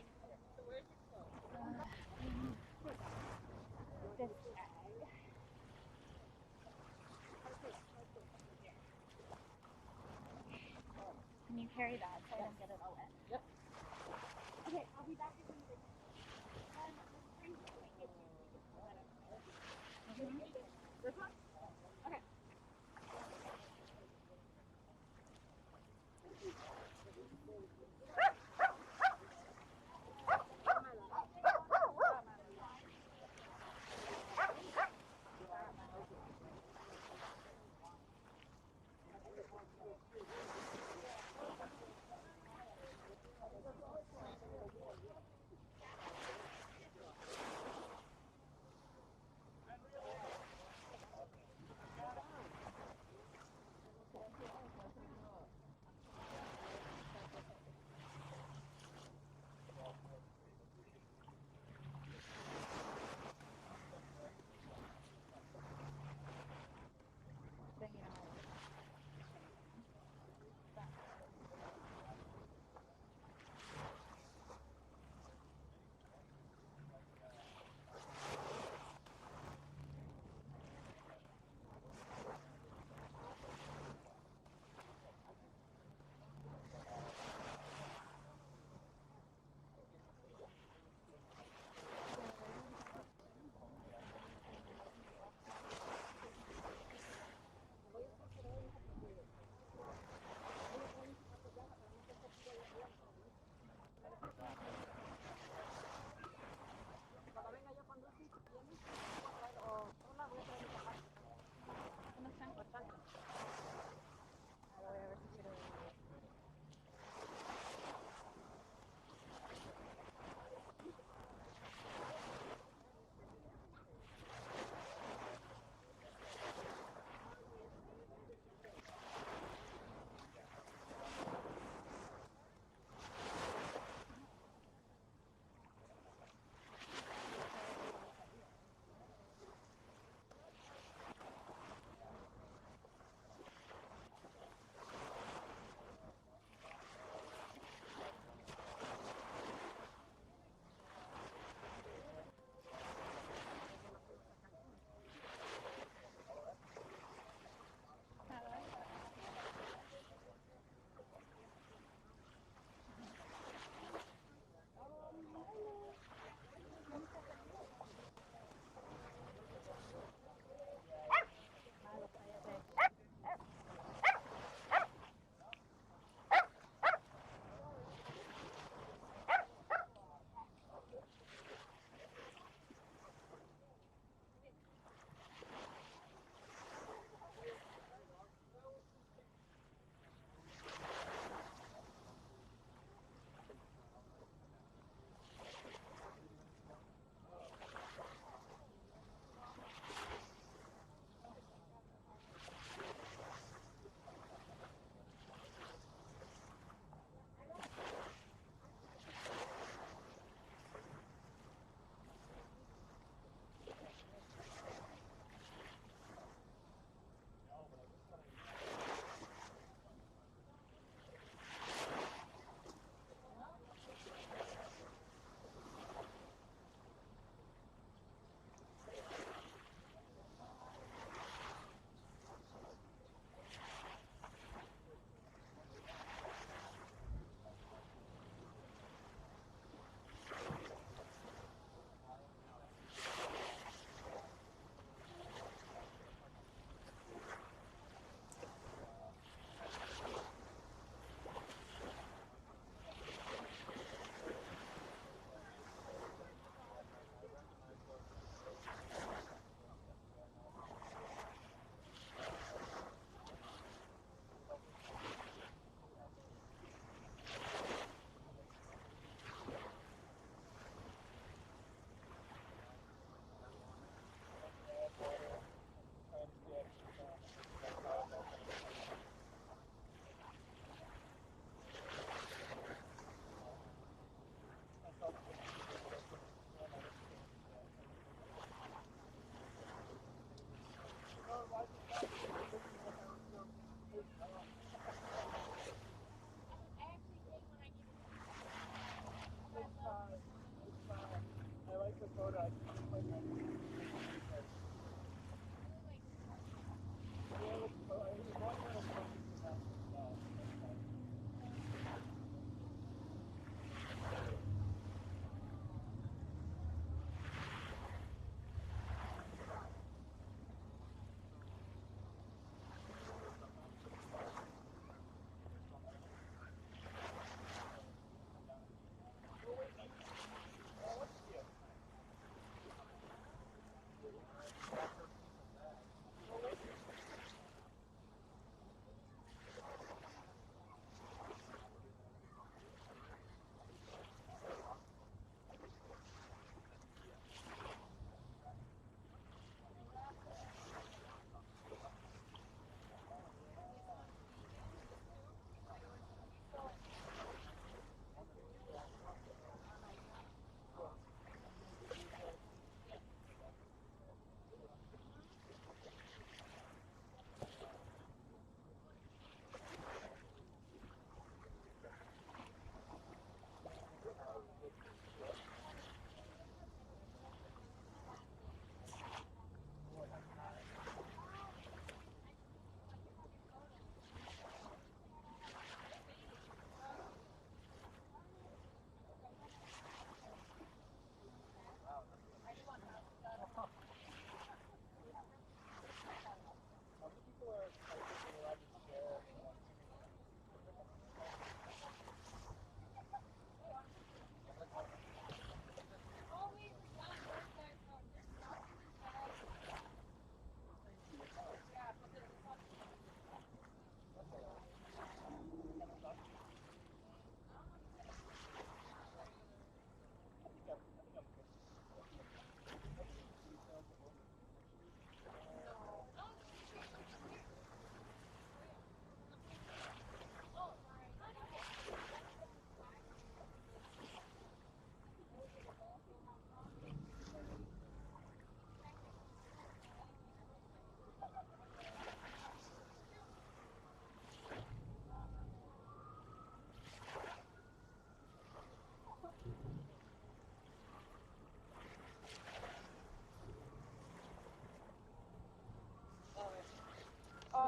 So where's your clothes? This bag. Can you carry that so I don't get it all wet? Yep. Okay, I'll be back as soon as I can. This one? Okay.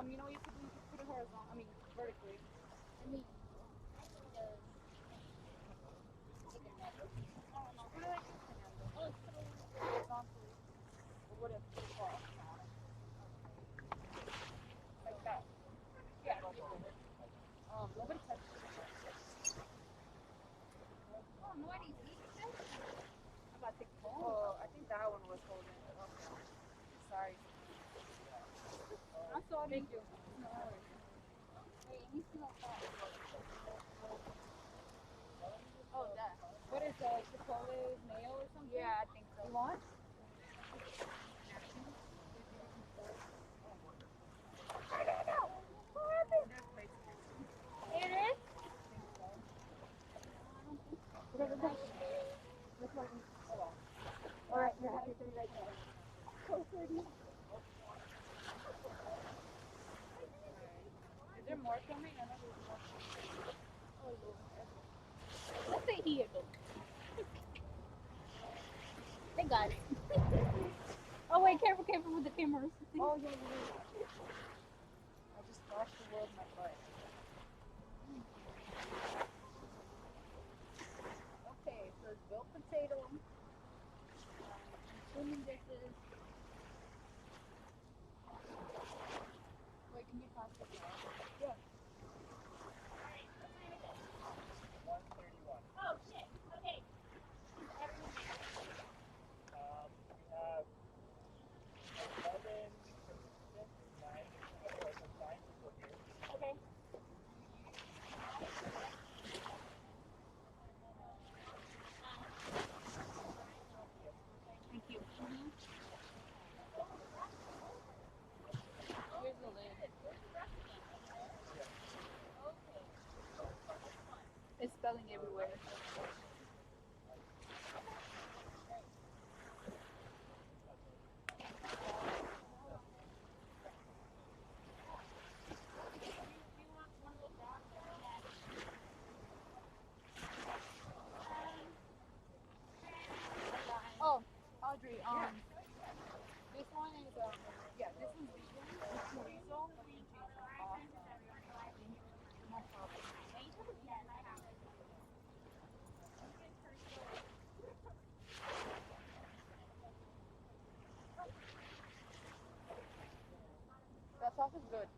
You know what you could do? You could put it horizontal. I mean, vertically. I mean, put it like this, Fernando. Oh, it's horizontally. Or whatever you call it. Like that. Yeah. Nobody touches it. Oh, nobody's eating this? I'm about to take the phone. Oh, I think that one was holding it. Okay. Sorry. I'm sorry. Thank you. No worries. Hey, you need to know that. Oh, that. What is Chipotle mayo or something? Yeah, I think so. You want? It is? All right, you're happy to be right there. Is there more coming? I know there's more coming. Oh, Lord. Let's stay here, though. They got it. Oh, wait, careful with the cameras. Oh, yeah. I just flashed the world my butt. Okay, so it's built potato. I'm assuming this is. Wait, can you pass this out? Yeah. 131. Oh, shit. Okay. We have 11 participants, 9 people here. Okay. Thank you. Here's the lid. It's spelling everywhere. Oh, Audrey, this one is, yeah, this one's vegan. It's chorizo. Awesome. No problem. That sauce is good.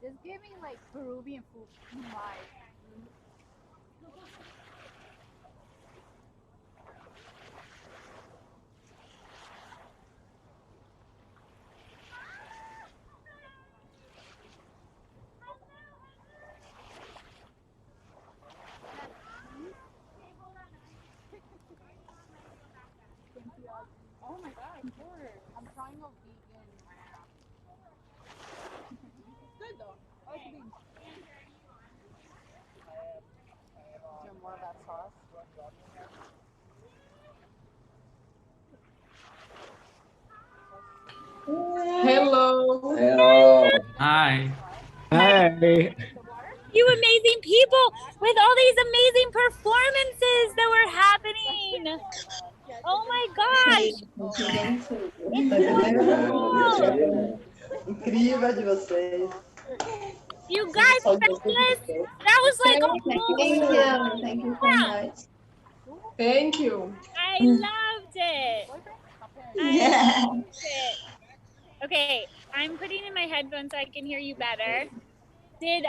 Just giving like Peruvian food vibes. Oh my god, of course. I'm trying a vegan. Good though. I like beans. Do you want more of that sauce? Hello. Hello. Hi. Hey. You amazing people with all these amazing performances that were happening. Oh my gosh. It's so cool. Incrível de vocês. You Sinto guys, saudade that de vocês. was like a Thank whole you. Thank you so yeah. much. Thank you. I loved it. Yeah. I loved it. Okay, I'm putting in my headphones so I can hear you better. Did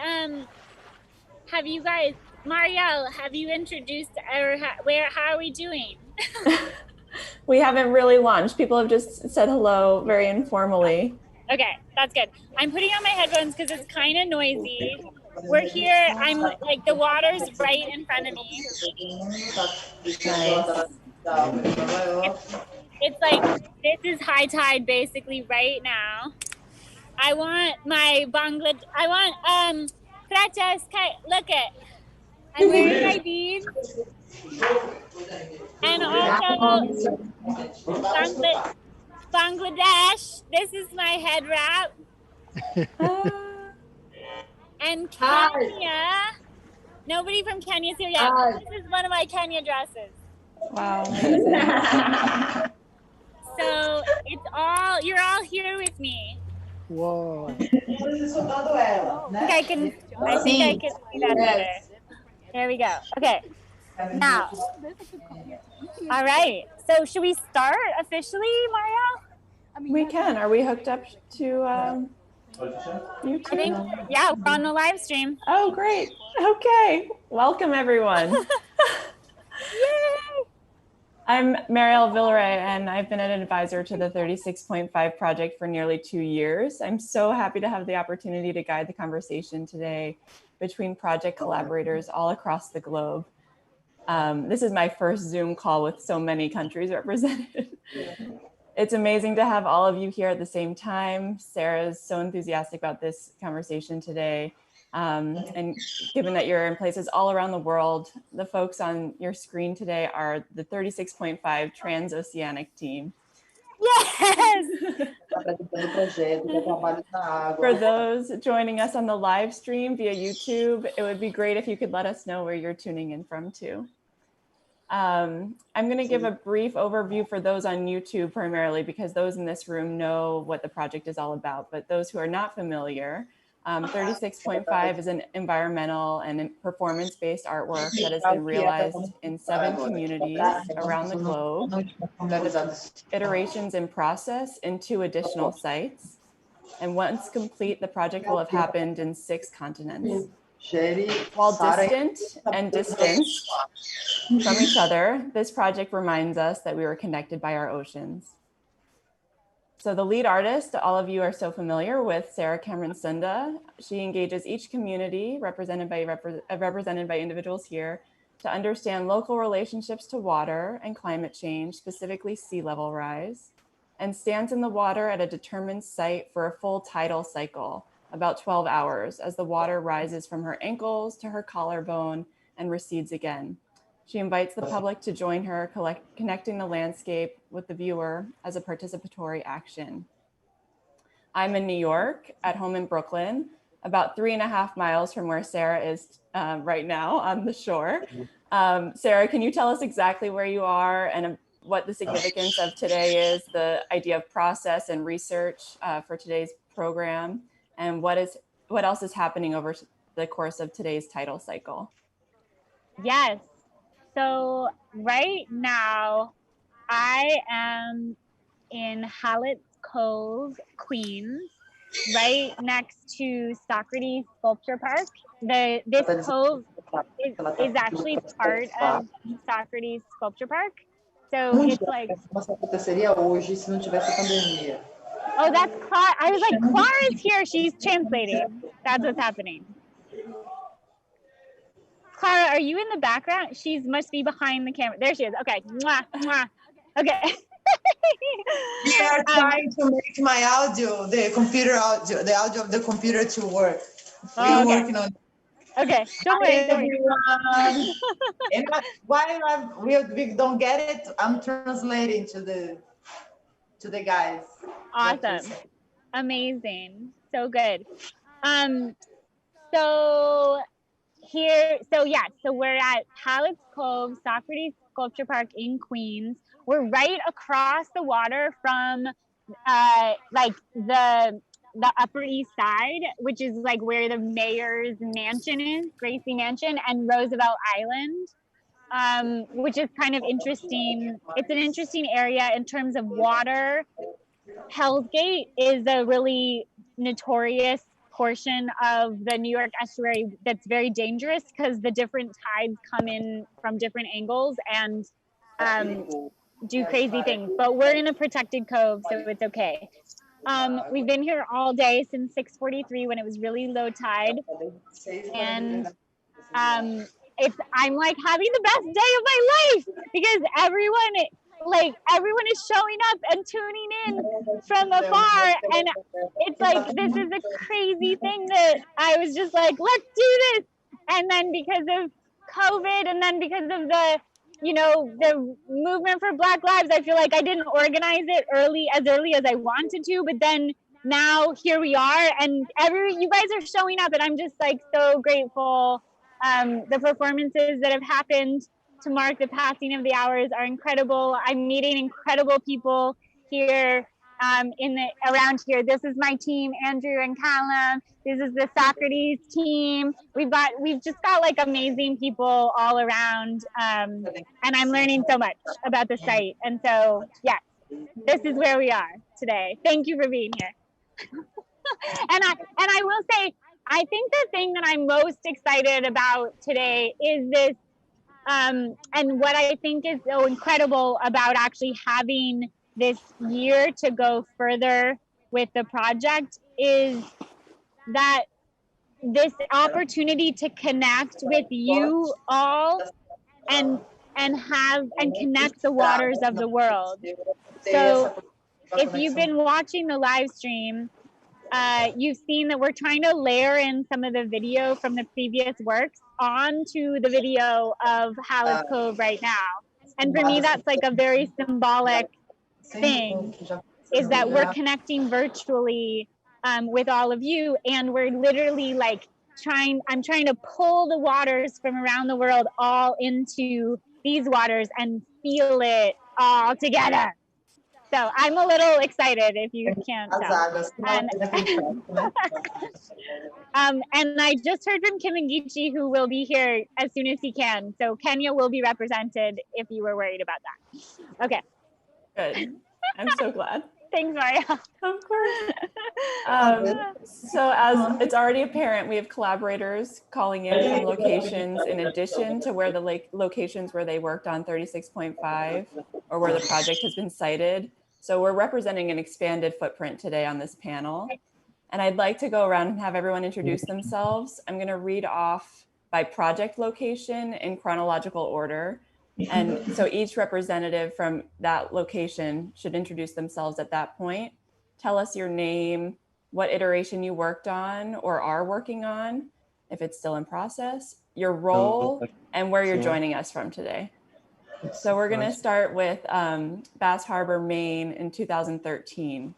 have you guys, Marielle, have you introduced or how are we doing? We haven't really launched. People have just said hello very informally. Okay, that's good. I'm putting on my headphones because it's kind of noisy. We're here. I'm like the water's right in front of me. Nice. It's like this is high tide basically right now. I want my Bangladesh. I want look it. I'm wearing my beads and also Bangladesh. This is my head wrap. And Kenya. Nobody from Kenya's here yet. This is one of my Kenya dresses. Wow, amazing. So it's all, you're all here with me. Whoa. I think I can see that better. There we go. Okay. Now, all right. So should we start officially, Mario? We can. Are we hooked up to YouTube? I think, yeah, we're on the live stream. Oh, great. Okay. Welcome, everyone. Yay! I'm Marielle Villeray, and I've been an advisor to the 36.5 project for nearly 2 years. I'm so happy to have the opportunity to guide the conversation today between project collaborators all across the globe. This is my first Zoom call with so many countries represented. It's amazing to have all of you here at the same time. Sarah is so enthusiastic about this conversation today. And given that you're in places all around the world, the folks on your screen today are the 36.5 Transoceanic team. Yes! For those joining us on the live stream via YouTube, it would be great if you could let us know where you're tuning in from too. I'm going to give a brief overview for those on YouTube primarily because those in this room know what the project is all about. But those who are not familiar, 36.5 is an environmental and performance-based artwork that has been realized in 7 communities around the globe, with iterations in process in 2 additional sites. And once complete, the project will have happened in 6 continents. While distant and distanced from each other, this project reminds us that we were connected by our oceans. So the lead artist, all of you are so familiar with, Sarah Cameron Sunda. She engages each community represented by individuals here to understand local relationships to water and climate change, specifically sea level rise, and stands in the water at a determined site for a full tidal cycle, about 12 hours, as the water rises from her ankles to her collarbone and recedes again. She invites the public to join her, connecting the landscape with the viewer as a participatory action. I'm in New York, at home in Brooklyn, about 3.5 miles from where Sarah is right now on the shore. Sarah, can you tell us exactly where you are and what the significance of today is, the idea of process and research for today's program, and what else is happening over the course of today's tidal cycle? Yes. So right now, I am in Hallett's Cove, Queens, right next to Socrates Sculpture Park. This cove is actually part of Socrates Sculpture Park. So it's like... Oh, that's Clara. I was like, Clara's here. She's translating. That's what's happening. Clara, are you in the background? She must be behind the camera. There she is. Okay. Mwah, mwah. Okay. We are trying to make my audio, the audio of the computer to work. We're working on it. Okay, don't worry. Everyone. And while we don't get it, I'm translating to the guys. Awesome. Amazing. So good. So we're at Hallett's Cove, Socrates Sculpture Park in Queens. We're right across the water from like the Upper East Side, which is like where the mayor's mansion is, Gracie Mansion, and Roosevelt Island, which is kind of interesting. It's an interesting area in terms of water. Hell's Gate is a really notorious portion of the New York estuary that's very dangerous because the different tides come in from different angles and do crazy things. But we're in a protected cove, so it's okay. We've been here all day since 6:43 when it was really low tide, and I'm like having the best day of my life because everyone is showing up and tuning in from afar, and it's like this is a crazy thing that I was just like, let's do this. And then because of COVID, and then because of the movement for Black Lives, I feel like I didn't organize it as early as I wanted to, but then now here we are, and you guys are showing up, and I'm just like so grateful. The performances that have happened to mark the passing of the hours are incredible. I'm meeting incredible people here around here. This is my team, Andrew and Callum. This is the Socrates team. We've just got like amazing people all around, and I'm learning so much about the site. And so, yes, this is where we are today. Thank you for being here. and I will say, I think the thing that I'm most excited about today is this, and what I think is so incredible about actually having this year to go further with the project is that this opportunity to connect with you all and connect the waters of the world. So if you've been watching the live stream, you've seen that we're trying to layer in some of the video from the previous works onto the video of Hallett's Cove right now. And for me, that's like a very symbolic thing, is that we're connecting virtually with all of you, and we're literally like I'm trying to pull the waters from around the world all into these waters and feel it all together. So I'm a little excited, if you can't tell. And I just heard from Kim and Gichi, who will be here as soon as he can. So Kenya will be represented if you were worried about that. Okay. Good. I'm so glad. Thanks, Maria. Of course. So as it's already apparent, we have collaborators calling in from locations in addition to where the locations where they worked on 36.5 or where the project has been cited. So we're representing an expanded footprint today on this panel. And I'd like to go around and have everyone introduce themselves. I'm going to read off by project location in chronological order. And so each representative from that location should introduce themselves at that point. Tell us your name, what iteration you worked on or are working on, if it's still in process, your role, and where you're joining us from today. So we're going to start with Bass Harbor, Maine in 2013.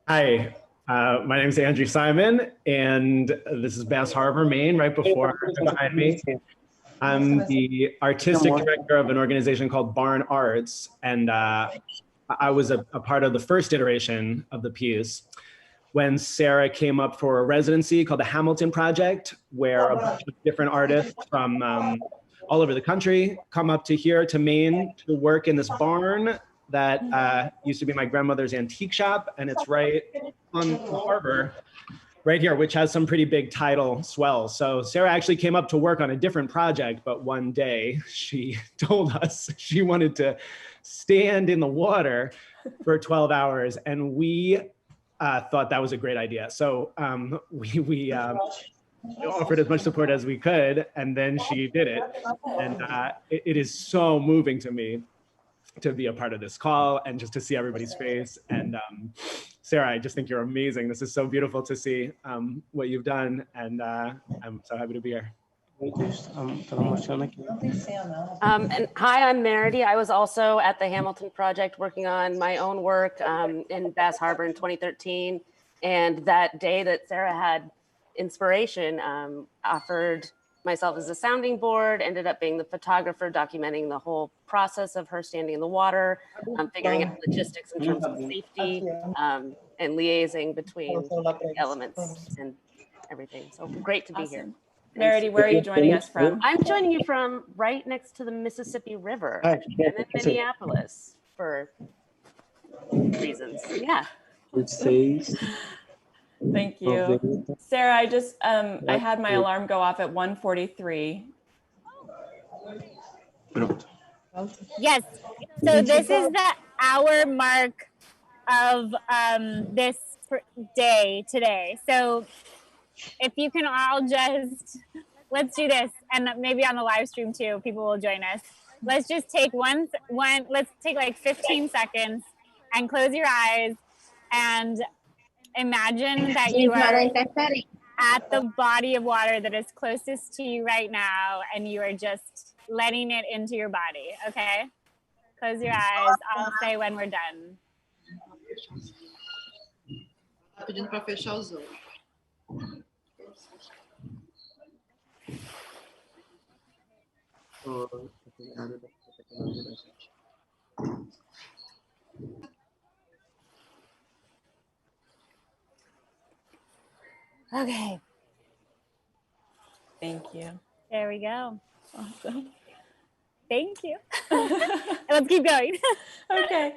Hi, my name is Andrew Simon, and this is Bass Harbor, Maine, right behind me. I'm the artistic director of an organization called Barn Arts, and I was a part of the first iteration of the piece when Sarah came up for a residency called the Hamilton Project, where a bunch of different artists from all over the country come up to here to Maine to work in this barn that used to be my grandmother's antique shop, and it's right on the harbor right here, which has some pretty big tidal swells. So Sarah actually came up to work on a different project, but one day she told us she wanted to stand in the water for 12 hours, and we thought that was a great idea. So we offered as much support as we could, and then she did it. And it is so moving to me to be a part of this call and just to see everybody's face. And Sarah, I just think you're amazing. This is so beautiful to see what you've done, and I'm so happy to be here. And hi, I'm Meredy. I was also at the Hamilton Project working on my own work in Bass Harbor in 2013. And that day that Sarah had inspiration, offered myself as a sounding board, ended up being the photographer, documenting the whole process of her standing in the water, figuring out logistics in terms of safety, and liaising between elements and everything. So great to be here. Meredy, where are you joining us from? I'm joining you from right next to the Mississippi River. Actually. I'm in Minneapolis for reasons. Yeah. It says. Thank you. Sarah, I just, I had my alarm go off at 1:43. Yes, so this is the hour mark of this day today. So if you can all just, let's do this, and maybe on the live stream too, people will join us. Let's just take let's take like 15 seconds and close your eyes and imagine that you are at the body of water that is closest to you right now, and you are just letting it into your body, okay? Close your eyes. I'll say when we're done. Pedindo para fechar os olhos. Okay. Thank you. There we go. Awesome. Thank you. Let's keep going. Okay.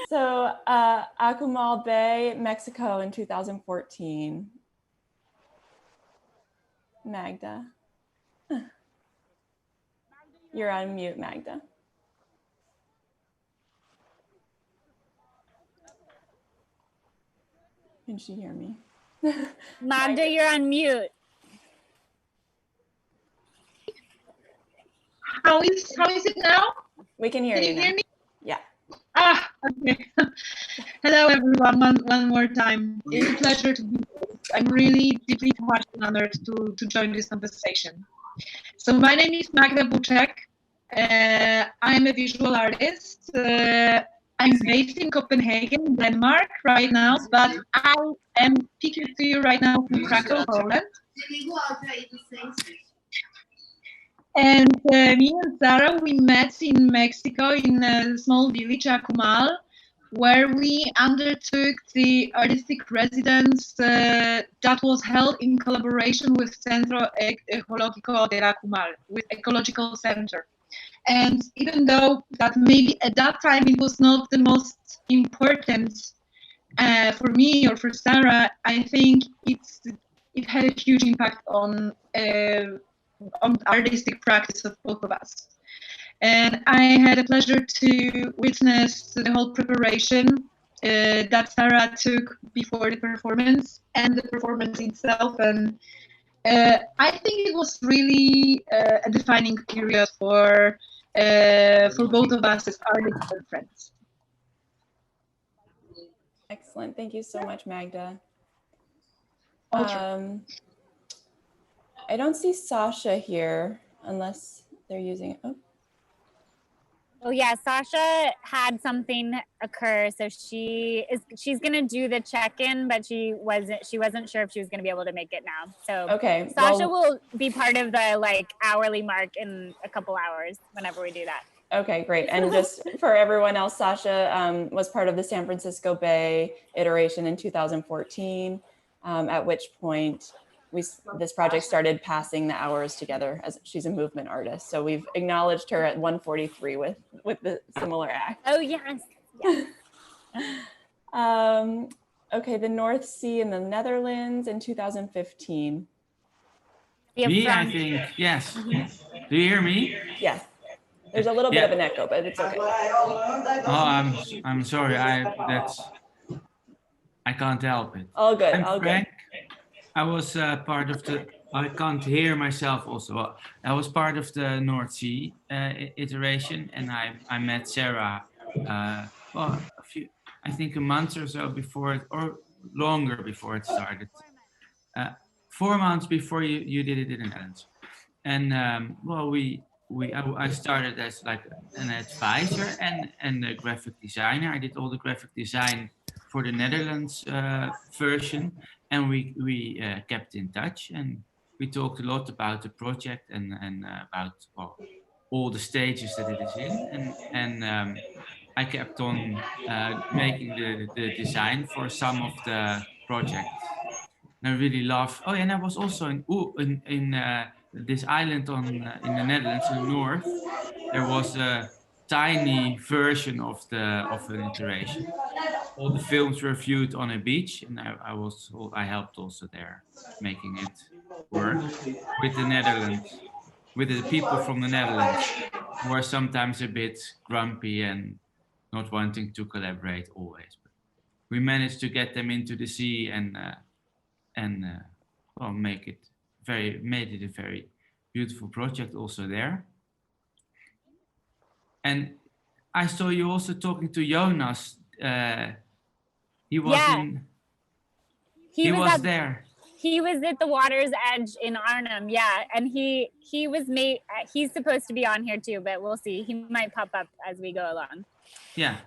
So Akumal Bay, Mexico in 2014. Magda. You're on mute, Magda. Can she hear me? Magda, you're on mute. How is it now? We can hear Can you you now. hear me? Yeah. Ah, okay. Hello, everyone. One more time. It's a pleasure to be here. I'm really deeply touched and honored to join this conversation. So my name is Magda Buczek. I'm a visual artist. I'm based in Copenhagen, Denmark right now, but I am speaking to you right now from Krakow, Poland. And me and Sarah, we met in Mexico in a small village, Akumal, where we undertook the artistic residence that was held in collaboration with Centro Ecológico de Akumal, with Ecological Center. And even though that maybe at that time it was not the most important for me or for Sarah, I think it had a huge impact on artistic practice of both of us. And I had a pleasure to witness the whole preparation that Sarah took before the performance and the performance itself. And I think it was really a defining period for both of us as artists and friends. Excellent. Thank you so much, Magda. Sure. I don't see Sasha here unless they're using it. Oh yeah, Sasha had something occur, so she's gonna do the check-in, but she wasn't sure if she was gonna be able to make it now. So okay, Sasha will be part of the hourly mark in a couple hours whenever we do that. Okay, great. And just for everyone else, Sasha was part of the San Francisco Bay iteration in 2014, at which point this project started passing the hours together, as she's a movement artist. So we've acknowledged her at 143 with the similar act. Oh yes. Okay, the North Sea in the Netherlands in 2015. Me, I think, yes. Do you hear me? Yes. There's a little bit of an echo, but it's okay. Oh, I'm sorry. I can't help it. All good. I'm all Frank. good. I was part of the. I can't hear myself. Also, I was part of the North Sea iteration, and I met Sarah. Well, I think a month or so before it, or longer before it started. 4 months before you did it in the Netherlands, and well, I started as like an advisor and a graphic designer. I did all the graphic design for the Netherlands version, and we kept in touch, and we talked a lot about the project and about all the stages that it is in, and I kept on making the design for some of the projects. And I really love. Oh, and I was also in this island in the Netherlands in the north. There was a tiny version of an iteration. All the films were viewed on a beach, and I helped also there making it work with the Netherlands, with the people from the Netherlands, who are sometimes a bit grumpy and not wanting to collaborate always. But we managed to get them into the sea and well, made it a very beautiful project also there. And I saw you also talking to Jonas. He was he was there. He was at the water's edge in Arnhem, yeah, and he's supposed to be on here too, but we'll see. He might pop up as we go along. Yeah.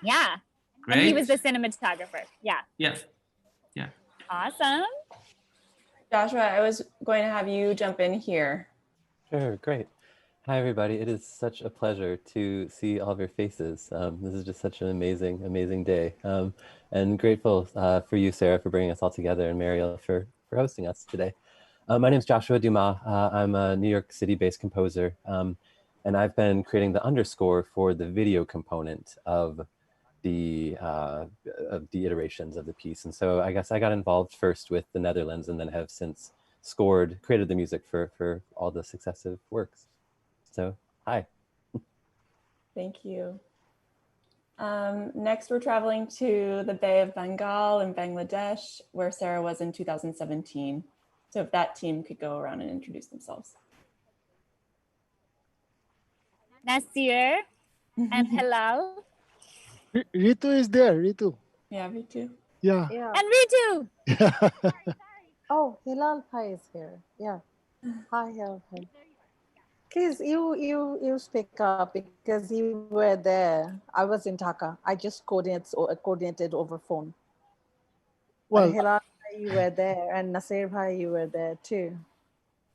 Yeah. Great. And he was the cinematographer. Yeah. Yeah. Yeah. Awesome. Joshua, I was going to have you jump in here. Sure, great. Hi, everybody. It is such a pleasure to see all of your faces. This is just such an amazing, amazing day. And grateful for you, Sarah, for bringing us all together, and Mariel for hosting us today. My name is Joshua Dumas. I'm a New York City-based composer, and I've been creating the underscore for the video component of the iterations of the piece. And so I guess I got involved first with the Netherlands, and then have since created the music for all the successive works. So, hi. Thank you. Next, we're traveling to the Bay of Bengal in Bangladesh, where Sarah was in 2017. So if that team could go around and introduce themselves. Nasir and Hilal. Ritu is there, Ritu. Yeah, Ritu. Yeah. Yeah. And Ritu. Oh, Hilal Bhai is here. Yeah. Hi, Hilal Bhai. Please, you speak up because you were there. I was in Dhaka. I just coordinated over phone. Well, Hilal Bhai, you were there, and Nasir Bhai, you were there too.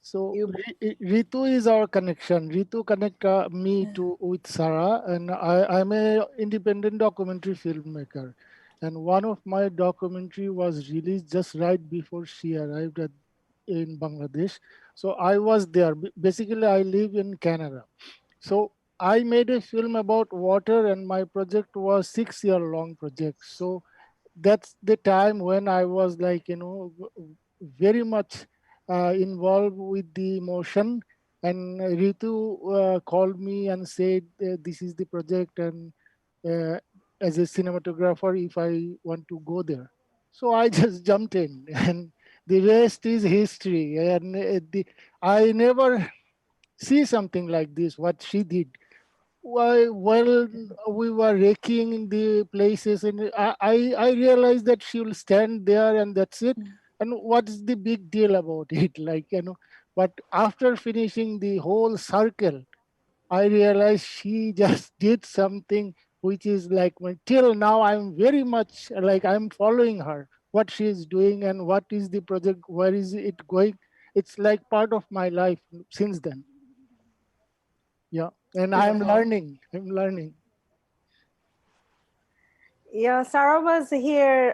so Ritu is our connection. Ritu connect me to with Sarah, and I'm a independent documentary filmmaker, and one of my documentary was released just right before she arrived in Bangladesh. So I was there. Basically, I live in Canada. So I made a film about water, and my project was 6 year long project. So that's the time when I was like, very much involved with the emotion. And Ritu called me and said, this is the project, and uh, as a cinematographer, if I want to go there. So I just jumped in, and the rest is history. And I never see something like this, what she did. While we were raking the places, and I realized that she will stand there and that's it. And what's the big deal about it? But after finishing the whole circle, I realized she just did something which is like, till now I'm very much like I'm following her, what she is doing and what is the project, where is it going. It's like part of my life since then. Yeah, and I'm learning. Yeah, Sarah was here,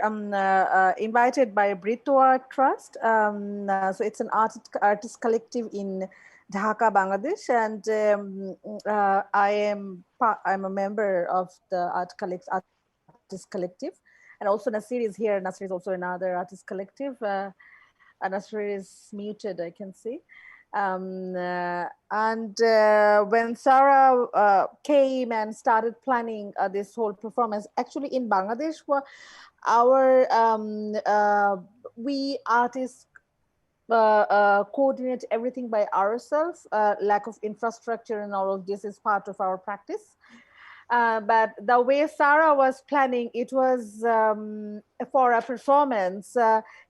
invited by Britwa Trust. So it's an artist collective in Dhaka, Bangladesh, and I'm a member of the artist collective, and also Nasir is here. Nasir is also another artist collective. Nasir is muted, I can see. And when Sarah came and started planning this whole performance, actually in Bangladesh, our we artists coordinate everything by ourselves. Lack of infrastructure and all of this is part of our practice. But the way Sarah was planning, it was for a performance.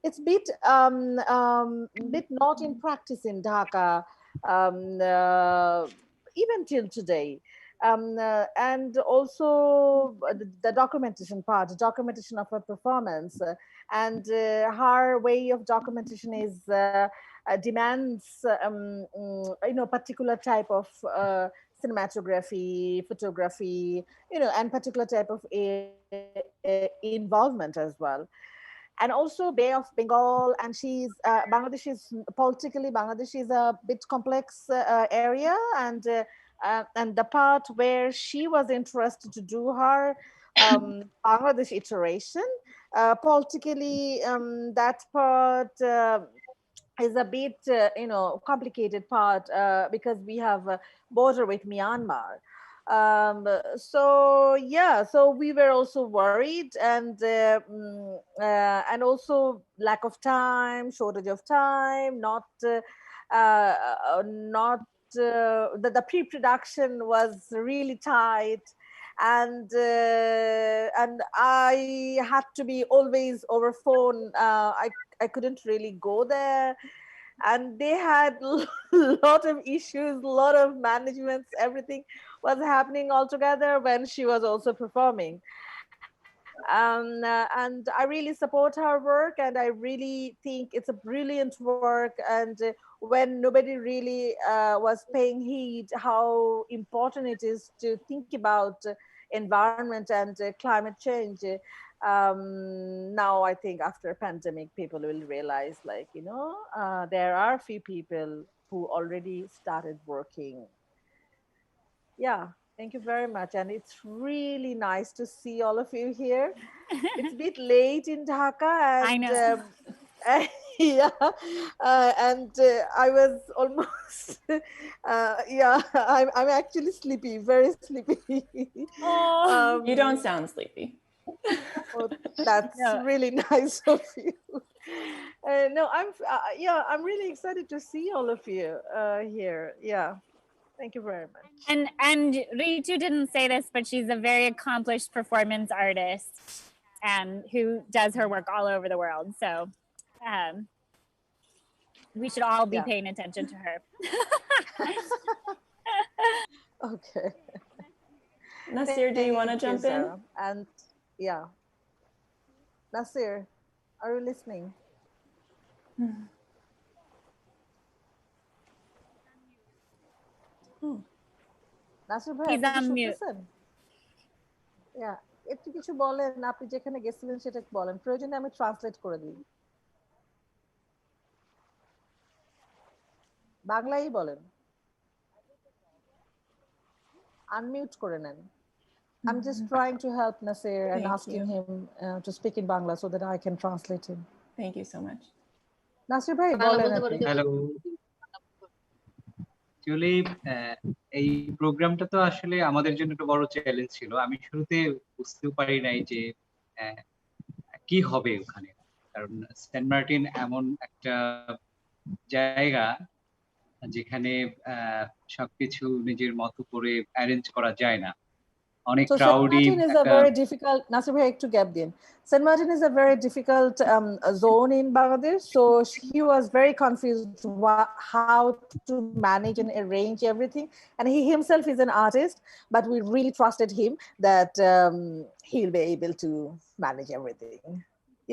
It's bit not in practice in Dhaka, even till today. And also the documentation part, documentation of a performance, and her way of documentation is demands particular type of cinematography, photography, and particular type of involvement as well. And also Bay of Bengal, and Bangladesh is politically, Bangladesh is a bit complex area, and the part where she was interested to do her Bangladesh iteration, politically that part is a bit complicated part because we have a border with Myanmar. So we were also worried, and also lack of time, shortage of time, the pre-production was really tight, and I had to be always over phone. I couldn't really go there, and they had a lot of issues, a lot of managements, everything was happening all together when she was also performing. And I really support her work, and I really think it's a brilliant work. And when nobody really was paying heed how important it is to think about environment and climate change, now I think after a pandemic, people will realize, like, there are few people who already started working. Yeah, thank you very much. And it's really nice to see all of you here. It's a bit late in Dhaka, and I know. yeah, and I was almost, yeah, I'm actually sleepy, very sleepy. Oh, you don't sound sleepy. Oh, that's No. really nice of you. No, yeah, I'm really excited to see all of you here. Yeah, thank you very much. And Ritu didn't say this, but she's a very accomplished performance artist, who does her work all over the world. So we should all be paying attention to her. Okay. Nasir, do you want to jump in? Sarah. And yeah, Nasir, are you listening? Nasir ভাই He's আপনি কি on mute. শুনতেছেন? একটু কিছু বলেন, আপনি যেখানে গেছিলেন সেটা বলেন, প্রয়োজনে আমি ট্রান্সলেট করে দিই, বাংলায় বলেন, আনমিউট করে নেন. I'm just trying to help Nasir and asking him to speak in Bangla so that I can translate him. Thank you so much. Nasir bhai, bolen apni. Hello. Actually, এই প্রোগ্রামটা তো আসলে আমাদের জন্য একটা বড় চ্যালেঞ্জ ছিল। আমি শুরুতে বুঝতেও পারি নাই যে কি হবে ওখানে, কারণ সেন্ট মার্টিন এমন একটা জায়গা যেখানে সবকিছু নিজের মতো করে অ্যারেঞ্জ করা যায় না। অনেক So ক্রাউডি Saint Martin is a very difficult, Nasir bhai ekটু gap দিন. Saint Martin is a very difficult zone in Bangladesh, so he was very confused how to manage and arrange everything, and he himself is an artist, but we really trusted him that he'll be able to manage everything.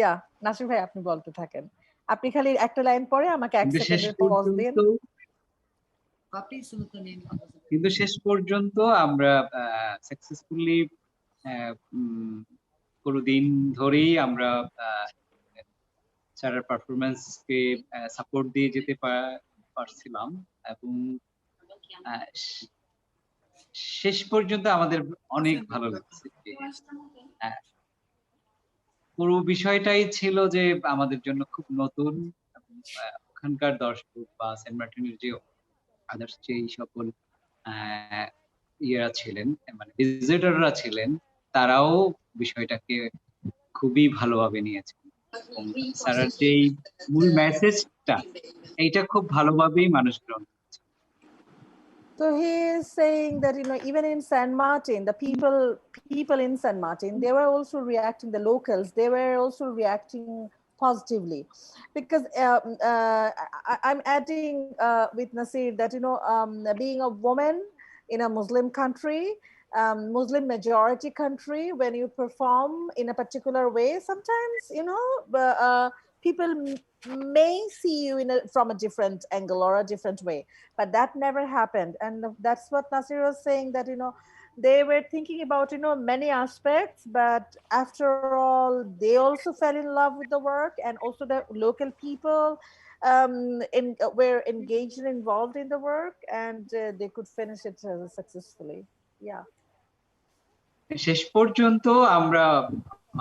Yeah, Nasir bhai আপনি বলতে থাকেন, আপনি খালি একটা line পরে আমাকে এক সেকেন্ডের পজ দিন। কিন্তু শেষ পর্যন্ত আমরা সাকসেসফুলি পুরো দিন ধরেই আমরা স্যারের পারফরমেন্সকে সাপোর্ট দিয়ে যেতে পারছিলাম, এবং শেষ পর্যন্ত আমাদের অনেক ভালো লাগছে। পুরো বিষয়টাই ছিল যে আমাদের জন্য খুব নতুন, ওখানকার দর্শক বা সেন্ট মার্টিনের যে আদার্স যে সকল ইয়েরা ছিলেন, মানে ভিজিটররা ছিলেন, তারাও বিষয়টাকে খুবই ভালোভাবে নিয়েছেন। স্যারের যে মূল মেসেজটা, এইটা খুব ভালোভাবেই মানুষ গ্রহণ করেছে। So he is saying that, even in San Martin, the people in San Martin, they were also reacting, the locals, they were also reacting positively, because I'm adding with Nasir that, being a woman in a Muslim country, Muslim majority country, when you perform in a particular way, sometimes, people may see you from a different angle or a different way, but that never happened. And that's what Nasir was saying, that they were thinking about many aspects, but after all they also fell in love with the work, and also the local people were engaged and involved in the work, and they could finish it successfully. Yeah, শেষ পর্যন্ত আমরা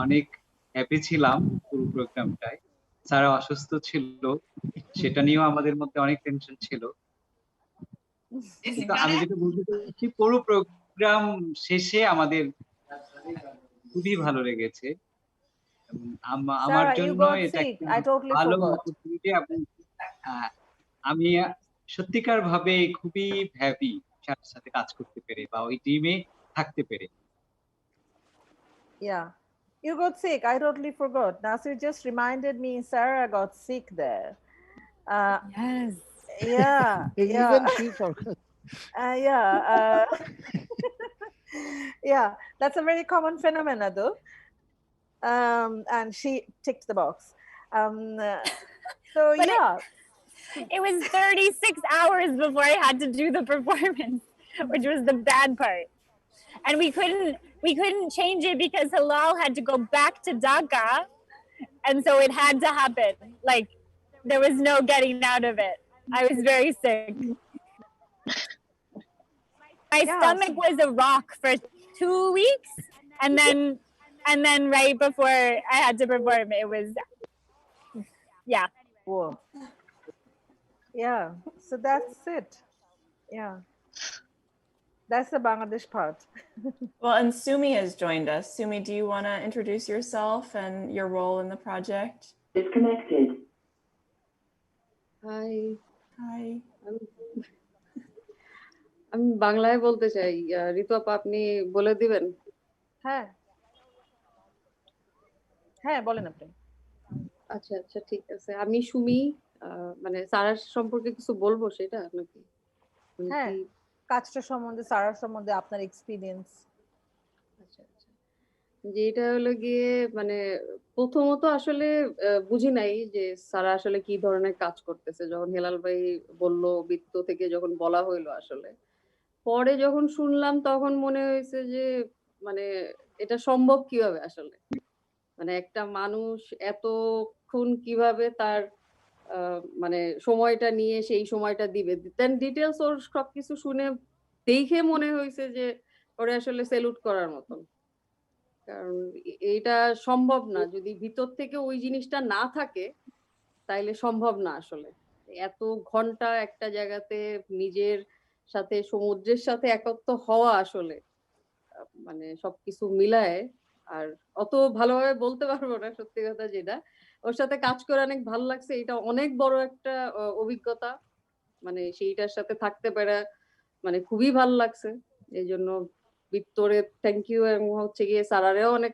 অনেক happy ছিলাম পুরো প্রোগ্রামটায়। Sir অসুস্থ ছিল, সেটা নিয়েও আমাদের মধ্যে অনেক টেনশন ছিল, কিন্তু আমি যেটা বলতে চাচ্ছি, পুরো প্রোগ্রাম শেষে আমাদের খুবই ভালো লেগেছে। আমার জন্য এটা ভালো অপরচুনিটি, এবং আমি সত্যিকার ভাবে খুবই হ্যাপি স্যারের সাথে কাজ করতে পেরে বা ওই টিমে থাকতে পেরে। Yeah, you got sick. I totally forgot. Nasir just reminded me Sarah got sick there. Yes. Yeah. Even she forgot. Yeah. Yeah, that's a very common phenomenon though. and she ticked the box. So But yeah, it was 36 hours before I had to do the performance, which was the bad part. And we couldn't change it because Halal had to go back to Dhaka, and so it had to happen. Like, there was no getting out of it. I was very sick. My stomach was a rock for 2 weeks, and then right before I had to perform, it was, yeah. whoa. Yeah, so that's it. Yeah, that's the Bangladesh part. Well, and Sumi has joined us. Sumi, do you want to introduce yourself and your role in the project? Disconnected. Hi Hi. আমি বাংলায় বলতে চাই ঋতু আপা আপনি বলে দিবেন হ্যাঁ হ্যাঁ বলেন আপনি আচ্ছা আচ্ছা ঠিক আছে আমি সুমি মানে সারার সম্পর্কে কিছু বলবো সেটা নাকি হ্যাঁ কাজটা সম্বন্ধে সারার সম্বন্ধে আপনার এক্সপেরিয়েন্স আচ্ছা আচ্ছা যেটা হলো গিয়ে মানে প্রথমত আসলে বুঝি নাই যে সারা আসলে কি ধরনের কাজ করতেছে যখন হেলাল ভাই বলল বৃত্ত থেকে যখন বলা হইলো আসলে পরে যখন শুনলাম তখন মনে হয়েছে যে মানে এটা সম্ভব কিভাবে আসলে মানে একটা মানুষ এতক্ষণ কিভাবে তার মানে সময়টা নিয়ে সেই সময়টা দিবে দেন ডিটেলস ওর সবকিছু শুনে দেখে মনে হয়েছে যে ওরে আসলে সেলুট করার মতন কারণ এটা সম্ভব না যদি ভিতর থেকে ওই জিনিসটা না থাকে তাইলে সম্ভব না আসলে এত ঘন্টা একটা জায়গাতে নিজের সাথে সমুদ্রের সাথে একত্র হওয়া আসলে মানে সবকিছু মিলায় আর অত ভালোভাবে বলতে পারবো না সত্যি কথা যেটা ওর সাথে কাজ করে অনেক ভালো লাগছে এটা অনেক বড় একটা অভিজ্ঞতা মানে সেইটার সাথে থাকতে পারে মানে খুবই ভালো লাগছে এই জন্য ভিতরে থ্যাংক ইউ এবং হচ্ছে গিয়ে সারারেও অনেক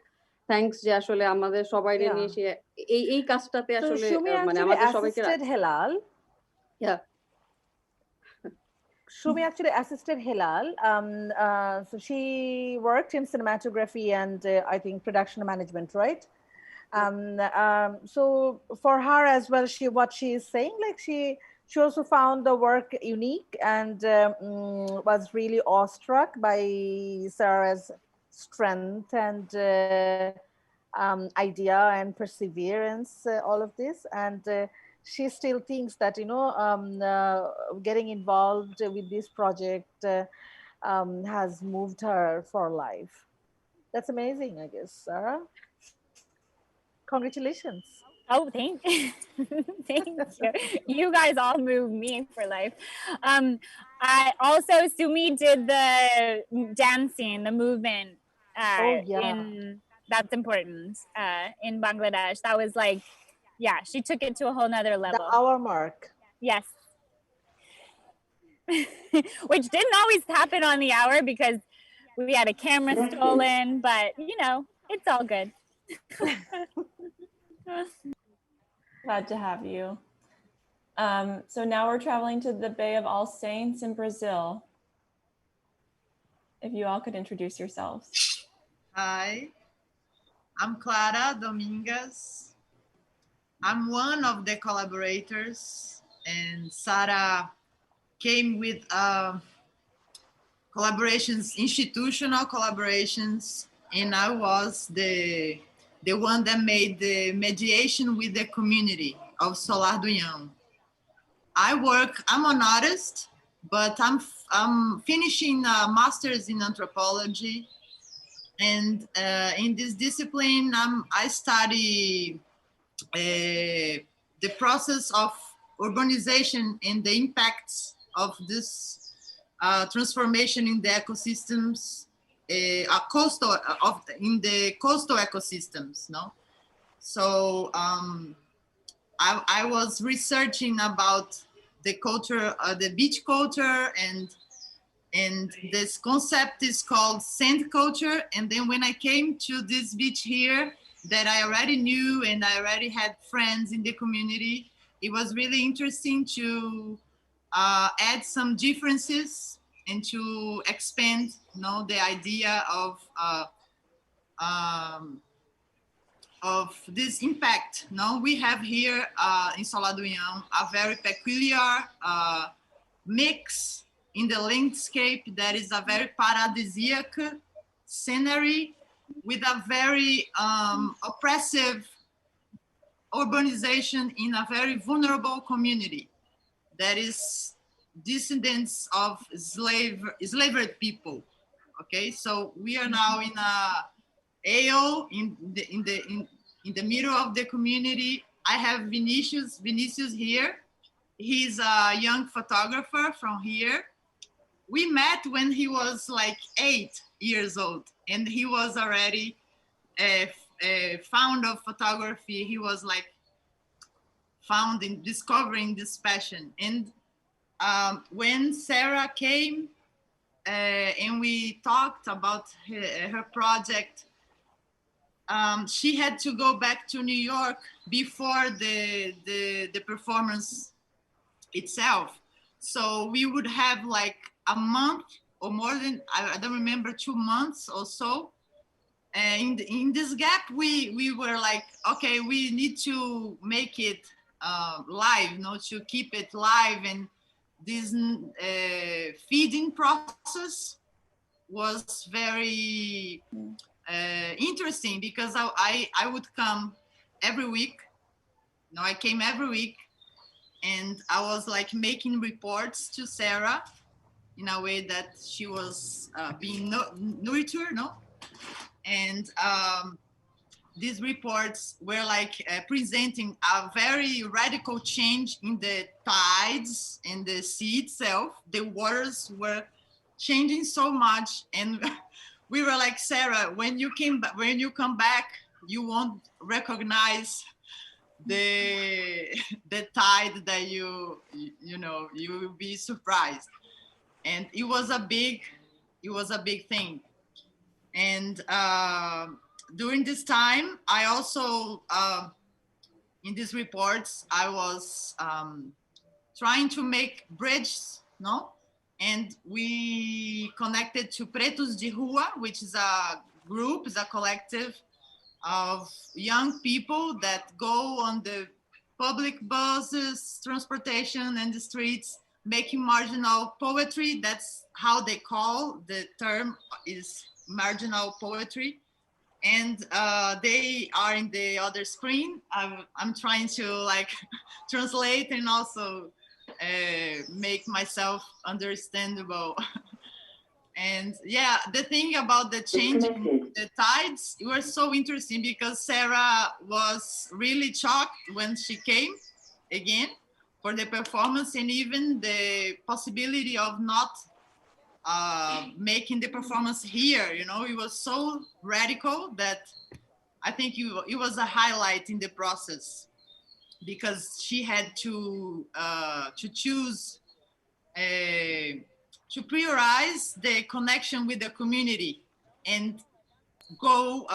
থ্যাঙ্কস যে আসলে আমাদের সবাই নিয়ে সে এই কাজটাতে আসলে মানে আমাদের সবাইকে Helal Shumi actually assisted Hilal. So she worked in cinematography and I think production management, right? So for her as well, what she is saying, like she also found the work unique and was really awestruck by Sarah's strength and idea and perseverance, all of this. And she still thinks that getting involved with this project has moved her for life. That's amazing, I guess. Sarah, congratulations. Oh, thank you. You guys all moved me for life. I also, Sumi did the dancing, the movement. That's important in Bangladesh. That was like, yeah, she took it to a whole nother level. The hour mark. Yes. Which didn't always happen on the hour because we had a camera stolen, but it's all good. Glad to have you. So now we're traveling to the Bay of All Saints in Brazil. If you all could introduce yourselves. Hi, I'm Clara Dominguez. I'm one of the collaborators, and Sarah came with collaborations, institutional collaborations, and I was the one that made the mediation with the community of Solar do Nhão. I'm an artist, but I'm finishing a master's in anthropology, and in this discipline, I study the process of urbanization and the impacts of this transformation in the ecosystems, in the coastal ecosystems. No, so I was researching about the culture, the beach culture, and this concept is called sand culture. And then when I came to this beach here that I already knew and I already had friends in the community, it was really interesting to add some differences and to expand the idea of of this impact. No, we have here in Solar do Unhão a very peculiar mix in the landscape that is a very paradisiac scenery with a very oppressive urbanization in a very vulnerable community that is descendants of enslaved people. Okay, so we are now in a AO in the middle of the community. I have Vinicius here. He's a young photographer from here. We met when he was like 8 years old, and he was already fond of photography. He was like found in discovering this passion. And when Sarah came and we talked about her project, she had to go back to New York before the performance itself. So we would have like a month or more than, I don't remember, 2 months or so. And in this gap, we were like, okay, we need to make it live, to keep it live. And this feeding process was very interesting because I would come every week. I came every week, and I was like making reports to Sarah in a way that she was being nurtured, and these reports were like presenting a very radical change in the tides and the sea itself. The waters were changing so much, and we were like, Sarah, when you come back, you won't recognize the tide that you will be surprised. And it was a big thing. And during this time, I also in these reports I was trying to make bridges, and we connected to Pretos de Rua, which is a group, is a collective of young people that go on the public buses, transportation, and the streets, making marginal poetry. That's how they call the term, is marginal poetry. And they are in the other screen. I'm trying to like translate and also make myself understandable. And yeah, the thing about the changing the tides, it was so interesting because Sarah was really shocked when she came again for the performance, and even the possibility of not making the performance here. It was so radical that I think it was a highlight in the process, because she had to choose to prioritize the connection with the community and go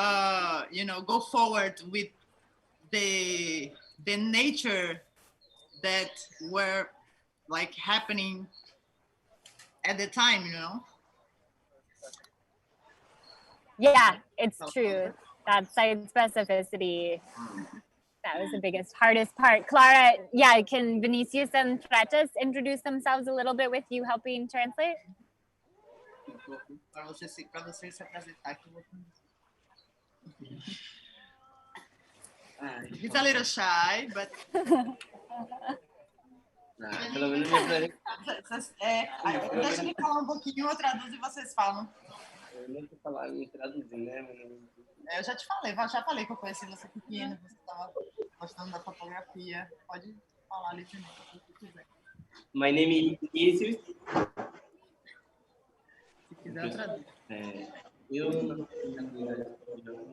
go forward with the nature that were like happening at the time. Yeah, it's true. That site specificity, that was the biggest, hardest part. Clara, yeah, can Vinicius and Pretas introduce themselves a little bit with you helping translate? He's a little shy, but deixa ele falar um pouquinho, eu traduzo e vocês falam. Eu nem tô falando, me traduzir, né? Eu já falei que eu conheci você pequena, você estava gostando da fotografia. Pode falar ali também, se você quiser. My name is Vinicius. Se quiser, eu traduzo. Eu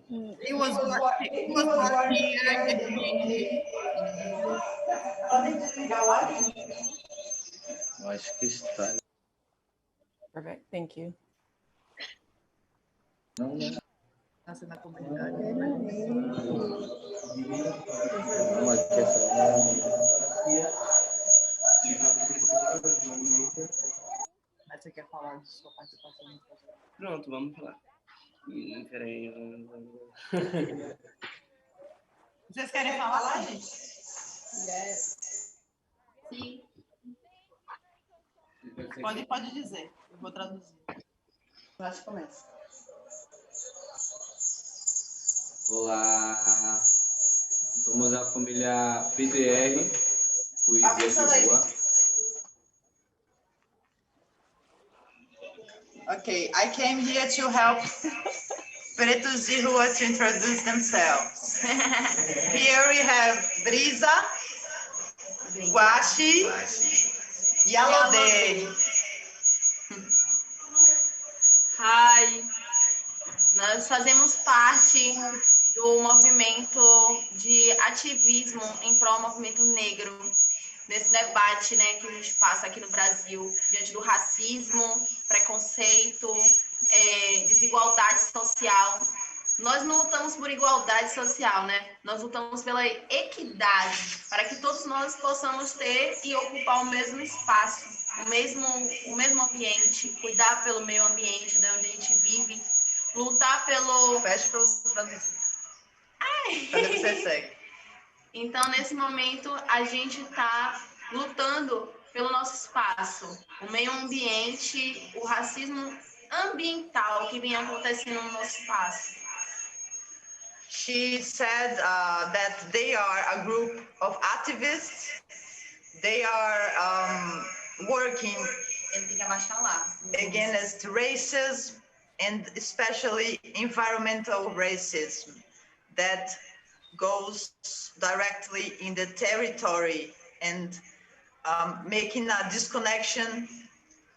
He was born here in the community. Eu acho que está. Perfect, thank you. Nasce na comunidade. Uma questão. Mas você quer falar de sua participação no projeto? Pronto, vamos falar. Peraí. Vocês querem falar, gente? Yes. Sim. Pode dizer. Eu vou traduzir. Mas começa. Olá, somos a família PDR, Poesia de Rua. Okay, I came here to help Pretos de Rua to introduce themselves. Here we have Brisa, Guachi, Yalode. Hi, nós fazemos parte do movimento de ativismo em prol do movimento negro, nesse debate, né, que a gente passa aqui no Brasil, diante do racismo, preconceito, desigualdade social. Nós não lutamos por igualdade social, né? Nós lutamos pela equidade, para que todos nós possamos ter e ocupar o mesmo espaço, o mesmo ambiente, cuidar pelo meio ambiente de onde a gente vive, lutar pelo... Fecha para o traduzir. Cadê você segue? Então, nesse momento, a gente está lutando pelo nosso espaço, o meio ambiente, o racismo ambiental que vem acontecendo no nosso espaço. She said that they are a group of activists. They are working against racism and especially environmental racism that goes directly in the territory and making a disconnection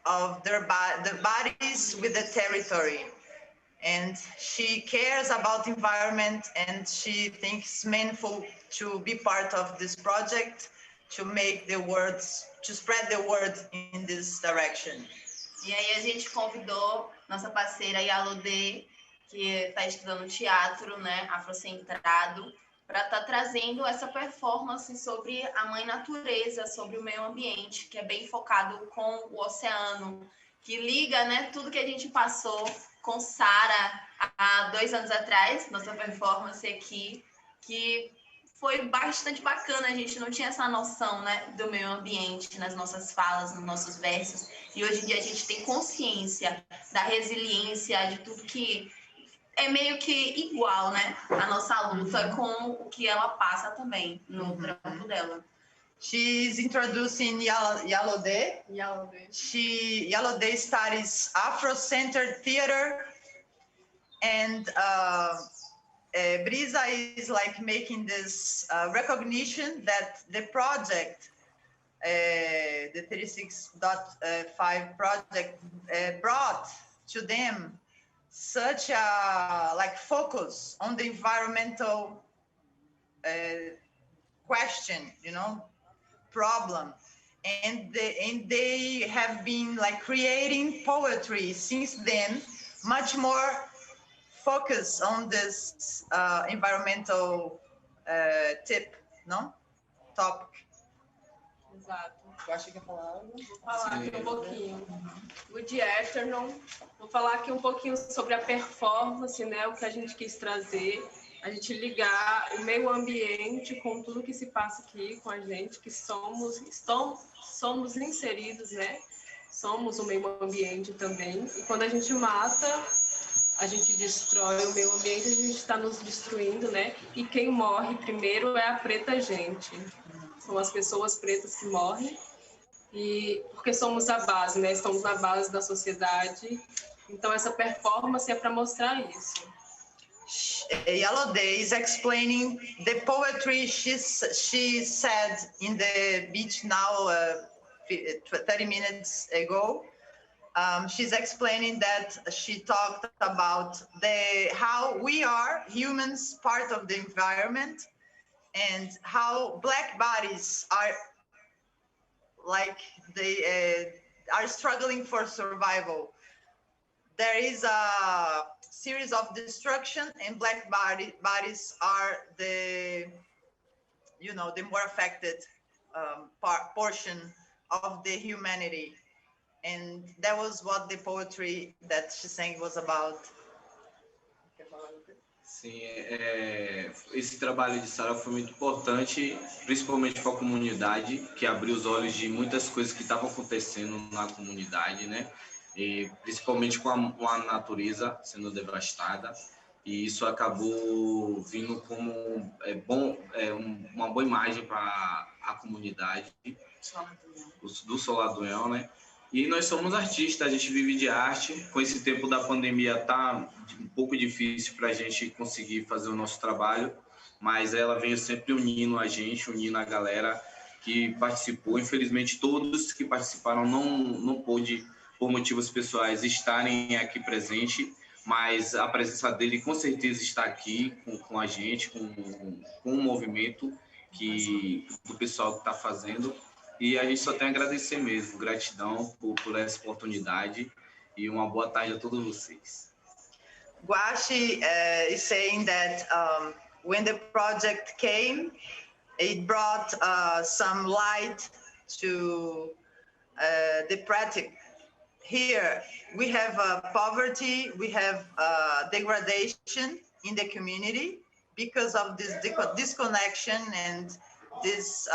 of their bodies with the territory. And she cares about environment, and she thinks meaningful to be part of this project to make the words, to spread the word in this direction. E aí a gente convidou nossa parceira Yalode, que está estudando teatro, né, afrocentrado, para estar trazendo essa performance sobre a mãe natureza, sobre o meio ambiente, que é bem focado com o oceano, que liga, né, tudo que a gente passou com Sara há 2 anos atrás, nossa performance aqui, que foi bastante bacana. A gente não tinha essa noção, né, do meio ambiente nas nossas falas, nos nossos versos, e hoje em dia a gente tem consciência da resiliência, de tudo que é meio que igual, né, a nossa luta com o que ela passa também no trampo dela. She's introducing Yalode. Yalode studies Afro-centered theater, and Brisa is like making this recognition that the project, the 36.5 project, brought to them such a like focus on the environmental question, you know, problem, and they have been like creating poetry since then, much more focus on this environmental topic. Exato. Eu acho que ia falar algo. Vou falar aqui um pouquinho. Good afternoon. Vou falar aqui um pouquinho sobre a performance, né? O que a gente quis trazer. A gente ligar o meio ambiente com tudo que se passa aqui com a gente, que somos inseridos, né? Somos o meio ambiente também. E quando a gente mata, a gente destrói o meio ambiente, a gente está nos destruindo, né? E quem morre primeiro é a preta gente. São as pessoas pretas que morrem. E porque somos a base, né? Estamos na base da sociedade. Então essa performance é para mostrar isso. Yalode is explaining the poetry she said in the beach now 30 minutes ago. She's explaining that she talked about how we are humans, part of the environment, and how Black bodies are like they are struggling for survival. There is a series of destruction, and Black bodies are the more affected portion of the humanity. And that was what the poetry that she sang was about. Sim, esse trabalho de Sara foi muito importante, principalmente para a comunidade, que abriu os olhos de muitas coisas que estavam acontecendo na comunidade, né? E principalmente com a natureza sendo devastada. E isso acabou vindo como uma boa imagem para a comunidade do Soladunhão, né? E nós somos artistas, a gente vive de arte. Com esse tempo da pandemia tá um pouco difícil para a gente conseguir fazer o nosso trabalho, mas ela veio sempre unindo a gente, unindo a galera que participou. Infelizmente, todos que participaram não pôde, por motivos pessoais, estarem aqui presente, mas a presença dele com certeza está aqui com a gente, com o movimento do pessoal que está fazendo. E a gente só tem a agradecer mesmo, gratidão por essa oportunidade e uma boa tarde a todos vocês. Guashi is saying that when the project came, it brought some light to the practice. Here we have poverty, we have degradation in the community because of this disconnection and this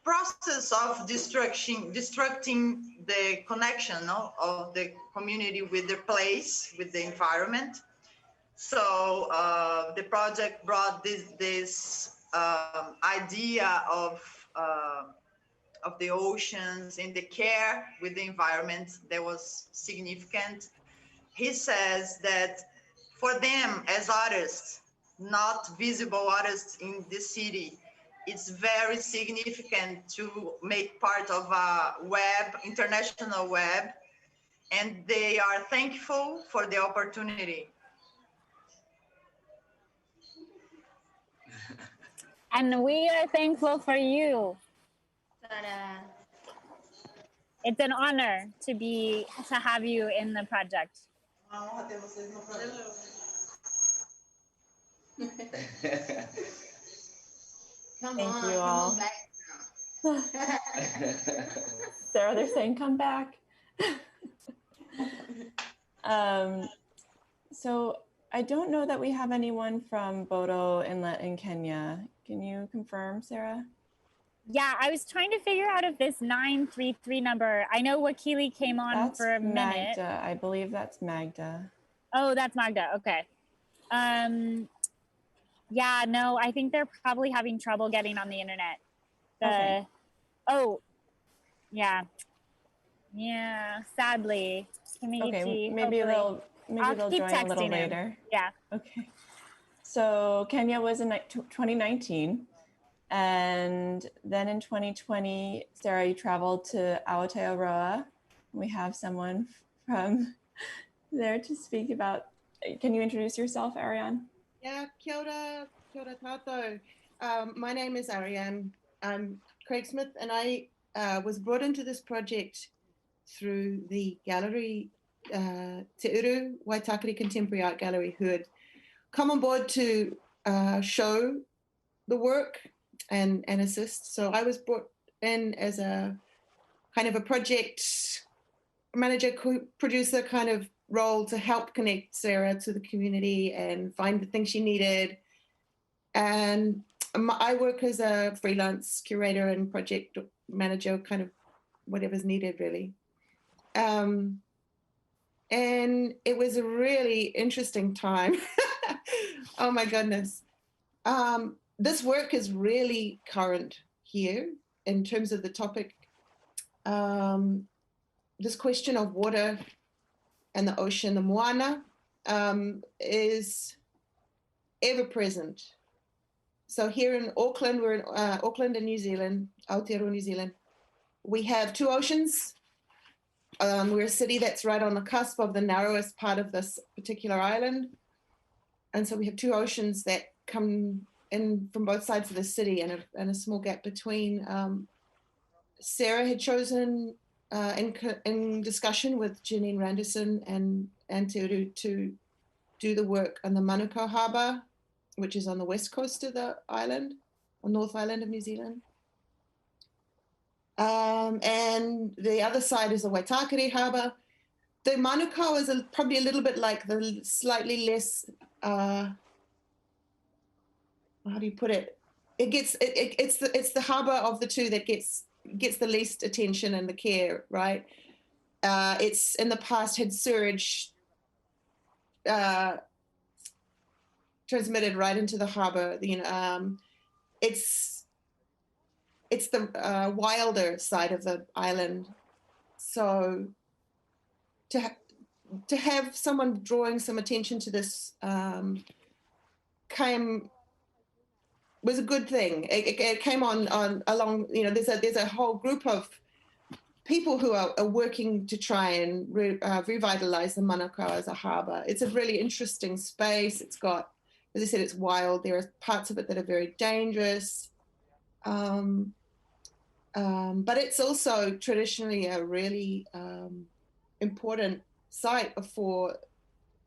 process of destructing the connection of the community with the place, with the environment. So the project brought this idea of the oceans and the care with the environment that was significant. He says that for them as artists, not visible artists in the city, it's very significant to make part of a international web, and they are thankful for the opportunity. And we are thankful for you. It's an honor to have you in the project. Thank you all. Sarah, they're saying come back. So I don't know that we have anyone from Bodo Inlet in Kenya. Can you confirm, Sarah? Yeah, I was trying to figure out if this 933 number, I know Wakili came on That's for a minute. Magda. I believe that's Magda. Oh, that's Magda. Okay. Yeah, no, I think they're probably having trouble getting on the internet. Okay. Oh, yeah. Yeah, sadly. Okay, maybe they'll join a little later. Yeah. Okay. So Kenya was in 2019. And then in 2020, Sarah, you traveled to Aotearoa. We have someone from there to speak about. Can you introduce yourself, Ariane? Yeah, kia ora tātou. My name is Ariane. I'm Craig Smith, and I was brought into this project through the gallery, Te Uru Waitakere Contemporary Art Gallery, who had come on board to show the work and assist. So I was brought in as a kind of a project manager, producer kind of role to help connect Sarah to the community and find the things she needed. And I work as a freelance curator and project manager, kind of whatever's needed, really. And it was a really interesting time. Oh my goodness. This work is really current here in terms of the topic. This question of water and the ocean, the moana, is ever present. So here in Auckland, we're in Auckland in New Zealand, Aotearoa, New Zealand. We have two oceans. We're a city that's right on the cusp of the narrowest part of this particular island. And so we have two oceans that come in from both sides of the city and a small gap between. Sarah had chosen in discussion with Janine Randerson and Te Uru to do the work on the Manukau Harbour, which is on the west coast of the island, on North Island of New Zealand. And the other side is the Waitakere Harbour, the Manukau is probably a little bit like the slightly less, how do you put it? It's the harbor of the two that gets the least attention and the care, right? It's in the past had sewage transmitted right into the harbor. It's the wilder side of the island. So to have someone drawing some attention to this was a good thing. It came on along. There's a whole group of people who are working to try and revitalize the Manukau as a harbor. It's a really interesting space. It's got, as I said, it's wild. There are parts of it that are very dangerous. But it's also traditionally a really important site for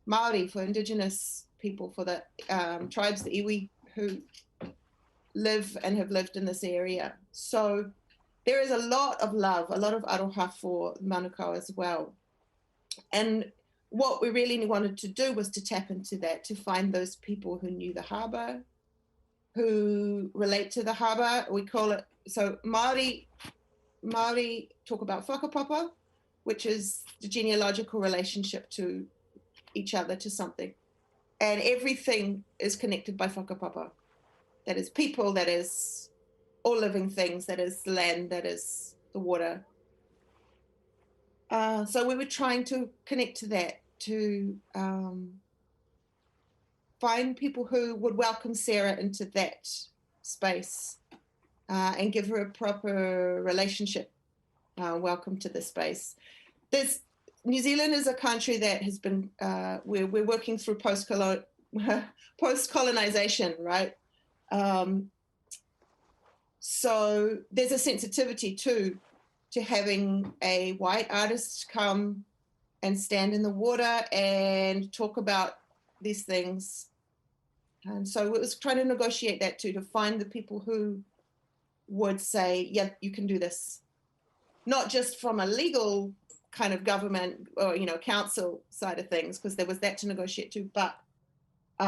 Maori, for indigenous people, for the tribes, the iwi, who live and have lived in this area. So there is a lot of love, a lot of aroha for Manukau as well. And what we really wanted to do was to tap into that, to find those people who knew the harbour, who relate to the harbour. We call it, so Māori talk about whakapapa, which is the genealogical relationship to each other, to something. And everything is connected by whakapapa. That is people, that is all living things, that is the land, that is the water. So we were trying to connect to that, to find people who would welcome Sarah into that space and give her a proper relationship, welcome to the space. New Zealand is a country that has been, we're working through post-colonization, right? So there's a sensitivity to having a white artist come and stand in the water and talk about these things. And so it was trying to negotiate that too, to find the people who would say, yeah, you can do this. Not just from a legal kind of government or, council side of things, because there was that to negotiate too. But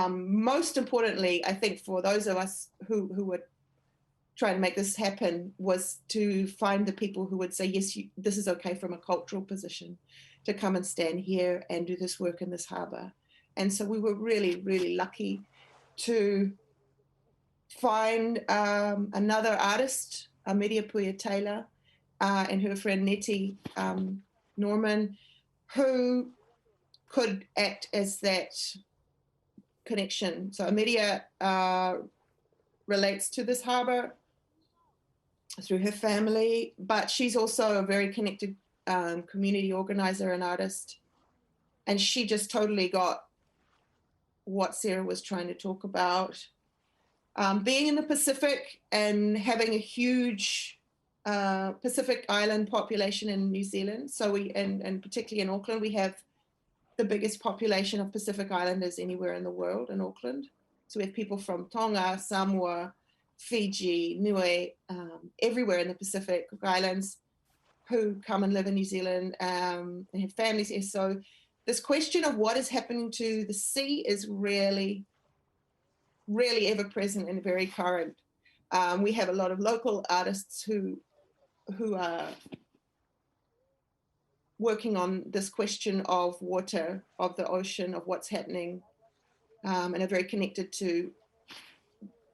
most importantly, I think for those of us who would try to make this happen, was to find the people who would say, yes, this is okay from a cultural position to come and stand here and do this work in this harbour. And so we were really, really lucky to find another artist, Amiria Puya Taylor, and her friend Nettie Norman, who could act as that connection. So Amiria relates to this harbour through her family, but she's also a very connected community organizer and artist. And she just totally got what Sarah was trying to talk about. Being in the Pacific and having a huge Pacific Island population in New Zealand. So and particularly in Auckland, we have the biggest population of Pacific Islanders anywhere in the world in Auckland. So we have people from Tonga, Samoa, Fiji, Niue, everywhere in the Pacific Islands who come and live in New Zealand and have families here. So this question of what is happening to the sea is really, really ever present and very current. We have a lot of local artists who are working on this question of water, of the ocean, of what's happening, and are very connected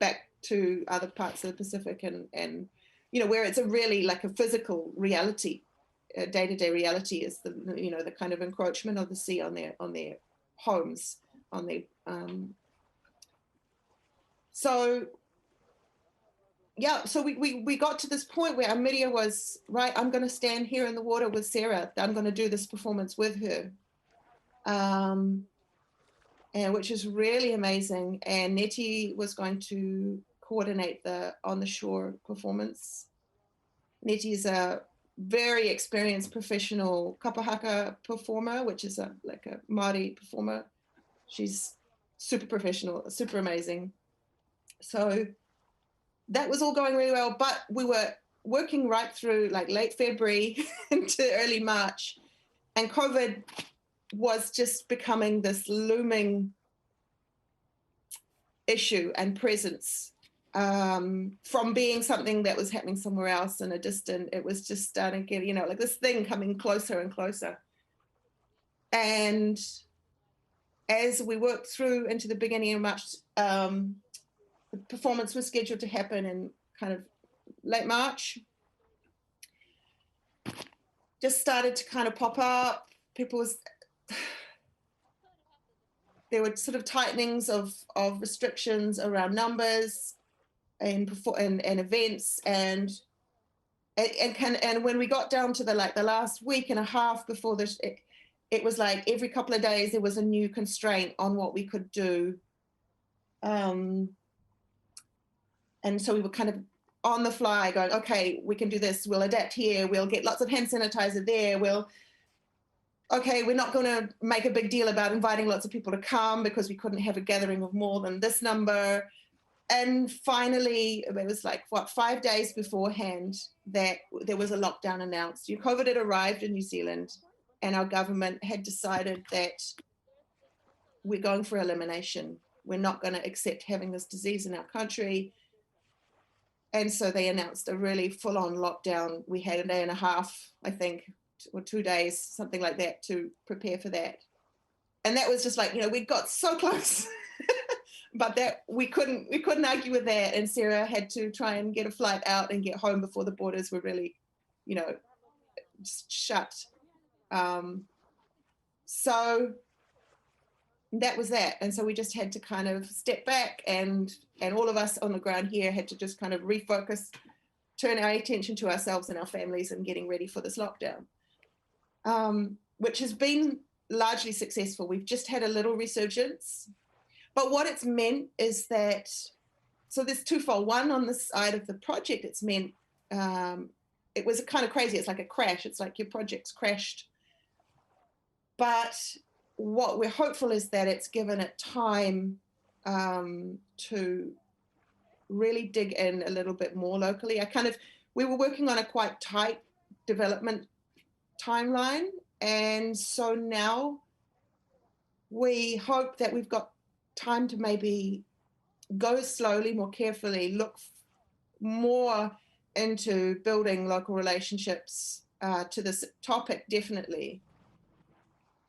back to other parts of the Pacific and where it's a really like a physical reality, a day-to-day reality is the kind of encroachment of the sea on their homes, on their so we got to this point where Amiria was, right, I'm going to stand here in the water with Sarah. I'm going to do this performance with her. And which is really amazing. And Nettie was going to coordinate the on the shore performance. Nettie is a very experienced professional kapahaka performer, which is like a Māori performer. She's super professional, super amazing. So that was all going really well, but we were working right through like late February into early March And COVID was just becoming this looming issue and presence, from being something that was happening somewhere else in a distant, it was just starting to get, like this thing coming closer and closer. And as we worked through into the beginning of March, the performance was scheduled to happen in kind of late March. Just started to kind of pop up. There were sort of tightenings of restrictions around numbers and events, and when we got down to the last week and a half before this, it was like every couple of days there was a new constraint on what we could do, and so we were kind of on the fly going, okay, we can do this, we'll adapt here, we'll get lots of hand sanitizer there, we're not going to make a big deal about inviting lots of people to come because we couldn't have a gathering of more than this number. And finally, it was 5 days beforehand that there was a lockdown announced. COVID had arrived in New Zealand, and our government had decided that we're going for elimination. We're not going to accept having this disease in our country. And so they announced a really full-on lockdown. We had a day and a half, I think, or 2 days, something like that, to prepare for that. And that was just we got so close. But that we couldn't argue with that, and Sarah had to try and get a flight out and get home before the borders were really, shut. So that was that, and so we just had to kind of step back, and all of us on the ground here had to just kind of refocus, turn our attention to ourselves and our families, and getting ready for this lockdown, which has been largely successful. We've just had a little resurgence. But what it's meant is that, so there's twofold. One, on the side of the project, it's meant, it was kind of crazy. It's like a crash. It's like your project's crashed. But what we're hopeful is that it's given it time to really dig in a little bit more locally. We were working on a quite tight development timeline. And so now we hope that we've got time to maybe go slowly, more carefully, look more into building local relationships to this topic, definitely.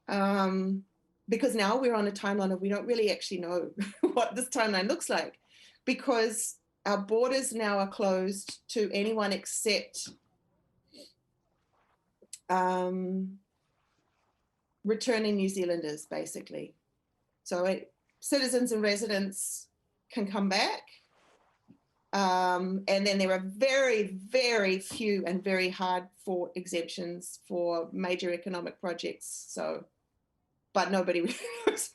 Because now we're on a timeline of we don't really actually know what this timeline looks like, because our borders now are closed to anyone except returning New Zealanders, basically. So citizens and residents can come back. And then there are very, very few and very hard fought exemptions for major economic projects. But nobody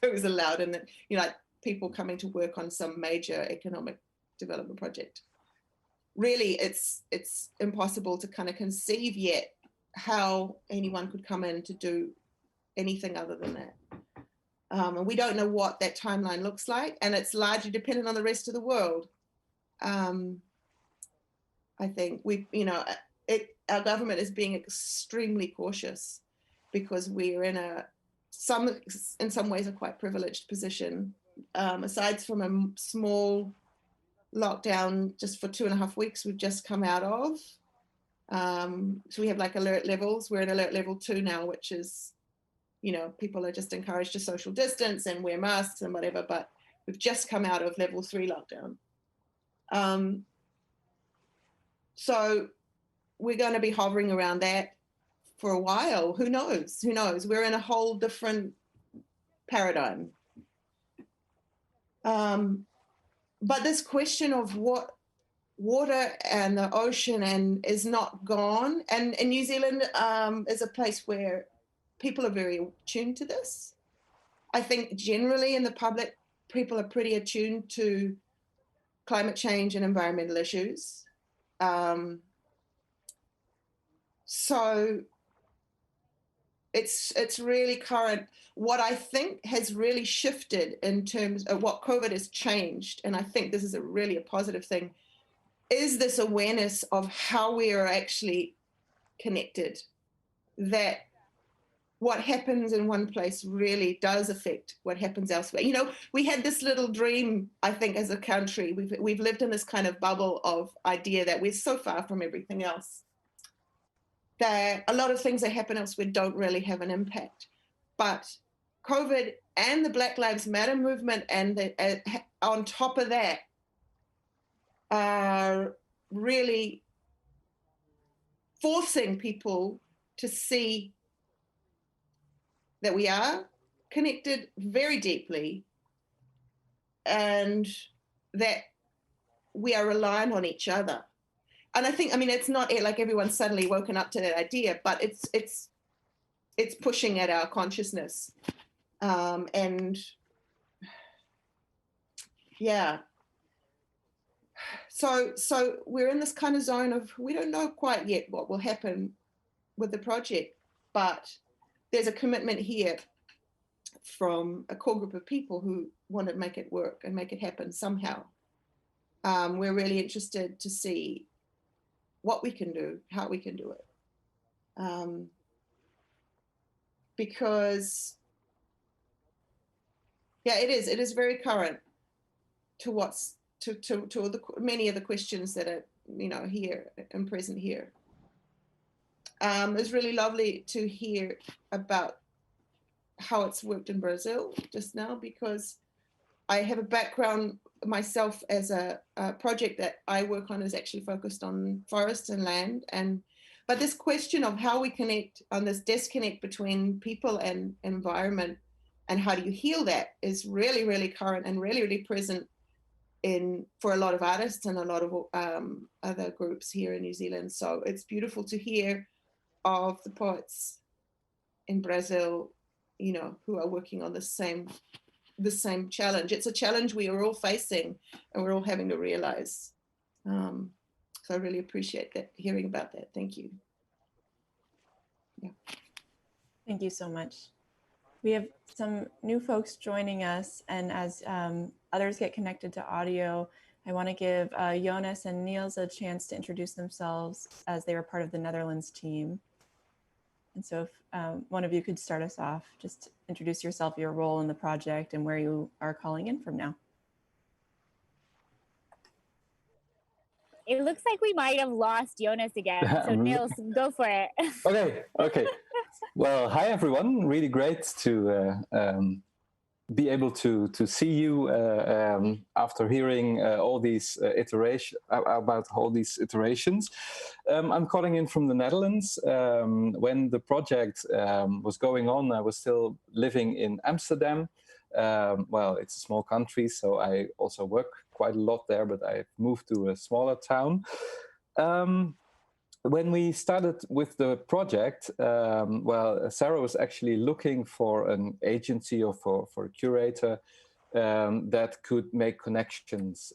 was allowed in it, people coming to work on some major economic development project. Really, it's impossible to kind of conceive yet how anyone could come in to do anything other than that. And we don't know what that timeline looks like, and it's largely dependent on the rest of the world. I think our government is being extremely cautious because we're in some ways a quite privileged position. Aside from a small lockdown just for 2.5 weeks we've just come out of. So we have alert levels. We're at alert level 2 now, which is, people are just encouraged to social distance and wear masks and whatever, but we've just come out of level 3 lockdown. So we're going to be hovering around that for a while. Who knows? We're in a whole different paradigm. But this question of what water and the ocean is not gone. And New Zealand is a place where people are very attuned to this. I think generally in the public, people are pretty attuned to climate change and environmental issues. So it's really current. What I think has really shifted in terms of what COVID has changed, and I think this is really a positive thing, is this awareness of how we are actually connected. That what happens in one place really does affect what happens elsewhere. You know, we had this little dream, I think, as a country. We've lived in this kind of bubble of idea that we're so far from everything else that a lot of things that happen elsewhere don't really have an impact. But COVID and the Black Lives Matter movement, and on top of that, are really forcing people to see that we are connected very deeply and that we are reliant on each other. And I think, I mean, it's not like everyone's suddenly woken up to that idea, but it's pushing at our consciousness. And yeah. So we're in this kind of zone of, we don't know quite yet what will happen with the project, but there's a commitment here from a core group of people who want to make it work and make it happen somehow. We're really interested to see what we can do, how we can do it. Because, yeah, it is very current to what's, to many of the questions that are, you know, here and present here. It's really lovely to hear about how it's worked in Brazil just now, because I have a background myself as a project that I work on is actually focused on forests and land. But this question of how we connect on this disconnect between people and environment and how do you heal that is really, really current and really, really present for a lot of artists and a lot of other groups here in New Zealand. So it's beautiful to hear of the poets in Brazil, you know, who are working on the same challenge. It's a challenge we are all facing and we're all having to realize. So I really appreciate that, hearing about that. Thank you. Yeah. Thank you so much. We have some new folks joining us, and as others get connected to audio, I want to give Jonas and Niels a chance to introduce themselves as they were part of the Netherlands team. And so if one of you could start us off, just introduce yourself, your role in the project, and where you are calling in from now. It looks like we might have lost Jonas again. So Niels, go for it. Okay. Well, hi everyone. Really great to be able to see you after hearing all these about all these iterations. I'm calling in from the Netherlands. When the project was going on, I was still living in Amsterdam. Well, it's a small country, so I also work quite a lot there, but I moved to a smaller town. When we started with the project, well, Sarah was actually looking for an agency or for a curator that could make connections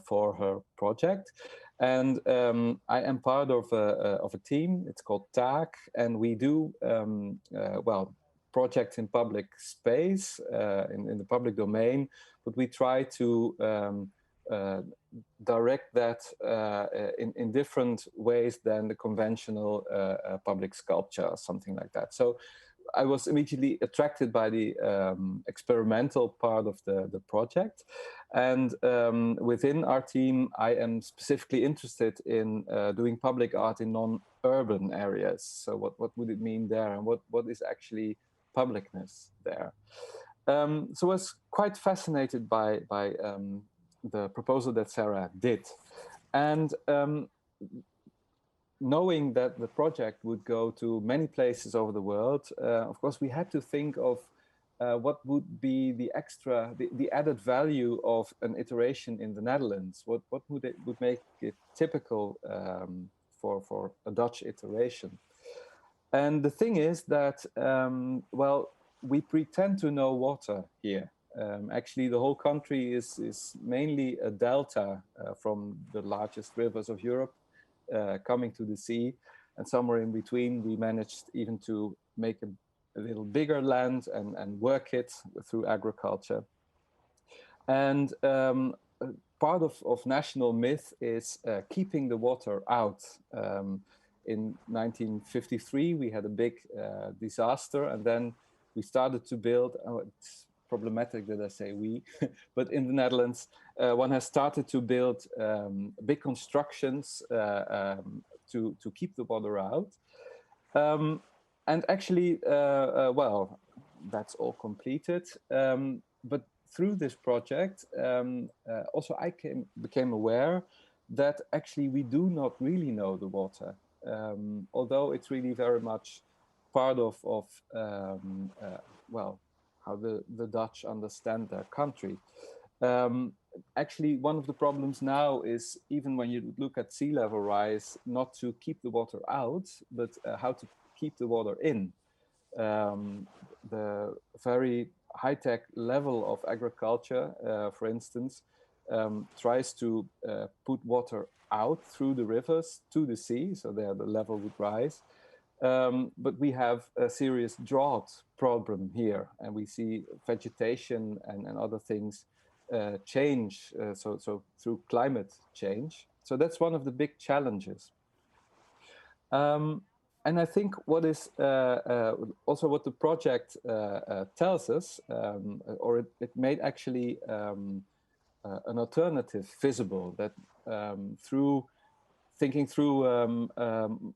for her project. And I am part of a team. It's called TAC, and we do, well, projects in public space, in the public domain, but we try to direct that in different ways than the conventional public sculpture or something like that. So I was immediately attracted by the experimental part of the project. And within our team, I am specifically interested in doing public art in non-urban areas. So what would it mean there, and what is actually publicness there? So I was quite fascinated by the proposal that Sarah did. And knowing that the project would go to many places over the world, of course, we had to think of what would be the extra, the added value of an iteration in the Netherlands. What would make it typical for a Dutch iteration? And the thing is that, well, we pretend to know water here. Actually, the whole country is mainly a delta from the largest rivers of Europe coming to the sea. And somewhere in between, we managed even to make a little bigger land and work it through agriculture. And part of national myth is keeping the water out. in 1953, we had a big disaster, and then we started to build, it's problematic that I say we, but in the Netherlands, one has started to build big constructions to keep the water out. And actually, well, that's all completed. But through this project, also I became aware that actually we do not really know the water, although it's really very much part of well, how the Dutch understand their country. Actually, one of the problems now is, even when you look at sea level rise, not to keep the water out, but how to keep the water in. The very high-tech level of agriculture, for instance, tries to put water out through the rivers to the sea, so there the level would rise. But we have a serious drought problem here, and we see vegetation and other things change, so through climate change. So that's one of the big challenges. And I think what is also what the project tells us, or it made actually an alternative visible, that through thinking through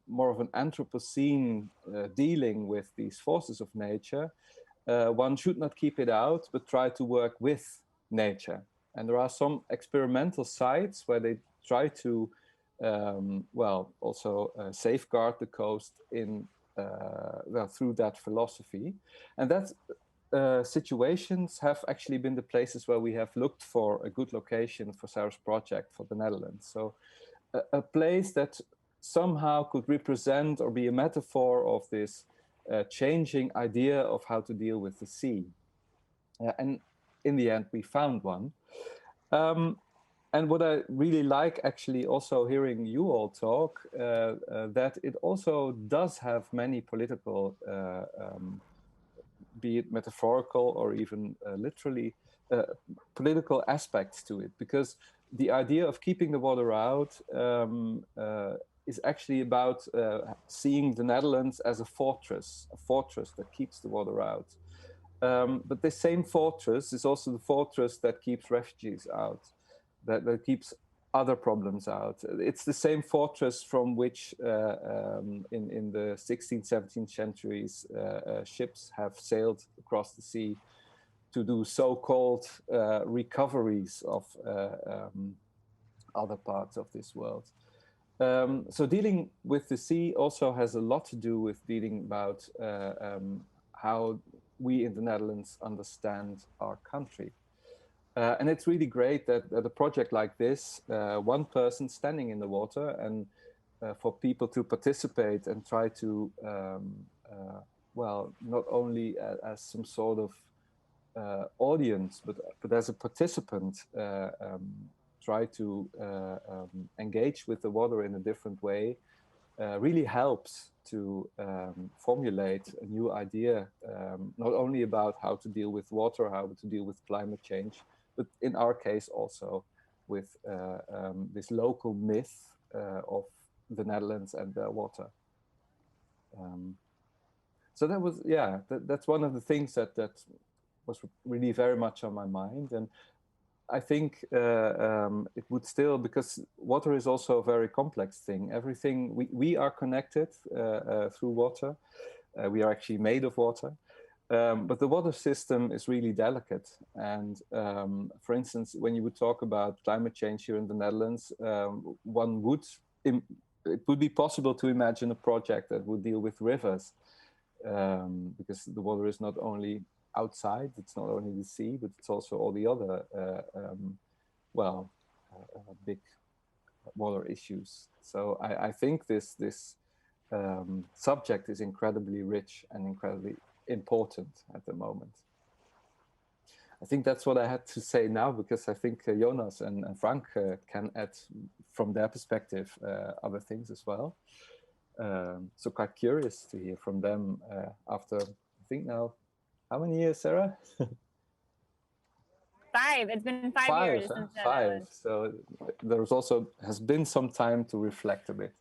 more of an Anthropocene dealing with these forces of nature, one should not keep it out, but try to work with nature. And there are some experimental sites where they try to, well, also safeguard the coast in well, through that philosophy. And that situations have actually been the places where we have looked for a good location for Sarah's project for the Netherlands. So a place that somehow could represent or be a metaphor of this changing idea of how to deal with the sea. And in the end, we found one. And what I really like, actually, also hearing you all talk, that it also does have many political, be it metaphorical or even literally, political aspects to it, because the idea of keeping the water out is actually about seeing the Netherlands as a fortress that keeps the water out. But the same fortress is also the fortress that keeps refugees out, that keeps other problems out. It's the same fortress from which in the 16th, 17th centuries ships have sailed across the sea to do so-called recoveries of other parts of this world. So dealing with the sea also has a lot to do with dealing about how we in the Netherlands understand our country. And it's really great that at a project like this, one person standing in the water, and for people to participate and try to, well, not only as some sort of audience, but as a participant, try to engage with the water in a different way, really helps to formulate a new idea, not only about how to deal with water, how to deal with climate change, but in our case also with this local myth of the Netherlands and their water. So that was, yeah, that's one of the things that was really very much on my mind. And I think it would still, because water is also a very complex thing. Everything, we are connected through water. We are actually made of water. But the water system is really delicate. And for instance, when you would talk about climate change here in the Netherlands, it would be possible to imagine a project that would deal with rivers, because the water is not only outside, it's not only the sea, but it's also all the other, well, big water issues. So I think this subject is incredibly rich and incredibly important at the moment. I think that's what I had to say now, because I think Jonas and Frank can add from their perspective other things as well. So quite curious to hear from them after, I think now, how many years, Sarah? 5. It's been 5 years since that. 5. So there's also has been some time to reflect a bit.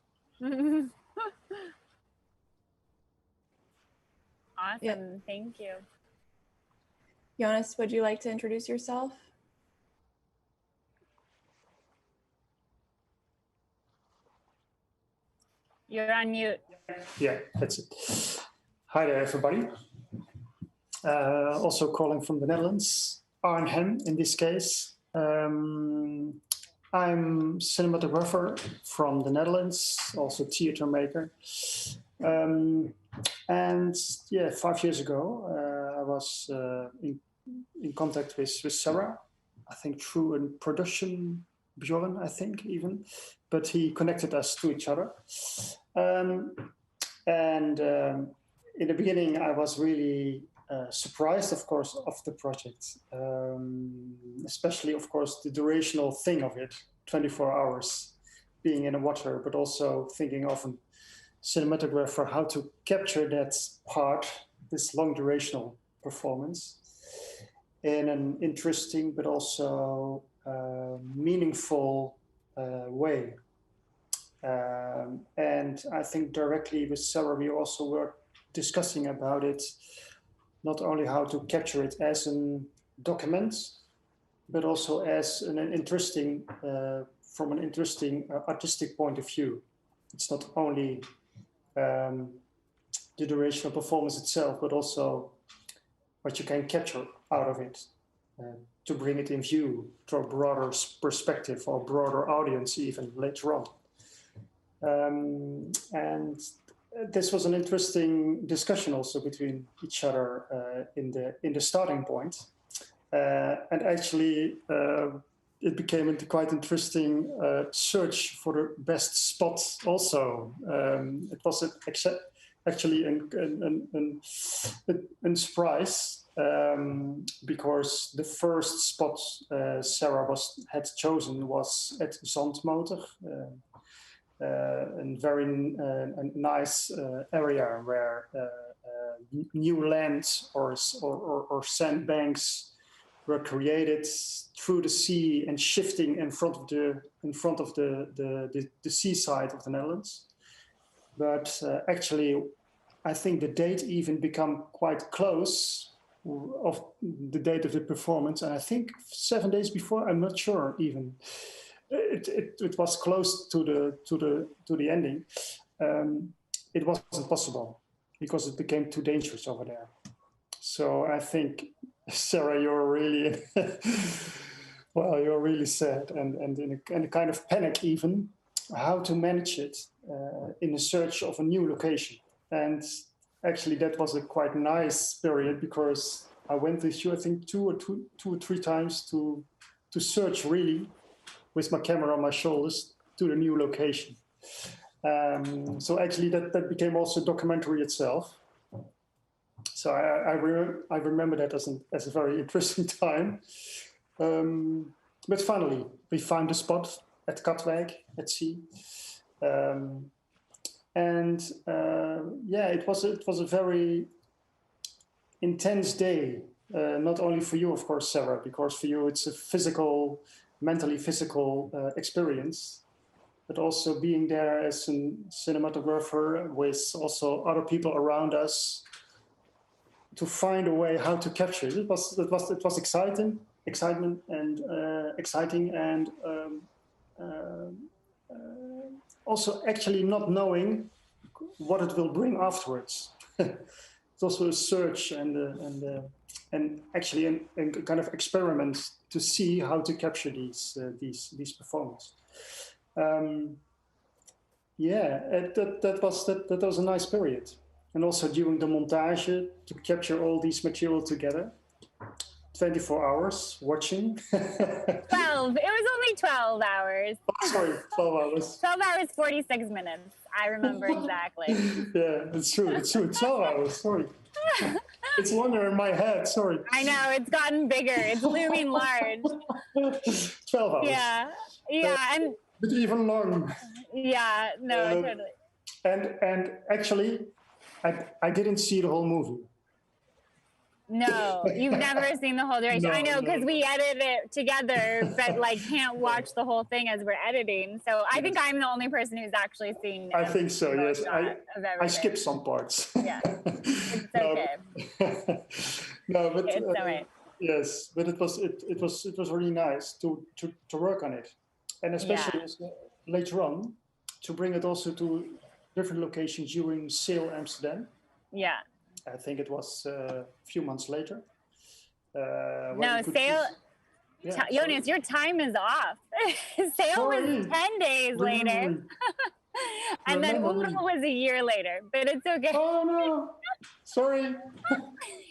Awesome. Thank you. Jonas, would you like to introduce yourself? You're on mute. Yeah, that's it. Hi there, everybody. Also calling from the Netherlands, Arnhem in this case. I'm cinematographer from the Netherlands, also theater maker. And yeah, 5 years ago, I was in contact with Sarah, I think through a production, Bjorn, I think even, but he connected us to each other. In the beginning, I was really surprised, of course, of the project, especially, of course, the durational thing of it, 24 hours being in the water, but also thinking of a cinematographer, how to capture that part, this long durational performance in an interesting, but also meaningful way. And I think directly with Sarah, we also were discussing about it, not only how to capture it as a document, but also as an interesting, from an interesting artistic point of view. It's not only the durational performance itself, but also what you can capture out of it to bring it in view to a broader perspective or broader audience even later on. And this was an interesting discussion also between each other in the starting point. And actually, it became a quite interesting search for the best spot also. It was actually a surprise because the first spot Sarah had chosen was at Zandmotor, a very nice area where new land or sandbanks were created through the sea and shifting in front of the seaside of the Netherlands. But actually, I think the date even become quite close of the date of the performance, and I think 7 days before, I'm not sure even. It was close to the ending. It wasn't possible because it became too dangerous over there. So I think, Sarah, you're really well, you're really sad and in a kind of panic even how to manage it in the search of a new location. And actually, that was a quite nice period because I went with you, I think, two or three times to search really with my camera on my shoulders to the new location. So actually that became also a documentary itself. So I remember that as a very interesting time. But finally, we found a spot at Katwijk at sea. Yeah, it was a very intense day, not only for you, of course, Sarah, because for you it's a mentally physical experience, but also being there as a cinematographer with also other people around us to find a way how to capture it. It was exciting and also actually not knowing what it will bring afterwards. It's also a search and actually a kind of experiment to see how to capture these performances. Yeah, that was a nice period. And also during the montage to capture all these material together. 24 hours watching. 12. It was only 12 hours. Oh, sorry, 12 hours. 12 hours, 46 minutes. I remember exactly. Yeah, it's true. 12 hours, sorry. It's longer in my head, sorry. I know, it's gotten bigger. It's looming large. 12 hours. Yeah, and... But even long. Yeah, no, totally. And actually, I didn't see the whole movie. No, you've never seen the whole duration. I know, because we edit it together, but like can't watch the whole thing as we're editing. So I think I'm the only person who's actually seen. I think so. Yes, I skipped skipped some parts. Yeah, it's okay. No, but It's all right. yes, but it was really nice to work on it, and especially later on to bring it also to different locations during Sail Amsterdam. Yeah. I think it was a few months later. No, Sail. Jonas, your time is off. Sail was 10 days later. And then Oodle was a year later, but it's okay. Oh no, sorry.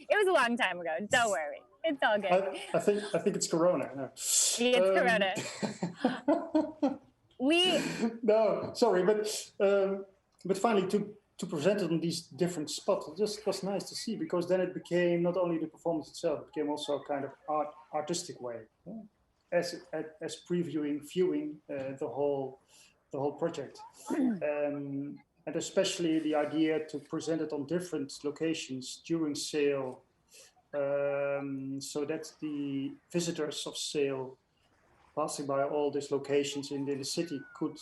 It was a long time ago. Don't worry, it's all good. I think it's Corona. No. It's Corona. No, sorry, but finally to present it on these different spots, it just was nice to see, because then it became not only the performance itself, it became also a kind of artistic way, as viewing the whole project, and especially the idea to present it on different locations during Sail, so that the visitors of Sail passing by all these locations in the city could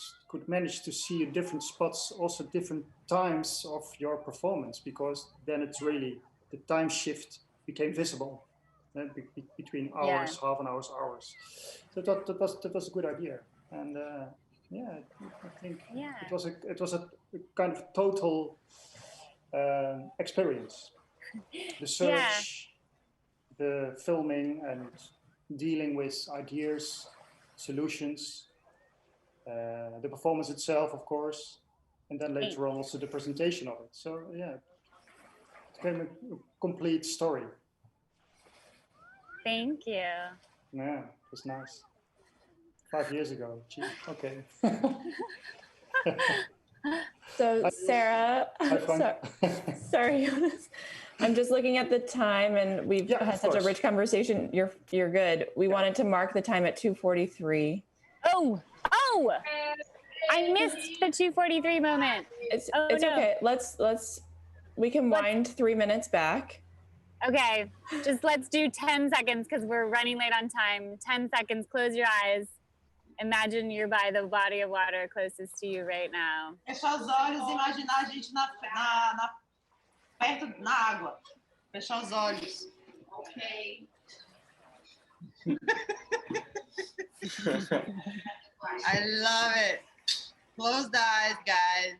manage to see different spots, also different times of your performance, because then it's really the time shift became visible between hours, half an hours. So that was a good idea, and I think it was a kind of total experience. The search, the filming, and dealing with ideas, solutions, the performance itself, of course, and then later on also the presentation of it. So yeah, it became a complete story. Thank you. Yeah, it was nice. 5 years ago. Gee, okay. So Sarah, sorry, Jonas. I'm just looking at the time, and we've had such a rich conversation. You're good. We wanted to mark the time at 2:43. Oh! I missed the 2:43 moment. It's okay. We can wind 3 minutes back. Okay, just let's do 10 seconds because we're running late on time. 10 seconds. Close your eyes. Imagine you're by the body of water closest to you right now. Fechar os olhos e imaginar a gente perto na água. Fechar os olhos. Okay. I love it. Close the eyes, guys.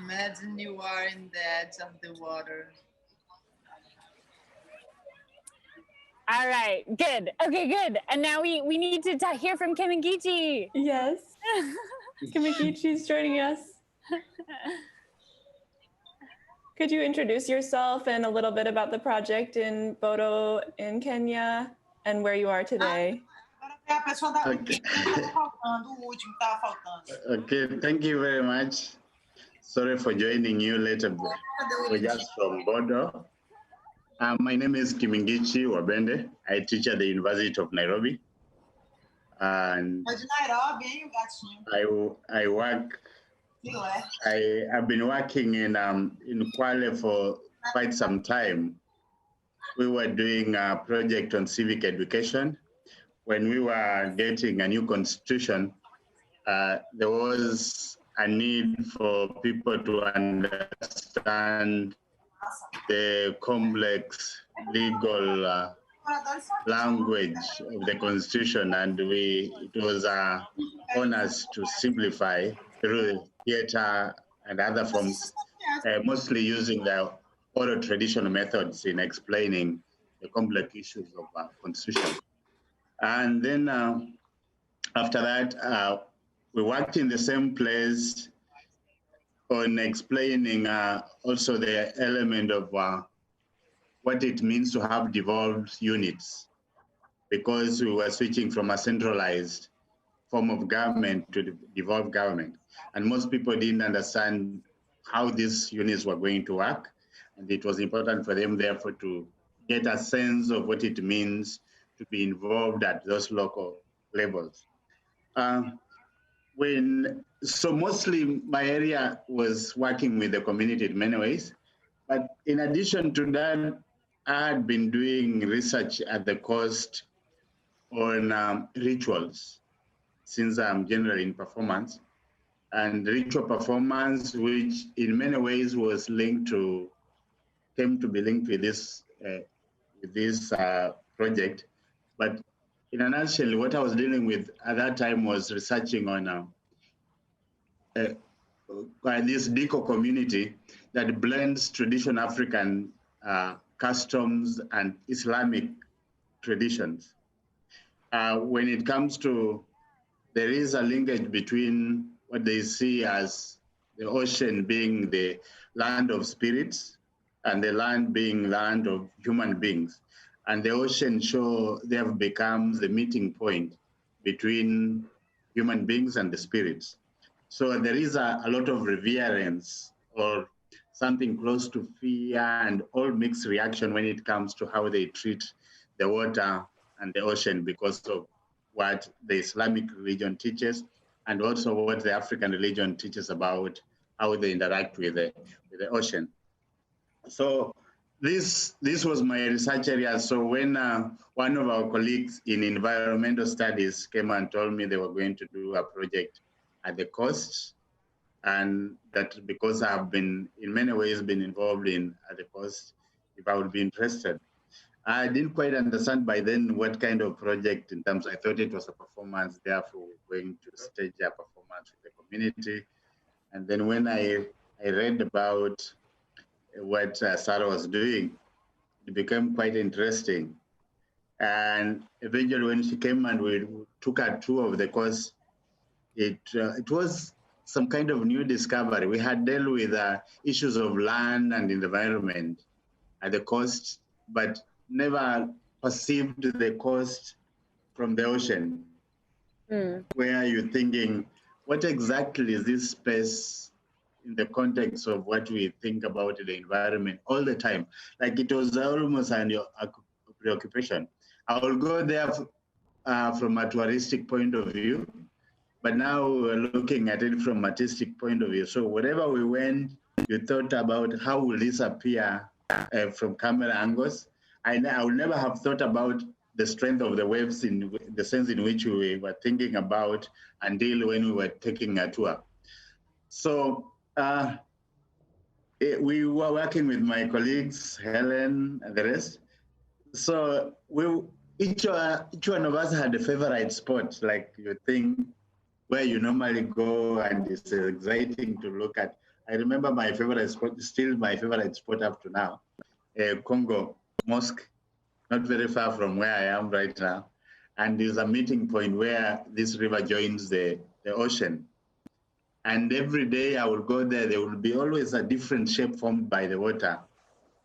Imagine you are in the edge of the water. All right, good. Okay, good. And now we need to hear from Kim and Geechee. Yes. Kim and Geechee's joining us. Could you introduce yourself and a little bit about the project in Bodo in Kenya and where you are today? Okay, thank you very much. Sorry for joining you later. We're just from Bodo. My name is Kimingichi Wabende. I teach at the University of Nairobi. And I've been working in Kwale for quite some time. We were doing a project on civic education. When we were getting a new constitution, there was a need for people to understand the complex legal language of the constitution, and it was on us to simplify through theater and other forms, mostly using the oral traditional methods in explaining the complex issues of constitution. And then after that, we worked in the same place on explaining also the element of what it means to have devolved units, because we were switching from a centralized form of government to the devolved government. And most people didn't understand how these units were going to work. And it was important for them, therefore, to get a sense of what it means to be involved at those local levels. so mostly my area was working with the community in many ways. But in addition to that, I had been doing research at the coast on rituals, since I'm generally in performance, and ritual performance, which in many ways was came to be linked with this project. But in a nutshell, what I was dealing with at that time was researching on this Diko community that blends traditional African customs and Islamic traditions. When it comes to, there is a linkage between what they see as the ocean being the land of spirits and the land being land of human beings. And the ocean they have become the meeting point between human beings and the spirits. So there is a lot of reverence or something close to fear and all mixed reaction when it comes to how they treat the water and the ocean because of what the Islamic religion teaches and also what the African religion teaches about how they interact with the ocean. So this was my research area. So when one of our colleagues in environmental studies came and told me they were going to do a project at the coast, and that because I've been in many ways been involved at the coast, if I would be interested. I didn't quite understand by then what kind of project in terms, I thought it was a performance, therefore we're going to stage a performance with the community. And then when I read about what Sarah was doing, it became quite interesting. And eventually when she came and we took a tour of the course, it was some kind of new discovery. We had dealt with issues of land and environment at the coast, but never perceived the coast from the ocean, where you're thinking, what exactly is this space in the context of what we think about the environment all the time? Like it was almost a preoccupation. I will go there from a touristic point of view, but now we're looking at it from an artistic point of view. So wherever we went, you thought about how will this appear from camera angles. I would never have thought about the strength of the waves in the sense in which we were thinking about until when we were taking a tour. So we were working with my colleagues, Helen and the rest. So each one of us had a favorite spot, like you think, where you normally go and it's exciting to look at. I remember my favorite spot, still my favorite spot up to now, Congo Mosque, not very far from where I am right now. And there's a meeting point where this river joins the ocean. And every day I will go there, there will be always a different shape formed by the water,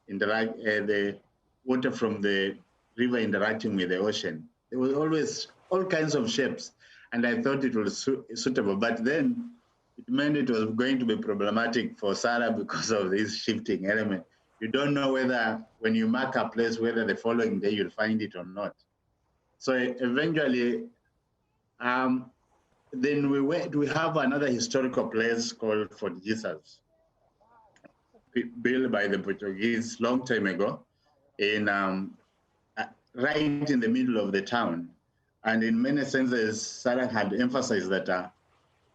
the water from the river interacting with the ocean. There was always all kinds of shapes. And I thought it was suitable, but then it meant it was going to be problematic for Sarah because of this shifting element. You don't know whether, when you mark a place, whether the following day you'll find it or not. So eventually, then we have another historical place called Fort Jesus, built by the Portuguese long time ago, right in the middle of the town. And in many senses, Sarah had emphasized that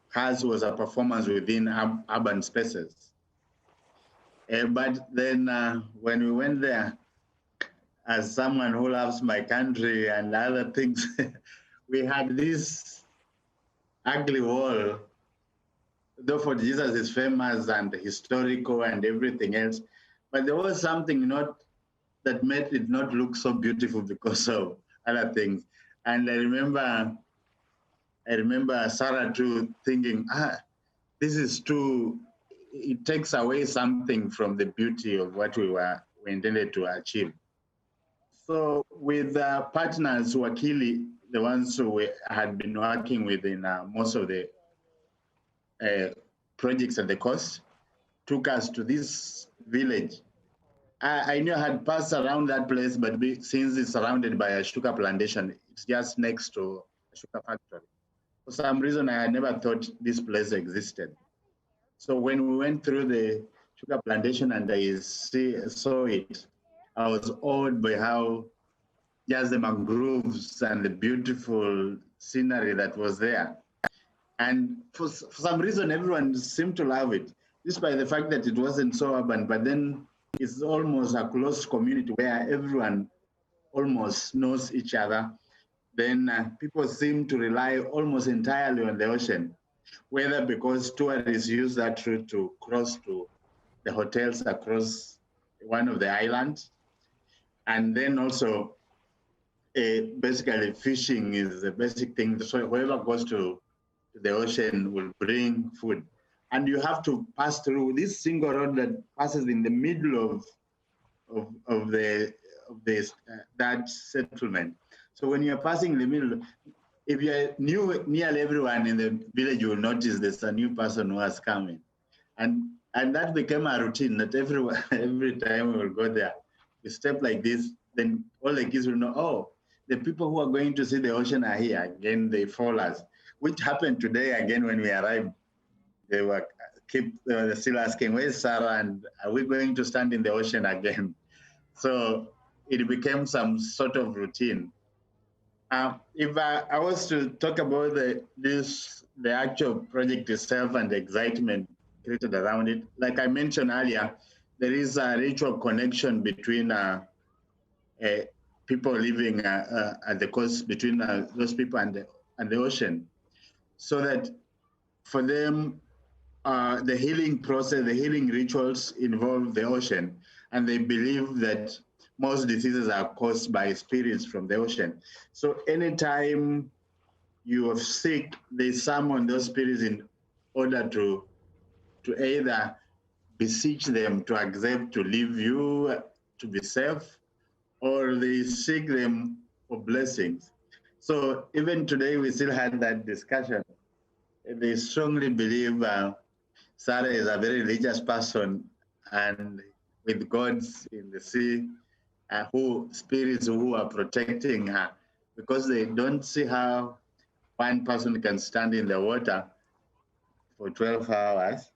hers was a performance within urban spaces. But then when we went there, as someone who loves my country and other things, we had this ugly wall. Though Fort Jesus is famous and historical and everything else, but there was something that made it not look so beautiful because of other things. And I remember Sarah too thinking, this is too, it takes away something from the beauty of what we intended to achieve. So with partners, Wakili, the ones who we had been working with in most of the projects at the coast, took us to this village. I knew I had passed around that place, but since it's surrounded by a sugar plantation, it's just next to a sugar factory. for some reason, I had never thought this place existed. So when we went through the sugar plantation and I saw it, I was awed by how just the mangroves and the beautiful scenery that was there. And for some reason, everyone seemed to love it, despite the fact that it wasn't so urban, but then it's almost a close community where everyone almost knows each other. Then people seem to rely almost entirely on the ocean, whether because tourists use that route to cross to the hotels across one of the islands. And then also, basically fishing is the basic thing. So whoever goes to the ocean will bring food. And you have to pass through this single road that passes in the middle of that settlement. So when you're passing the middle, if you're nearly everyone in the village, you will notice there's a new person who has come in. And that became a routine that every time we will go there, we step like this, then all the kids will know, oh, the people who are going to see the ocean are here. Again, they follow us, which happened today again when we arrived. They were still asking, where's Sarah? And are we going to stand in the ocean again? So it became some sort of routine. If I was to talk about the actual project itself and the excitement created around it, like I mentioned earlier, there is a ritual connection between people living at the coast, between those people and the ocean, so that for them, the healing process, the healing rituals involve the ocean, and they believe that most diseases are caused by spirits from the ocean. So anytime you are sick, they summon those spirits in order to either beseech them to accept to leave you to be safe, or they seek them for blessings. So even today, we still had that discussion. They strongly believe Sarah is a very religious person, and with gods in the sea, spirits who are protecting her, because they don't see how one person can stand in the water for 12 hours,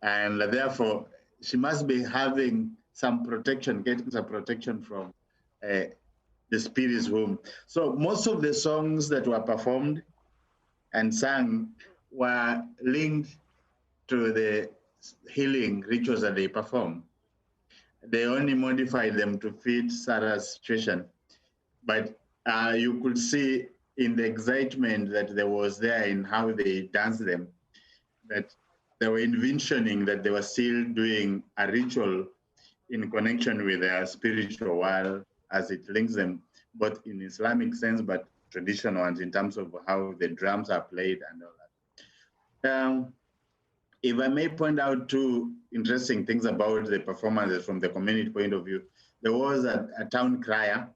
and therefore she must be having some protection, getting some protection from the spirit's home. So most of the songs that were performed and sung were linked to the healing rituals that they perform. They only modified them to fit Sarah's situation. But you could see in the excitement that there was there in how they danced them, that they were envisioning that they were still doing a ritual in connection with their spiritual world, as it links them both in Islamic sense, but traditional ones in terms of how the drums are played and all that. If I may point out two interesting things about the performances from the community point of view, there was a town crier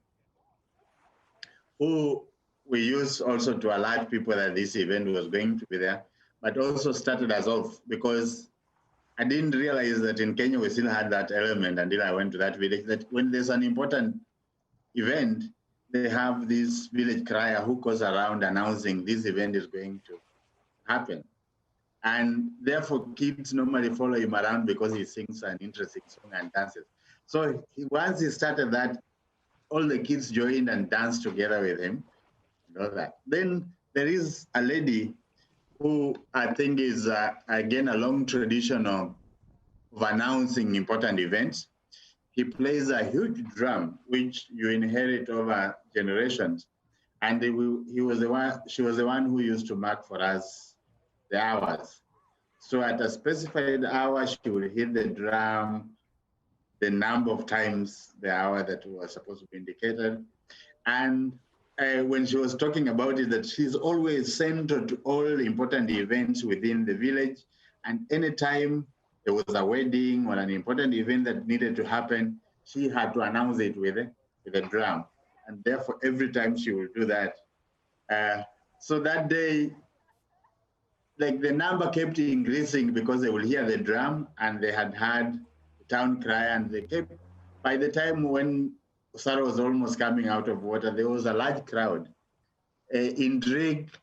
who we used also to alert people that this event was going to be there, but also started us off because I didn't realize that in Kenya we still had that element until I went to that village, that when there's an important event, they have this village crier who goes around announcing this event is going to happen. And therefore, kids normally follow him around because he sings an interesting song and dances. So once he started that, all the kids joined and danced together with him. And all that. Then there is a lady who I think is, again, a long tradition of announcing important events. He plays a huge drum, which you inherit over generations. And she was the one who used to mark for us the hours. So at a specified hour, she would hit the drum, the number of times the hour that was supposed to be indicated. And when she was talking about it, that she's always centered to all the important events within the village. And anytime there was a wedding or an important event that needed to happen, she had to announce it with a drum. And therefore, every time she would do that. So that day, like the number kept increasing because they would hear the drum and they had the town cry, and they kept, by the time when Sarah was almost coming out of water, there was a large crowd intrigued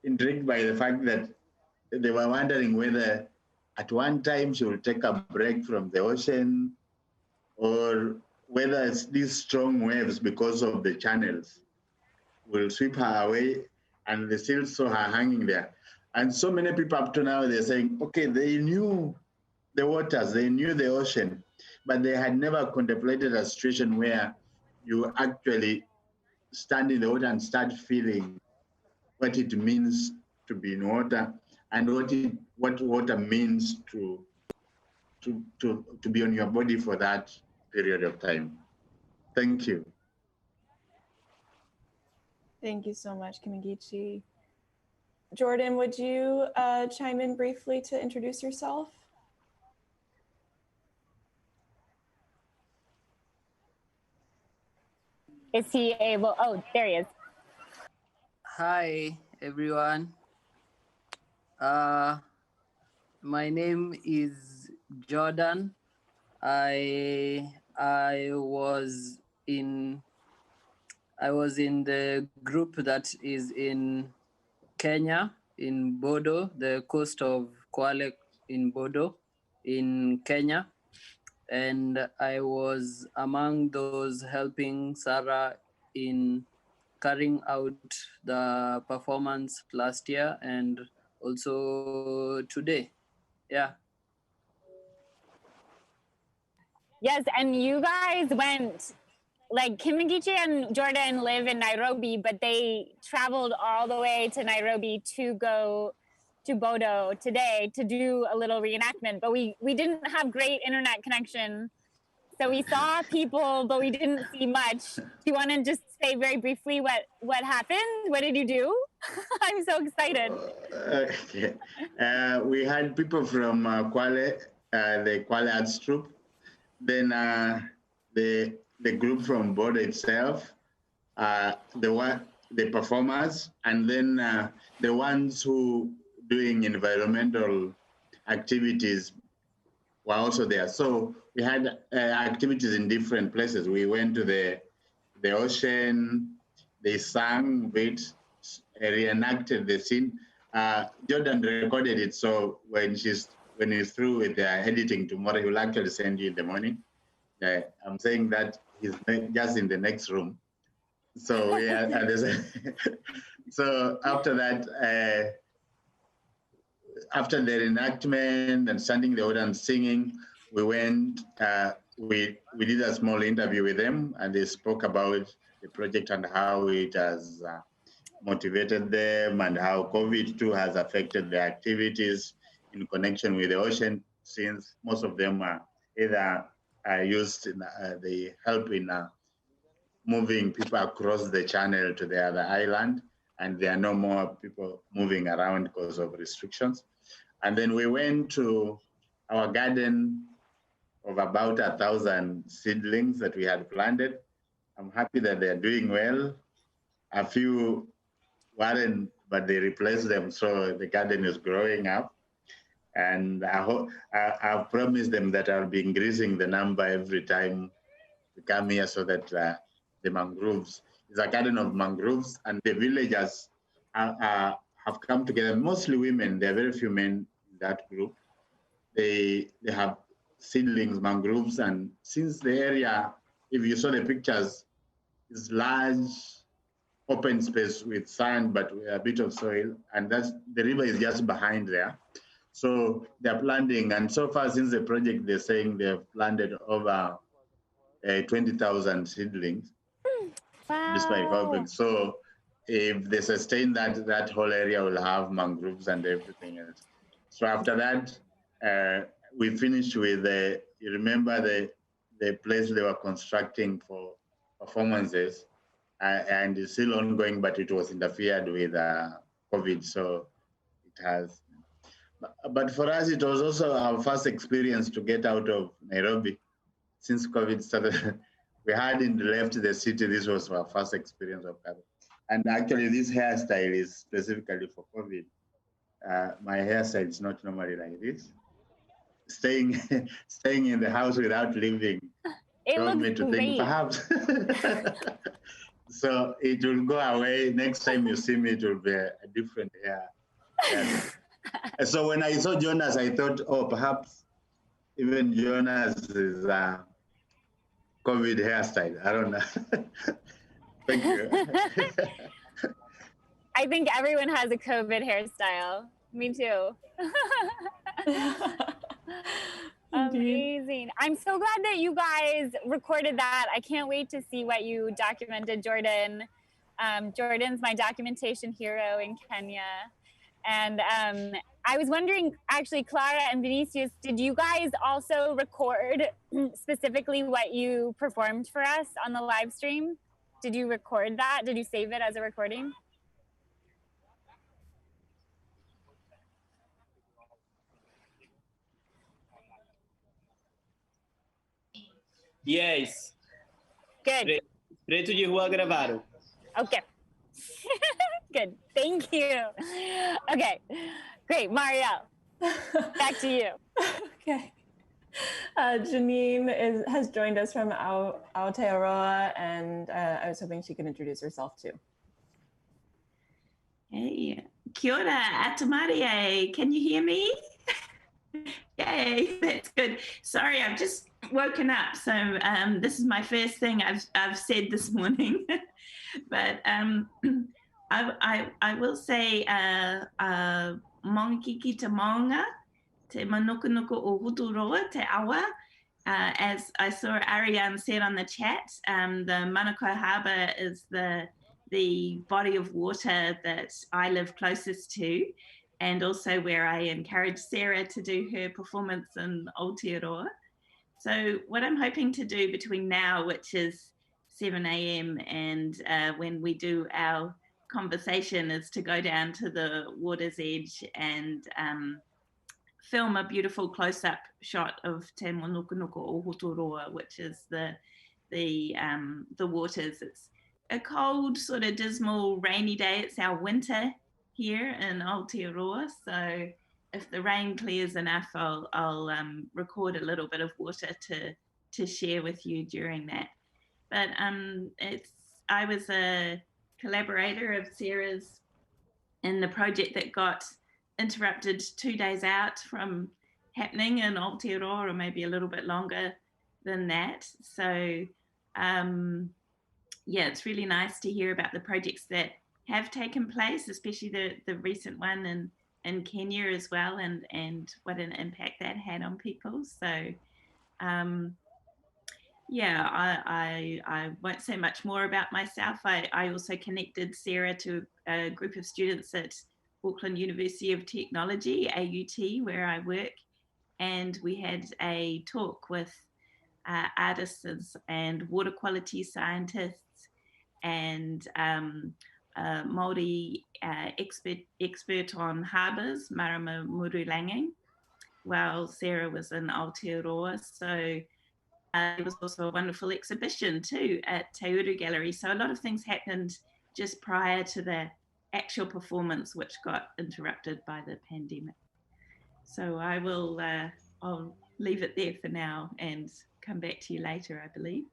intrigued by the fact that they were wondering whether at one time she will take a break from the ocean, or whether it's these strong waves because of the channels will sweep her away, and they still saw her hanging there. And so many people up to now, they're saying, okay, they knew the waters, they knew the ocean, but they had never contemplated a situation where you actually stand in the water and start feeling what it means to be in water, and what water means to be on your body for that period of time. Thank you. Thank you so much, Kimigichi. Jordan, would you chime in briefly to introduce yourself? Is he able? Oh, there he is. Hi, everyone. My name is Jordan. I was in the group that is in Kenya, in Bodo, the coast of Kwale in Bodo, in Kenya. And I was among those helping Sarah in carrying out the performance last year and also today. Yeah. Yes, and you guys went, like Kimigichi and Jordan live in Nairobi, but they traveled all the way to Nairobi to go to Bodo today to do a little reenactment. But we didn't have great internet connection. So we saw people, but we didn't see much. Do you want to just say very briefly what happened? What did you do? I'm so excited. Okay. We had people from Kwale, the Kwale Arts Troupe, then the group from Bodo itself, the performers, and then the ones who doing environmental activities were also there. So we had activities in different places. We went to the ocean, they sang, reenacted the scene. Jordan recorded it, so when he's through with the editing tomorrow, he will actually send you in the morning. I'm saying that he's just in the next room. So yeah, so after that, after the reenactment and standing the order and singing, we went, we did a small interview with them, and they spoke about the project and how it has motivated them, and how COVID too has affected their activities in connection with the ocean, since most of them are either used in, they help in moving people across the channel to the other island, and there are no more people moving around because of restrictions. And then we went to our garden of about 1,000 seedlings that we had planted. I'm happy that they're doing well. A few weren't, but they replaced them, so the garden is growing up. And I've promised them that I'll be increasing the number every time we come here, so that the mangroves, it's a garden of mangroves, and the villagers have come together, mostly women. There are very few men in that group. They have seedlings, mangroves, and since the area, if you saw the pictures, is large open space with sand, but with a bit of soil, and the river is just behind there. So they're planting, and so far since the project, they're saying they've planted over 20,000 seedlings. Wow. Despite COVID. So if they sustain that, that whole area will have mangroves and everything else. So after that, we finished with you remember the place they were constructing for performances, and it's still ongoing, but it was interfered with COVID, so it has. But for us, it was also our first experience to get out of Nairobi since COVID started. We hadn't left the city. This was our first experience of COVID. And actually, this hairstyle is specifically for COVID. My hairstyle is not normally like this. Staying in the house without leaving it drove looks me to great. think perhaps So it will go away. Next time you see me, it will be a different hair. And so when I saw Jonas, I thought, oh, perhaps even Jonas is a COVID hairstyle. I don't know. Thank you. I think everyone has a COVID hairstyle. Me too. Amazing. I'm so glad that you guys recorded that. I can't wait to see what you documented, Jordan. Jordan's my documentation hero in Kenya. And I was wondering, actually, Clara and Vinicius, did you guys also record specifically what you performed for us on the live stream? Did you record that? Did you save it as a recording? Yes. Good. Preto de rua gravaram. Okay. Good. Thank you. Okay. Great. Marielle, back to you. Okay. Janine has joined us from Aotearoa, and I was hoping she could introduce herself too. Hey, kia ora, Atamarie. Can you hear me? Yay, that's good. Sorry, I've just woken up, so this is my first thing I've said this morning. But I will say mongiki te maunga, te manukunuku o Huturoa, te awa. As I saw Ariane said on the chat, the Manukau Harbour is the body of water that I live closest to, and also where I encouraged Sarah to do her performance in Aotearoa. So what I'm hoping to do between now, which is 7 a.m. and when we do our conversation, is to go down to the water's edge and film a beautiful close-up shot of Te Manukunuku o Huturoa, which is the waters. It's a cold, sort of dismal, rainy day. It's our winter here in Aotearoa, so if the rain clears enough, I'll record a little bit of water to share with you during that. But I was a collaborator of Sarah's in the project that got interrupted 2 days out from happening in Aotearoa, or maybe a little bit longer than that. So yeah, it's really nice to hear about the projects that have taken place, especially the recent one in Kenya as well, and what an impact that had on people. So yeah, I won't say much more about myself. I also connected Sarah to a group of students at Auckland University of Technology, AUT, where I work, and we had a talk with artists and water quality scientists and Māori expert on harbours, Marama Murulanging, while Sarah was in Aotearoa. So there was also a wonderful exhibition too at Te Uru Gallery. So a lot of things happened just prior to the actual performance, which got interrupted by the pandemic. So I'll leave it there for now and come back to you later, I believe.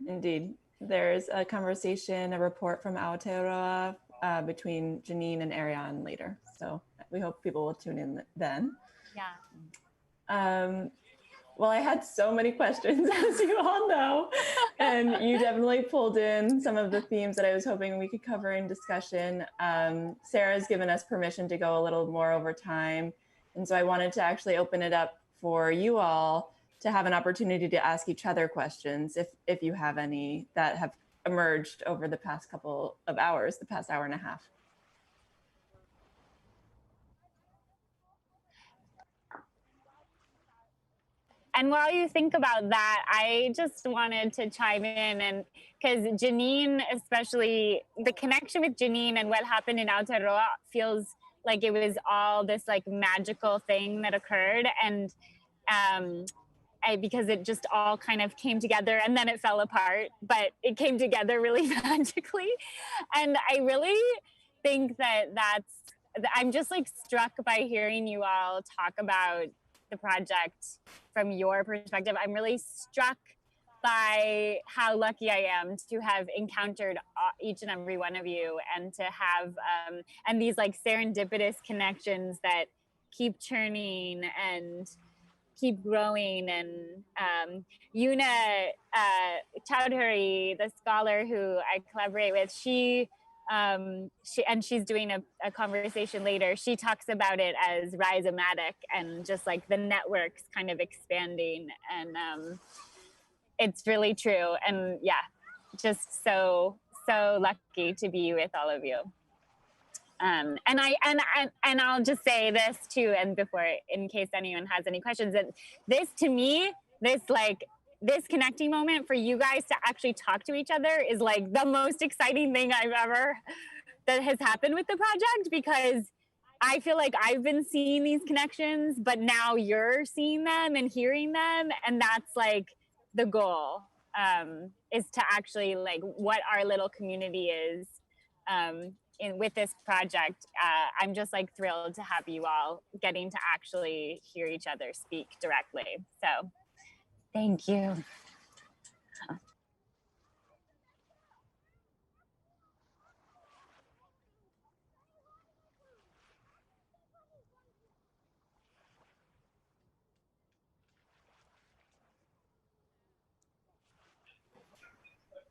Indeed. There's a conversation, a report from Aotearoa between Janine and Ariane later. So we hope people will tune in then. Yeah. Well, I had so many questions, as you all know, and you definitely pulled in some of the themes that I was hoping we could cover in discussion. Sarah's given us permission to go a little more over time. And so I wanted to actually open it up for you all to have an opportunity to ask each other questions, if you have any that have emerged over the past couple of hours, the past hour and a half. And while you think about that, I just wanted to chime in, and because Janine, especially the connection with Janine and what happened in Aotearoa feels like it was all this like magical thing that occurred, and because it just all kind of came together and then it fell apart, but it came together really magically. And I really think I'm just like struck by hearing you all talk about the project from your perspective. I'm really struck by how lucky I am to have encountered each and every one of you, and to have and these like serendipitous connections that keep churning and keep growing. And Yuna Chowdhury, the scholar who I collaborate with, she's doing a conversation later. She talks about it as rhizomatic, and just like the networks kind of expanding, and it's really true. And yeah, just so lucky to be with all of you. And I'll just say this too, and before, in case anyone has any questions, that this, to me, this connecting moment for you guys to actually talk to each other is like the most exciting thing that has happened with the project, because I feel like I've been seeing these connections, but now you're seeing them and hearing them, and that's like the goal, is to actually like what our little community is. With this project, I'm just like thrilled to have you all getting to actually hear each other speak directly. So thank you.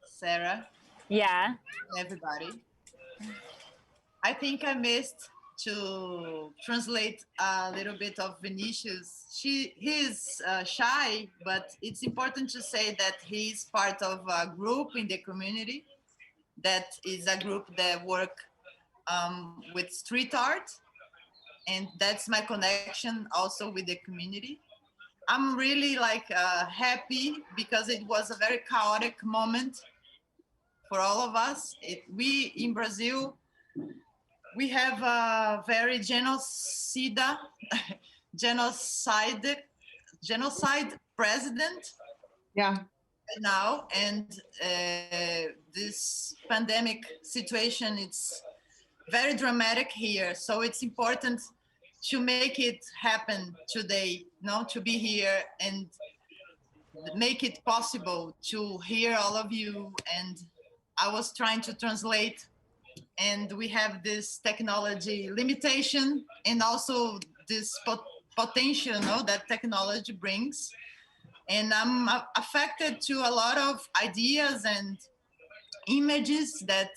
Sarah. Yeah. Everybody. I think I missed to translate a little bit of Vinicius. He's shy, but it's important to say that he's part of a group in the community that is a group that work with street art, and that's my connection also with the community. I'm really like happy because it was a very chaotic moment for all of us. We in Brazil, we have a very genocide president. Yeah. Now, and this pandemic situation, it's very dramatic here. So it's important to make it happen today, to be here and make it possible to hear all of you. And I was trying to translate, and we have this technology limitation and also this potential that technology brings. And I'm affected to a lot of ideas and images that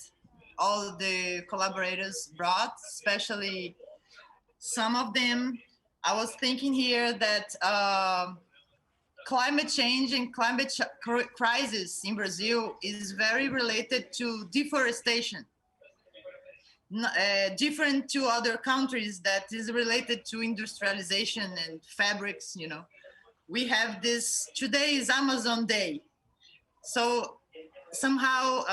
all the collaborators brought, especially some of them. I was thinking here that climate change and climate crisis in Brazil is very related to deforestation. Different to other countries that is related to industrialization and fabrics, We have this, today is Amazon Day. So somehow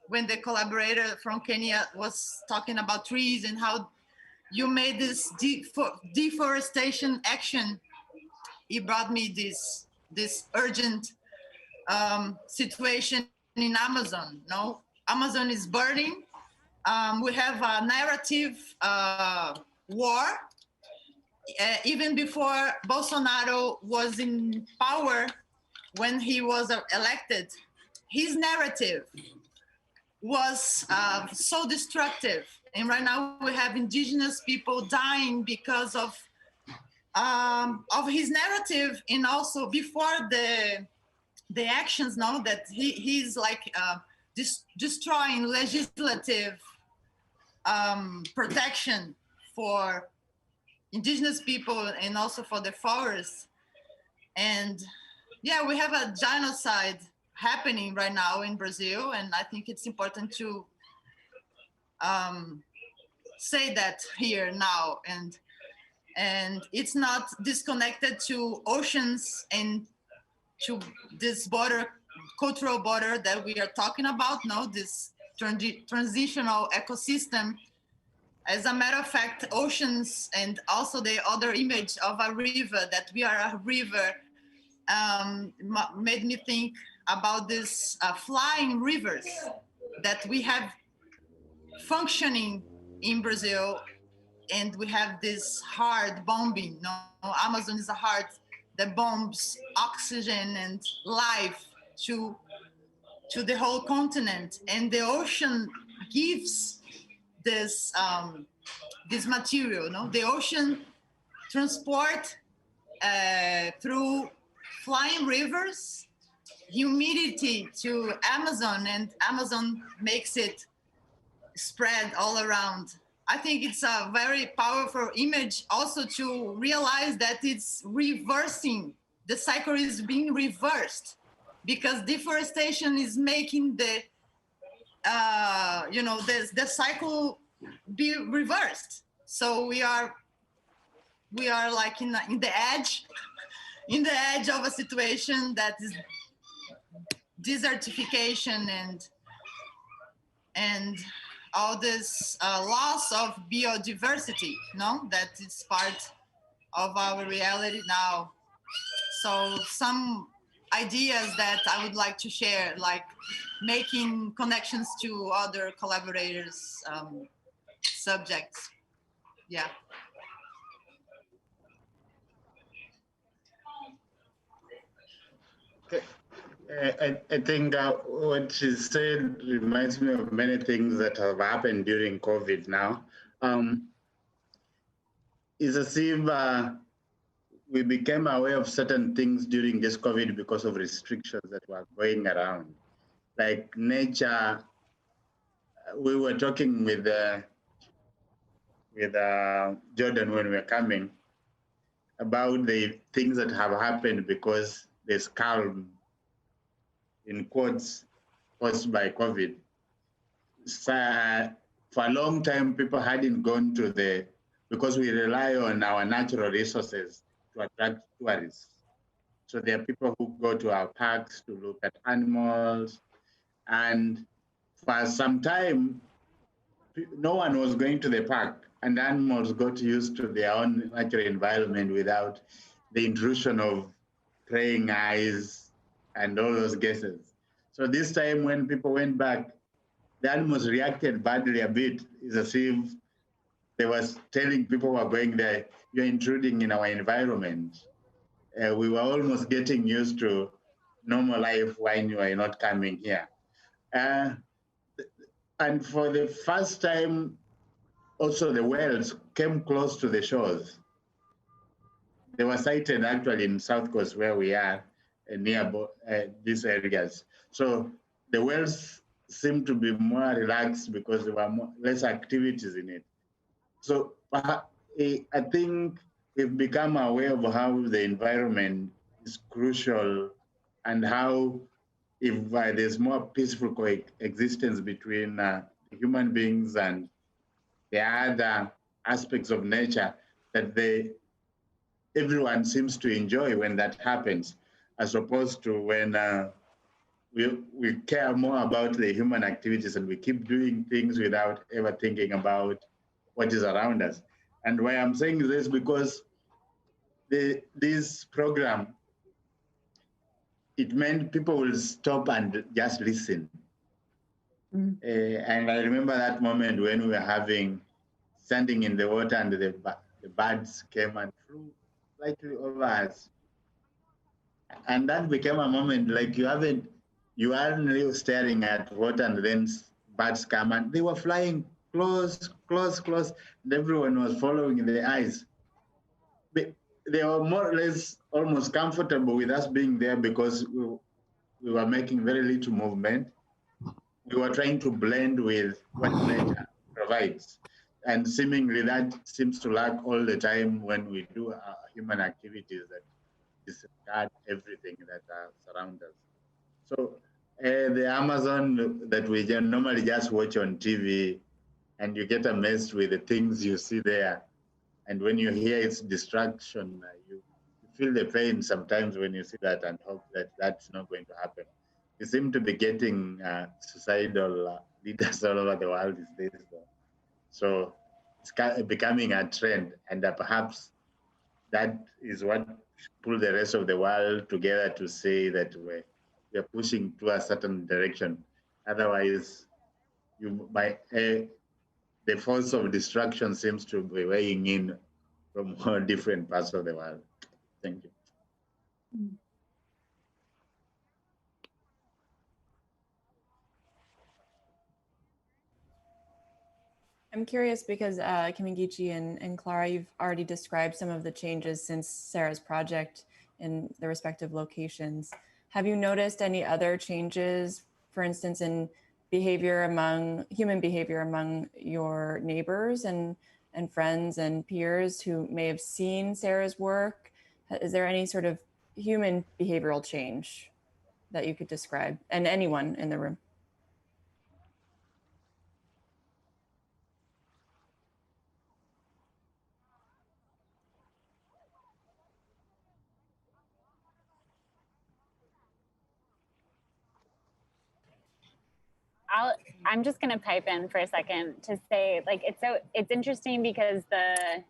when the collaborator from Kenya was talking about trees and how you made this deforestation action, it brought me this urgent situation in Amazon. Amazon is burning. We have a narrative war. Even before Bolsonaro was in power, when he was elected, his narrative was so destructive. And right now we have indigenous people dying because of his narrative, and also before the actions now that he's like destroying legislative protection for indigenous people and also for the forests. And yeah, we have a genocide happening right now in Brazil, and I think it's important to say that here now. And it's not disconnected to oceans and to this border, cultural border that we are talking about now, this transitional ecosystem. As a matter of fact, oceans and also the other image of a river, that we are a river, made me think about this flying rivers that we have functioning in Brazil. And we have this hard bombing. Amazon is a heart that bombs oxygen and life to the whole continent, and the ocean gives this this material. No, the ocean transport through flying rivers humidity to Amazon, and Amazon makes it spread all around. I think it's a very powerful image also to realize that it's reversing. The cycle is being reversed because deforestation is making the the cycle be reversed. So we are like in the edge of a situation that is desertification and all this loss of biodiversity, no, that is part of our reality now. So some ideas that I would like to share, like making connections to other collaborators, subjects. Yeah. I think what she said reminds me of many things that have happened during COVID now. It's as if we became aware of certain things during this COVID because of restrictions that were going around. Like nature, we were talking with Jordan when we were coming about the things that have happened because there's calm, in quotes, caused by COVID. So, for a long time, people hadn't gone to because we rely on our natural resources to attract tourists. So there are people who go to our parks to look at animals. And for some time, no one was going to the park, and animals got used to their own natural environment without the intrusion of praying eyes and all those guesses. So this time when people went back, the animals reacted badly a bit. It's as if they was telling people who are going there, you're intruding in our environment. We were almost getting used to normal life when you are not coming here. And for the first time, also the whales came close to the shores. They were sighted actually in South Coast where we are, near these areas. So the whales seem to be more relaxed because there were less activities in it. So I think we've become aware of how the environment is crucial and how if there's more peaceful coexistence between human beings and the other aspects of nature, that everyone seems to enjoy when that happens, as opposed to when we care more about the human activities and we keep doing things without ever thinking about what is around us. And why I'm saying this, because this program, it meant people will stop and just listen. And I remember that moment when we were standing in the water and the birds came and flew slightly over us. And that became a moment like you aren't really staring at water and then birds come and they were flying close, close, close. And everyone was following their eyes. They were more or less almost comfortable with us being there because we were making very little movement. We were trying to blend with what nature provides. And seemingly that seems to lack all the time when we do human activities that disregard everything that surrounds us. So the Amazon that we normally just watch on TV, and you get amazed with the things you see there. And when you hear its destruction, you feel the pain sometimes when you see that and hope that that's not going to happen. We seem to be getting suicidal leaders all over the world these days. So it's becoming a trend, and perhaps that is what pull the rest of the world together to say that we're pushing to a certain direction. Otherwise, the force of destruction seems to be weighing in from all different parts of the world. Thank you. I'm curious because Kimigichi and Clara, you've already described some of the changes since Sarah's project in the respective locations. Have you noticed any other changes, for instance, in human behavior among your neighbors and friends and peers who may have seen Sarah's work? Is there any sort of human behavioral change that you could describe, and anyone in the room? I'm just gonna pipe in for a second to say, like, it's interesting because I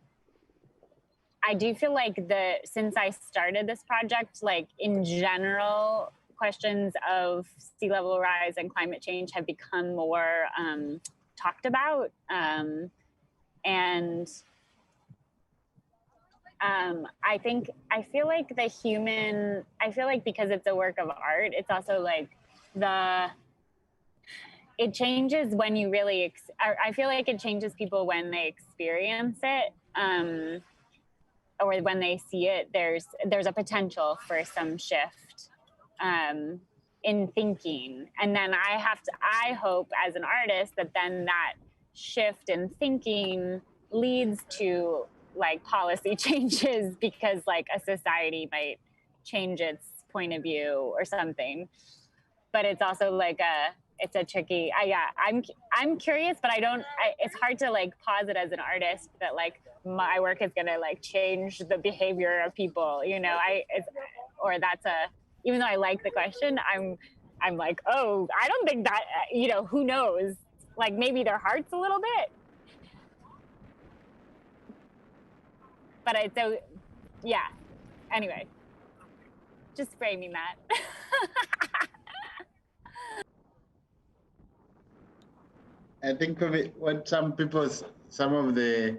do feel like since I started this project, like in general, questions of sea level rise and climate change have become more talked about, and I feel like because it's a work of art, it's also like it changes when you really, I feel like it changes people when they experience it, or when they see it. There's a potential for some shift in thinking. And then I hope as an artist that then that shift in thinking leads to like policy changes, because like a society might change its point of view or something. But it's also like it's a tricky, I'm curious, but it's hard to like posit as an artist that like my work is gonna like change the behavior of people, you know. Even though I like the question, I'm like, oh, I don't think that, you know, who knows? Like maybe their hearts a little bit. But yeah, anyway, just framing that. I think what some of the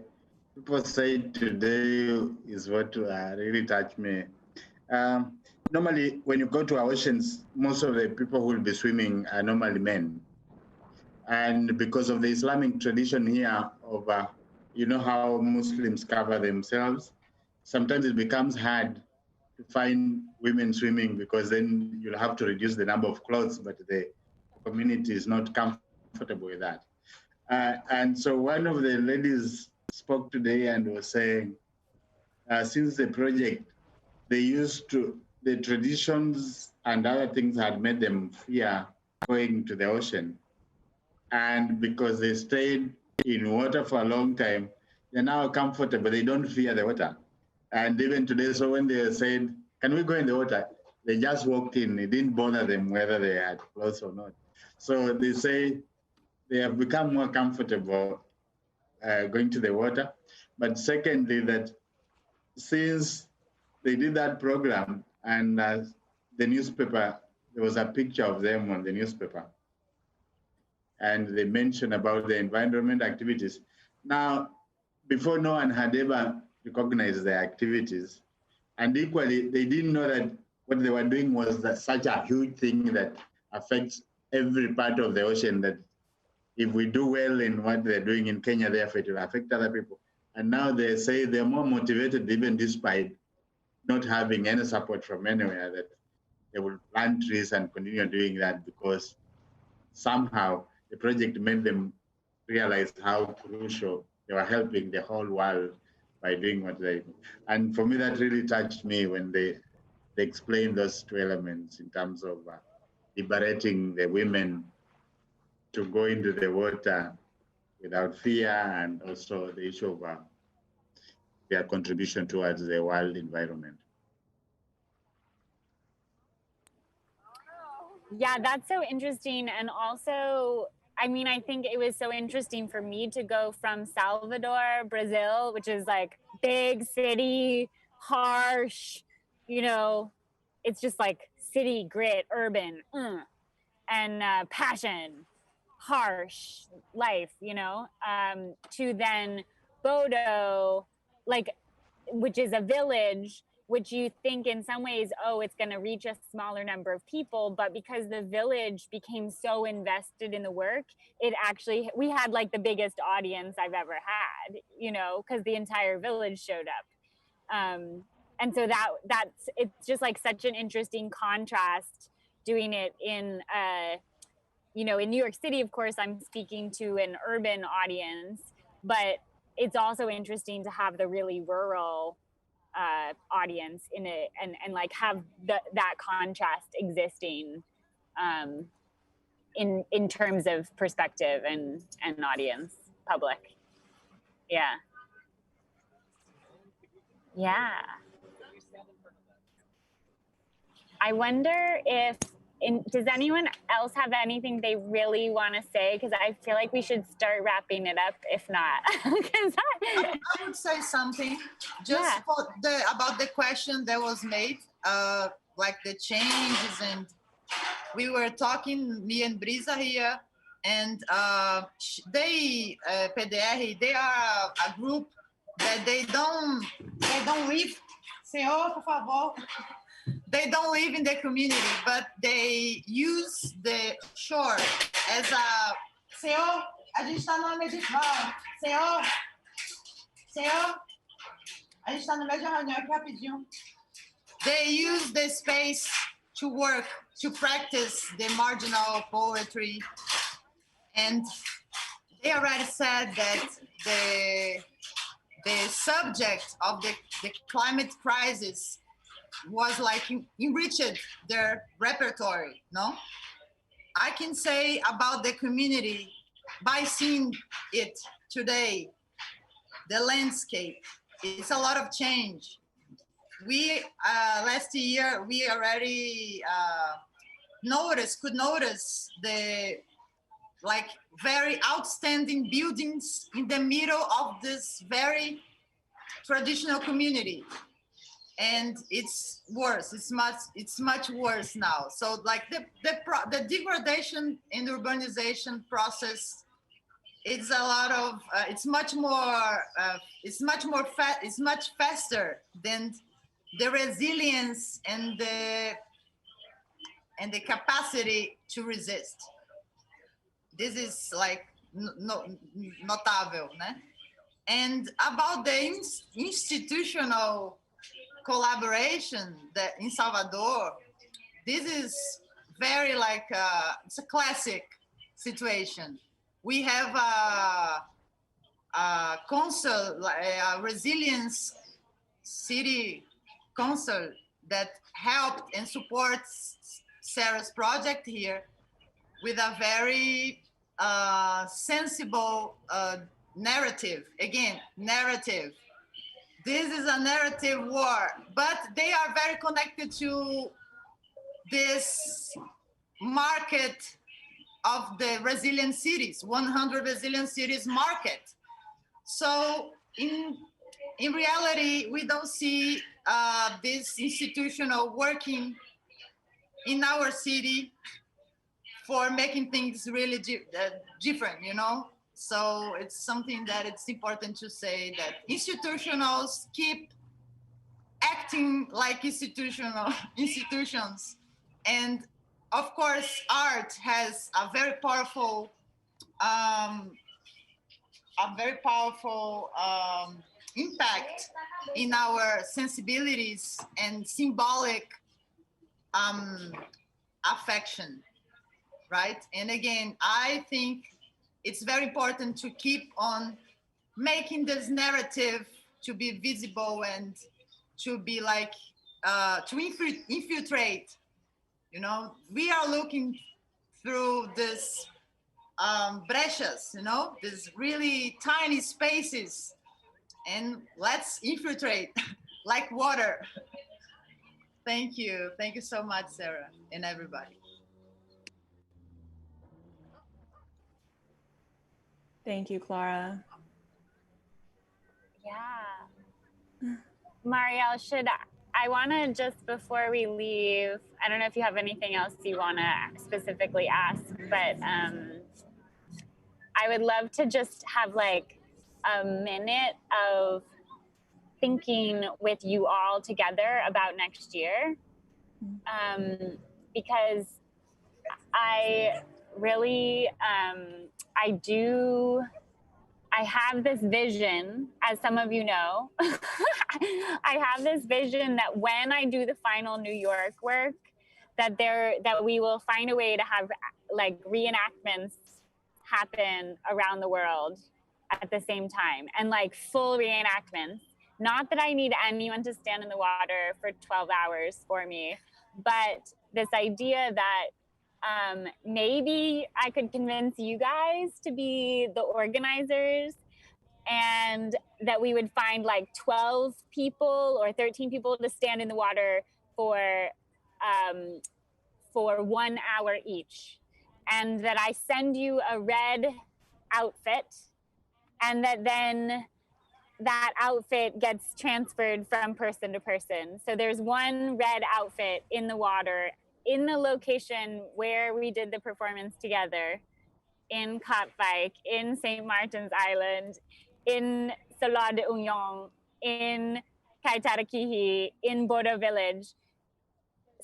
people say today is what really touched me. Normally, when you go to our oceans, most of the people who will be swimming are normally men. And because of the Islamic tradition here of, you know how Muslims cover themselves, sometimes it becomes hard to find women swimming, because then you'll have to reduce the number of clothes, but the community is not comfortable with that. And so one of the ladies spoke today and was saying, since the project, the traditions and other things had made them fear going to the ocean. And because they stayed in water for a long time, they're now comfortable. They don't fear the water. And even today, so when they said, can we go in the water? They just walked in. It didn't bother them whether they had clothes or not. So they say they have become more comfortable going to the water. But secondly, that since they did that program and the newspaper, there was a picture of them on the newspaper, and they mentioned about the environment activities. Now, before, no one had ever recognized their activities. And equally, they didn't know that what they were doing was such a huge thing that affects every part of the ocean, that if we do well in what they're doing in Kenya, therefore it will affect other people. And now they say they're more motivated, even despite not having any support from anywhere, that they will plant trees and continue doing that, because somehow the project made them realize how crucial they were helping the whole world by doing what they do. And for me, that really touched me when they explained those two elements in terms of liberating the women to go into the water without fear, and also the issue of their contribution towards the world environment. Yeah, that's so interesting. And also, I mean, I think it was so interesting for me to go from Salvador, Brazil, which is like big city, harsh, you know, it's just like city, grit, urban, and passion, harsh life, you know, to then Bodo, like, which is a village which you think in some ways, oh, it's going to reach a smaller number of people, but because the village became so invested in the work, it actually, we had like the biggest audience I've ever had, you know, because the entire village showed up. And so that's, it's just like such an interesting contrast doing it in, you know, in New York City, of course, I'm speaking to an urban audience, but it's also interesting to have the really rural audience in it, and like have that contrast existing in terms of perspective and audience, public. Yeah. Yeah. I wonder if, does anyone else have anything they really want to say? Because I feel like we should start wrapping it up, if not. I would say something just for about the question that was made, like the changes, and we were talking, me and Brisa here, and they, PDR, they are a group that they don't live, Senhor, por favor. They don't live in the community, but they use the shore as a... Senhor, a gente está no meio de... Senhor, a gente está no meio de reunião aqui rapidinho. They use the space to work, to practice the marginal poetry. And they already said that the subject of the climate crisis was like enriched their repertoire, no? I can say about the community, by seeing it today, the landscape, it's a lot of change. We, last year, we already could notice the like very outstanding buildings in the middle of this very traditional community. And it's worse. It's much worse now. So like the degradation and urbanization process, it's a lot of it's much faster than the resilience and the capacity to resist. This is like notable, né? And about the institutional collaboration that in Salvador, this is very like it's a classic situation. We have a council, a resilience city council that helped and supports Sarah's project here with a very sensible narrative. Again, narrative. This is a narrative war, but they are very connected to this market of the resilient cities, 100 resilient cities market. So in reality, we don't see this institutional working in our city for making things really different, you know? So it's something that it's important to say that institutionals keep acting like institutions. And of course, art has a very powerful impact in our sensibilities and symbolic affection, right? And again, I think it's very important to keep on making this narrative to be visible and to be like, to infiltrate, you know? We are looking through this brechas, you know, these really tiny spaces, and let's infiltrate like water. Thank you. Thank you so much, Sarah, and everybody. Thank you, Clara. Yeah. Marielle, I want to just before we leave, I don't know if you have anything else you want to specifically ask, but I would love to just have like a minute of thinking with you all together about next year, because I really, I have this vision, as some of you know, I have this vision that when I do the final New York work, that we will find a way to have like reenactments happen around the world at the same time, and like full reenactments. Not that I need anyone to stand in the water for 12 hours for me, but this idea that maybe I could convince you guys to be the organizers, and that we would find like 12 people or 13 people to stand in the water for 1 hour each. And that I send you a red outfit, and that then that outfit gets transferred from person to person. So there's one red outfit in the water in the location where we did the performance together, in Katwijk, in St. Martin's Island, in Salar de Uyong, in Kaitarakihi, in Bodo Village.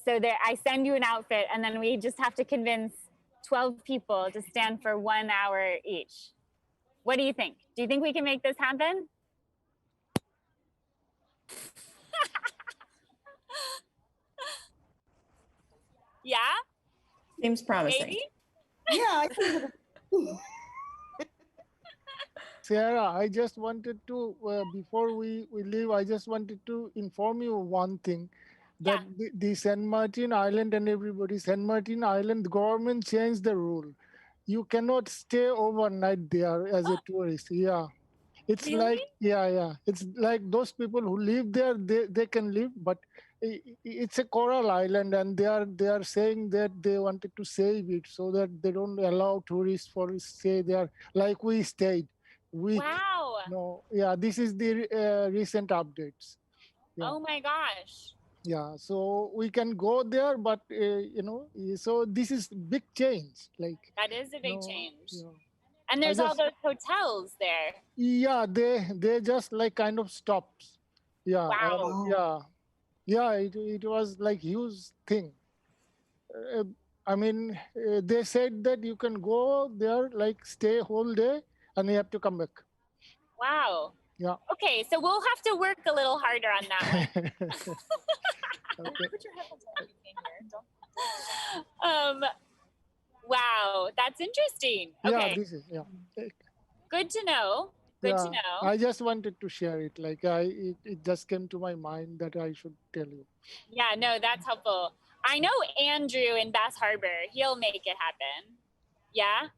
So there, I send you an outfit, and then we just have to convince 12 people to stand for 1 hour each. What do you think? Do you think we can make this happen? Yeah? Seems promising. Maybe? Yeah, I think Sarah, I just wanted to, before we leave, I just wanted to inform you one thing, that the San Martin Island and everybody, San Martin Island, the government changed the rule. You cannot stay overnight there as a tourist. Yeah. It's Really? like, yeah. It's like those people who live there, they can live, but it's a coral island, and they are saying that they wanted to save it so that they don't allow tourists for stay there like we stayed. Wow. No, yeah, this is the recent updates. Yeah. Oh my gosh. Yeah, so we can go there, but so this is big change. Like That is a big change. Yeah. And there's all those hotels there. Yeah, they just like kind of stops. Yeah. Wow. Yeah. It was like huge thing. I mean, they said that you can go there, like stay whole day, and you have to come back. Wow. Yeah. Okay, so we'll have to work a little harder on that one. Okay. Put your headphones on if you came here. Wow, that's interesting. Okay. Yeah, this is Good to know. Good to know. I just wanted to share it. Like it just came to my mind that I should tell you. Yeah, no, that's helpful. I know Andrew in Bass Harbor. He'll make it happen. Yeah?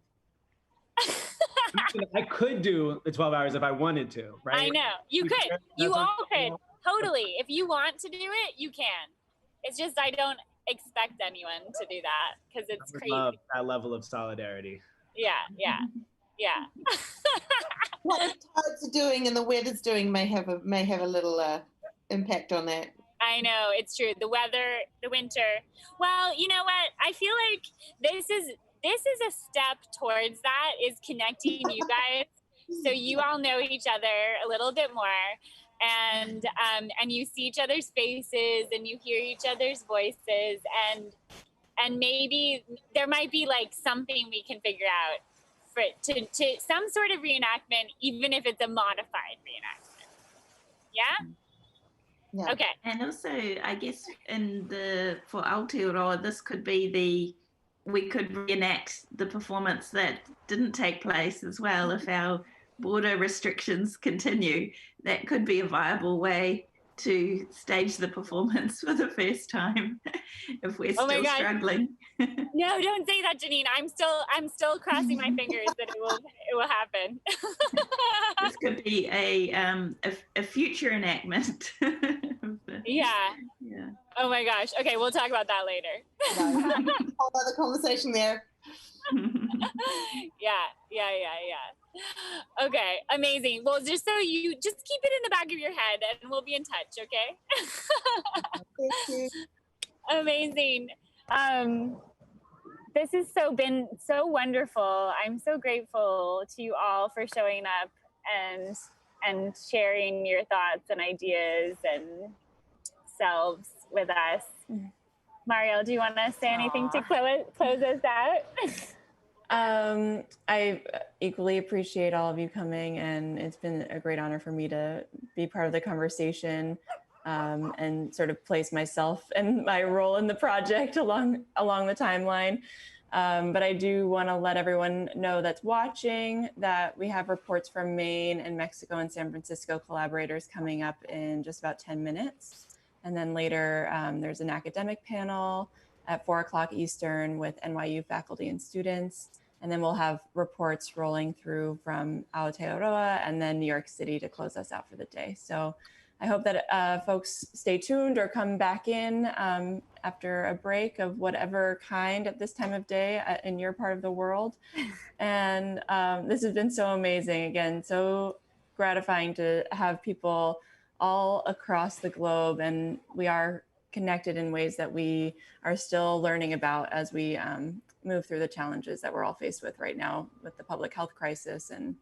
I could do the 12 hours if I wanted to, right? I know. You could. You all could. Totally. If you want to do it, you can. It's just I don't expect anyone to do that because it's crazy. I love that level of solidarity. Yeah. what the tides are doing and the weather's doing may have a little impact on that. I know, it's true. The weather, the winter. Well, you know what? I feel like this is a step towards that, is connecting you guys so you all know each other a little bit more, and you see each other's faces and you hear each other's voices, and maybe there might be like something we can figure out to some sort of reenactment, even if it's a modified reenactment. Yeah? Yeah. Okay. And also, I guess for Aotearoa, this could be we could reenact the performance that didn't take place as well. If our border restrictions continue, that could be a viable way to stage the performance for the first time if we're still struggling. No, don't say that, Janine. I'm still crossing my fingers that it will happen. This could be a future enactment. Yeah. Oh my gosh. Okay, we'll talk about that later. Whole other conversation there. Yeah. Okay, amazing. Well, just so you just keep it in the back of your head and we'll be in touch, okay? Thank you. Amazing. This has been so wonderful. I'm so grateful to you all for showing up and sharing your thoughts and ideas and selves with us. Mario, do you want to say anything to close us out? I equally appreciate all of you coming, and it's been a great honor for me to be part of the conversation and sort of place myself and my role in the project along the timeline. But I do want to let everyone know that's watching that we have reports from Maine and Mexico and San Francisco collaborators coming up in just about 10 minutes. And then later there's an academic panel at 4 o'clock Eastern with NYU faculty and students. And then we'll have reports rolling through from Aotearoa and then New York City to close us out for the day. So I hope that folks stay tuned or come back in after a break of whatever kind at this time of day in your part of the world. And this has been so amazing. Again, so gratifying to have people all across the globe, and we are connected in ways that we are still learning about as we move through the challenges that we're all faced with right now with the public health crisis and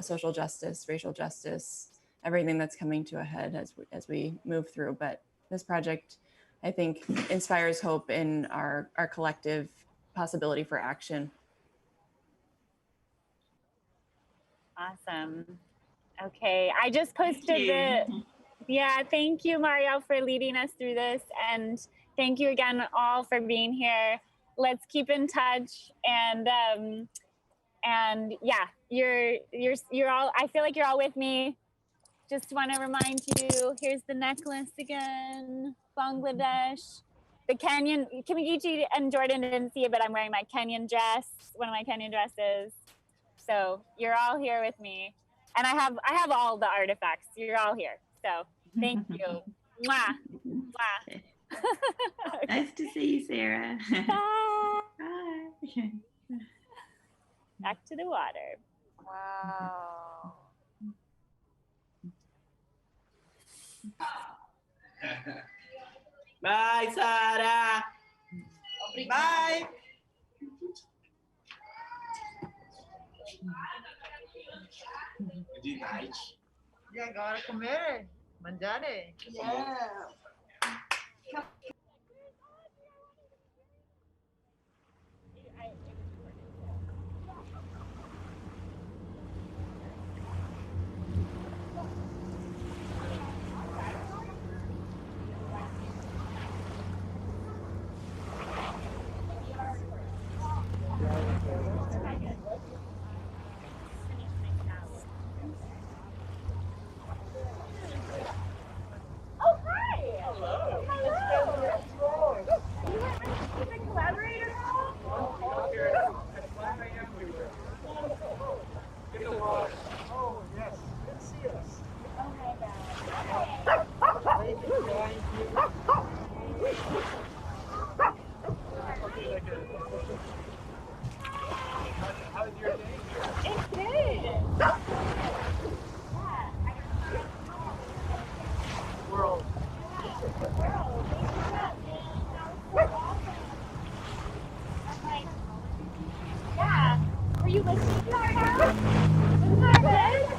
social justice, racial justice, everything that's coming to a head as we move through. But this project, I think, inspires hope in our collective possibility for action. Awesome. Okay, I just posted thank you, Mario, for leading us through this, and thank you again all for being here. Let's keep in touch, and yeah, you're all, I feel like you're all with me. Just want to remind you, here's the necklace again, Bangladesh. The Kenyan, Kimigichi and Jordan didn't see it, but I'm wearing my Kenyan dress, one of my Kenyan dresses. So you're all here with me. And I have all the artifacts. You're all here. So thank you. Mwah. Mwah. Nice to see you, Sarah. Bye. Bye. Back to the water. Wow. Bye, Sarah. Bye. Good night. E agora comer? Mangiare? Yeah.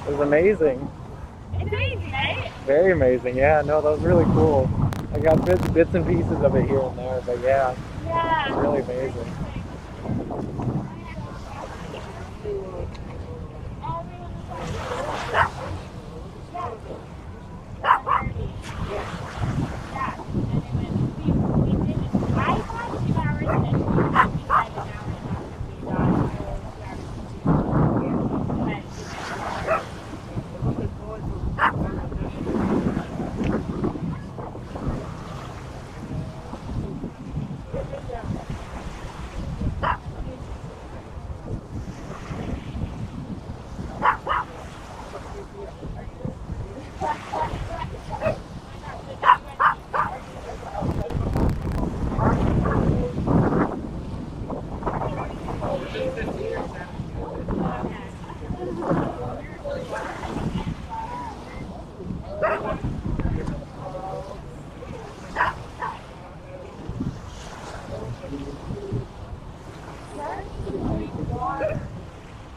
It was amazing. It's amazing, right? Very amazing. Yeah, no, that was really cool. I got bits and pieces of it here and there, but yeah, it's really amazing.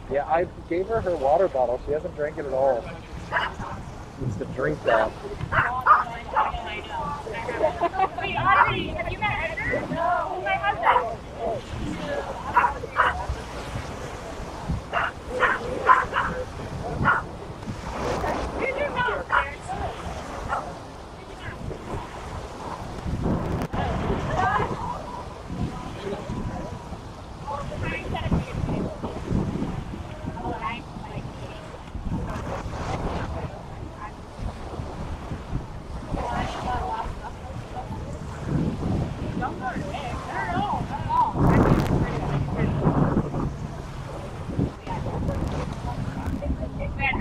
Yeah, I gave her water bottle. She hasn't drank it at all. to drink that. Wait, Audrey, have you met Edgar? No. He's my husband. Here's your mouth,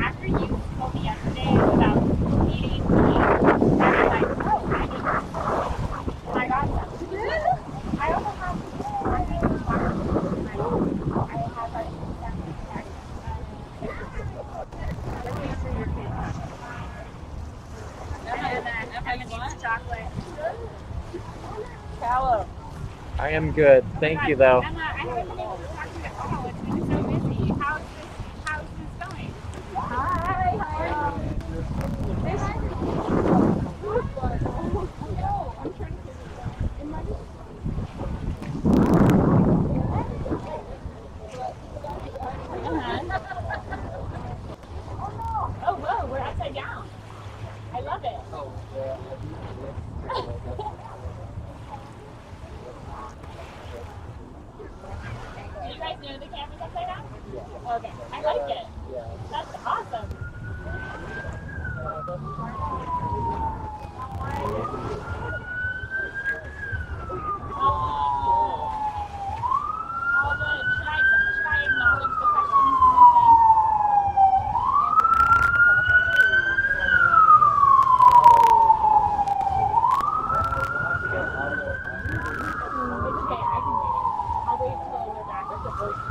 after you told me yesterday about eating meat, I was like, oh, I got some. I also have chocolate. Callow. I am good. Thank you, though. Emma, I haven't been able to talk to you at all. It's been so busy. How's this going? Hi, how are you? Oh, whoa, we're upside down. I love it. Do you guys know the camera's upside down? Okay, I like it. That's awesome. Should I acknowledge the questions in the thing? It's okay, I can wait. I'll wait till we're back at the voice.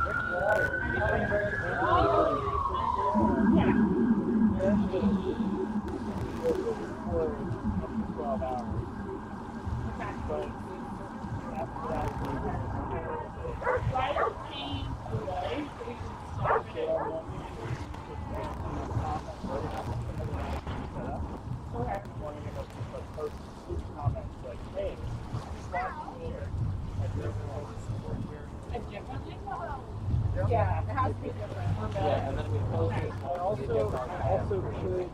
Yeah, it has to be different. Yeah, and then we post it. Also could.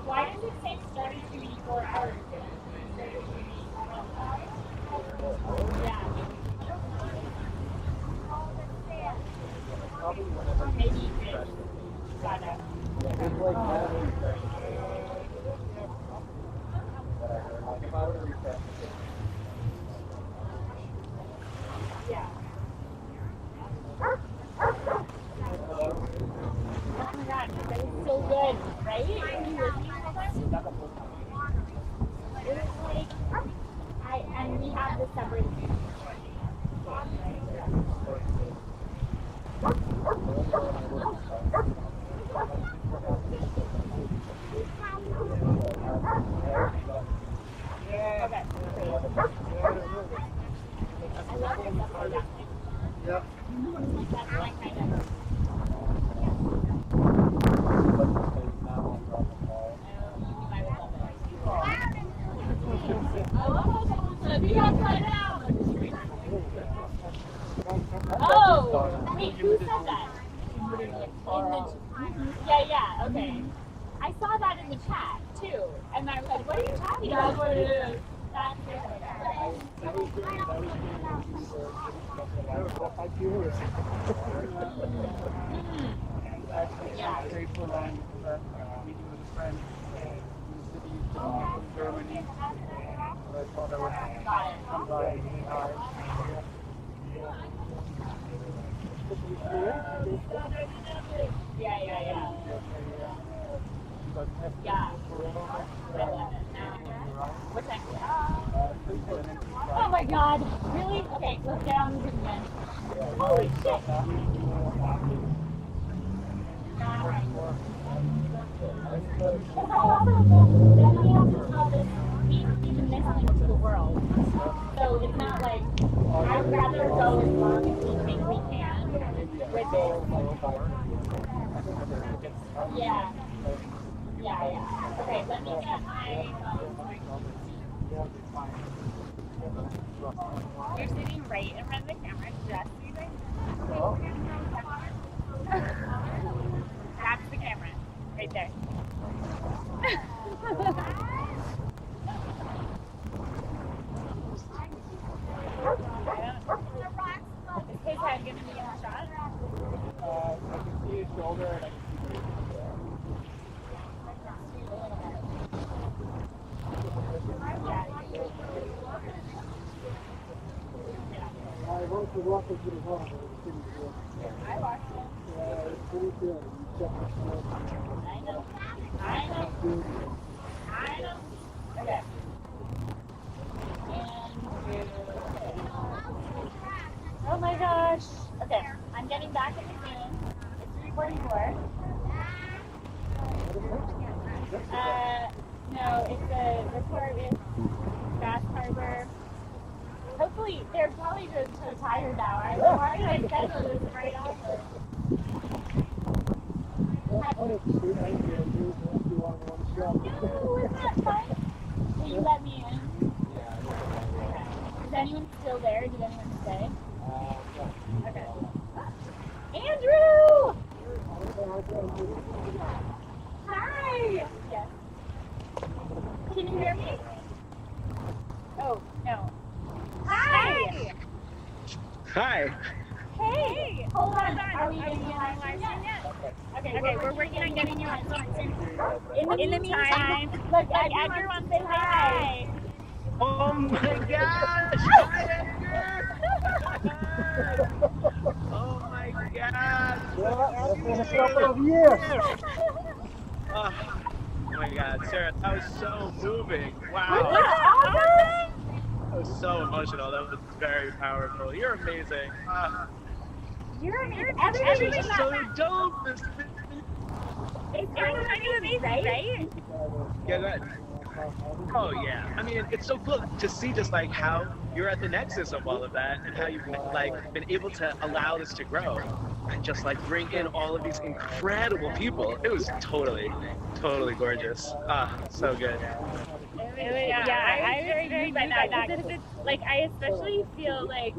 Why does it say starting to be 4 hours? Yeah. Maybe. Got it. Yeah. Oh my God, that is so good, right? Are you listening to this? It is like, and we have this separate. Okay. I love it. Yep. That's like kind of. Oh, wait, who said that? Yeah, okay. I saw that in the chat too, and I was like, what are you talking about? That's what it is. That's it. Yeah. Grateful and meeting with a friend in the city of Germany. I thought I would come by and say hi. Yeah. Yeah. What time? Oh my God! Really? Okay, let's get on the Zoom then. Holy shit! Then we have to tell this missing the world. So it's not like, I'd rather go as long as we think we can with it. Yeah. Okay, let me get my, you're sitting right in front of the camera, just so you guys know. That's the camera, right there. Is his head gonna be in the shot? I can see his shoulder and I can see his I wrote the rock of the wrong. I watched it. Yeah, it's pretty good. You check it out. I know. Okay. Oh my gosh. Okay, I'm getting back in the Zoom. It's 3:44. No, it's the report is Fast Harbor. Hopefully, they're probably just so tired now. Why did I schedule this right after? No, isn't that fun? Will you let me in? Is anyone still there? Did anyone stay? Okay. Andrew! Hi! Yes. Can you hear me? Oh, no. Hi! Hi. Hey! Hold on. Are we getting you on live stream yet? Okay, we're working on getting you on live stream. In the meantime, look, everyone say hi. Oh my gosh! Hi, Edgar! Oh my gosh! It's been a couple of years. Oh my God, Sarah, that was so moving. Wow. Awesome! That was so emotional. That was very powerful. You're amazing. You're amazing. Everybody's so dope. It's amazing, right? Yeah, that. Oh yeah. I mean, it's so cool to see just like how you're at the nexus of all of that and how you've like been able to allow this to grow and just like bring in all of these incredible people. It was totally gorgeous. So good. Yeah, I was very moved by that. It's, like, I especially feel like,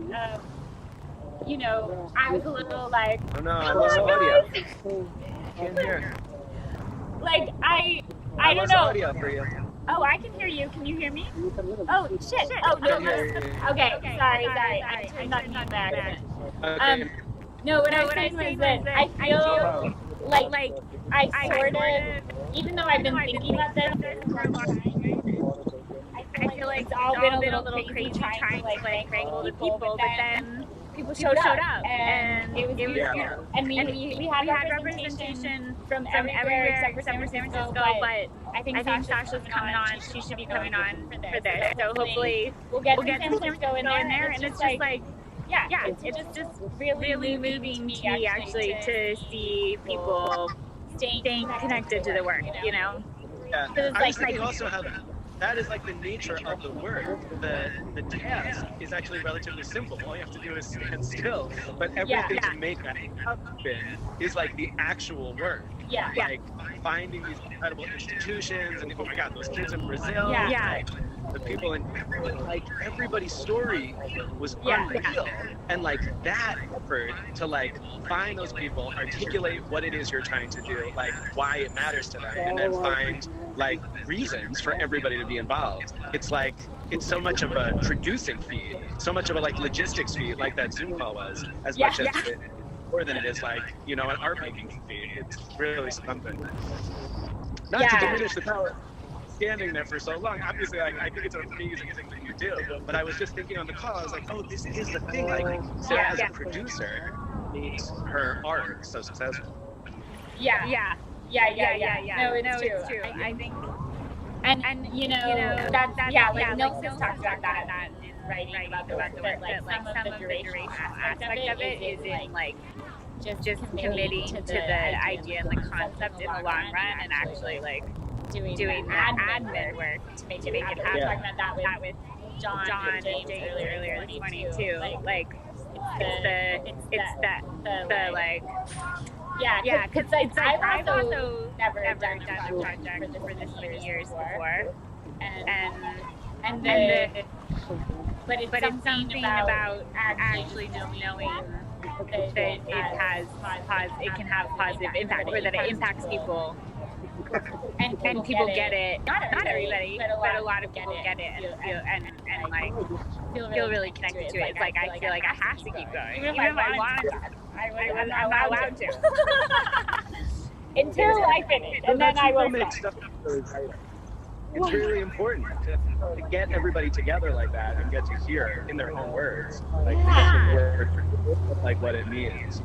you know, I was a little like, Oh no, I lost audio. Can't hear. Like, I don't lost know. audio for you. Oh, I can hear you. Can you hear me? Oh, shit. Oh, no. Okay, sorry. I turned on mute by accident. Okay. No, what I was saying was that I feel like I sort of, even though I've been thinking about this for a long time, I feel like it's all been a little crazy trying to like wrangle the people, but then people showed up, and it was beautiful. And we had representation from everywhere except for San Francisco, but I think Sasha's coming on. She should be coming on for this. So hopefully we'll get San Francisco in there, and it's just like, yeah, it's just really moving to me actually to see people staying connected to the work, you know? Yeah. It's I was thinking also how that is like the nature of the work. The task is actually relatively simple. All you have to do is stand still. But everything to make that happen is like the actual work. Yeah. Like finding these incredible institutions and oh my God, those kids in Brazil. Yeah. Like, the people in like everybody's story was unreal. And like that effort to like find those people, articulate what it is you're trying to do, like why it matters to them, and then find like reasons for everybody to be involved. It's like it's so much of a producing feed, so much of a like logistics feed, like that Zoom call was, as much as it, more than it is like, you know, an art making feed. It's really something. Not to diminish the power standing there for so long. Obviously, like, I think it's an amazing thing that you do. But I was just thinking on the call, I was like, oh, this is the thing. Like, Sarah as a producer makes her art so successful. Yeah. No, it's true. I think, and you know, that's like Nilson's talked about that in writing about the work, but like some of the durational aspect of it is in like just committing to the idea and the concept in the long run, and actually like doing the admin work to make it happen. I was talking about that with John and James earlier this morning too. Like it's the like yeah, because it's like I've also never done a project for this many years before, and but it's something about actually just knowing that it can have positive impact, or that it impacts people, and people get it. Not everybody, but a lot of people get it and feel and like feel really connected to it. It's like I feel like I have to keep going, even if I wanted to. I'm not allowed to until I finish, and then I will stop. It's really important to get everybody together like that and get to hear in their own words, like like what it means.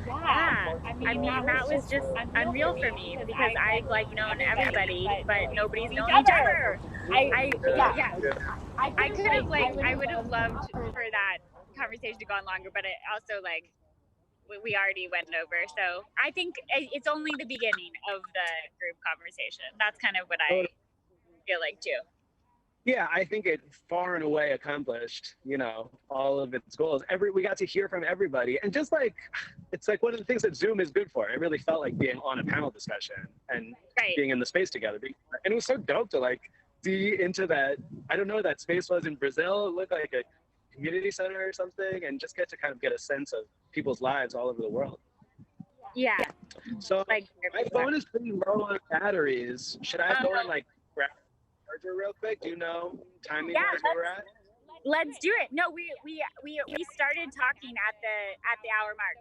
Yeah, I mean that was just unreal for me because I've like known everybody, but nobody's known each other. I could have I would have loved for that conversation to go on longer, but it also like we already went over. So I think it's only the beginning of the group conversation. That's kind of what I feel like too. Yeah, I think it far and away accomplished, you know, all of its goals. We got to hear from everybody, and just like, it's like one of the things that Zoom is good for. It really felt like being on a panel discussion and being in the space together. And it was so dope to like see into that. I don't know what that space was in Brazil. It looked like a community center or something, and just get to kind of get a sense of people's lives all over the world. Yeah. So like my phone is pretty low on batteries. Should I go and like grab charger real quick? Do you know timing wise where we're at? Let's do it. No, we started talking at the hour mark.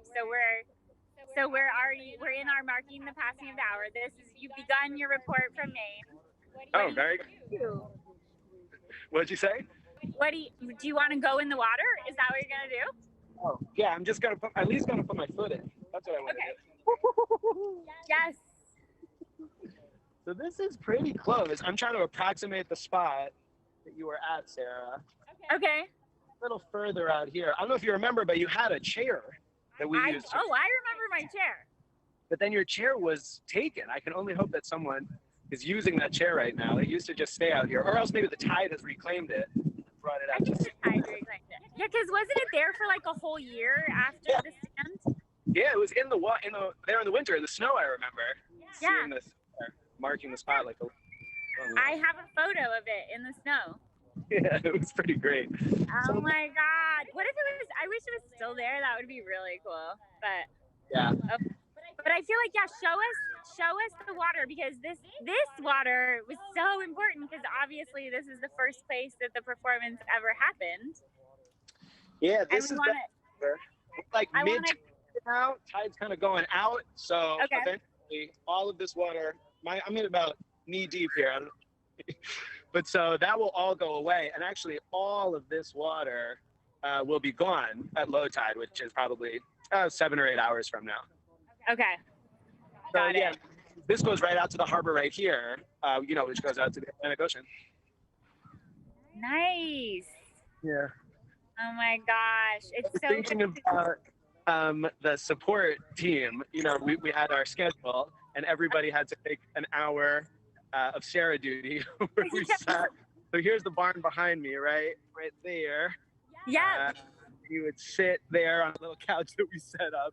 So we're in our marking the passing of the hour. You've begun your report from Maine. Oh, very good. What'd you say? Do you want to go in the water? Is that what you're gonna do? Oh yeah, I'm just gonna at least put my foot in. That's what I want to do. Yes. So this is pretty close. I'm trying to approximate the spot that you were at, Sarah. Okay. A little further out here. I don't know if you remember, but you had a chair that we used. I remember my chair. But then your chair was taken. I can only hope that someone is using that chair right now. It used to just stay out here, or else maybe the tide has reclaimed it, brought it out. I think the tide reclaimed it. Yeah, because wasn't it there for like a whole year after the stand? Yeah, it was there in the winter, the snow. I remember. Yeah. Seeing this, marking the spot like a. I have a photo of it in the snow. Yeah, it was pretty great. Oh my God! What if it was? I wish it was still there. That would be really cool. But yeah. But I feel like show us the water, because this water was so important, because obviously this is the first place that the performance ever happened. Yeah, this is like mid now. Tide's kind of going out, so eventually all of this water. I'm in about knee deep here. But so that will all go away, and actually all of this water will be gone at low tide, which is probably 7 or 8 hours from now. Okay. Got it. This goes right out to the harbor right here, which goes out to the Atlantic Ocean. Nice. Yeah. Oh my gosh, it's so thinking about the support team. We had our schedule, and everybody had to take an hour of Sarah duty where we sat. So here's the barn behind me, right there. Yeah. You would sit there on a little couch that we set up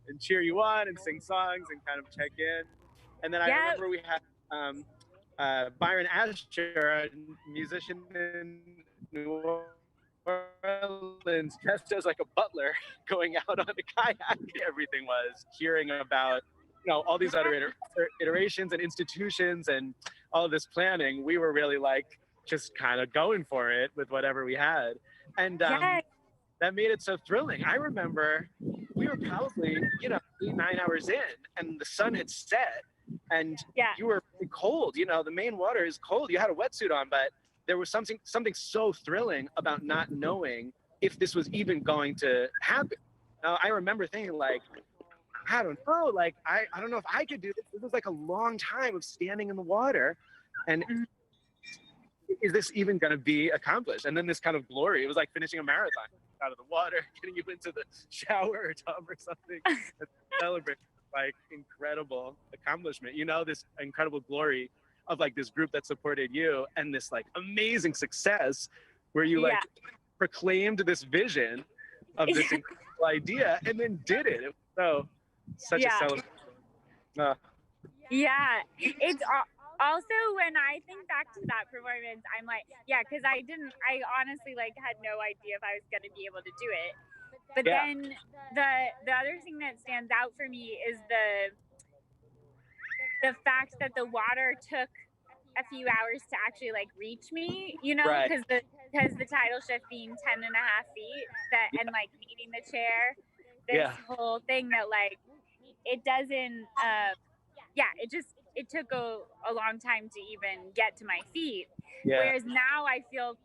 and cheer you on and sing songs and kind of check in. And then I remember we had Byron Asher, a musician in New Orleans, dressed as like a butler, going out on a kayak. Everything was hearing about all these other iterations and institutions and all of this planning. We were really like just kind of going for it with whatever we had. And that made it so thrilling. I remember we were probably, 8-9 hours in, and the sun had set, and you were really cold. The main water is cold. You had a wetsuit on, but there was something so thrilling about not knowing if this was even going to happen. I remember thinking like, I don't know, like I don't know if I could do this. This was like a long time of standing in the water, and is this even going to be accomplished? And then this kind of glory, it was like finishing a marathon out of the water, getting you into the shower or tub or something. Celebrate. like incredible accomplishment, you know, this incredible glory of like this group that supported you and this like amazing success where you like proclaimed this vision of this incredible idea and then did it. It was so such a celebration. Yeah, it's also when I think back to that performance, I'm like, yeah, because I honestly like had no idea if I was going to be able to do it. But then the other thing that stands out for me is the fact that the water took a few hours to actually like reach me, you know, because the tidal shift being 10 and a half feet and like needing the chair, this whole thing that like it doesn't it took a long time to even get to my feet. Whereas now I feel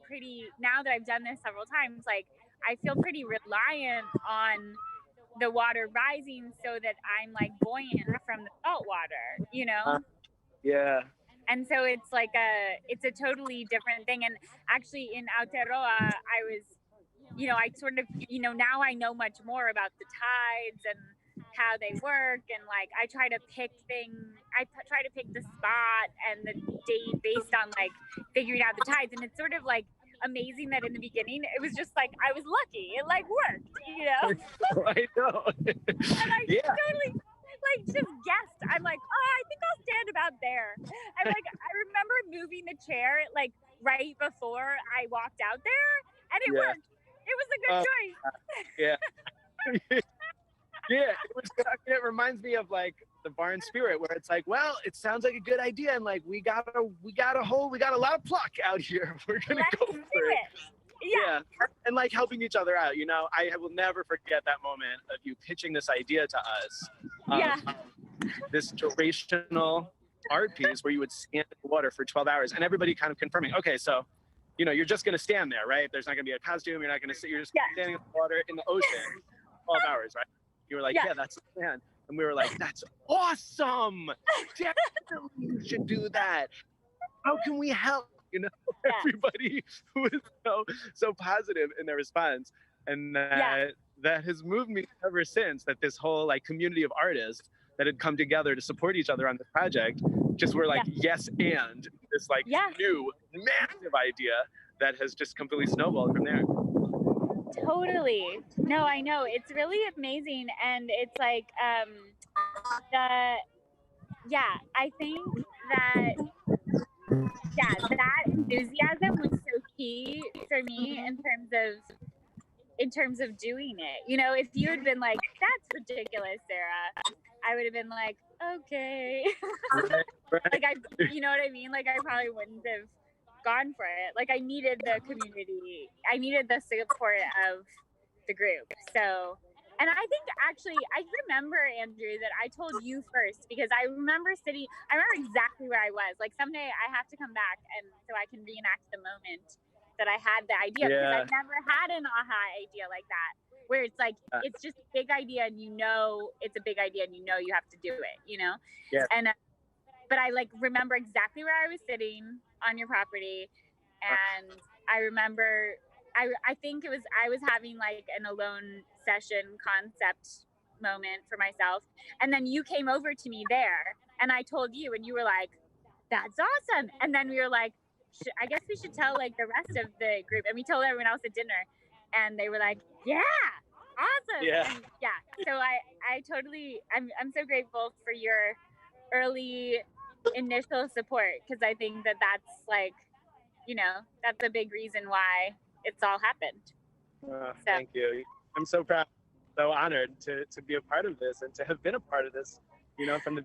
now that I've done this several times, like I feel pretty reliant on the water rising so that I'm like buoyant from the salt water, you know? And so it's like it's a totally different thing. And actually in Aotearoa, I was, you know, I sort of, you know, now I know much more about the tides and how they work. And like, I try to pick the spot and the date based on like figuring out the tides. And it's sort of like amazing that in the beginning, it was just like, I was lucky. It like worked, you know? I know. And I totally like just guessed. I'm like, oh, I think I'll stand about there. And like, I remember moving the chair like right before I walked out there, and it worked. It was a good choice. It reminds me of like the barn spirit, where it's like, well, it sounds like a good idea, and like we got a lot of pluck out here. We're gonna go for it. And like helping each other out, you know. I will never forget that moment of you pitching this idea to us. This durational art piece where you would stand in the water for 12 hours and everybody kind of confirming, okay, so, you know, you're just going to stand there, right? There's not going to be a costume. You're not going to sit. You're just standing in the water in the ocean 12 hours, right? You were like, yeah, that's the plan. And we were like, that's awesome. Definitely you should do that. How can we help? You know, everybody was so positive in their response. And that has moved me ever since, that this whole like community of artists that had come together to support each other on this project just were like, yes, and this like new massive idea that has just completely snowballed from there. Totally. No, I know. It's really amazing. And it's like, I think that, that enthusiasm was so key for me in terms of doing it. You know, if you had been like, that's ridiculous, Sarah, I would have been like, okay. Like you know what I mean? Like I probably wouldn't have gone for it. Like I needed the community. I needed the support of the group. So, and I think actually, I remember, Andrew, that I told you first, because I remember exactly where I was. Like someday I have to come back and so I can reenact the moment that I had the idea, because I've never had an aha idea like that, where it's like, it's just a big idea and you know it's a big idea and you know you have to do it, you know? And, but I like remember exactly where I was sitting on your property. And I remember, I think I was having like an alone session concept moment for myself. And then you came over to me there and I told you, and you were like, that's awesome. And then we were like, I guess we should tell like the rest of the group. And we told everyone else at dinner and they were like, yeah, awesome. And so I totally, I'm so grateful for your early initial support, because I think that that's like, you know, that's a big reason why it's all happened. Thank you. I'm so proud, so honored to be a part of this and to have been a part of this, you know, from the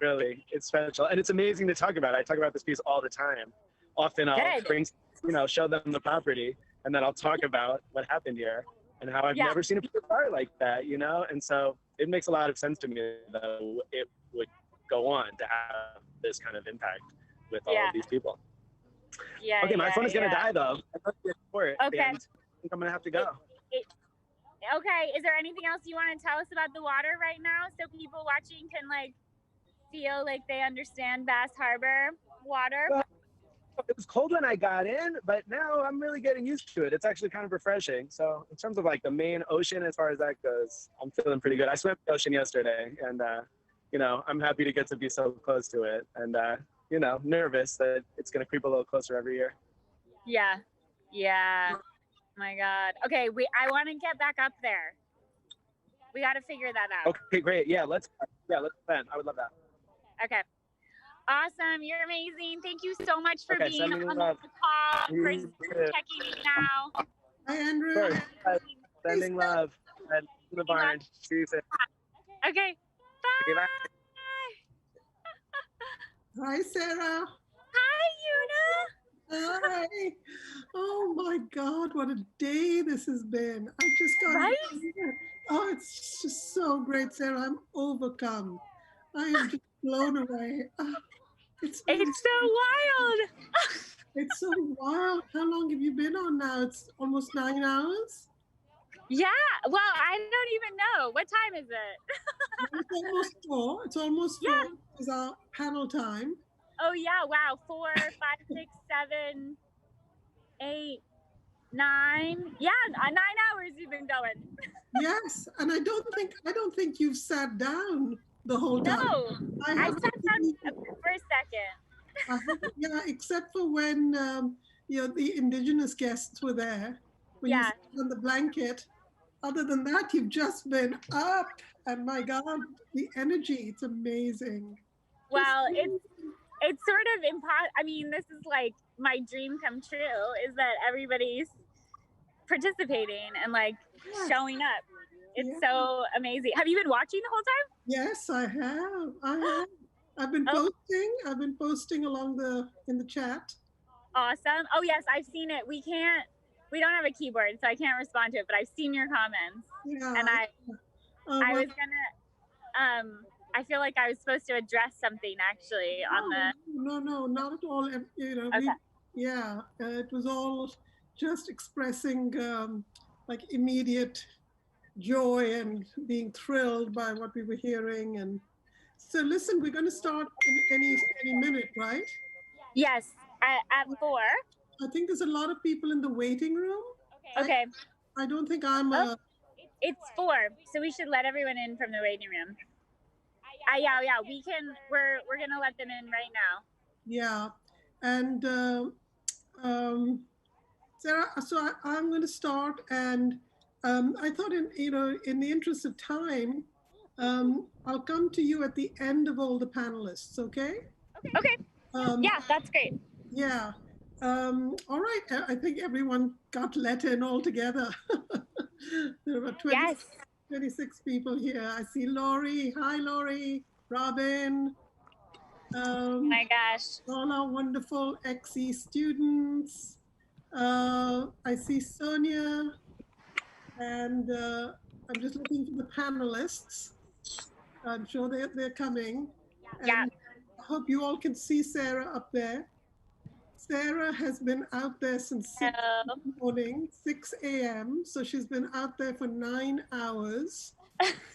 really, it's special. And it's amazing to talk about. I talk about this piece all the time. Often I'll bring, you know, show them the property, and then I'll talk about what happened here and how I've never seen a piece of art like that, you know? And so it makes a lot of sense to me that it would go on to have this kind of impact with all of these people. Okay, my phone is going to die though. Okay. I think I'm going to have to go. Okay, is there anything else you want to tell us about the water right now, so people watching can like feel like they understand Bass Harbor water? Well, it was cold when I got in, but now I'm really getting used to it. It's actually kind of refreshing. So in terms of like the main ocean, as far as that goes, I'm feeling pretty good. I swam in the ocean yesterday, and you know, I'm happy to get to be so close to it, and you know, nervous that it's going to creep a little closer every year. Yeah. Yeah. My God. Okay, I want to get back up there. We got to figure that out. Okay, great. Yeah, let's plan. I would love that. Okay. Awesome. You're amazing. Thank you so much for Okay, being sending on love. the call, for You too. checking in now. Hi, Andrew. Sure. Sending love. And to the barn. See you soon. Okay. Bye. Okay, bye. Hi, Sarah. Hi, Una. Hi. Oh my God, what a day this has been. I just got here. Oh, it's just so great, Sarah. I'm overcome. I am just blown away. It's so wild. It's so wild. How long have you been on now? It's almost 9 hours? Yeah. Well, I don't even know. What time is it? It's almost 4. It's almost 4. It's our panel time. Oh yeah, wow. 4, 5, 6, 7, 8, 9. Yeah, 9 hours you've been going. Yes, and I don't think you've sat down the whole time. No, I sat down for a second. Yeah, except for when you know, the indigenous guests were there, when you sat on the blanket. Other than that, you've just been up, and my God, the energy, it's amazing. Well, it's sort of I mean, this is like my dream come true, is that everybody's participating and like showing up. It's so amazing. Have you been watching the whole time? Yes, I have. I've been posting along in the chat. Awesome. Oh yes, I've seen it. We don't have a keyboard, so I can't respond to it, but I've seen your comments. Yeah. And I was gonna I feel like I was supposed to address something actually on the. No, not at all. You know, it was all just expressing like immediate joy and being thrilled by what we were hearing. And so, listen, we're going to start in any minute, right? Yes, at 4. I think there's a lot of people in the waiting room. Okay. I don't think I'm It's 4, so we should let everyone in from the waiting room. Yeah, we can. We're gonna let them in right now. Yeah, and Sarah, so I'm going to start, and I thought, in the interest of time, I'll come to you at the end of all the panelists. Okay. Okay. Yeah, that's great. Yeah. All right. I think everyone got let in all together. There were 26 people here. I see Laurie. Hi, Laurie. Robin. Oh my gosh. All our wonderful XE students. I see Sonia. And I'm just looking for the panelists. I'm sure they're coming. And I hope you all can see Sarah up there. Sarah has been out there since 6 in the morning, 6 a.m. So she's been out there for 9 hours.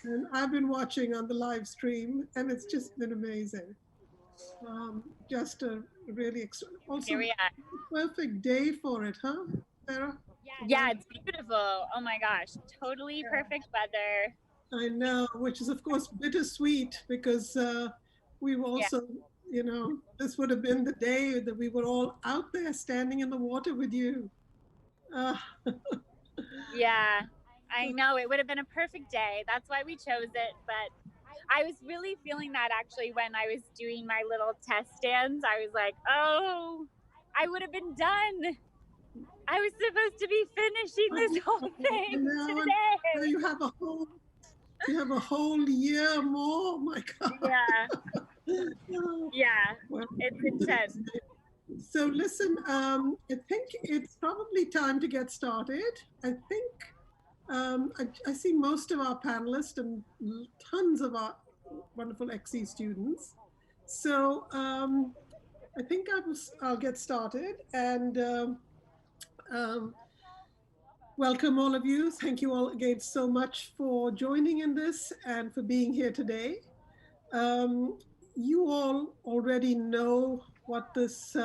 And I've been watching on the live stream, and it's just been amazing. Just a really also perfect day for it, huh, Sarah? Yeah, it's beautiful. Oh my gosh, totally perfect weather. I know, which is of course bittersweet because we've also, this would have been the day that we were all out there standing in the water with you. Yeah, I know, it would have been a perfect day. That's why we chose it. But I was really feeling that actually when I was doing my little test stands. I was like, oh, I would have been done. I was supposed to be finishing this whole thing today. You have a whole year more. My God. Yeah, it's intense. So listen, I think it's probably time to get started. I think I see most of our panelists and tons of our wonderful XE students. So I think I'll get started and welcome all of you. Thank you all again so much for joining in this and for being here today. You all already know what this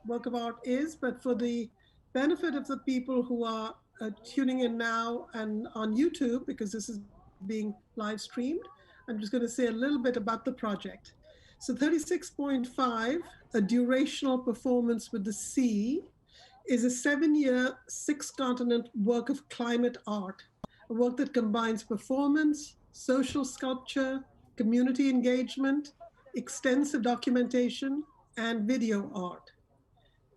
work of art is, but for the benefit of the people who are tuning in now and on YouTube, because this is being live streamed, I'm just going to say a little bit about the project. So 36.5, a durational performance with the sea, is a 7-year, 6-continent work of climate art, a work that combines performance, social sculpture, community engagement, extensive documentation, and video art.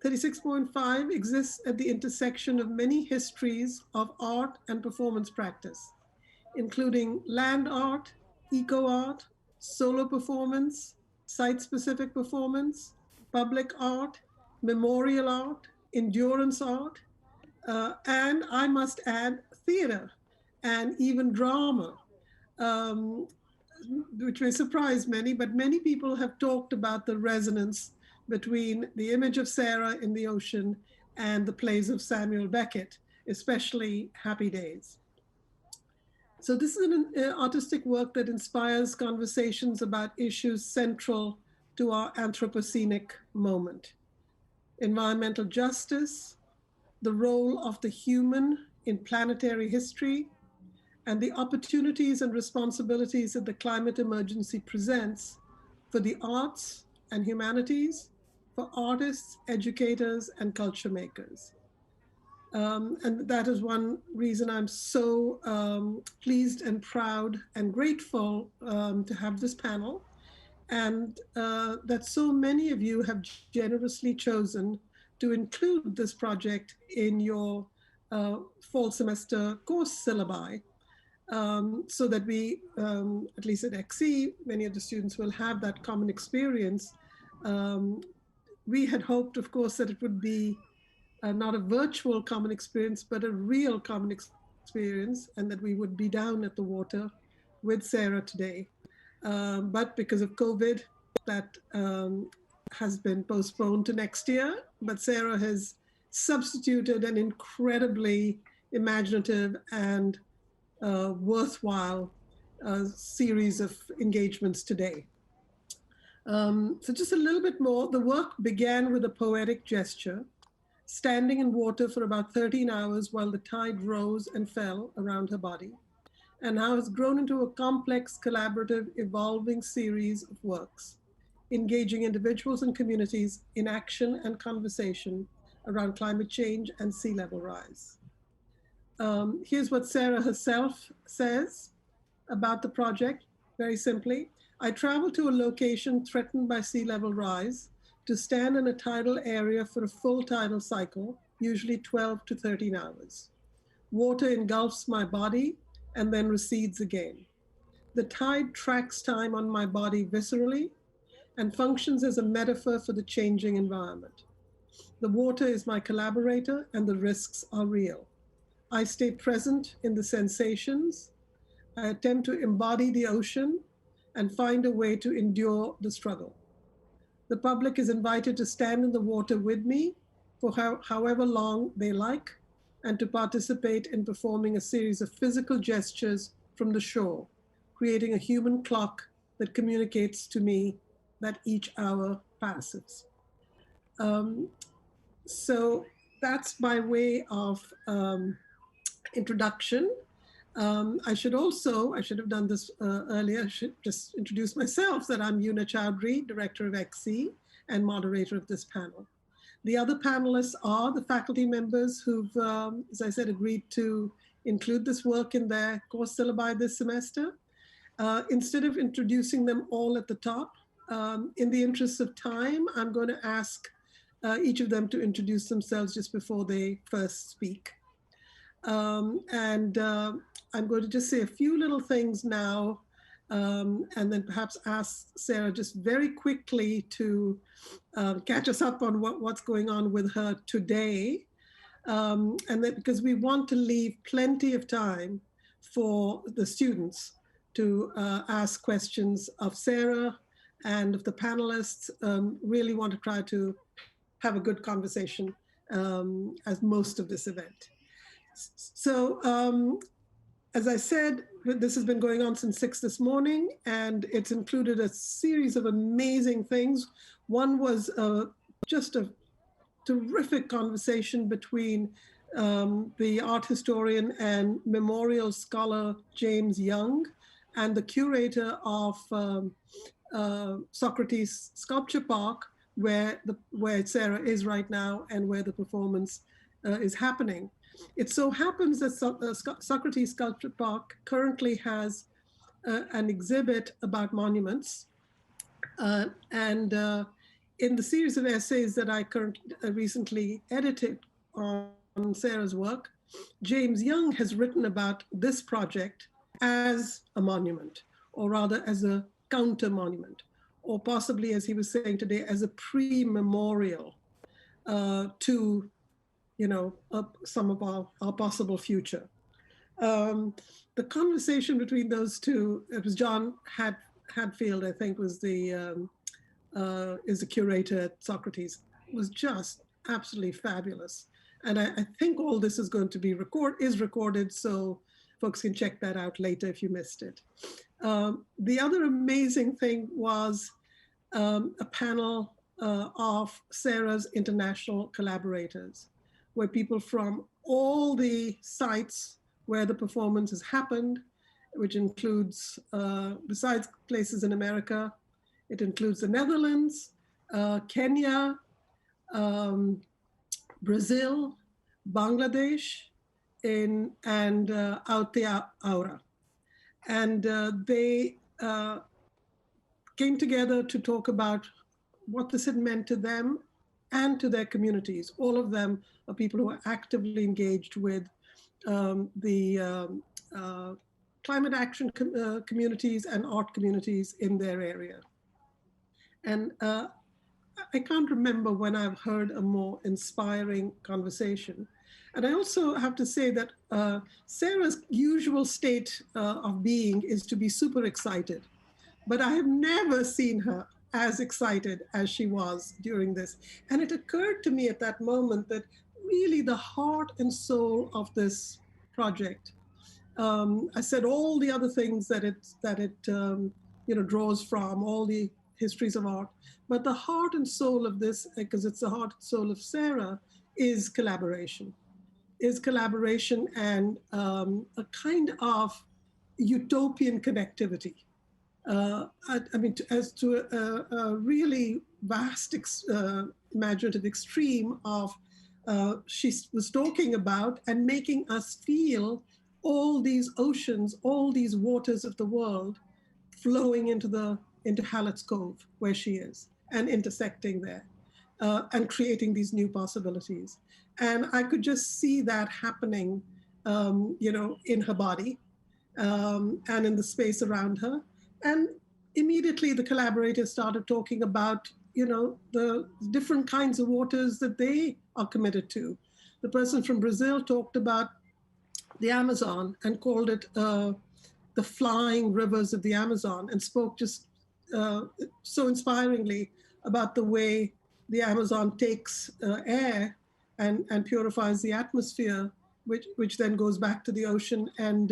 36.5 exists at the intersection of many histories of art and performance practice, including land art, eco art, solo performance, site-specific performance, public art, memorial art, endurance art, and I must add theater and even drama, which may surprise many, but many people have talked about the resonance between the image of Sarah in the ocean and the plays of Samuel Beckett, especially Happy Days. So this is an artistic work that inspires conversations about issues central to our Anthropocenic moment: environmental justice, the role of the human in planetary history, and the opportunities and responsibilities that the climate emergency presents for the arts and humanities, for artists, educators, and culture makers. And that is one reason I'm so pleased and proud and grateful to have this panel, and that so many of you have generously chosen to include this project in your fall semester course syllabi, so that we, at least at XE, many of the students will have that common experience. We had hoped, of course, that it would be not a virtual common experience, but a real common experience, and that we would be down at the water with Sarah today. But because of COVID, that has been postponed to next year. But Sarah has substituted an incredibly imaginative and worthwhile series of engagements today. So just a little bit more. The work began with a poetic gesture, standing in water for about 13 hours while the tide rose and fell around her body, and now has grown into a complex, collaborative, evolving series of works, engaging individuals and communities in action and conversation around climate change and sea level rise. Here's what Sarah herself says about the project, very simply. I traveled to a location threatened by sea level rise to stand in a tidal area for a full tidal cycle, usually 12 to 13 hours. Water engulfs my body and then recedes again. The tide tracks time on my body viscerally and functions as a metaphor for the changing environment. The water is my collaborator and the risks are real. I stay present in the sensations. I attempt to embody the ocean and find a way to endure the struggle. The public is invited to stand in the water with me for however long they like, and to participate in performing a series of physical gestures from the shore, creating a human clock that communicates to me that each hour passes. So that's by way of introduction. I should have done this earlier, I should just introduce myself, that I'm Yuna Chowdhury, Director of XE and moderator of this panel. The other panelists are the faculty members who've, as I said, agreed to include this work in their course syllabi this semester. Instead of introducing them all at the top, in the interest of time, I'm going to ask each of them to introduce themselves just before they first speak. I'm going to just say a few little things now, and then perhaps ask Sarah just very quickly to catch us up on what's going on with her today. And that because we want to leave plenty of time for the students to ask questions of Sarah and of the panelists. Really want to try to have a good conversation as most of this event. So as I said, this has been going on since 6 this morning, and it's included a series of amazing things. One was just a terrific conversation between the art historian and memorial scholar James Young and the curator of Socrates Sculpture Park, where Sarah is right now and where the performance is happening. It so happens that Socrates Sculpture Park currently has an exhibit about monuments. And in the series of essays that I recently edited on Sarah's work, James Young has written about this project as a monument, or rather as a counter monument, or possibly, as he was saying today, as a pre-memorial to, some of our possible future. The conversation between those two, it was John Hadfield, I think, is the curator at Socrates, was just absolutely fabulous. And I think all this is going to be recorded, so folks can check that out later if you missed it. The other amazing thing was a panel of Sarah's international collaborators, where people from all the sites where the performance has happened, which includes, besides places in America, it includes the Netherlands, Kenya, Brazil, Bangladesh, and Aotearoa. And they came together to talk about what this had meant to them and to their communities. All of them are people who are actively engaged with the climate action communities and art communities in their area. And I can't remember when I've heard a more inspiring conversation. And I also have to say that Sarah's usual state of being is to be super excited, but I have never seen her as excited as she was during this. And it occurred to me at that moment that really the heart and soul of this project, I said all the other things that it draws from, all the histories of art, but the heart and soul of this, because it's the heart and soul of Sarah, is collaboration and a kind of utopian connectivity. I mean, as to a really vast imaginative extreme of she was talking about and making us feel all these oceans, all these waters of the world flowing into Hallett's Cove, where she is, and intersecting there, and creating these new possibilities. And I could just see that happening, in her body and in the space around her. And immediately the collaborators started talking about, the different kinds of waters that they are committed to. The person from Brazil talked about the Amazon and called it the flying rivers of the Amazon, and spoke just so inspiringly about the way the Amazon takes air and purifies the atmosphere, which then goes back to the ocean. And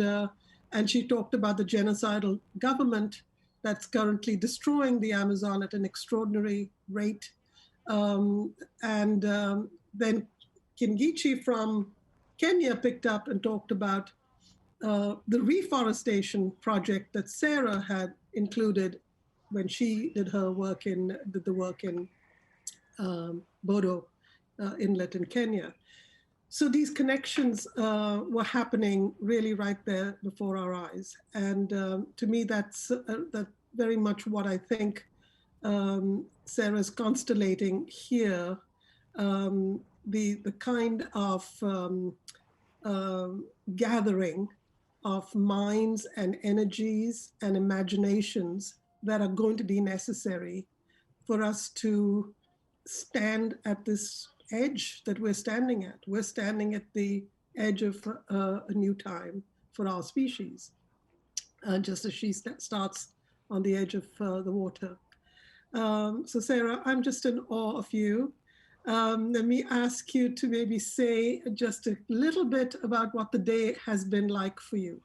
she talked about the genocidal government that's currently destroying the Amazon at an extraordinary rate. Then Kingichi from Kenya picked up and talked about the reforestation project that Sarah had included when she did the work in Bodo Inlet in Kenya. So these connections were happening really right there before our eyes. And to me, that's very much what I think Sarah's constellating here, the kind of gathering of minds and energies and imaginations that are going to be necessary for us to stand at this edge that we're standing at. We're standing at the edge of a new time for our species, just as she starts on the edge of the water. So Sarah, I'm just in awe of you. Let me ask you to maybe say just a little bit about what the day has been like for you.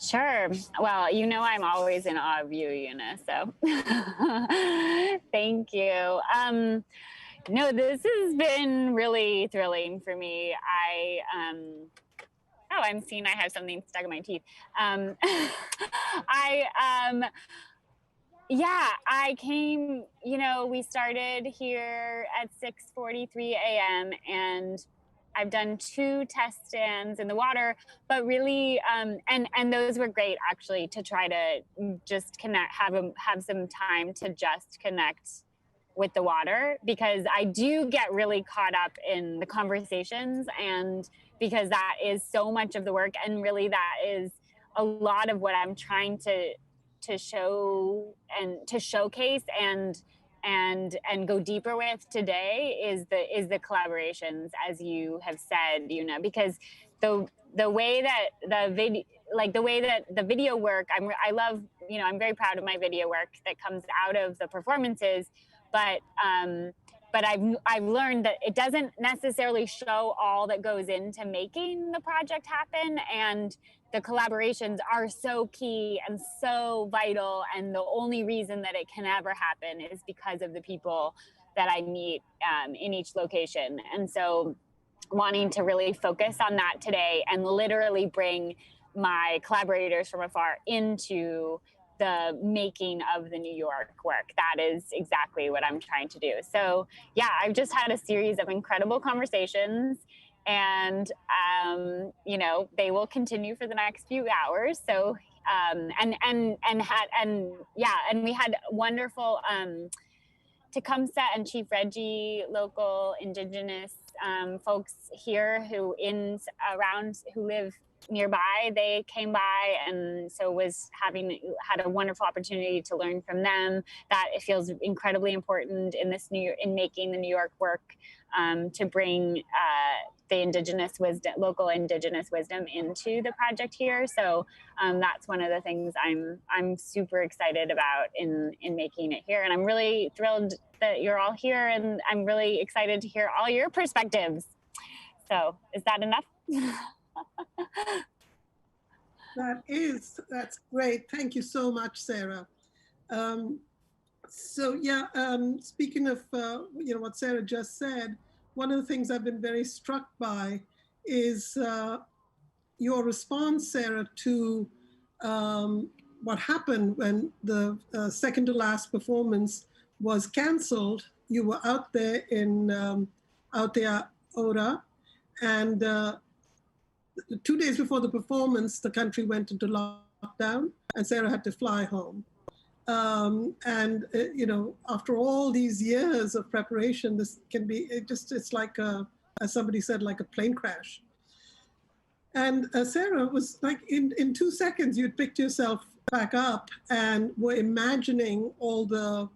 Sure. Well, I'm always in awe of you, Una, so thank you. No, this has been really thrilling for me. Oh, I'm seeing I have something stuck in my teeth. Yeah, I came, we started here at 6:43 a.m. and I've done 2 test stands in the water, but really, and those were great actually, to try to just connect, have some time to just connect with the water, because I do get really caught up in the conversations, and because that is so much of the work, and really that is a lot of what I'm trying to show and to showcase and go deeper with today is the collaborations, as you have said, because the way that the video work, I love, I'm very proud of my video work that comes out of the performances, but I've learned that it doesn't necessarily show all that goes into making the project happen, and the collaborations are so key and so vital, and the only reason that it can ever happen is because of the people that I meet in each location. And so wanting to really focus on that today and literally bring my collaborators from afar into the making of the New York work. That is exactly what I'm trying to do. So yeah, I've just had a series of incredible conversations, and they will continue for the next few hours. So and we had wonderful Tecumseh and Chief Reggie, local indigenous folks here who live nearby. They came by, and so had a wonderful opportunity to learn from them. That it feels incredibly important in making the New York work, to bring the local indigenous wisdom into the project here. So that's one of the things I'm super excited about in making it here. And I'm really thrilled that you're all here, and I'm really excited to hear all your perspectives. So is that enough? That's great. Thank you so much, Sarah. Speaking of what Sarah just said, one of the things I've been very struck by is your response, Sarah, to what happened when the second to last performance was canceled. You were out there in Aotearoa, and 2 days before the performance, the country went into lockdown, and Sarah had to fly home. After all these years of preparation, this can be, it's like, as somebody said, like a plane crash. And Sarah was like, in 2 seconds, you'd picked yourself back up and were imagining all the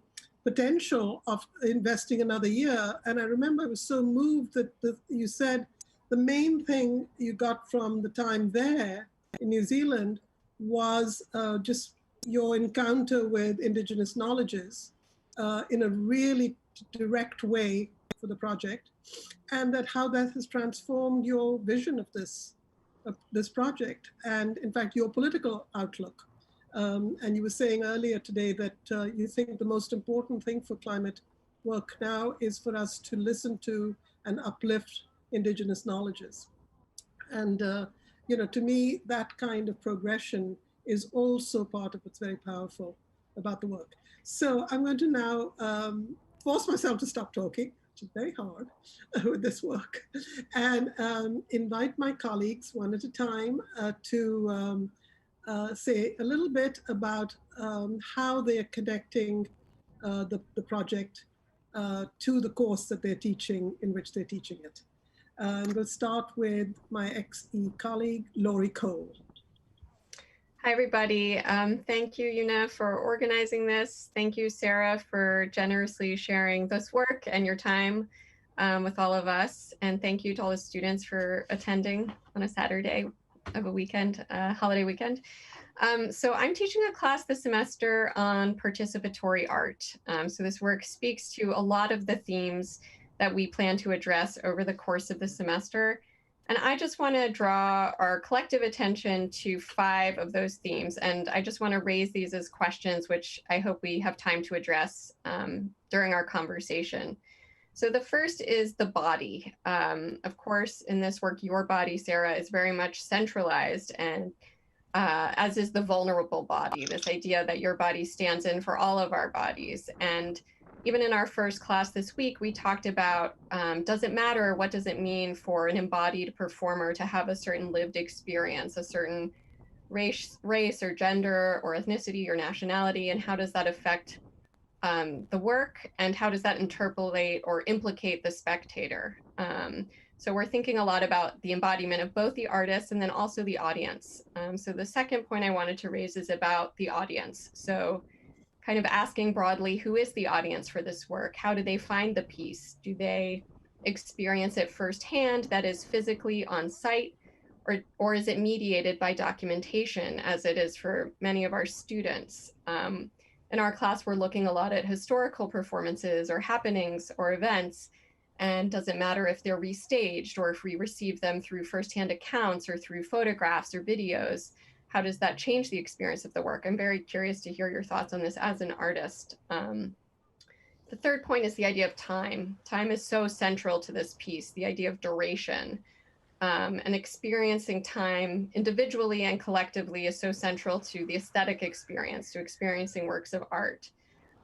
potential of investing another year. And I remember I was so moved that you said the main thing you got from the time there in New Zealand was just your encounter with indigenous knowledges in a really direct way for the project, and that how that has transformed your vision of this project, and in fact your political outlook. And you were saying earlier today that you think the most important thing for climate work now is for us to listen to and uplift indigenous knowledges. And to me, that kind of progression is also part of what's very powerful about the work. So I'm going to now force myself to stop talking, which is very hard with this work, and invite my colleagues one at a time to say a little bit about how they're connecting the project to the course that they're teaching, in which they're teaching it. And we'll start with my ex-E colleague, Laurie Cole. Hi, everybody. Thank you, Una, for organizing this. Thank you, Sarah, for generously sharing this work and your time with all of us. And thank you to all the students for attending on a Saturday of a weekend, holiday weekend. So I'm teaching a class this semester on participatory art. So this work speaks to a lot of the themes that we plan to address over the course of the semester. And I just want to draw our collective attention to 5 of those themes. And I just want to raise these as questions, which I hope we have time to address during our conversation. So the first is the body. Of course, in this work, your body, Sarah, is very much centralized, and as is the vulnerable body, this idea that your body stands in for all of our bodies. And even in our first class this week, we talked about, does it matter, what does it mean for an embodied performer to have a certain lived experience, a certain race or gender or ethnicity or nationality, and how does that affect the work, and how does that interpolate or implicate the spectator? So we're thinking a lot about the embodiment of both the artist and then also the audience. So the second point I wanted to raise is about the audience. So kind of asking broadly, who is the audience for this work? How do they find the piece? Do they experience it firsthand, that is physically on site, or is it mediated by documentation, as it is for many of our students? In our class, we're looking a lot at historical performances or happenings or events, and doesn't matter if they're restaged or if we receive them through firsthand accounts or through photographs or videos. How does that change the experience of the work? I'm very curious to hear your thoughts on this as an artist. The third point is the idea of time. Time is so central to this piece, the idea of duration. And experiencing time individually and collectively is so central to the aesthetic experience, to experiencing works of art.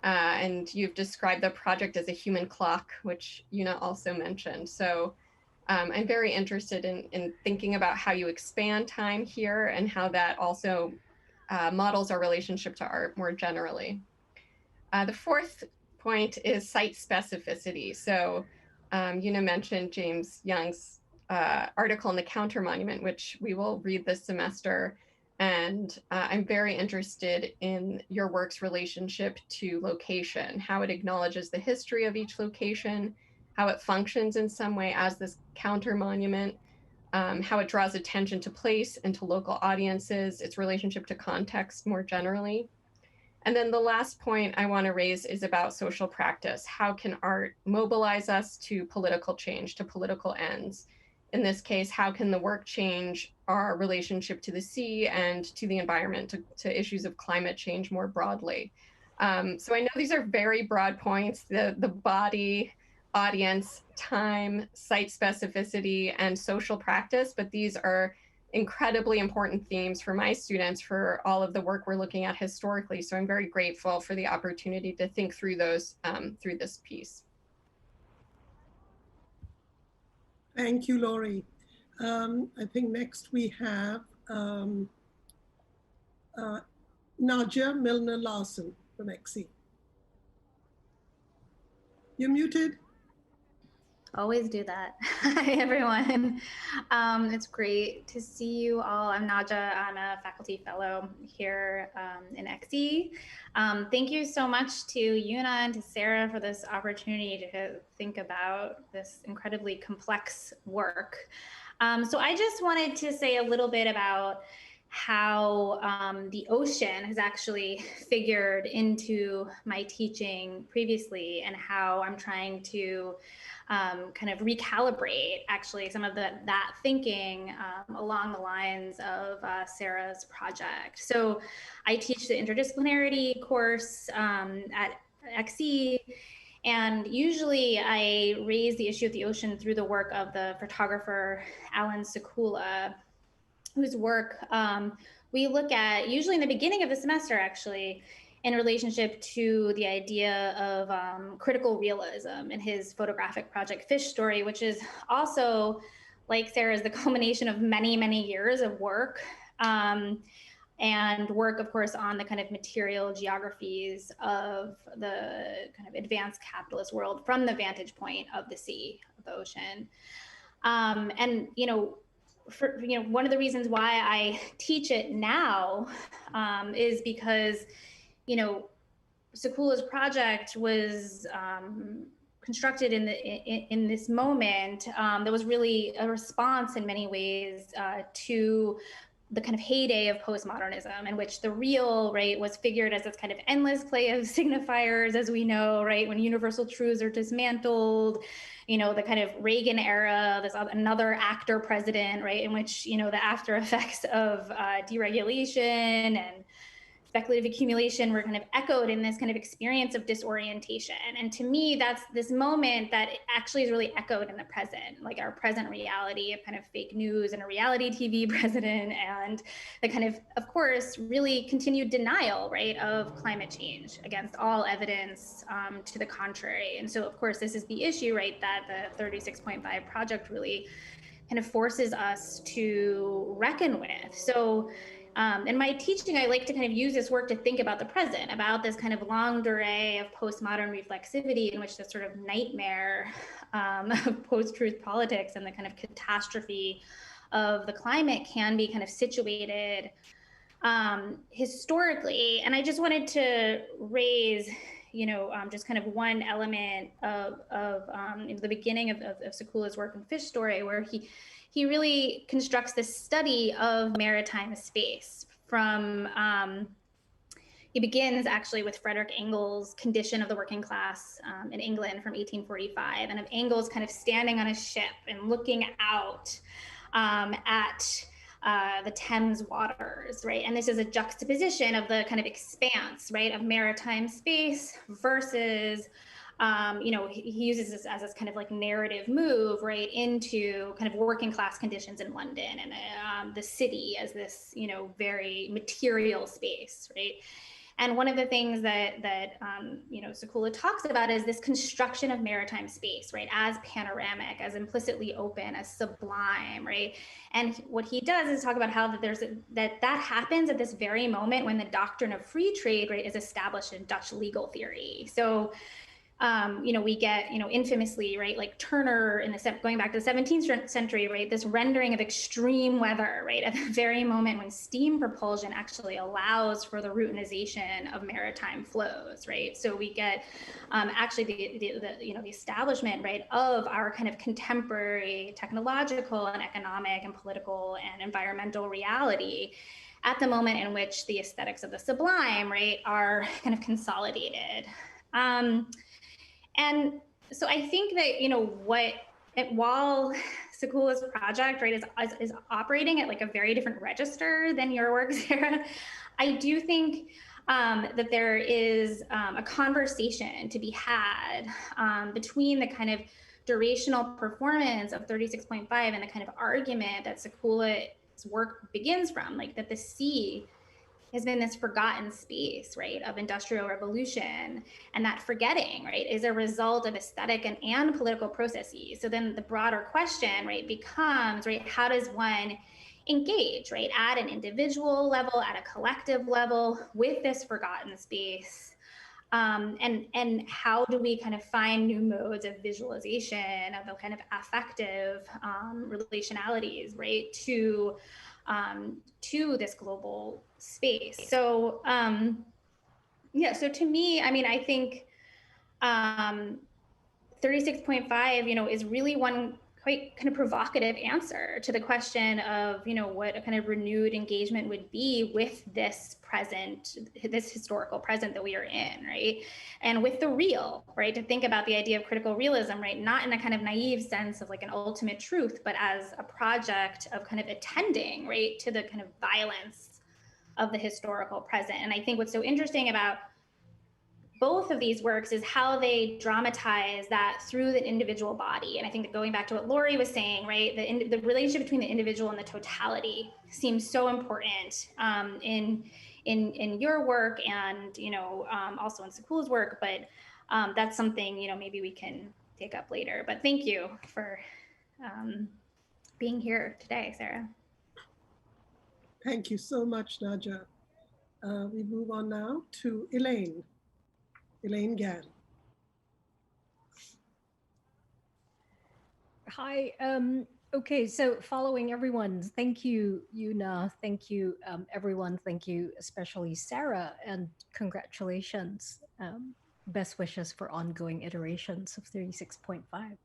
And you've described the project as a human clock, which Una also mentioned. So I'm very interested in thinking about how you expand time here and how that also models our relationship to art more generally. The fourth point is site specificity. So Una mentioned James Young's article in the Counter Monument, which we will read this semester. And I'm very interested in your work's relationship to location, how it acknowledges the history of each location, how it functions in some way as this counter monument, how it draws attention to place and to local audiences, its relationship to context more generally. And then the last point I want to raise is about social practice. How can art mobilize us to political change, to political ends? In this case, how can the work change our relationship to the sea and to the environment, to issues of climate change more broadly? So I know these are very broad points, the body, audience, time, site specificity, and social practice, but these are incredibly important themes for my students for all of the work we're looking at historically. So I'm very grateful for the opportunity to think through those through this piece. Thank you, Laurie. I think next we have Nadja Milner-Larsen from XE. You're muted. Always do that. Hi, everyone. It's great to see you all. I'm Nadja. I'm a faculty fellow here in XE. Thank you so much to Una and to Sarah for this opportunity to think about this incredibly complex work. So I just wanted to say a little bit about how the ocean has actually figured into my teaching previously, and how I'm trying to kind of recalibrate actually some of that thinking along the lines of Sarah's project. So I teach the interdisciplinarity course at XE, and usually I raise the issue of the ocean through the work of the photographer Alan Sekula, whose work we look at usually in the beginning of the semester, actually, in relationship to the idea of critical realism in his photographic project Fish Story, which is also, like Sarah's, the culmination of many, many years of work, and work, of course, on the kind of material geographies of the kind of advanced capitalist world from the vantage point of the sea, of the ocean. And, one of the reasons why I teach it now is because, Sekula's project was constructed in this moment that was really a response in many ways to the kind of heyday of postmodernism, in which the real, right, was figured as this kind of endless play of signifiers, as we know, right, when universal truths are dismantled, the kind of Reagan era, this another actor president, right, in which, the after effects of deregulation and speculative accumulation were kind of echoed in this kind of experience of disorientation. And to me, that's this moment that actually is really echoed in the present, like our present reality of kind of fake news and a reality TV president, and the kind of course, really continued denial, right, of climate change against all evidence to the contrary. And so, of course, this is the issue, right, that the 36.5 project really kind of forces us to reckon with. So in my teaching, I like to kind of use this work to think about the present, about this kind of longue durée of postmodern reflexivity in which this sort of nightmare of post-truth politics and the kind of catastrophe of the climate can be kind of situated historically. And I just wanted to raise, just kind of one element of the beginning of Sekula's work in Fish Story, where he really constructs this study of maritime space from, he begins actually with Frederick Engels' Condition of the Working Class in England from 1845, and of Engels kind of standing on a ship and looking out at the Thames waters, right? And this is a juxtaposition of the kind of expanse, right, of maritime space versus, he uses this as this kind of like narrative move, right, into kind of working class conditions in London and the city as this, very material space, right? And one of the things that Sekula talks about is this construction of maritime space, right, as panoramic, as implicitly open, as sublime, right? And what he does is talk about how that happens at this very moment when the doctrine of free trade, right, is established in Dutch legal theory. So we get, infamously, right, like Turner going back to the 17th century, right, this rendering of extreme weather, right, at the very moment when steam propulsion actually allows for the routinization of maritime flows, right? So we get actually the establishment, right, of our kind of contemporary technological and economic and political and environmental reality at the moment in which the aesthetics of the sublime, right, are kind of consolidated. And so I think that, while Sekula's project, right, is operating at like a very different register than your work, Sarah, I do think that there is a conversation to be had between the kind of durational performance of 36.5 and the kind of argument that Sekula's work begins from, like that the sea has been this forgotten space, right, of industrial revolution. And that forgetting, right, is a result of aesthetic and political processes. So then the broader question, right, becomes, right, how does one engage, right, at an individual level, at a collective level with this forgotten space? And how do we kind of find new modes of visualization, of the kind of affective relationalities, right, to this global space. So so to me, I mean, I think 36.5, is really one quite kind of provocative answer to the question of, what a kind of renewed engagement would be with this present, this historical present that we are in, right? And with the real, right? To think about the idea of critical realism, right? Not in a kind of naive sense of like an ultimate truth, but as a project of kind of attending, right, to the kind of violence of the historical present. And I think what's so interesting about both of these works is how they dramatize that through the individual body. And I think that going back to what Lori was saying, right, the relationship between the individual and the totality seems so important in your work and, also in Sekula's work, but that's something, maybe we can take up later. But thank you for being here today, Sarah. Thank you so much, Naja. We move on now to Elaine Gann. Hi. Okay, so following everyone's, thank you, Yuna. Thank you, everyone. Thank you, especially Sarah, and congratulations. Best wishes for ongoing iterations of 36.5.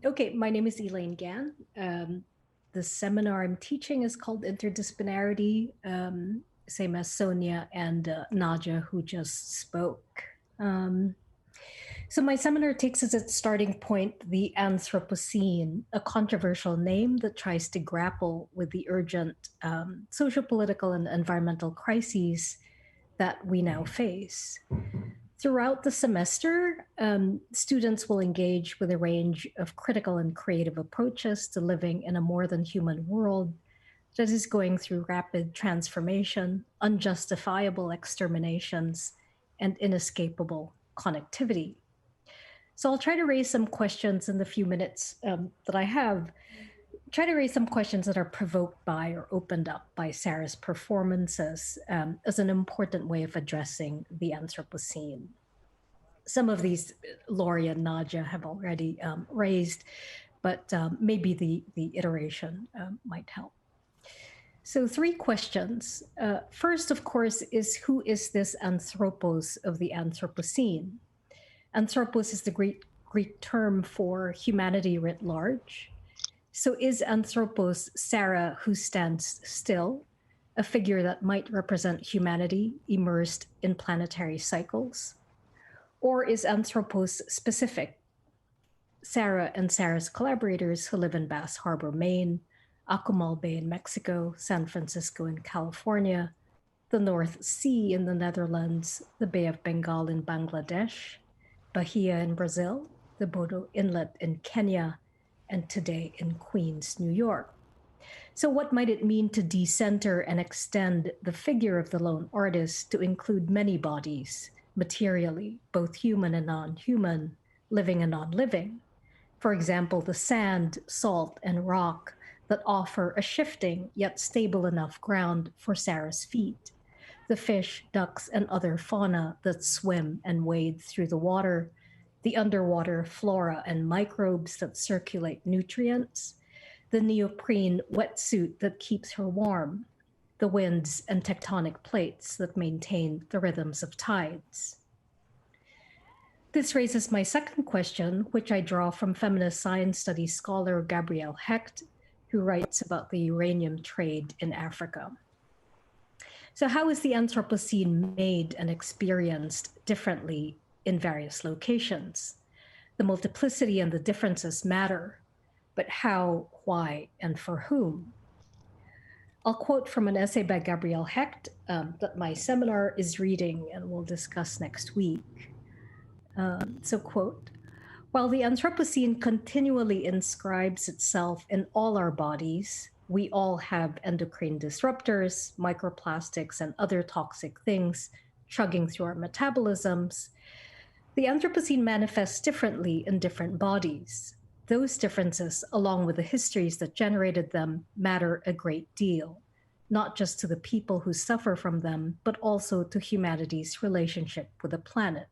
Okay, my name is Elaine Gann. The seminar I'm teaching is called Interdisciplinarity, same as Sonia and Naja, who just spoke. So my seminar takes as its starting point the Anthropocene, a controversial name that tries to grapple with the urgent socio-political and environmental crises that we now face. Throughout the semester, students will engage with a range of critical and creative approaches to living in a more than human world that is going through rapid transformation, unjustifiable exterminations, and inescapable connectivity. So I'll try to raise some questions in the few minutes that I have. Try to raise some questions that are provoked by or opened up by Sarah's performances as an important way of addressing the Anthropocene. Some of these Laurie and Nadia have already raised, but maybe the iteration might help. So 3 questions. First, of course, is who is this anthropos of the Anthropocene? Anthropos is the Greek term for humanity writ large. So is anthropos Sarah who stands still, a figure that might represent humanity immersed in planetary cycles? Or is anthropos specific, Sarah and Sarah's collaborators who live in Bass Harbor, Maine, Akumal Bay in Mexico, San Francisco in California, the North Sea in the Netherlands, the Bay of Bengal in Bangladesh, Bahia in Brazil, the Bodo Inlet in Kenya, and today in Queens, New York. So what might it mean to decenter and extend the figure of the lone artist to include many bodies, materially, both human and non-human, living and non-living? For example, the sand, salt, and rock that offer a shifting yet stable enough ground for Sarah's feet, the fish, ducks, and other fauna that swim and wade through the water, the underwater flora and microbes that circulate nutrients, the neoprene wetsuit that keeps her warm, the winds and tectonic plates that maintain the rhythms of tides. This raises my second question, which I draw from feminist science studies scholar Gabrielle Hecht, who writes about the uranium trade in Africa. So how is the Anthropocene made and experienced differently in various locations? The multiplicity and the differences matter, but how, why, and for whom? I'll quote from an essay by Gabrielle Hecht that my seminar is reading and we'll discuss next week. So quote, while the Anthropocene continually inscribes itself in all our bodies, we all have endocrine disruptors, microplastics, and other toxic things chugging through our metabolisms, the Anthropocene manifests differently in different bodies. Those differences, along with the histories that generated them, matter a great deal, not just to the people who suffer from them, but also to humanity's relationship with the planet.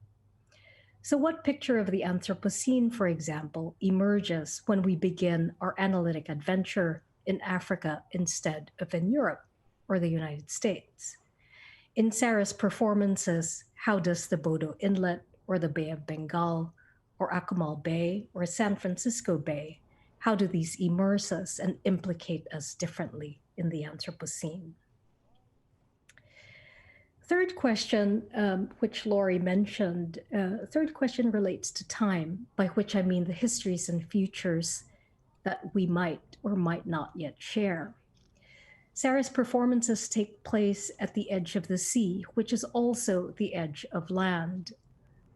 So what picture of the Anthropocene, for example, emerges when we begin our analytic adventure in Africa instead of in Europe or the United States? In Sarah's performances, how does the Bodo Inlet or the Bay of Bengal or Akumal Bay or San Francisco Bay, how do these immerse us and implicate us differently in the Anthropocene? Third question, which Laurie mentioned, third question relates to time, by which I mean the histories and futures that we might or might not yet share. Sarah's performances take place at the edge of the sea, which is also the edge of land.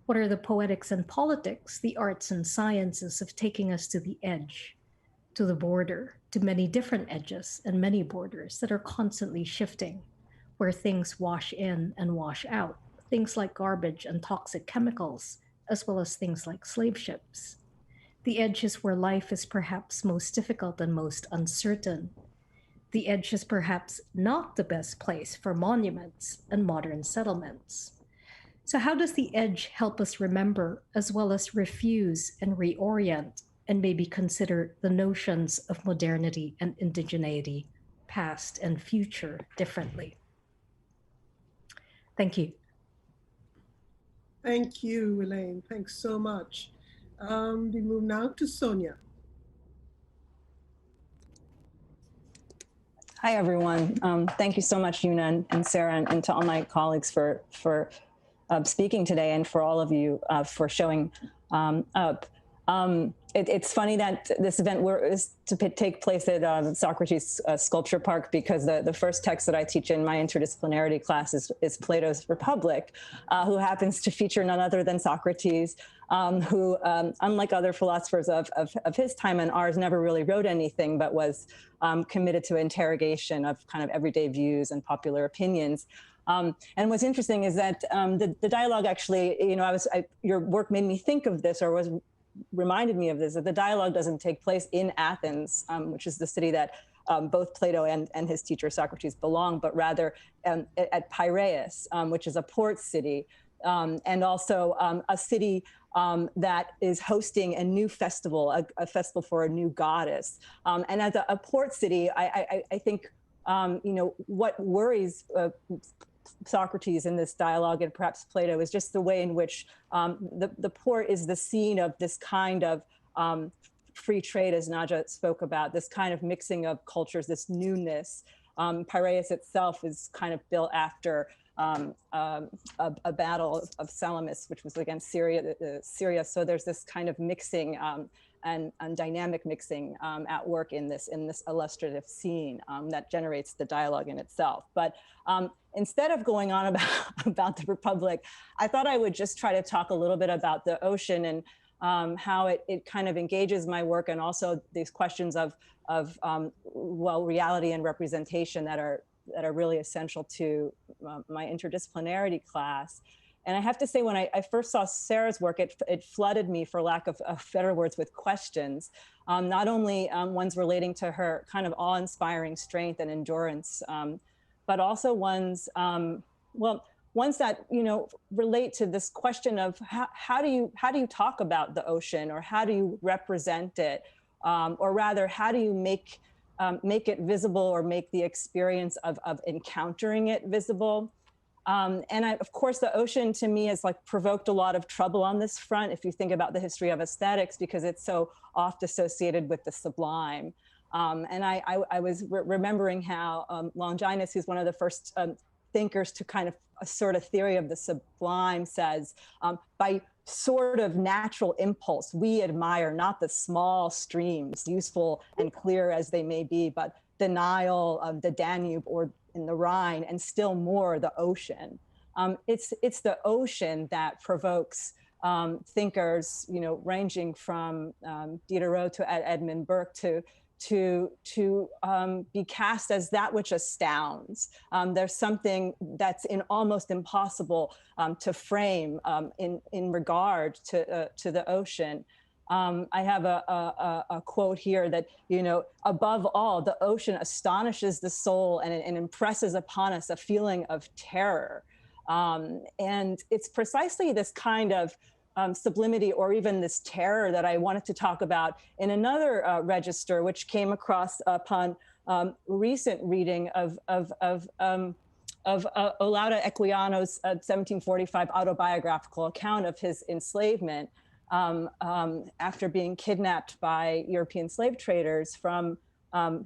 What are the poetics and politics, the arts and sciences of taking us to the edge, to the border, to many different edges and many borders that are constantly shifting, where things wash in and wash out, things like garbage and toxic chemicals, as well as things like slave ships. The edge is where life is perhaps most difficult and most uncertain. The edge is perhaps not the best place for monuments and modern settlements. So how does the edge help us remember, as well as refuse and reorient, and maybe consider the notions of modernity and indigeneity, past and future, differently? Thank you. Thank you, Elaine. Thanks so much. We move now to Sonia. Hi, everyone. Thank you so much, Yuna and Sarah, and to all my colleagues for speaking today, and for all of you for showing up. It's funny that this event is to take place at Socrates Sculpture Park, because the first text that I teach in my interdisciplinarity class is Plato's Republic, who happens to feature none other than Socrates, who, unlike other philosophers of his time and ours, never really wrote anything, but was committed to interrogation of kind of everyday views and popular opinions. And what's interesting is that the dialogue actually, your work made me think of this, or reminded me of this, that the dialogue doesn't take place in Athens, which is the city that both Plato and his teacher Socrates belong, but rather at Piraeus, which is a port city, and also a city that is hosting a new festival, a festival for a new goddess. And as a port city, I think, what worries Socrates in this dialogue, and perhaps Plato, is just the way in which the port is the scene of this kind of free trade, as Naja spoke about, this kind of mixing of cultures, this newness. Piraeus itself is kind of built after a battle of Salamis, which was against Syria. So there's this kind of mixing and dynamic mixing at work in this illustrative scene that generates the dialogue in itself. But instead of going on about the Republic, I thought I would just try to talk a little bit about the ocean and how it kind of engages my work, and also these questions of reality and representation that are really essential to my interdisciplinarity class. And I have to say, when I first saw Sarah's work, it flooded me, for lack of better words, with questions, not only ones relating to her kind of awe-inspiring strength and endurance, but also ones that relate to this question of how do you talk about the ocean, or how do you represent it, or rather, how do you make it visible, or make the experience of encountering it visible. And of course, the ocean to me has provoked a lot of trouble on this front, if you think about the history of aesthetics, because it's so oft associated with the sublime. And I was remembering how Longinus, who's one of the first thinkers to kind of assert a theory of the sublime, says, by sort of natural impulse, we admire not the small streams, useful and clear as they may be, but the Nile, the Danube, or in the Rhine, and still more the ocean. It's the ocean that provokes thinkers, ranging from Diderot to Edmund Burke to be cast as that which astounds. There's something that's almost impossible to frame in regard to the ocean. I have a quote here that, above all, the ocean astonishes the soul and impresses upon us a feeling of terror. And it's precisely this kind of sublimity, or even this terror, that I wanted to talk about in another register, which came across upon recent reading of Olaudah Equiano's 1745 autobiographical account of his enslavement after being kidnapped by European slave traders from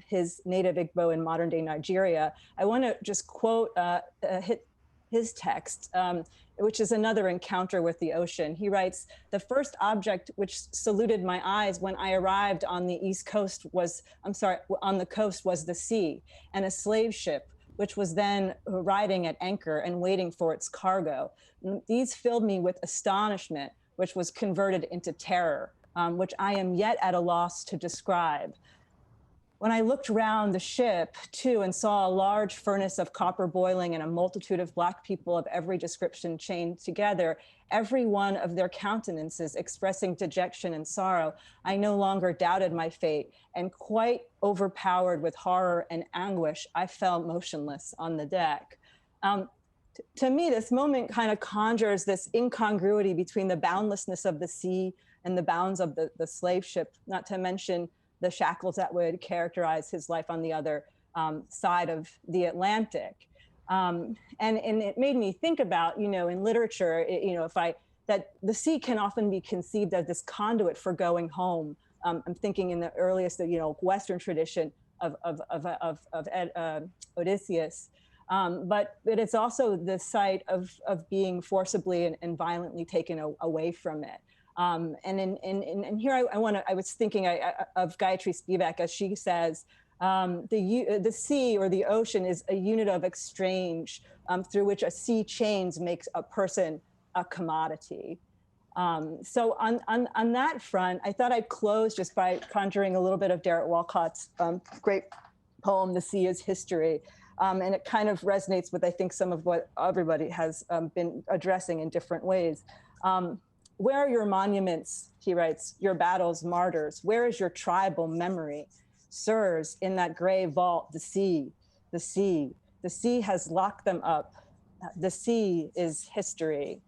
his native Igbo in modern-day Nigeria. I want to just quote his text, which is another encounter with the ocean. He writes, "The first object which saluted my eyes when I arrived on the on the coast was the sea, and a slave ship, which was then riding at anchor and waiting for its cargo. These filled me with astonishment, which was converted into terror, which I am yet at a loss to describe. When I looked round the ship, too, and saw a large furnace of copper boiling and a multitude of black people of every description chained together, every one of their countenances expressing dejection and sorrow, I no longer doubted my fate, and quite overpowered with horror and anguish, I fell motionless on the deck." To me, this moment kind of conjures this incongruity between the boundlessness of the sea and the bounds of the slave ship, not to mention the shackles that would characterize his life on the other side of the Atlantic. And it made me think about, in literature, that the sea can often be conceived as this conduit for going home. I'm thinking in the earliest, Western tradition of Odysseus. but it's also the site of being forcibly and violently taken away from it. And here I was thinking of Gayatri Spivak, as she says, the sea or the ocean is a unit of exchange through which a sea change makes a person a commodity. So on that front, I thought I'd close just by conjuring a little bit of Derek Walcott's great poem, "The Sea is History." And it kind of resonates with, I think, some of what everybody has been addressing in different ways. Where are your monuments, he writes, your battles, martyrs? Where is your tribal memory? Sirs, in that gray vault, the sea has locked them up. The sea is history.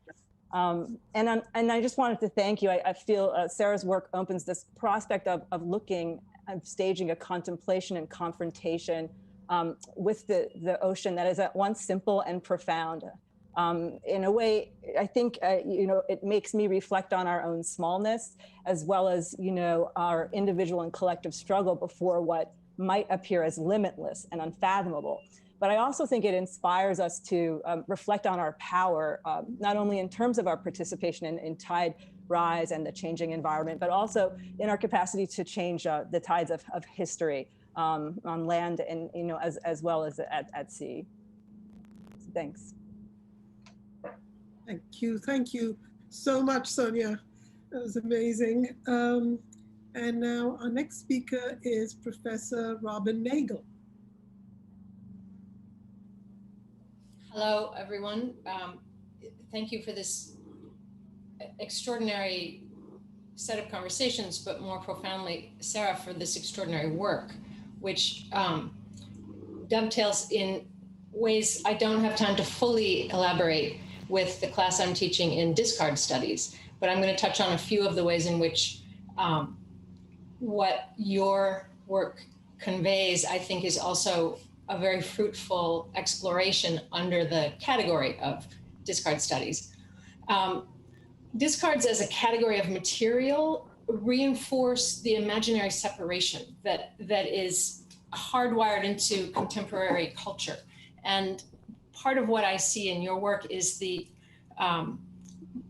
And I just wanted to thank you. I feel Sarah's work opens this prospect of looking, of staging a contemplation and confrontation with the ocean that is at once simple and profound. In a way, I think, it makes me reflect on our own smallness, as well as, our individual and collective struggle before what might appear as limitless and unfathomable. But I also think it inspires us to reflect on our power, not only in terms of our participation in tide rise and the changing environment, but also in our capacity to change the tides of history on land and, as well as at sea. So thanks. Thank you so much, Sonia. That was amazing. And now our next speaker is Professor Robin Nagel. Hello, everyone. Thank you for this extraordinary set of conversations, but more profoundly, Sarah, for this extraordinary work, which dovetails in ways I don't have time to fully elaborate with the class I'm teaching in discard studies, but I'm going to touch on a few of the ways in which what your work conveys, I think, is also a very fruitful exploration under the category of discard studies. Discards as a category of material reinforce the imaginary separation that is hardwired into contemporary culture. And part of what I see in your work is the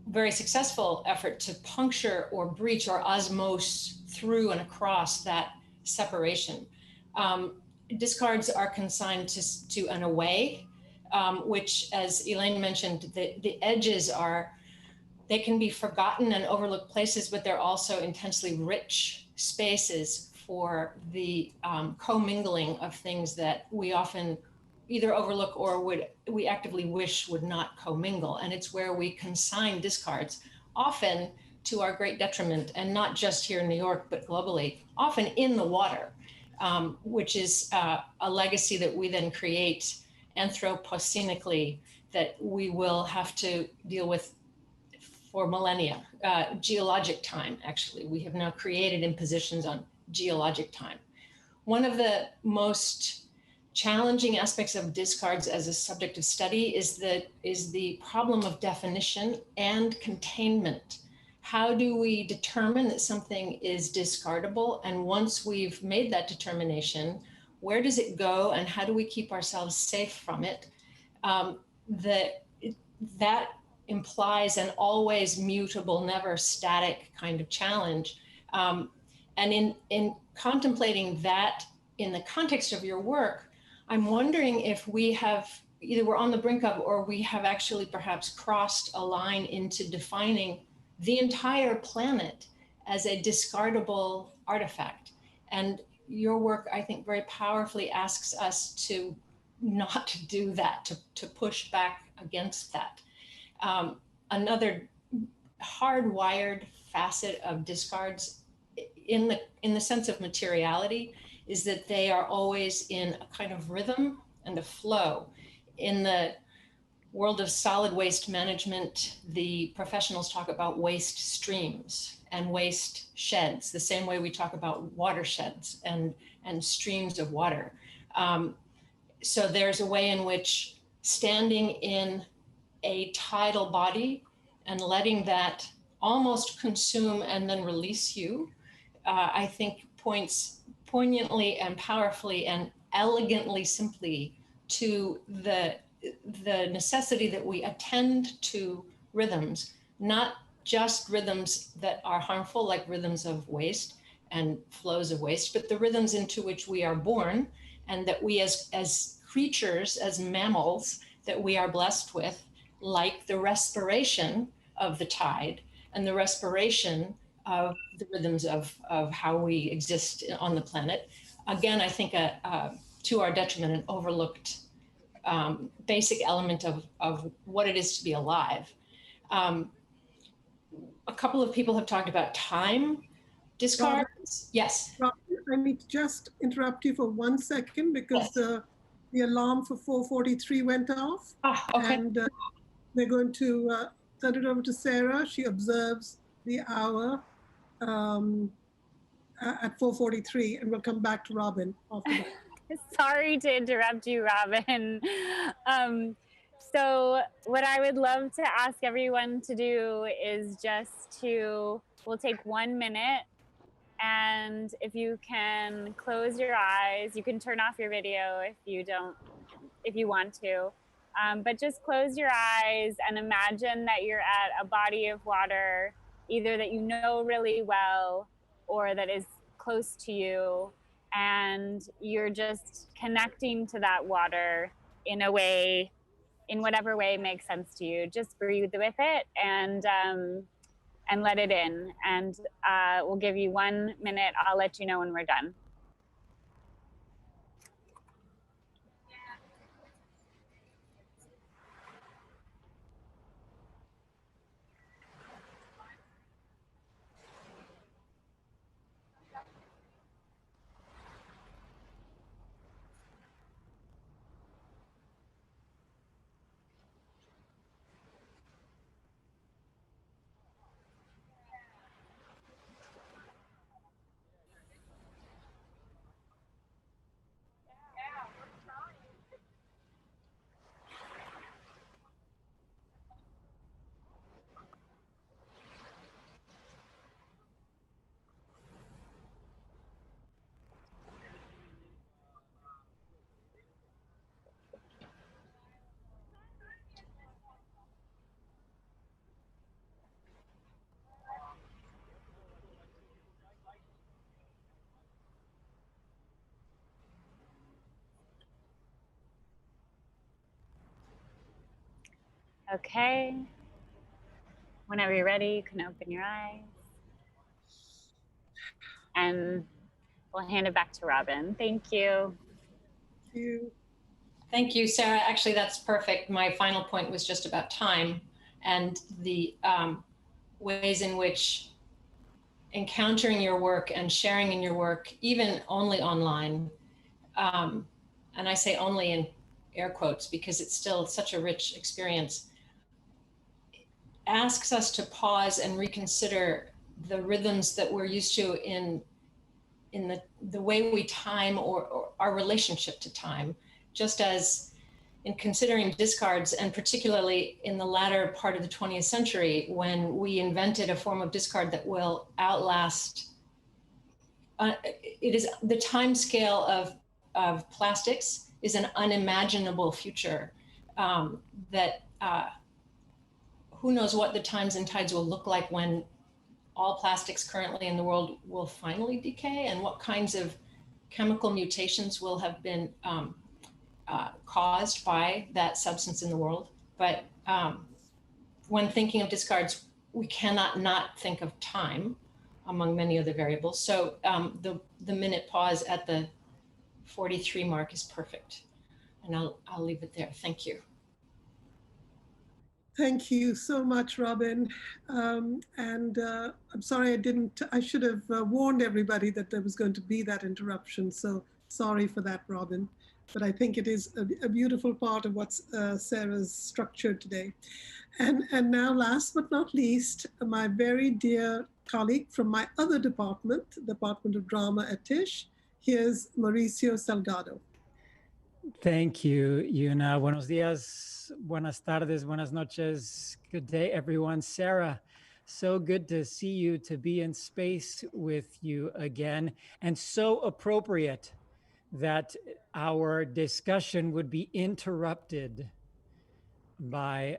very successful effort to puncture or breach or osmose through and across that separation. Discards are consigned to an away, which, as Elaine mentioned, the edges they can be forgotten and overlooked places, but they're also intensely rich spaces for the commingling of things that we often either overlook or we actively wish would not commingle. And it's where we consign discards, often to our great detriment, and not just here in New York, but globally, often in the water, which is a legacy that we then create anthropocenically that we will have to deal with for millennia. Geologic time, actually. We have now created impositions on geologic time. One of the most challenging aspects of discards as a subject of study is the problem of definition and containment. How do we determine that something is discardable? And once we've made that determination, where does it go and how do we keep ourselves safe from it? That implies an always mutable, never static kind of challenge. And in contemplating that in the context of your work, I'm wondering if we have, either we're on the brink of, or we have actually perhaps crossed a line into defining the entire planet as a discardable artifact. And your work, I think, very powerfully asks us to not do that, to push back against that. Another hardwired facet of discards in the sense of materiality is that they are always in a kind of rhythm and a flow. In the world of solid waste management, the professionals talk about waste streams and waste sheds, the same way we talk about watersheds and streams of water. So there's a way in which standing in a tidal body and letting that almost consume and then release you, I think points poignantly and powerfully and elegantly simply to the necessity that we attend to rhythms, not just rhythms that are harmful, like rhythms of waste and flows of waste, but the rhythms into which we are born, and that we as creatures, as mammals, that we are blessed with, like the respiration of the tide and the respiration of the rhythms of how we exist on the planet. Again, I think to our detriment, an overlooked basic element of what it is to be alive. A couple of people have talked about time discards. Yes. I need to just interrupt you for 1 second because the alarm for 4:43 went off. Okay. And we're going to turn it over to Sarah. She observes the hour at 4:43, and we'll come back to Robin after that. Sorry to interrupt you, Robin. So what I would love to ask everyone to do is just we'll take 1 minute, and if you can close your eyes, you can turn off your video if you want to, but just close your eyes and imagine that you're at a body of water, either that you know really well or that is close to you, and you're just connecting to that water in whatever way makes sense to you. Just breathe with it and let it in. And we'll give you 1 minute. I'll let you know when we're done. Okay. Whenever you're ready, you can open your eyes. And we'll hand it back to Robin. Thank you. Thank you. Thank you, Sarah. Actually, that's perfect. My final point was just about time and the ways in which encountering your work and sharing in your work, even only online, and I say only in air quotes because it's still such a rich experience, asks us to pause and reconsider the rhythms that we're used to in the way we time or our relationship to time, just as in considering discards, and particularly in the latter part of the 20th century, when we invented a form of discard that will outlast, it is the time scale of plastics is an unimaginable future that who knows what the times and tides will look like when all plastics currently in the world will finally decay, and what kinds of chemical mutations will have been caused by that substance in the world. But when thinking of discards, we cannot not think of time among many other variables. So the minute pause at the 43 mark is perfect. And I'll leave it there. Thank you. Thank you so much, Robin. I'm sorry I should have warned everybody that there was going to be that interruption. So sorry for that, Robin. But I think it is a beautiful part of what Sarah's structured today. And now, last but not least, my very dear colleague from my other department, Department of Drama at Tisch, here's Mauricio Salgado. Thank you, Yuna. Buenos días, buenas tardes, buenas noches. Good day, everyone. Sarah, so good to see you, to be in space with you again. And so appropriate that our discussion would be interrupted by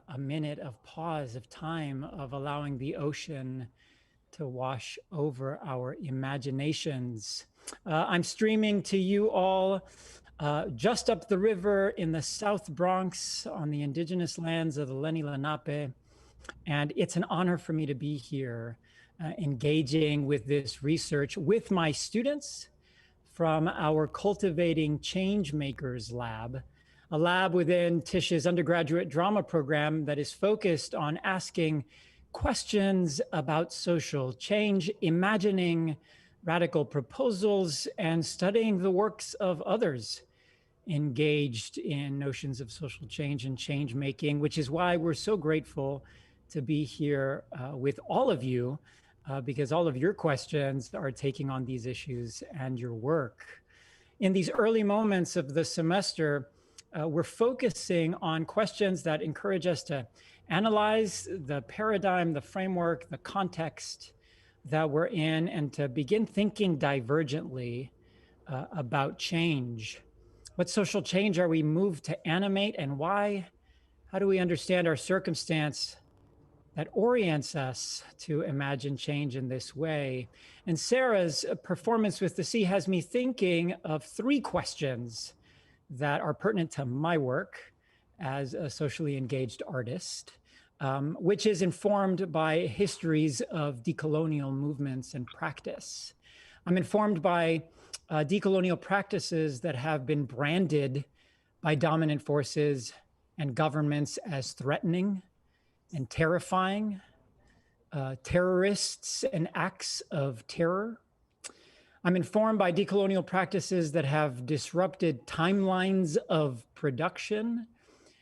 a minute of pause, of time, of allowing the ocean to wash over our imaginations. I'm streaming to you all just up the river in the South Bronx on the indigenous lands of the Lenni Lenape. And it's an honor for me to be here engaging with this research with my students from our Cultivating Changemakers lab, a lab within Tish's undergraduate drama program that is focused on asking questions about social change, imagining radical proposals, and studying the works of others engaged in notions of social change and change making, which is why we're so grateful to be here with all of you, because all of your questions are taking on these issues and your work. In these early moments of the semester, we're focusing on questions that encourage us to analyze the paradigm, the framework, the context that we're in, and to begin thinking divergently about change. What social change are we moved to animate, and why? How do we understand our circumstance that orients us to imagine change in this way? And Sarah's performance with the sea has me thinking of three questions that are pertinent to my work as a socially engaged artist, which is informed by histories of decolonial movements and practice. I'm informed by decolonial practices that have been branded by dominant forces and governments as threatening and terrifying, terrorists and acts of terror. I'm informed by decolonial practices that have disrupted timelines of production,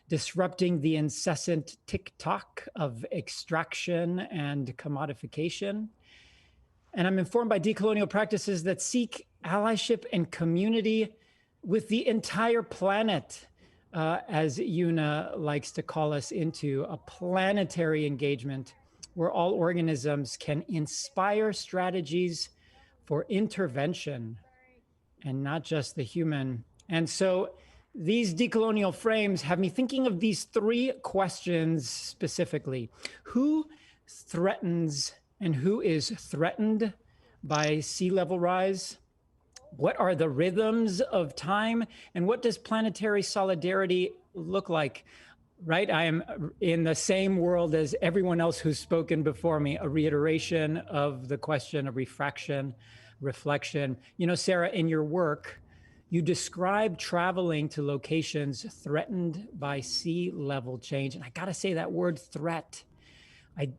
disrupting the incessant tick-tock of extraction and commodification. And I'm informed by decolonial practices that seek allyship and community with the entire planet, as Yuna likes to call us into, a planetary engagement where all organisms can inspire strategies for intervention and not just the human. And so these decolonial frames have me thinking of these three questions specifically. Who threatens and who is threatened by sea level rise? What are the rhythms of time? And what does planetary solidarity look like? Right, I am in the same world as everyone else who's spoken before me, a reiteration of the question of refraction, reflection. You know, Sarah, in your work, you describe traveling to locations threatened by sea level change. And I gotta say that word threat,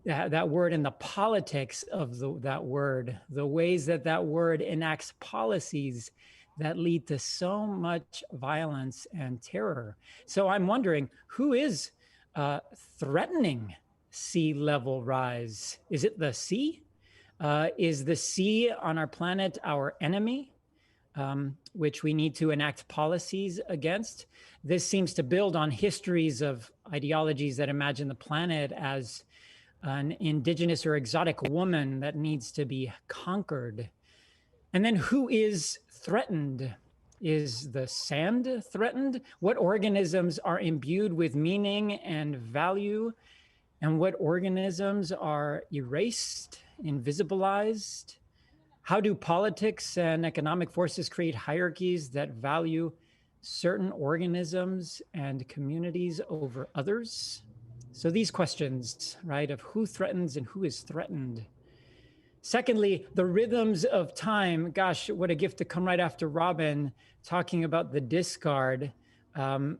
that word and the politics of that word, the ways that that word enacts policies that lead to so much violence and terror. So I'm wondering, who is threatening sea level rise? Is it the sea? Is the sea on our planet our enemy, which we need to enact policies against? This seems to build on histories of ideologies that imagine the planet as an indigenous or exotic woman that needs to be conquered. And then who is threatened? Is the sand threatened? What organisms are imbued with meaning and value? And what organisms are erased, invisibilized? How do politics and economic forces create hierarchies that value certain organisms and communities over others? So these questions, right, of who threatens and who is threatened. Secondly, the rhythms of time. Gosh, what a gift to come right after Robin talking about the discard.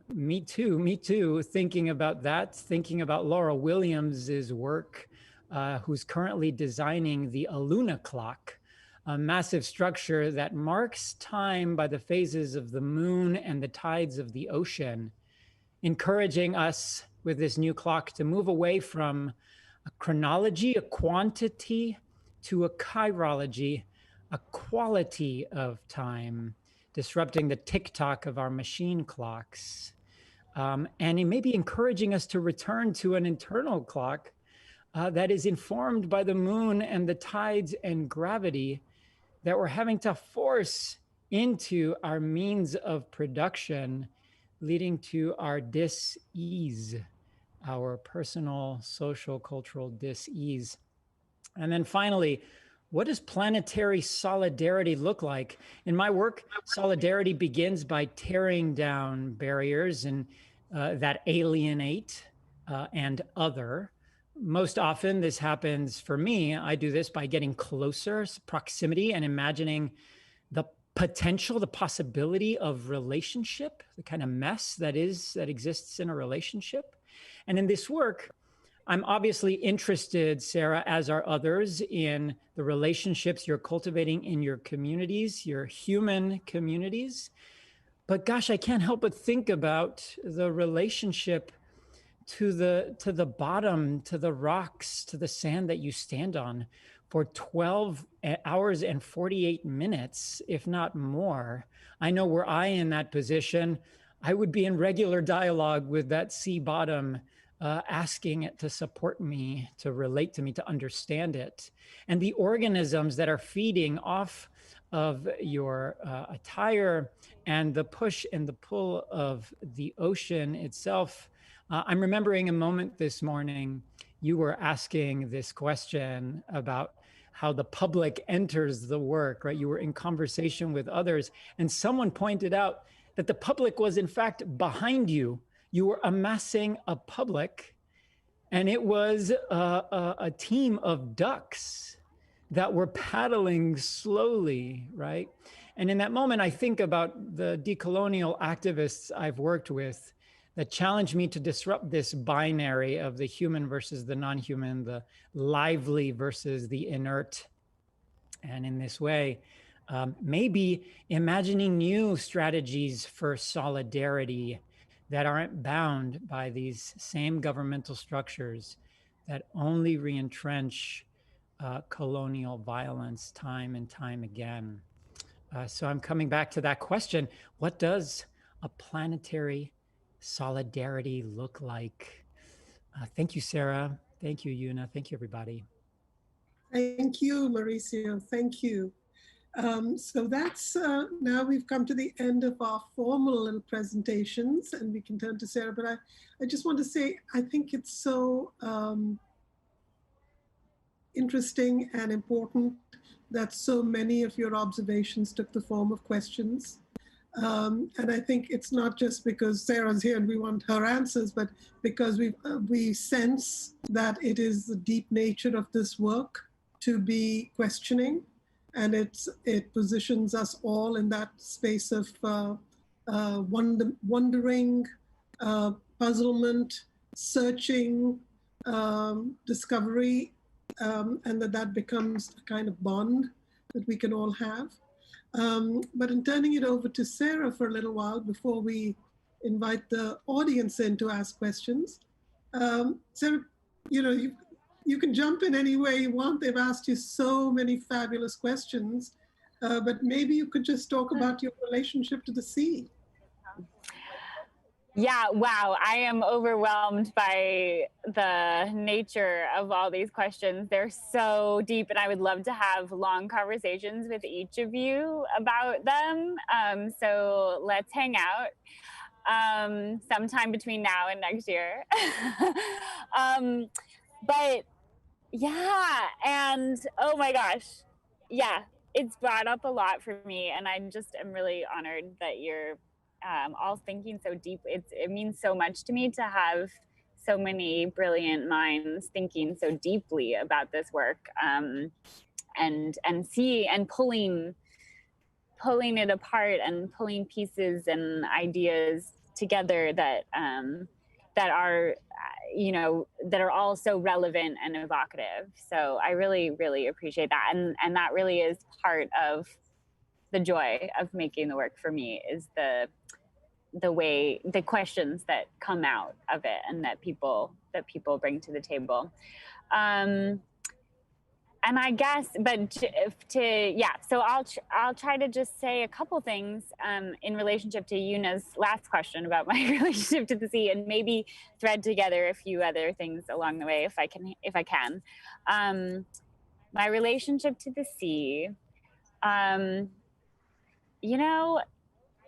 Me too, thinking about that, thinking about Laura Williams's work, who's currently designing the Aluna clock, a massive structure that marks time by the phases of the moon and the tides of the ocean, encouraging us with this new clock to move away from a chronology, a quantity, to a chirology, a quality of time, disrupting the tick-tock of our machine clocks. And it may be encouraging us to return to an internal clock that is informed by the moon and the tides and gravity that we're having to force into our means of production, leading to our dis-ease, our personal, social, cultural dis-ease. And then finally, what does planetary solidarity look like? In my work, solidarity begins by tearing down barriers and that alienate and other. Most often this happens for me, I do this by getting closer, proximity, and imagining the potential, the possibility of relationship, the kind of mess that exists in a relationship. And in this work, I'm obviously interested, Sarah, as are others, in the relationships you're cultivating in your communities, your human communities. But gosh, I can't help but think about the relationship to the bottom, to the rocks, to the sand that you stand on for 12 hours and 48 minutes, if not more. I know were I in that position, I would be in regular dialogue with that sea bottom, asking it to support me, to relate to me, to understand it. And the organisms that are feeding off of your attire and the push and the pull of the ocean itself. I'm remembering a moment this morning, you were asking this question about how the public enters the work, right? You were in conversation with others, and someone pointed out that the public was in fact behind you. You were amassing a public, and it was a team of ducks that were paddling slowly, right? And in that moment, I think about the decolonial activists I've worked with that challenged me to disrupt this binary of the human versus the non-human, the lively versus the inert. And in this way, maybe imagining new strategies for solidarity that aren't bound by these same governmental structures that only re-entrench colonial violence time and time again. So I'm coming back to that question. What does a planetary solidarity look like? Thank you, Sarah. Thank you, Yuna. Thank you, everybody. Thank you, Mauricio. Thank you. So that's, now we've come to the end of our formal little presentations, and we can turn to Sarah, but I just want to say, I think it's so interesting and important that so many of your observations took the form of questions. And I think it's not just because Sarah's here and we want her answers, but because we sense that it is the deep nature of this work to be questioning, and it positions us all in that space of wondering, puzzlement, searching, discovery, and that becomes a kind of bond that we can all have. But in turning it over to Sarah for a little while before we invite the audience in to ask questions, Sarah, you can jump in any way you want. They've asked you so many fabulous questions, but maybe you could just talk about your relationship to the sea. Yeah, wow. I am overwhelmed by the nature of all these questions. They're so deep, and I would love to have long conversations with each of you about them. So let's hang out sometime between now and next year. But yeah, and oh my gosh, yeah, it's brought up a lot for me, and I just am really honored that you're all thinking so deep. It means so much to me to have so many brilliant minds thinking so deeply about this work, and see and pulling it apart and pulling pieces and ideas together that are that are all so relevant and evocative. So I really, really appreciate that, and that really is part of the joy of making the work for me, is the questions that come out of it and that people bring to the table. And I guess, but so I'll try to just say a couple things in relationship to Yuna's last question about my relationship to the sea, and maybe thread together a few other things along the way if I can. My relationship to the sea, You know,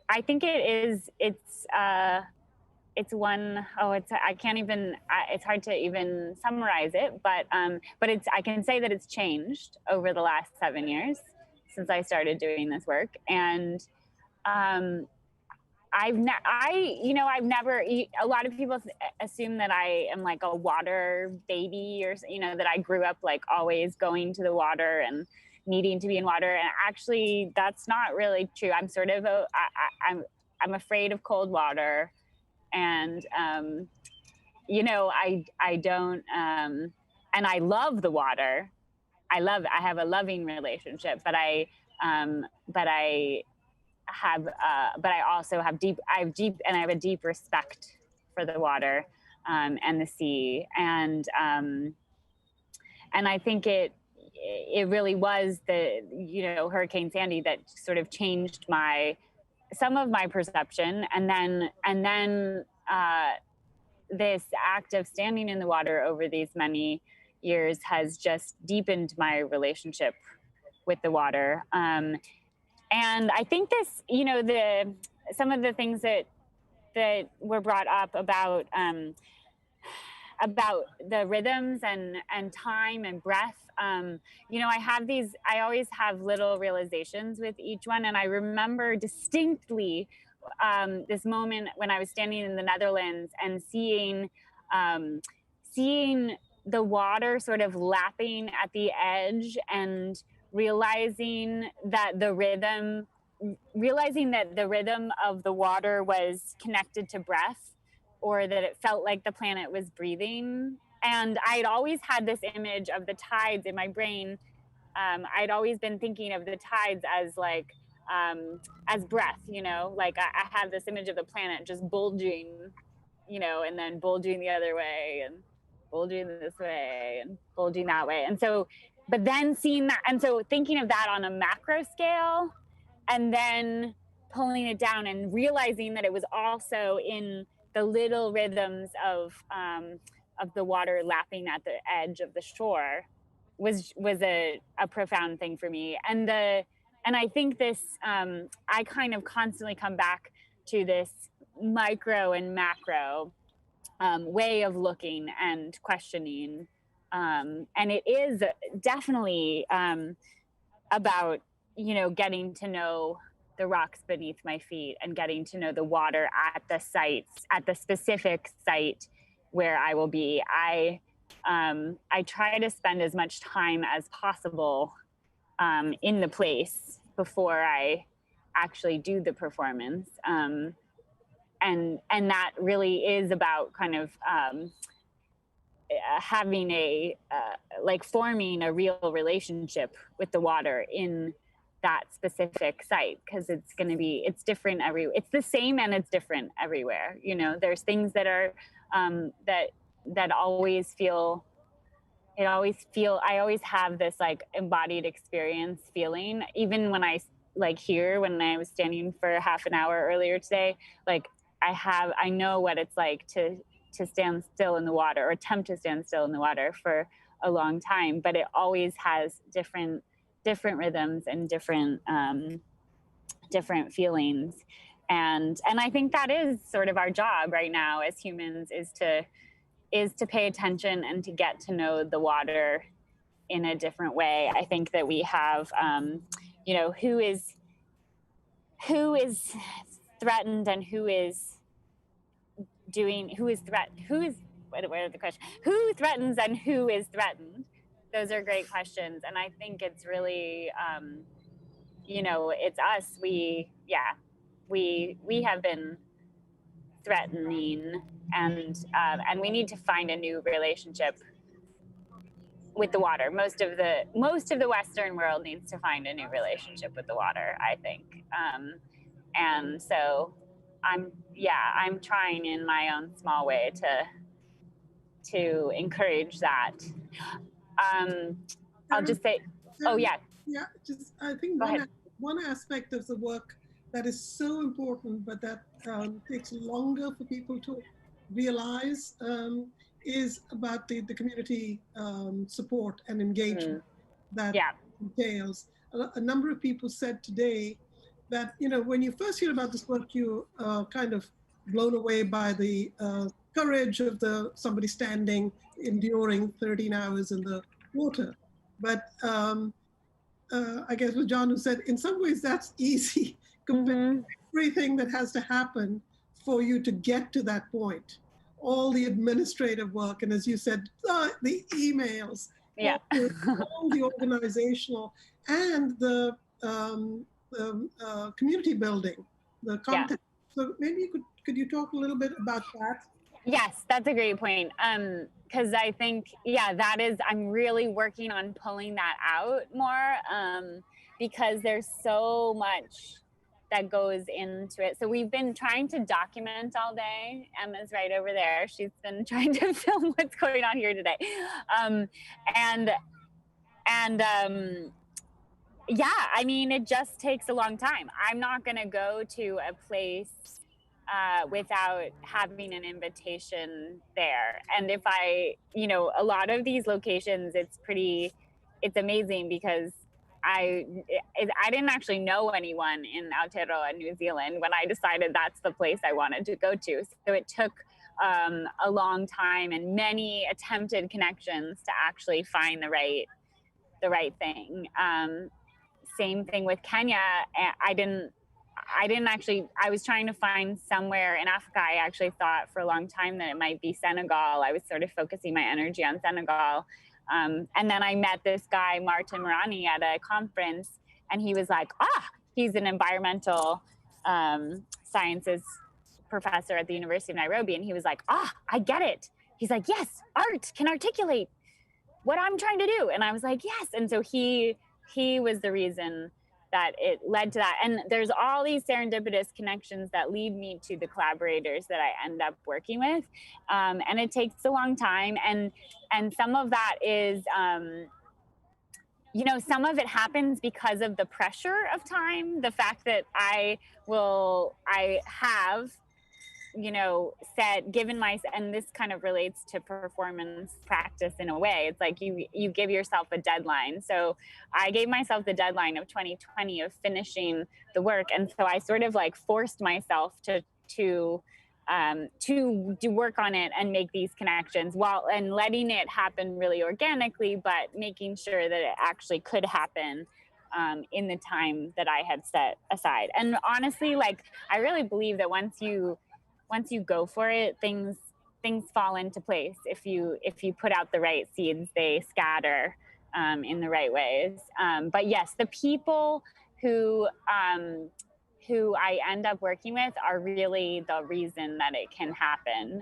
I think it's one, I can't even, it's hard to even summarize it, but I can say that it's changed over the last 7 years since I started doing this work. And I've never, a lot of people assume that I am like a water baby, or, that I grew up like always going to the water and needing to be in water. And actually that's not really true. I'm sort of, I'm afraid of cold water. And, I don't, and I love the water. I have a loving relationship, but I also have I have a deep respect for the water, and the sea. And I think it really was Hurricane Sandy that sort of changed some of my perception. And then this act of standing in the water over these many years has just deepened my relationship with the water. And I think this, some of the things that were brought up about the rhythms and time and breath. I always have little realizations with each one. And I remember distinctly this moment when I was standing in the Netherlands and seeing the water sort of lapping at the edge, and realizing that the rhythm of the water was connected to breath, or that it felt like the planet was breathing. And I'd always had this image of the tides in my brain. I'd always been thinking of the tides as like, as breath, like I have this image of the planet just bulging, and then bulging the other way, and bulging this way, and bulging that way. And so, but then seeing that, and so thinking of that on a macro scale, and then pulling it down and realizing that it was also in the little rhythms of the water lapping at the edge of the shore was a profound thing for me. And I think this, I kind of constantly come back to this micro and macro way of looking and questioning. And it is definitely about, getting to know the rocks beneath my feet, and getting to know the water at the specific site where I will be. I try to spend as much time as possible in the place before I actually do the performance. And that really is about kind of having forming a real relationship with the water in that specific site, because it's different it's the same and it's different everywhere. There's things that are that always feel, I always have this like embodied experience feeling, even when I when I was standing for half an hour earlier today, like I know what it's like to stand still in the water, or attempt to stand still in the water for a long time, but it always has different rhythms and different feelings. And I think that is sort of our job right now as humans, is to pay attention and to get to know the water in a different way. I think that we have, who is threatened and who threatens and who is threatened? Those are great questions. And I think it's really, it's us. We have been threatening, and we need to find a new relationship with the water. Most of the Western world needs to find a new relationship with the water, I think. And so I'm trying in my own small way to encourage that. I'll just say, I think one aspect of the work that is so important, but that takes longer for people to realize, is about the community support and engagement that entails. A number of people said today that, you know, when you first hear about this work, you kind of blown away by the courage of somebody standing, enduring 13 hours in the water. But I guess what John who said, in some ways that's easy compared to everything that has to happen for you to get to that point. All the administrative work, and as you said, the emails, yeah, all the organizational, and the community building, the content. Yeah. So maybe could you talk a little bit about that? Yes, that's a great point. Because I think, yeah, that is, I'm really working on pulling that out more, because there's so much that goes into it. So we've been trying to document all day. Emma's right over there. She's been trying to film what's going on here today. Yeah, I mean, it just takes a long time. I'm not going to go to a place without having an invitation there. And if you know, a lot of these locations, it's amazing because I didn't actually know anyone in Aotearoa, New Zealand, when I decided that's the place I wanted to go to. So it took a long time and many attempted connections to actually find the right thing. Same thing with Kenya. I was trying to find somewhere in Africa. I actually thought for a long time that it might be Senegal. I was sort of focusing my energy on Senegal. And then I met this guy, Martin Marani, at a conference, and he was like, he's an environmental sciences professor at the University of Nairobi. And he was like, I get it. He's like, yes, art can articulate what I'm trying to do. And I was like, yes. And so he was the reason that it led to that. And there's all these serendipitous connections that lead me to the collaborators that I end up working with. And it takes a long time. And some of that is, you know, some of it happens because of the pressure of time, the fact that I have, you know, and this kind of relates to performance practice in a way. It's like you give yourself a deadline. So I gave myself the deadline of 2020 of finishing the work. And so I sort of like forced myself to do work on it and make these connections and letting it happen really organically, but making sure that it actually could happen in the time that I had set aside. And honestly, like, I really believe that once you go for it, things fall into place. If you put out the right seeds, they scatter in the right ways. But yes, the people who I end up working with are really the reason that it can happen.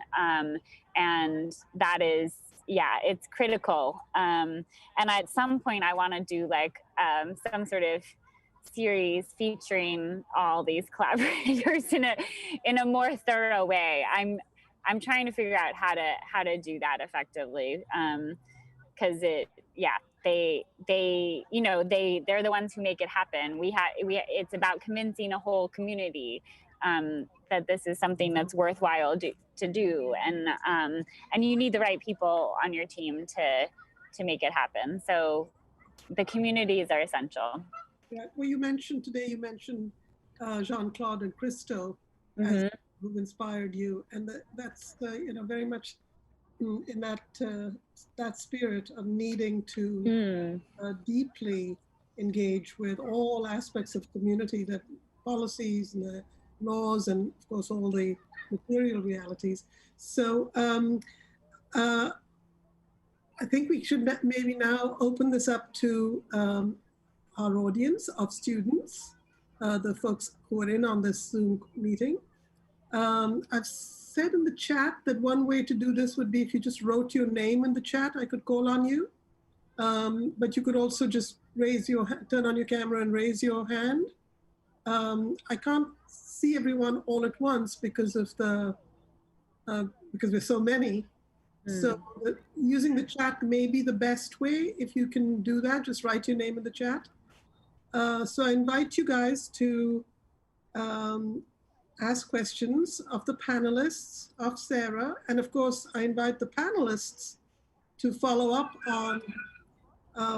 And that is, yeah, it's critical. And at some point I want to do like some sort of series featuring all these collaborators in a more thorough way. I'm trying to figure out how to do that effectively, because they you know, they're the ones who make it happen. It's about convincing a whole community that this is something that's worthwhile to do, and you need the right people on your team to make it happen. So the communities are essential. Yeah, well, you mentioned Jean-Claude and Christo who inspired you, and that's you know, very much in that spirit of needing to deeply engage with all aspects of community, the policies and the laws, and of course all the material realities. So I think we should maybe now open this up to our audience of students, the folks who are in on this Zoom meeting. I've said in the chat that one way to do this would be if you just wrote your name in the chat, I could call on you. But you could also just turn on your camera and raise your hand. I can't see everyone all at once because we're so many. So using the chat may be the best way. If you can do that, just write your name in the chat. So I invite you guys to ask questions of the panelists, of Sarah, and of course I invite the panelists to follow up on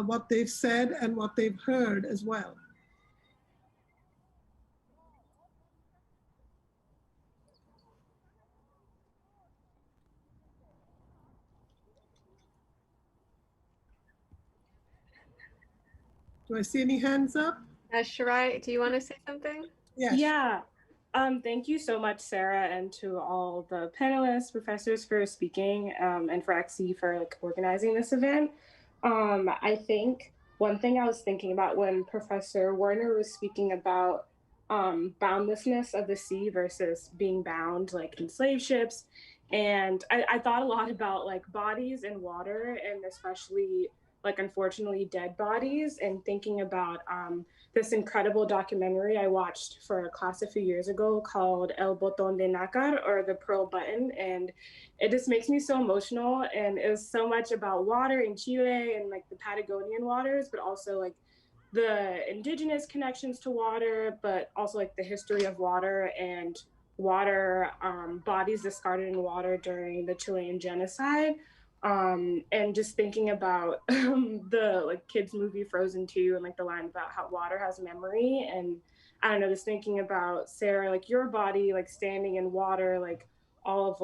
what they've said and what they've heard as well. Do I see any hands up? Shirai, do you want to say something? Yes. Yeah. Thank you so much, Sarah, and to all the panelists, professors for speaking, and for XE for like organizing this event. I think one thing I was thinking about when Professor Werner was speaking about boundlessness of the sea versus being bound like in slave ships. And I thought a lot about like bodies in water, and especially like unfortunately dead bodies, and thinking about this incredible documentary I watched for a class a few years ago called El Botón de Nácar, or The Pearl Button. And it just makes me so emotional. And it was so much about water in Chile and like the Patagonian waters, but also like the indigenous connections to water, but also like the history of water and water bodies discarded in water during the Chilean genocide. And just thinking about the like kids movie Frozen 2 and like the line about how water has memory. And I don't know, just thinking about Sarah, like your body like standing in water, like all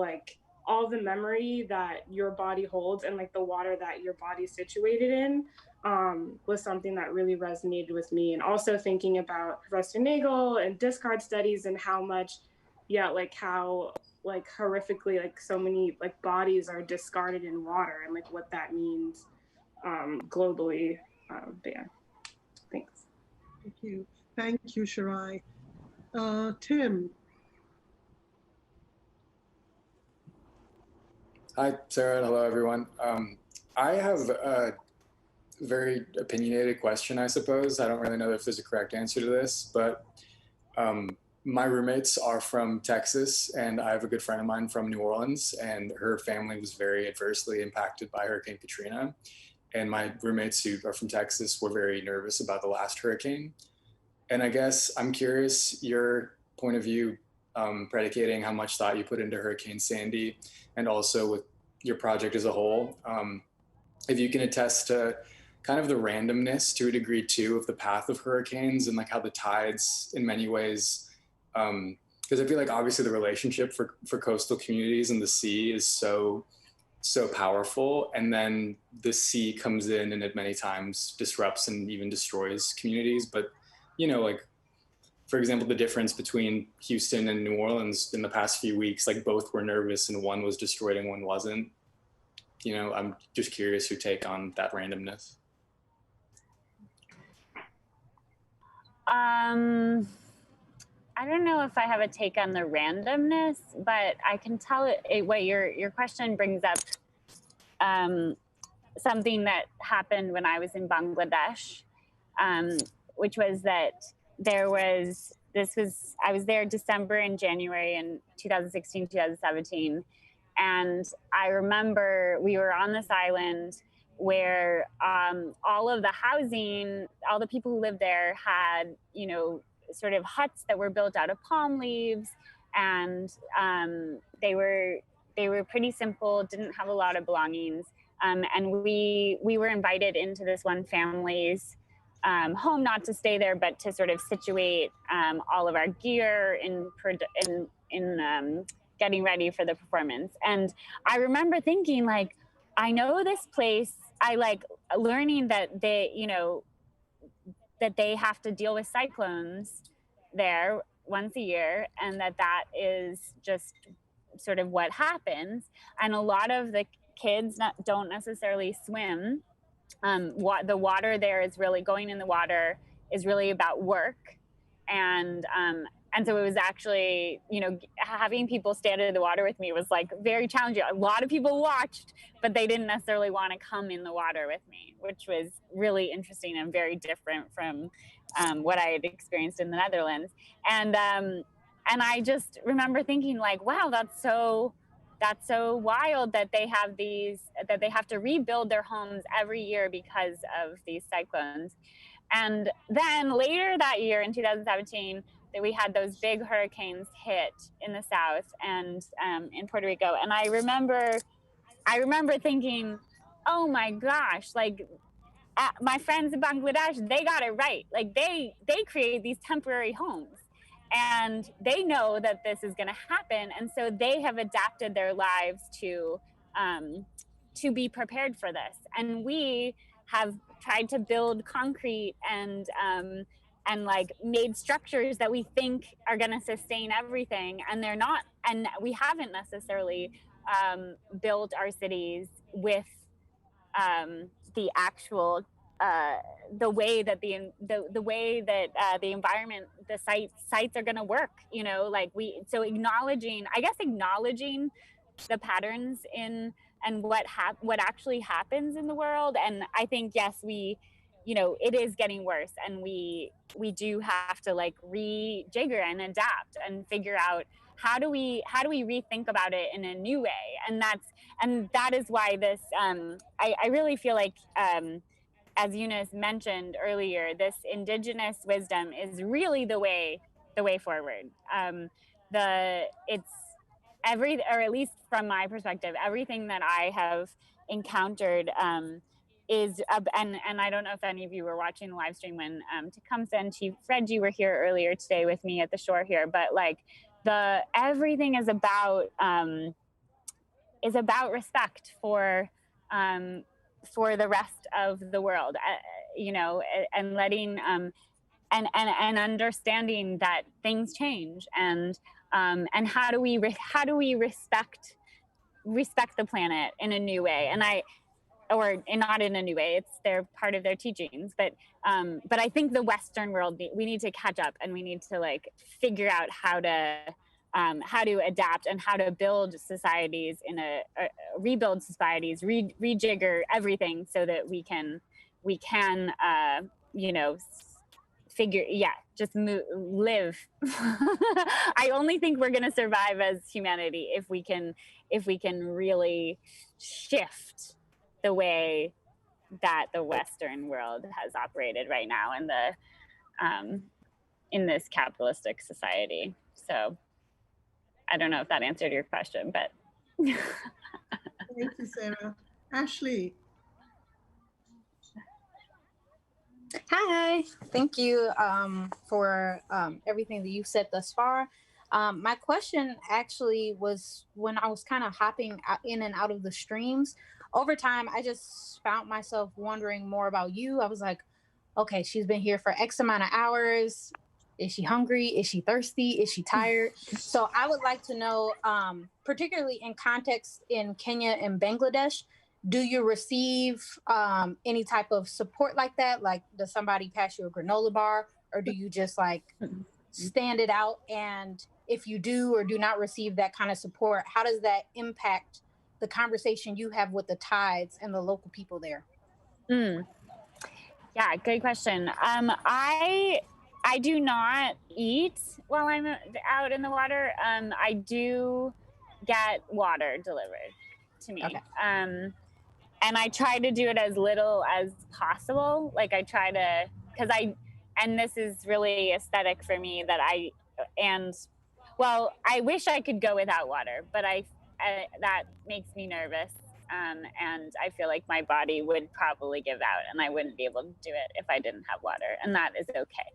the memory that your body holds and like the water that your body's situated in was something that really resonated with me. And also thinking about Professor Nagel and discard studies and how much, like how like horrifically like so many like bodies are discarded in water and like what that means globally. But yeah, thanks. Thank you, Shirai. Tim. Hi, Sarah. Hello, everyone. I have a very opinionated question, I suppose. I don't really know if there's a correct answer to this, but my roommates are from Texas, and I have a good friend of mine from New Orleans, and her family was very adversely impacted by Hurricane Katrina. And my roommates who are from Texas were very nervous about the last hurricane. And I guess I'm curious your point of view, predicating how much thought you put into Hurricane Sandy, and also with your project as a whole. If you can attest to kind of the randomness to a degree too of the path of hurricanes, and like how the tides in many ways, because I feel like obviously the relationship for coastal communities and the sea is so powerful, and then the sea comes in and it many times disrupts and even destroys communities. But you know, like for example, the difference between Houston and New Orleans in the past few weeks, like both were nervous and one was destroyed and one wasn't. You know, I'm just curious your take on that randomness. I don't know if I have a take on the randomness, but I can tell what your question brings up something that happened when I was in Bangladesh, which was that I was there December and January in 2016, 2017. And I remember we were on this island where all of the housing, all the people who lived there had, you know, sort of huts that were built out of palm leaves, and they were pretty simple, didn't have a lot of belongings. And we were invited into this one family's home, not to stay there, but to sort of situate all of our gear in getting ready for the performance. And I remember thinking, like, I know this place. I like learning that they, you know, that they have to deal with cyclones there once a year, and that is just sort of what happens. And a lot of the kids don't necessarily swim. The water there is really, going in the water is really about work. And so it was actually, you know, having people stand in the water with me was like very challenging. A lot of people watched, but they didn't necessarily want to come in the water with me, which was really interesting and very different from what I had experienced in the Netherlands. And I just remember thinking, like, wow, that's so wild that they have to rebuild their homes every year because of these cyclones. And then later that year in 2017, that we had those big hurricanes hit in the south and in Puerto Rico. And I remember thinking, oh my gosh, like my friends in Bangladesh, they got it right. Like they create these temporary homes, and they know that this is going to happen, and so they have adapted their lives to be prepared for this. And we have tried to build concrete and like made structures that we think are going to sustain everything, and they're not. And we haven't necessarily built our cities with the actual the way that the way that the environment, the sites are going to work. You know, like so acknowledging the patterns in and what actually happens in the world. And I think, yes, it is getting worse, and we do have to like rejigger and adapt and figure out how do we rethink about it in a new way. And that is why this I really feel like as Eunice mentioned earlier, this indigenous wisdom is really the way forward. Or at least from my perspective, everything that I have encountered is, and I don't know if any of you were watching the live stream when Tecumseh and Chief Reggie were here earlier today with me at the shore here, but like everything is about respect for the rest of the world, and letting and understanding that things change, and how do we respect the planet in a new way. Or not in a new way, they're part of their teachings, but I think the Western world, we need to catch up, and we need to like figure out how to adapt and how to build societies rebuild societies, rejigger everything so that we can live. I only think we're going to survive as humanity if we can really shift the way that the Western world has operated right now in this capitalistic society. So I don't know if that answered your question, but thank you, Sarah. Ashley. Hi, thank you for everything that you've said thus far. My question actually was, when I was kind of hopping in and out of the streams, over time, I just found myself wondering more about you. I was like, okay, she's been here for X amount of hours. Is she hungry? Is she thirsty? Is she tired? So I would like to know, particularly in context in Kenya and Bangladesh, do you receive any type of support like that? Like, does somebody pass you a granola bar, or do you just like stand it out? And if you do or do not receive that kind of support, how does that impact the conversation you have with the tides and the local people there? Yeah, good question. I do not eat while I'm out in the water. I do get water delivered to me. Okay. And I try to do it as little as possible. Like I try to, and this is really aesthetic for me, I wish I could go without water, but that makes me nervous. And I feel like my body would probably give out, and I wouldn't be able to do it if I didn't have water, and that is okay.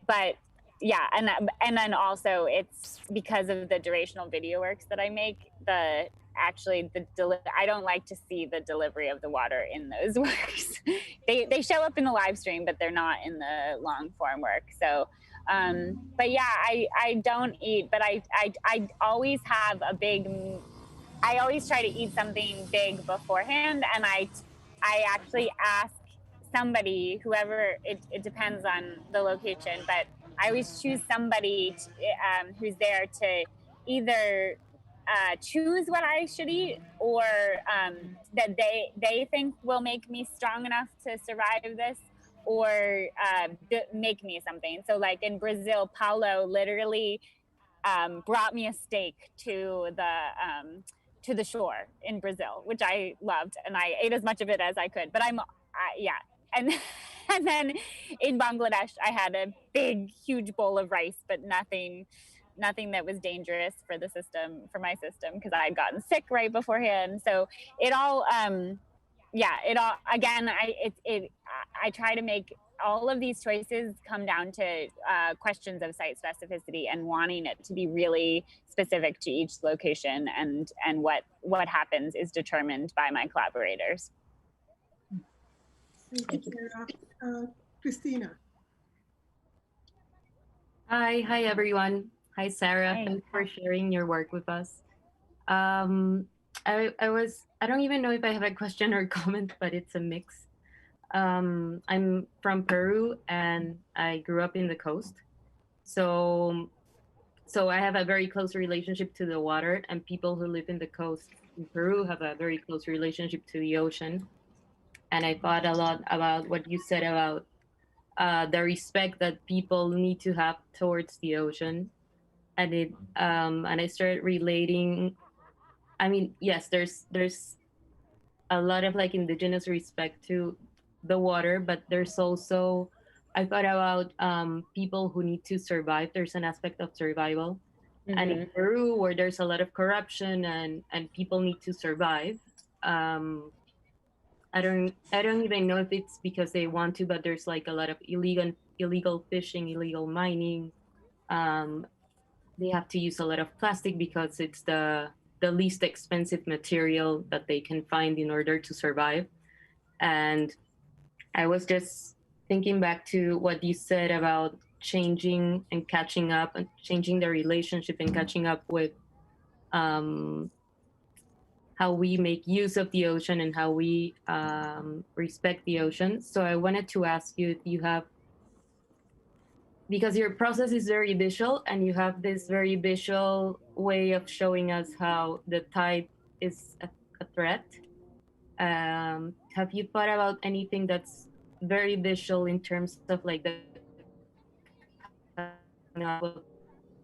But yeah, and then also it's because of the durational video works that I make. I don't like to see the delivery of the water in those works. They show up in the live stream, but they're not in the long form work. So, but yeah, I don't eat, but I always have I always try to eat something big beforehand, and I actually ask somebody, whoever, it depends on the location, but I always choose somebody who's there to either choose what I should eat, or that they think will make me strong enough to survive this, or make me something. So like in Brazil, Paulo literally brought me a steak to the shore in Brazil, which I loved, and I ate as much of it as I could. But and then in Bangladesh, I had a big, huge bowl of rice, but nothing that was dangerous for my system, because I had gotten sick right beforehand. So it all, again, I try to make all of these choices come down to questions of site specificity and wanting it to be really specific to each location, and what happens is determined by my collaborators. Thank you, Sarah. Christina. Hi everyone. Hi Sarah. Hi. Thanks for sharing your work with us. I don't even know if I have a question or comment, but it's a mix. I'm from Peru and I grew up in the coast. So I have a very close relationship to the water, and people who live in the coast in Peru have a very close relationship to the ocean. And I thought a lot about what you said about the respect that people need to have towards the ocean. And I started relating. I mean, yes, there's a lot of like indigenous respect to the water, but there's also, I thought about people who need to survive. There's an aspect of survival. And in Peru, where there's a lot of corruption and people need to survive, I don't even know if it's because they want to, but there's like a lot of illegal fishing, illegal mining. They have to use a lot of plastic because it's the least expensive material that they can find in order to survive. And I was just thinking back to what you said about changing and catching up, and changing the relationship and catching up with how we make use of the ocean and how we respect the ocean. So I wanted to ask you if you have, because your process is very visual and you have this very visual way of showing us how the tide is a threat. Have you thought about anything that's very visual in terms of like the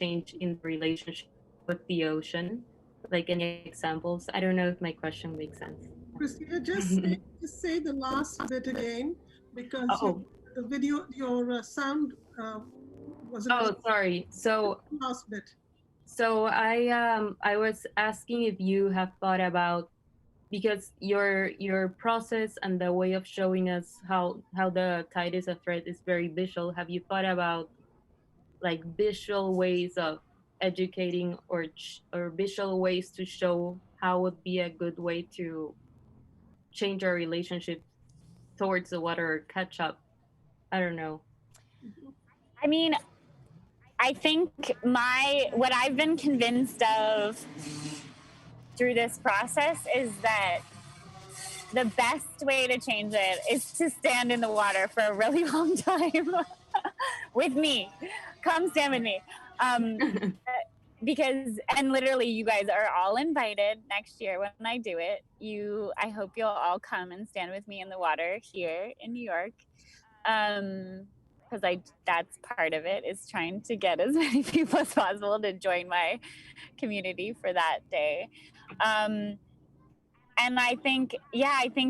change in the relationship with the ocean? Like any examples? I don't know if my question makes sense. Christina, just say the last bit again, because the video, your sound wasn't. Oh, sorry. So last bit. So I was asking if you have thought about, because your process and the way of showing us how the tide is a threat is very visual. Have you thought about like visual ways of educating or visual ways to show how would be a good way to change our relationship towards the water or catch up? I don't know. I mean, I think what I've been convinced of through this process is that the best way to change it is to stand in the water for a really long time with me. Come stand with me. Because, and literally you guys are all invited next year when I do it. I hope you'll all come and stand with me in the water here in New York. Because that's part of it, is trying to get as many people as possible to join my community for that day. And I think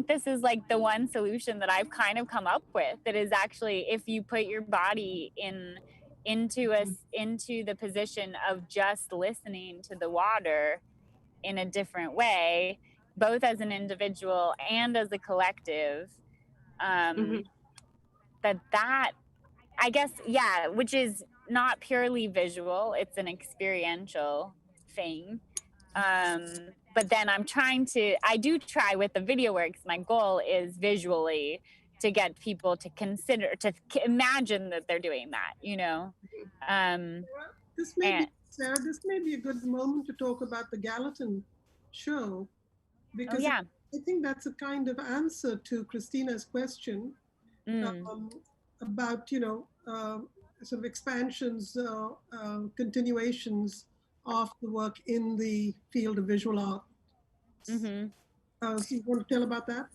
this is like the one solution that I've kind of come up with, that is actually, if you put your body into the position of just listening to the water in a different way, both as an individual and as a collective, that I guess, yeah, which is not purely visual, it's an experiential thing. But then I do try with the video works, my goal is visually to get people to consider, to imagine that they're doing that, you know? Sarah, this may be a good moment to talk about the Gallatin show, because I think that's a kind of answer to Christina's question about, sort of expansions, continuations of the work in the field of visual art. So you want to tell about that?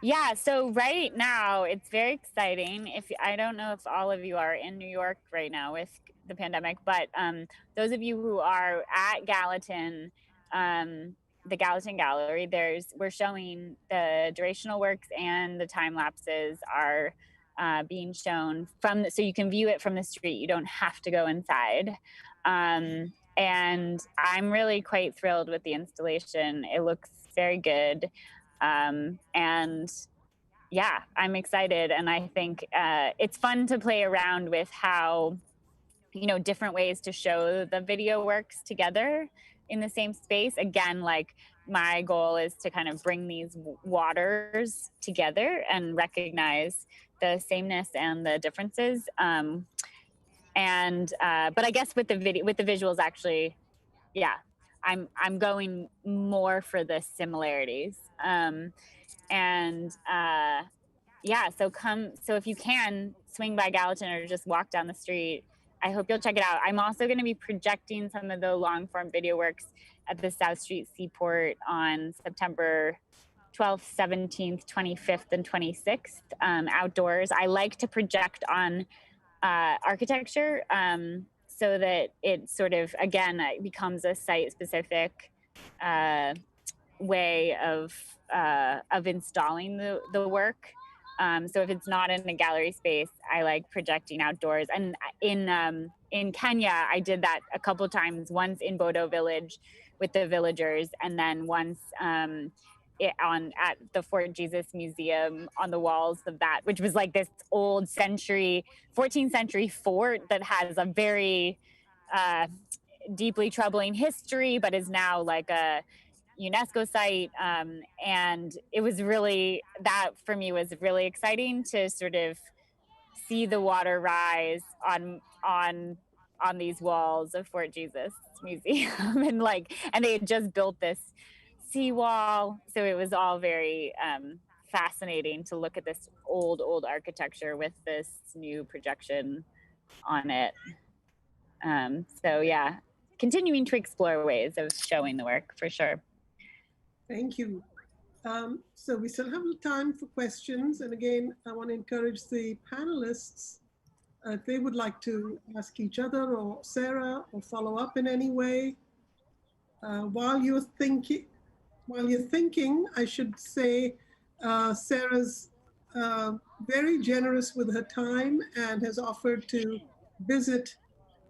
Yeah, so right now it's very exciting. I don't know if all of you are in New York right now with the pandemic, but those of you who are at Gallatin, the Gallatin Gallery, we're showing the durational works, and the time lapses are being shown so you can view it from the street. You don't have to go inside. And I'm really quite thrilled with the installation. It looks very good. And yeah, I'm excited. And I think it's fun to play around with how, different ways to show the video works together in the same space. Again, like my goal is to kind of bring these waters together and recognize the sameness and the differences. But I guess with the visuals, actually, yeah, I'm going more for the similarities. Yeah, so if you can swing by Gallatin or just walk down the street, I hope you'll check it out. I'm also going to be projecting some of the long form video works at the South Street Seaport on September 12th, 17th, 25th, and 26th, outdoors. I like to project on architecture so that it sort of, again, becomes a site-specific way of installing the work. So if it's not in a gallery space, I like projecting outdoors. And in Kenya, I did that a couple times. Once in Bodo Village with the villagers, and then once at the Fort Jesus Museum on the walls of that, which was like this old 14th century fort that has a very deeply troubling history, but is now like a UNESCO site, and it was really, that for me was really exciting to sort of see the water rise on these walls of Fort Jesus Museum, and they had just built this seawall, so it was all very fascinating to look at this old architecture with this new projection on it. So yeah, continuing to explore ways of showing the work for sure. Thank you. So we still have time for questions. And again, I want to encourage the panelists, if they would like to ask each other or Sarah or follow up in any way. While you're thinking, I should say Sarah's very generous with her time and has offered to visit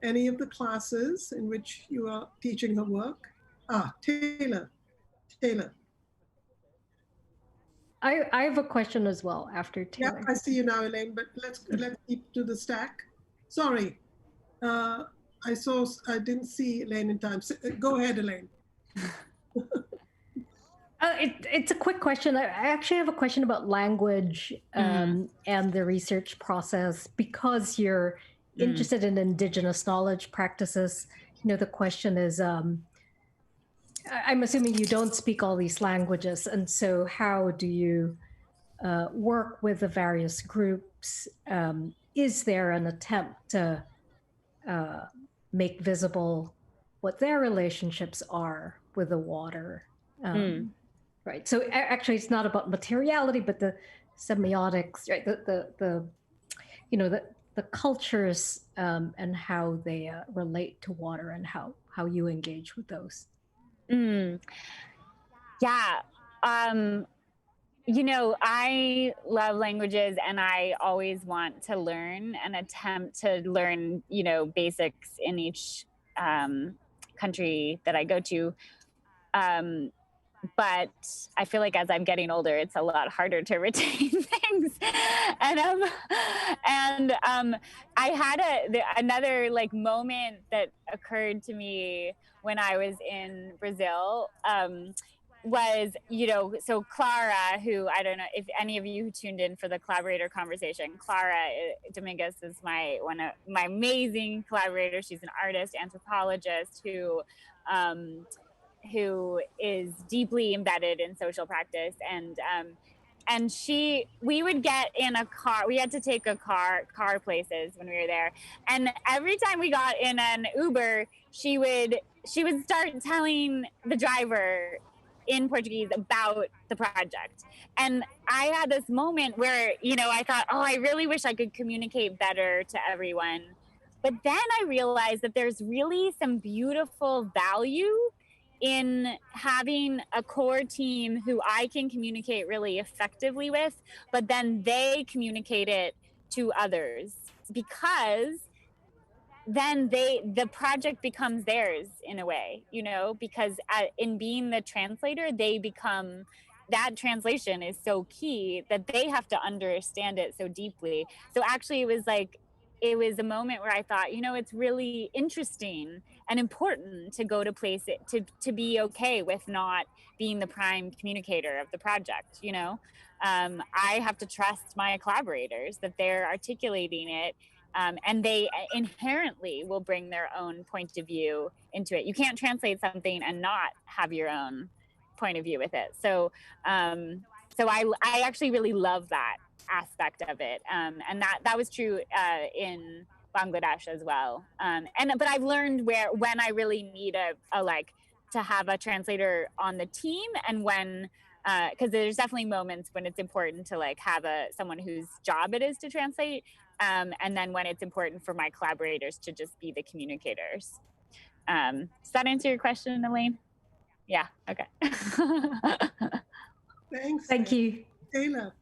any of the classes in which you are teaching her work. Taylor. I have a question as well after Taylor. Yeah, I see you now, Elaine, but let's keep to the stack. Sorry, I didn't see Elaine in time. So, go ahead, Elaine. It's a quick question. I actually have a question about language and the research process, because you're interested in indigenous knowledge practices. The question is, I'm assuming you don't speak all these languages, and so how do you work with the various groups? Is there an attempt to make visible what their relationships are with the water? Right. So actually, it's not about materiality, but the semiotics, right? The cultures and how they relate to water, and how you engage with those. Yeah. I love languages, and I always want to learn and attempt to learn, basics in each country that I go to. But I feel like as I'm getting older, it's a lot harder to retain things. And I had another moment that occurred to me when I was in Brazil. Was, so Clara, who, I don't know if any of you who tuned in for the collaborator conversation, Clara Dominguez is one of my amazing collaborators. She's an artist, anthropologist who is deeply embedded in social practice, and we would get in a car. We had to take a car places when we were there, and every time we got in an Uber, she would start telling the driver in Portuguese about the project. And I had this moment where, I thought, I really wish I could communicate better to everyone. But then I realized that there's really some beautiful value in having a core team who I can communicate really effectively with, but then they communicate it to others, because then the project becomes theirs in a way, because in being the translator, that translation is so key that they have to understand it so deeply. So actually it was like it was a moment where I thought, you know, it's really interesting and important to go to places, to be okay with not being the prime communicator of the project, you know? I have to trust my collaborators that they're articulating it, and they inherently will bring their own point of view into it. You can't translate something and not have your own point of view with it. So I actually really love that aspect of it, and that was true in Bangladesh as well. But I've learned when I really need a like to have a translator on the team, and when because there's definitely moments when it's important to like have someone whose job it is to translate, and then when it's important for my collaborators to just be the communicators. Does that answer your question, Elaine? Yeah. Okay. Thanks. Thank you. Taylor.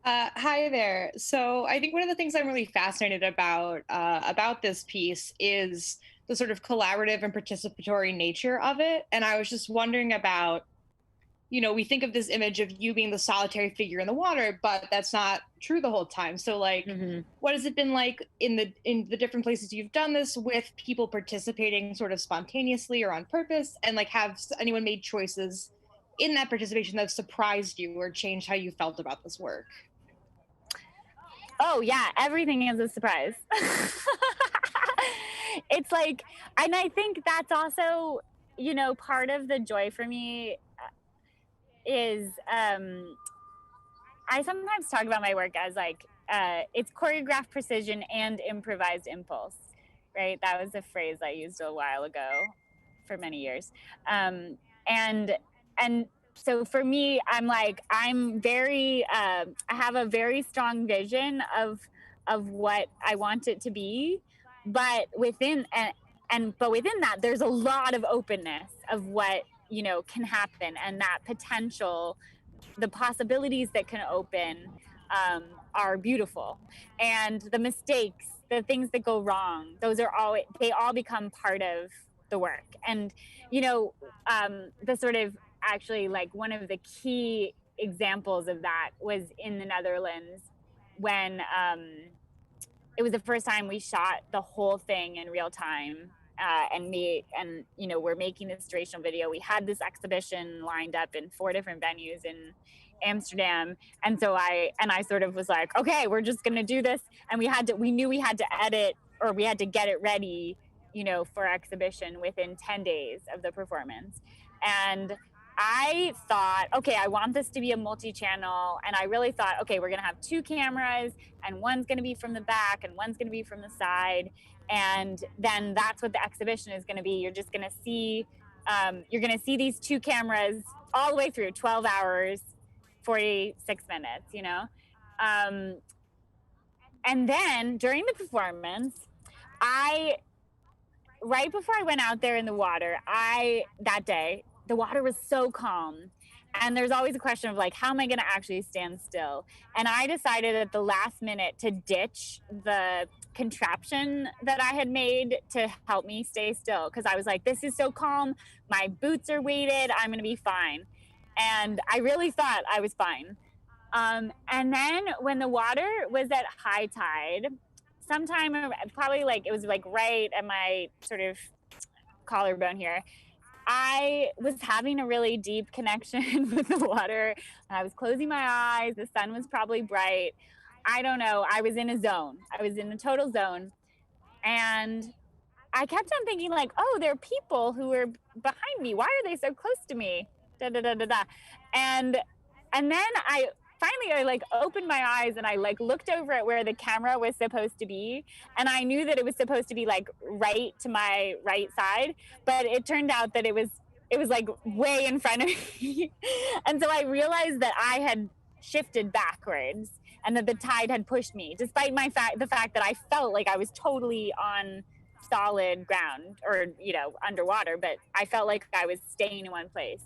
Hi there. So I think one of the things I'm really fascinated about this piece is the sort of collaborative and participatory nature of it. And I was just wondering about, you know, we think of this image of you being the solitary figure in the water, but that's not true the whole time. So like, what has it been like in the different places you've done this with, people participating sort of spontaneously or on purpose? And like, have anyone made choices in that participation that surprised you or changed how you felt about this work? Oh yeah, everything is a surprise. It's like, and I think that's also, you know, part of the joy for me is I sometimes talk about my work as like it's choreographed precision and improvised impulse, right? That was a phrase I used a while ago for many years, and so for me, I'm very I have a very strong vision of what I want it to be, but within that there's a lot of openness of what, you know, can happen, and that potential, the possibilities that can open are beautiful, and the mistakes, the things that go wrong, they all become part of the work. And you know, the sort of actually like one of the key examples of that was in the Netherlands when it was the first time we shot the whole thing in real time. And you know, we're making this durational video. We had this exhibition lined up in 4 different venues in Amsterdam, and so I sort of was like, okay, we're just gonna do this. And we knew we had to edit, or we had to get it ready, you know, for exhibition within 10 days of the performance. And I thought, okay, I want this to be a multi-channel, and I really thought, okay, we're gonna have 2 cameras, and one's gonna be from the back and one's gonna be from the side, and then that's what the exhibition is gonna be. You're just gonna see, you're gonna see these 2 cameras all the way through 12 hours, 46 minutes, you know? And then during the performance, right before I went out there in the water, that day, the water was so calm. And there's always a question of like, how am I gonna actually stand still? And I decided at the last minute to ditch the contraption that I had made to help me stay still. Cause I was like, this is so calm. My boots are weighted. I'm gonna be fine. And I really thought I was fine. And then when the water was at high tide, sometime probably like, it was like right at my sort of collarbone here, I was having a really deep connection with the water. I was closing my eyes. The sun was probably bright. I don't know. I was in a zone. I was in a total zone. And I kept on thinking like, oh, there are people who are behind me. Why are they so close to me? Da, da, da, da, da. And then I like opened my eyes and I like looked over at where the camera was supposed to be, and I knew that it was supposed to be like right to my right side, but it turned out that it was like way in front of me. And so I realized that I had shifted backwards and that the tide had pushed me, despite the fact that I felt like I was totally on solid ground, or, you know, underwater, but I felt like I was staying in one place.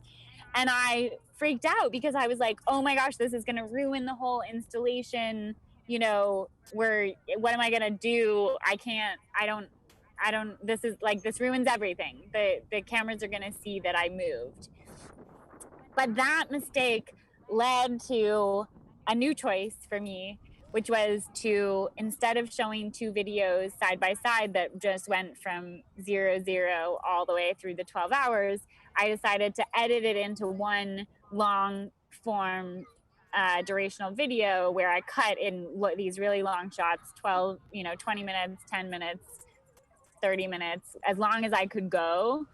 And I freaked out because I was like, oh my gosh, this is going to ruin the whole installation. You know, what am I going to do? This is like, this ruins everything. The cameras are going to see that I moved. But that mistake led to a new choice for me, which was to, instead of showing 2 videos side by side that just went from 0, all the way through the 12 hours, I decided to edit it into one long form durational video where I cut in these really long shots, 20 minutes, 10 minutes, 30 minutes, as long as I could go,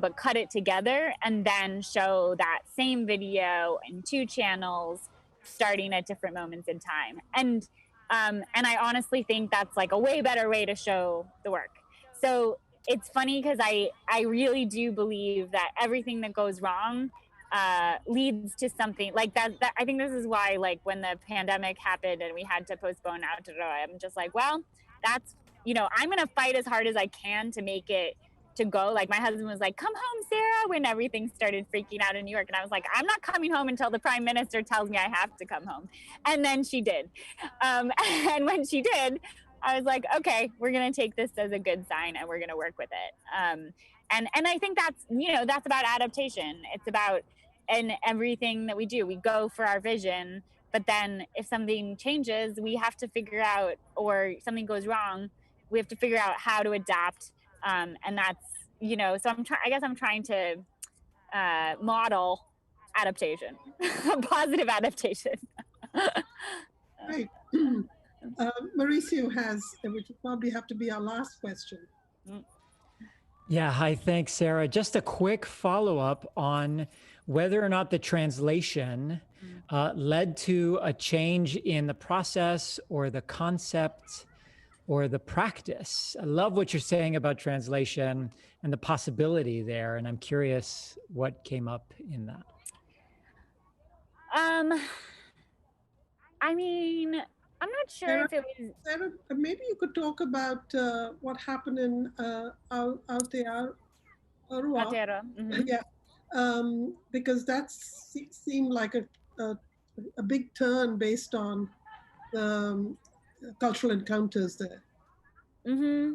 but cut it together and then show that same video in 2 channels starting at different moments in time. And I honestly think that's like a way better way to show the work. So it's funny because I really do believe that everything that goes wrong leads to something like that. I think this is why, like, when the pandemic happened and we had to postpone Aotearoa, I'm just like, well, that's, I'm going to fight as hard as I can to make it to go. Like, my husband was like, come home, Sarah, when everything started freaking out in New York. And I was like, I'm not coming home until the prime minister tells me I have to come home. And then she did. And when she did, I was like, okay, we're going to take this as a good sign and we're going to work with it. And I think that's, that's about adaptation. It's about, and everything that we do, we go for our vision, but then if something changes, we have to figure out, or something goes wrong, we have to figure out how to adapt. And that's, so I guess I'm trying to model adaptation, positive adaptation. Right. Mauricio has, which will probably have to be our last question. Yeah, hi, thanks, Sarah. Just a quick follow-up on whether or not the translation led to a change in the process or the concept or the practice. I love what you're saying about translation and the possibility there, and I'm curious what came up in that. I mean, I'm not sure Sarah, if it was... Sarah, maybe you could talk about what happened in Aotearoa. Mm-hmm. Yeah, because that seemed like a big turn based on the cultural encounters there. Mm-hmm.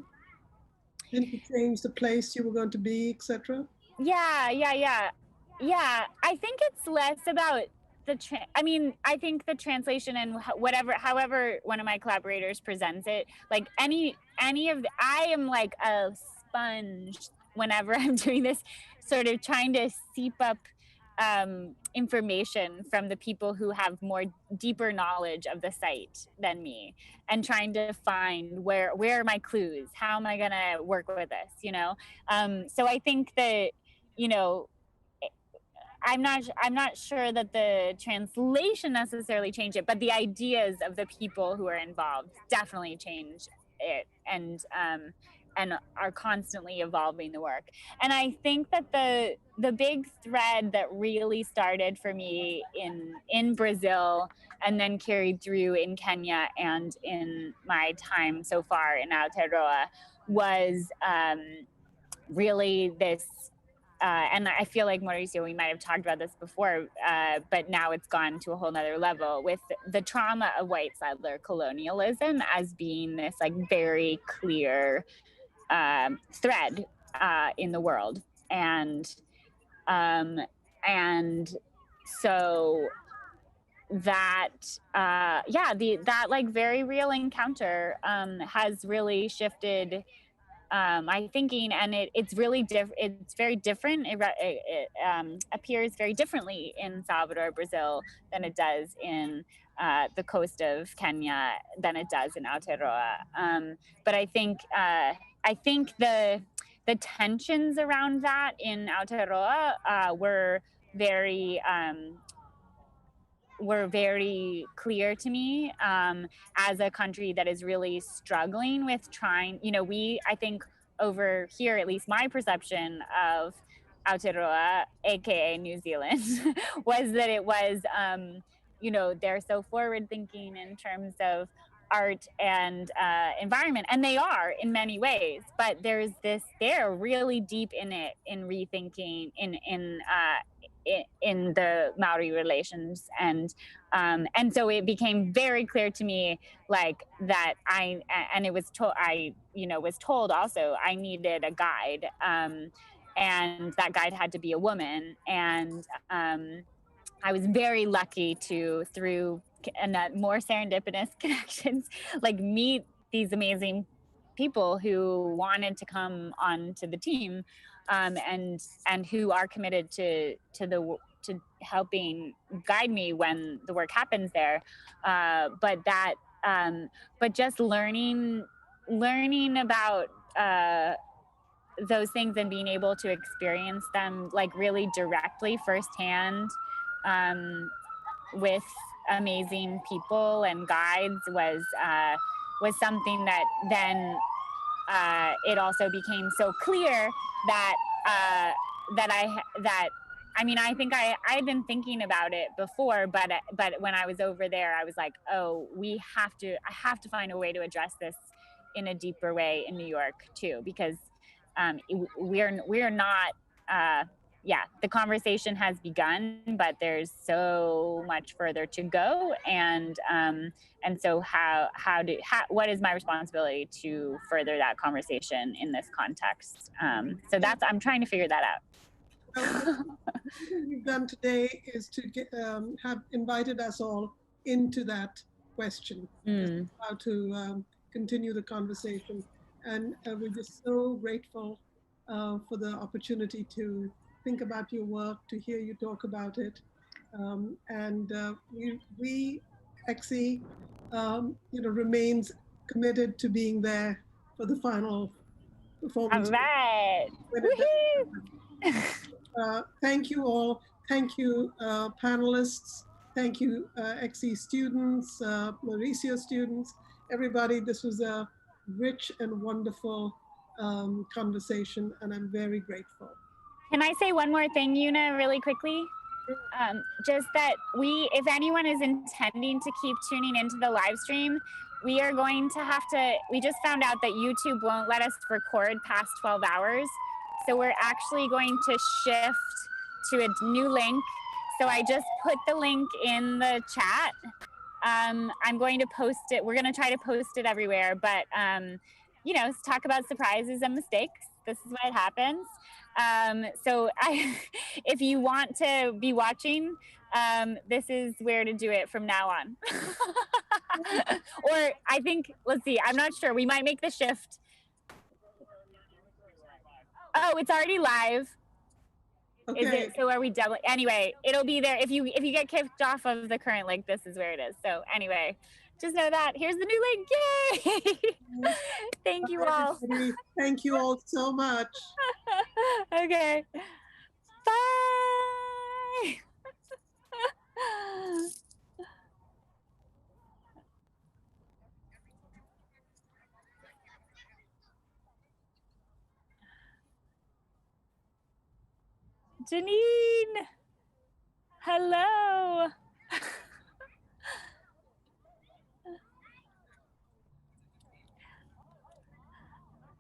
Didn't you change the place you were going to be, etc.? Yeah. I think it's less about I think the translation and however one of my collaborators presents it, like I am like a sponge whenever I'm doing this, sort of trying to seep up information from the people who have more deeper knowledge of the site than me, and trying to find where are my clues, how am I gonna work with this, so I think that, I'm not sure that the translation necessarily changed it, but the ideas of the people who are involved definitely change it, and are constantly evolving the work. And I think that the big thread that really started for me in Brazil and then carried through in Kenya and in my time so far in Aotearoa was really this. And I feel like, Mauricio, we might have talked about this before, but now it's gone to a whole nother level with the trauma of white settler colonialism as being this like very clear thread in the world. And so that, that like very real encounter has really shifted my thinking, and it's really it's very different. It appears very differently in Salvador, Brazil, than it does in the coast of Kenya, than it does in Aotearoa. But I think the tensions around that in Aotearoa were very clear to me as a country that is really struggling with trying, I think over here, at least my perception of Aotearoa, aka New Zealand, was that it was, they're so forward thinking in terms of art and environment, and they are in many ways, but they're really deep in it, in rethinking in the Maori relations, and so it became very clear to me, like that I was told also I needed a guide, and that guide had to be a woman, and I was very lucky to, through more serendipitous connections, like meet these amazing people who wanted to come onto the team, and who are committed to helping guide me when the work happens there. But just learning about those things and being able to experience them like really directly firsthand, with amazing people and guides was something that then it also became so clear that I mean, I think I had been thinking about it before, but when I was over there, I was like, oh, I have to find a way to address this in a deeper way in New York too, because we're not. The conversation has begun, but there's so much further to go, and so what is my responsibility to further that conversation in this context? So I'm trying to figure that out. What we've done today is to have invited us all into that question, how to continue the conversation. And we're just so grateful for the opportunity to think about your work, to hear you talk about it. We EXI, remains committed to being there for the final performance. All right. Thank you all. Thank you, panelists. Thank you, EXI students, Mauricio students, everybody. This was a rich and wonderful conversation, and I'm very grateful. Can I say one more thing, Yuna, really quickly? Just that if anyone is intending to keep tuning into the live stream, we are going to have to, we just found out that YouTube won't let us record past 12 hours. So we're actually going to shift to a new link. So I just put the link in the chat. I'm going to post it. We're going to try to post it everywhere, but talk about surprises and mistakes. This is what happens. So if you want to be watching, this is where to do it from now on. Or I think, let's see, I'm not sure. We might make the shift. Oh, it's already live. Okay. Is it? So are we double? Anyway, it'll be there. If you get kicked off of the current link, this is where it is. So anyway, just know that. Here's the new link. Yay! Thank you all. Thank you all so much. Okay. Bye. Janine, hello.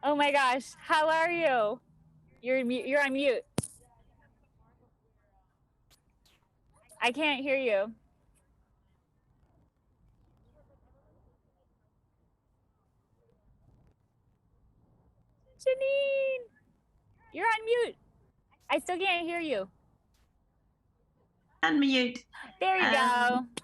Oh my gosh, how are you? You're on mute. I can't hear you. Janine, you're on mute. I still can't hear you. Unmute. There you go.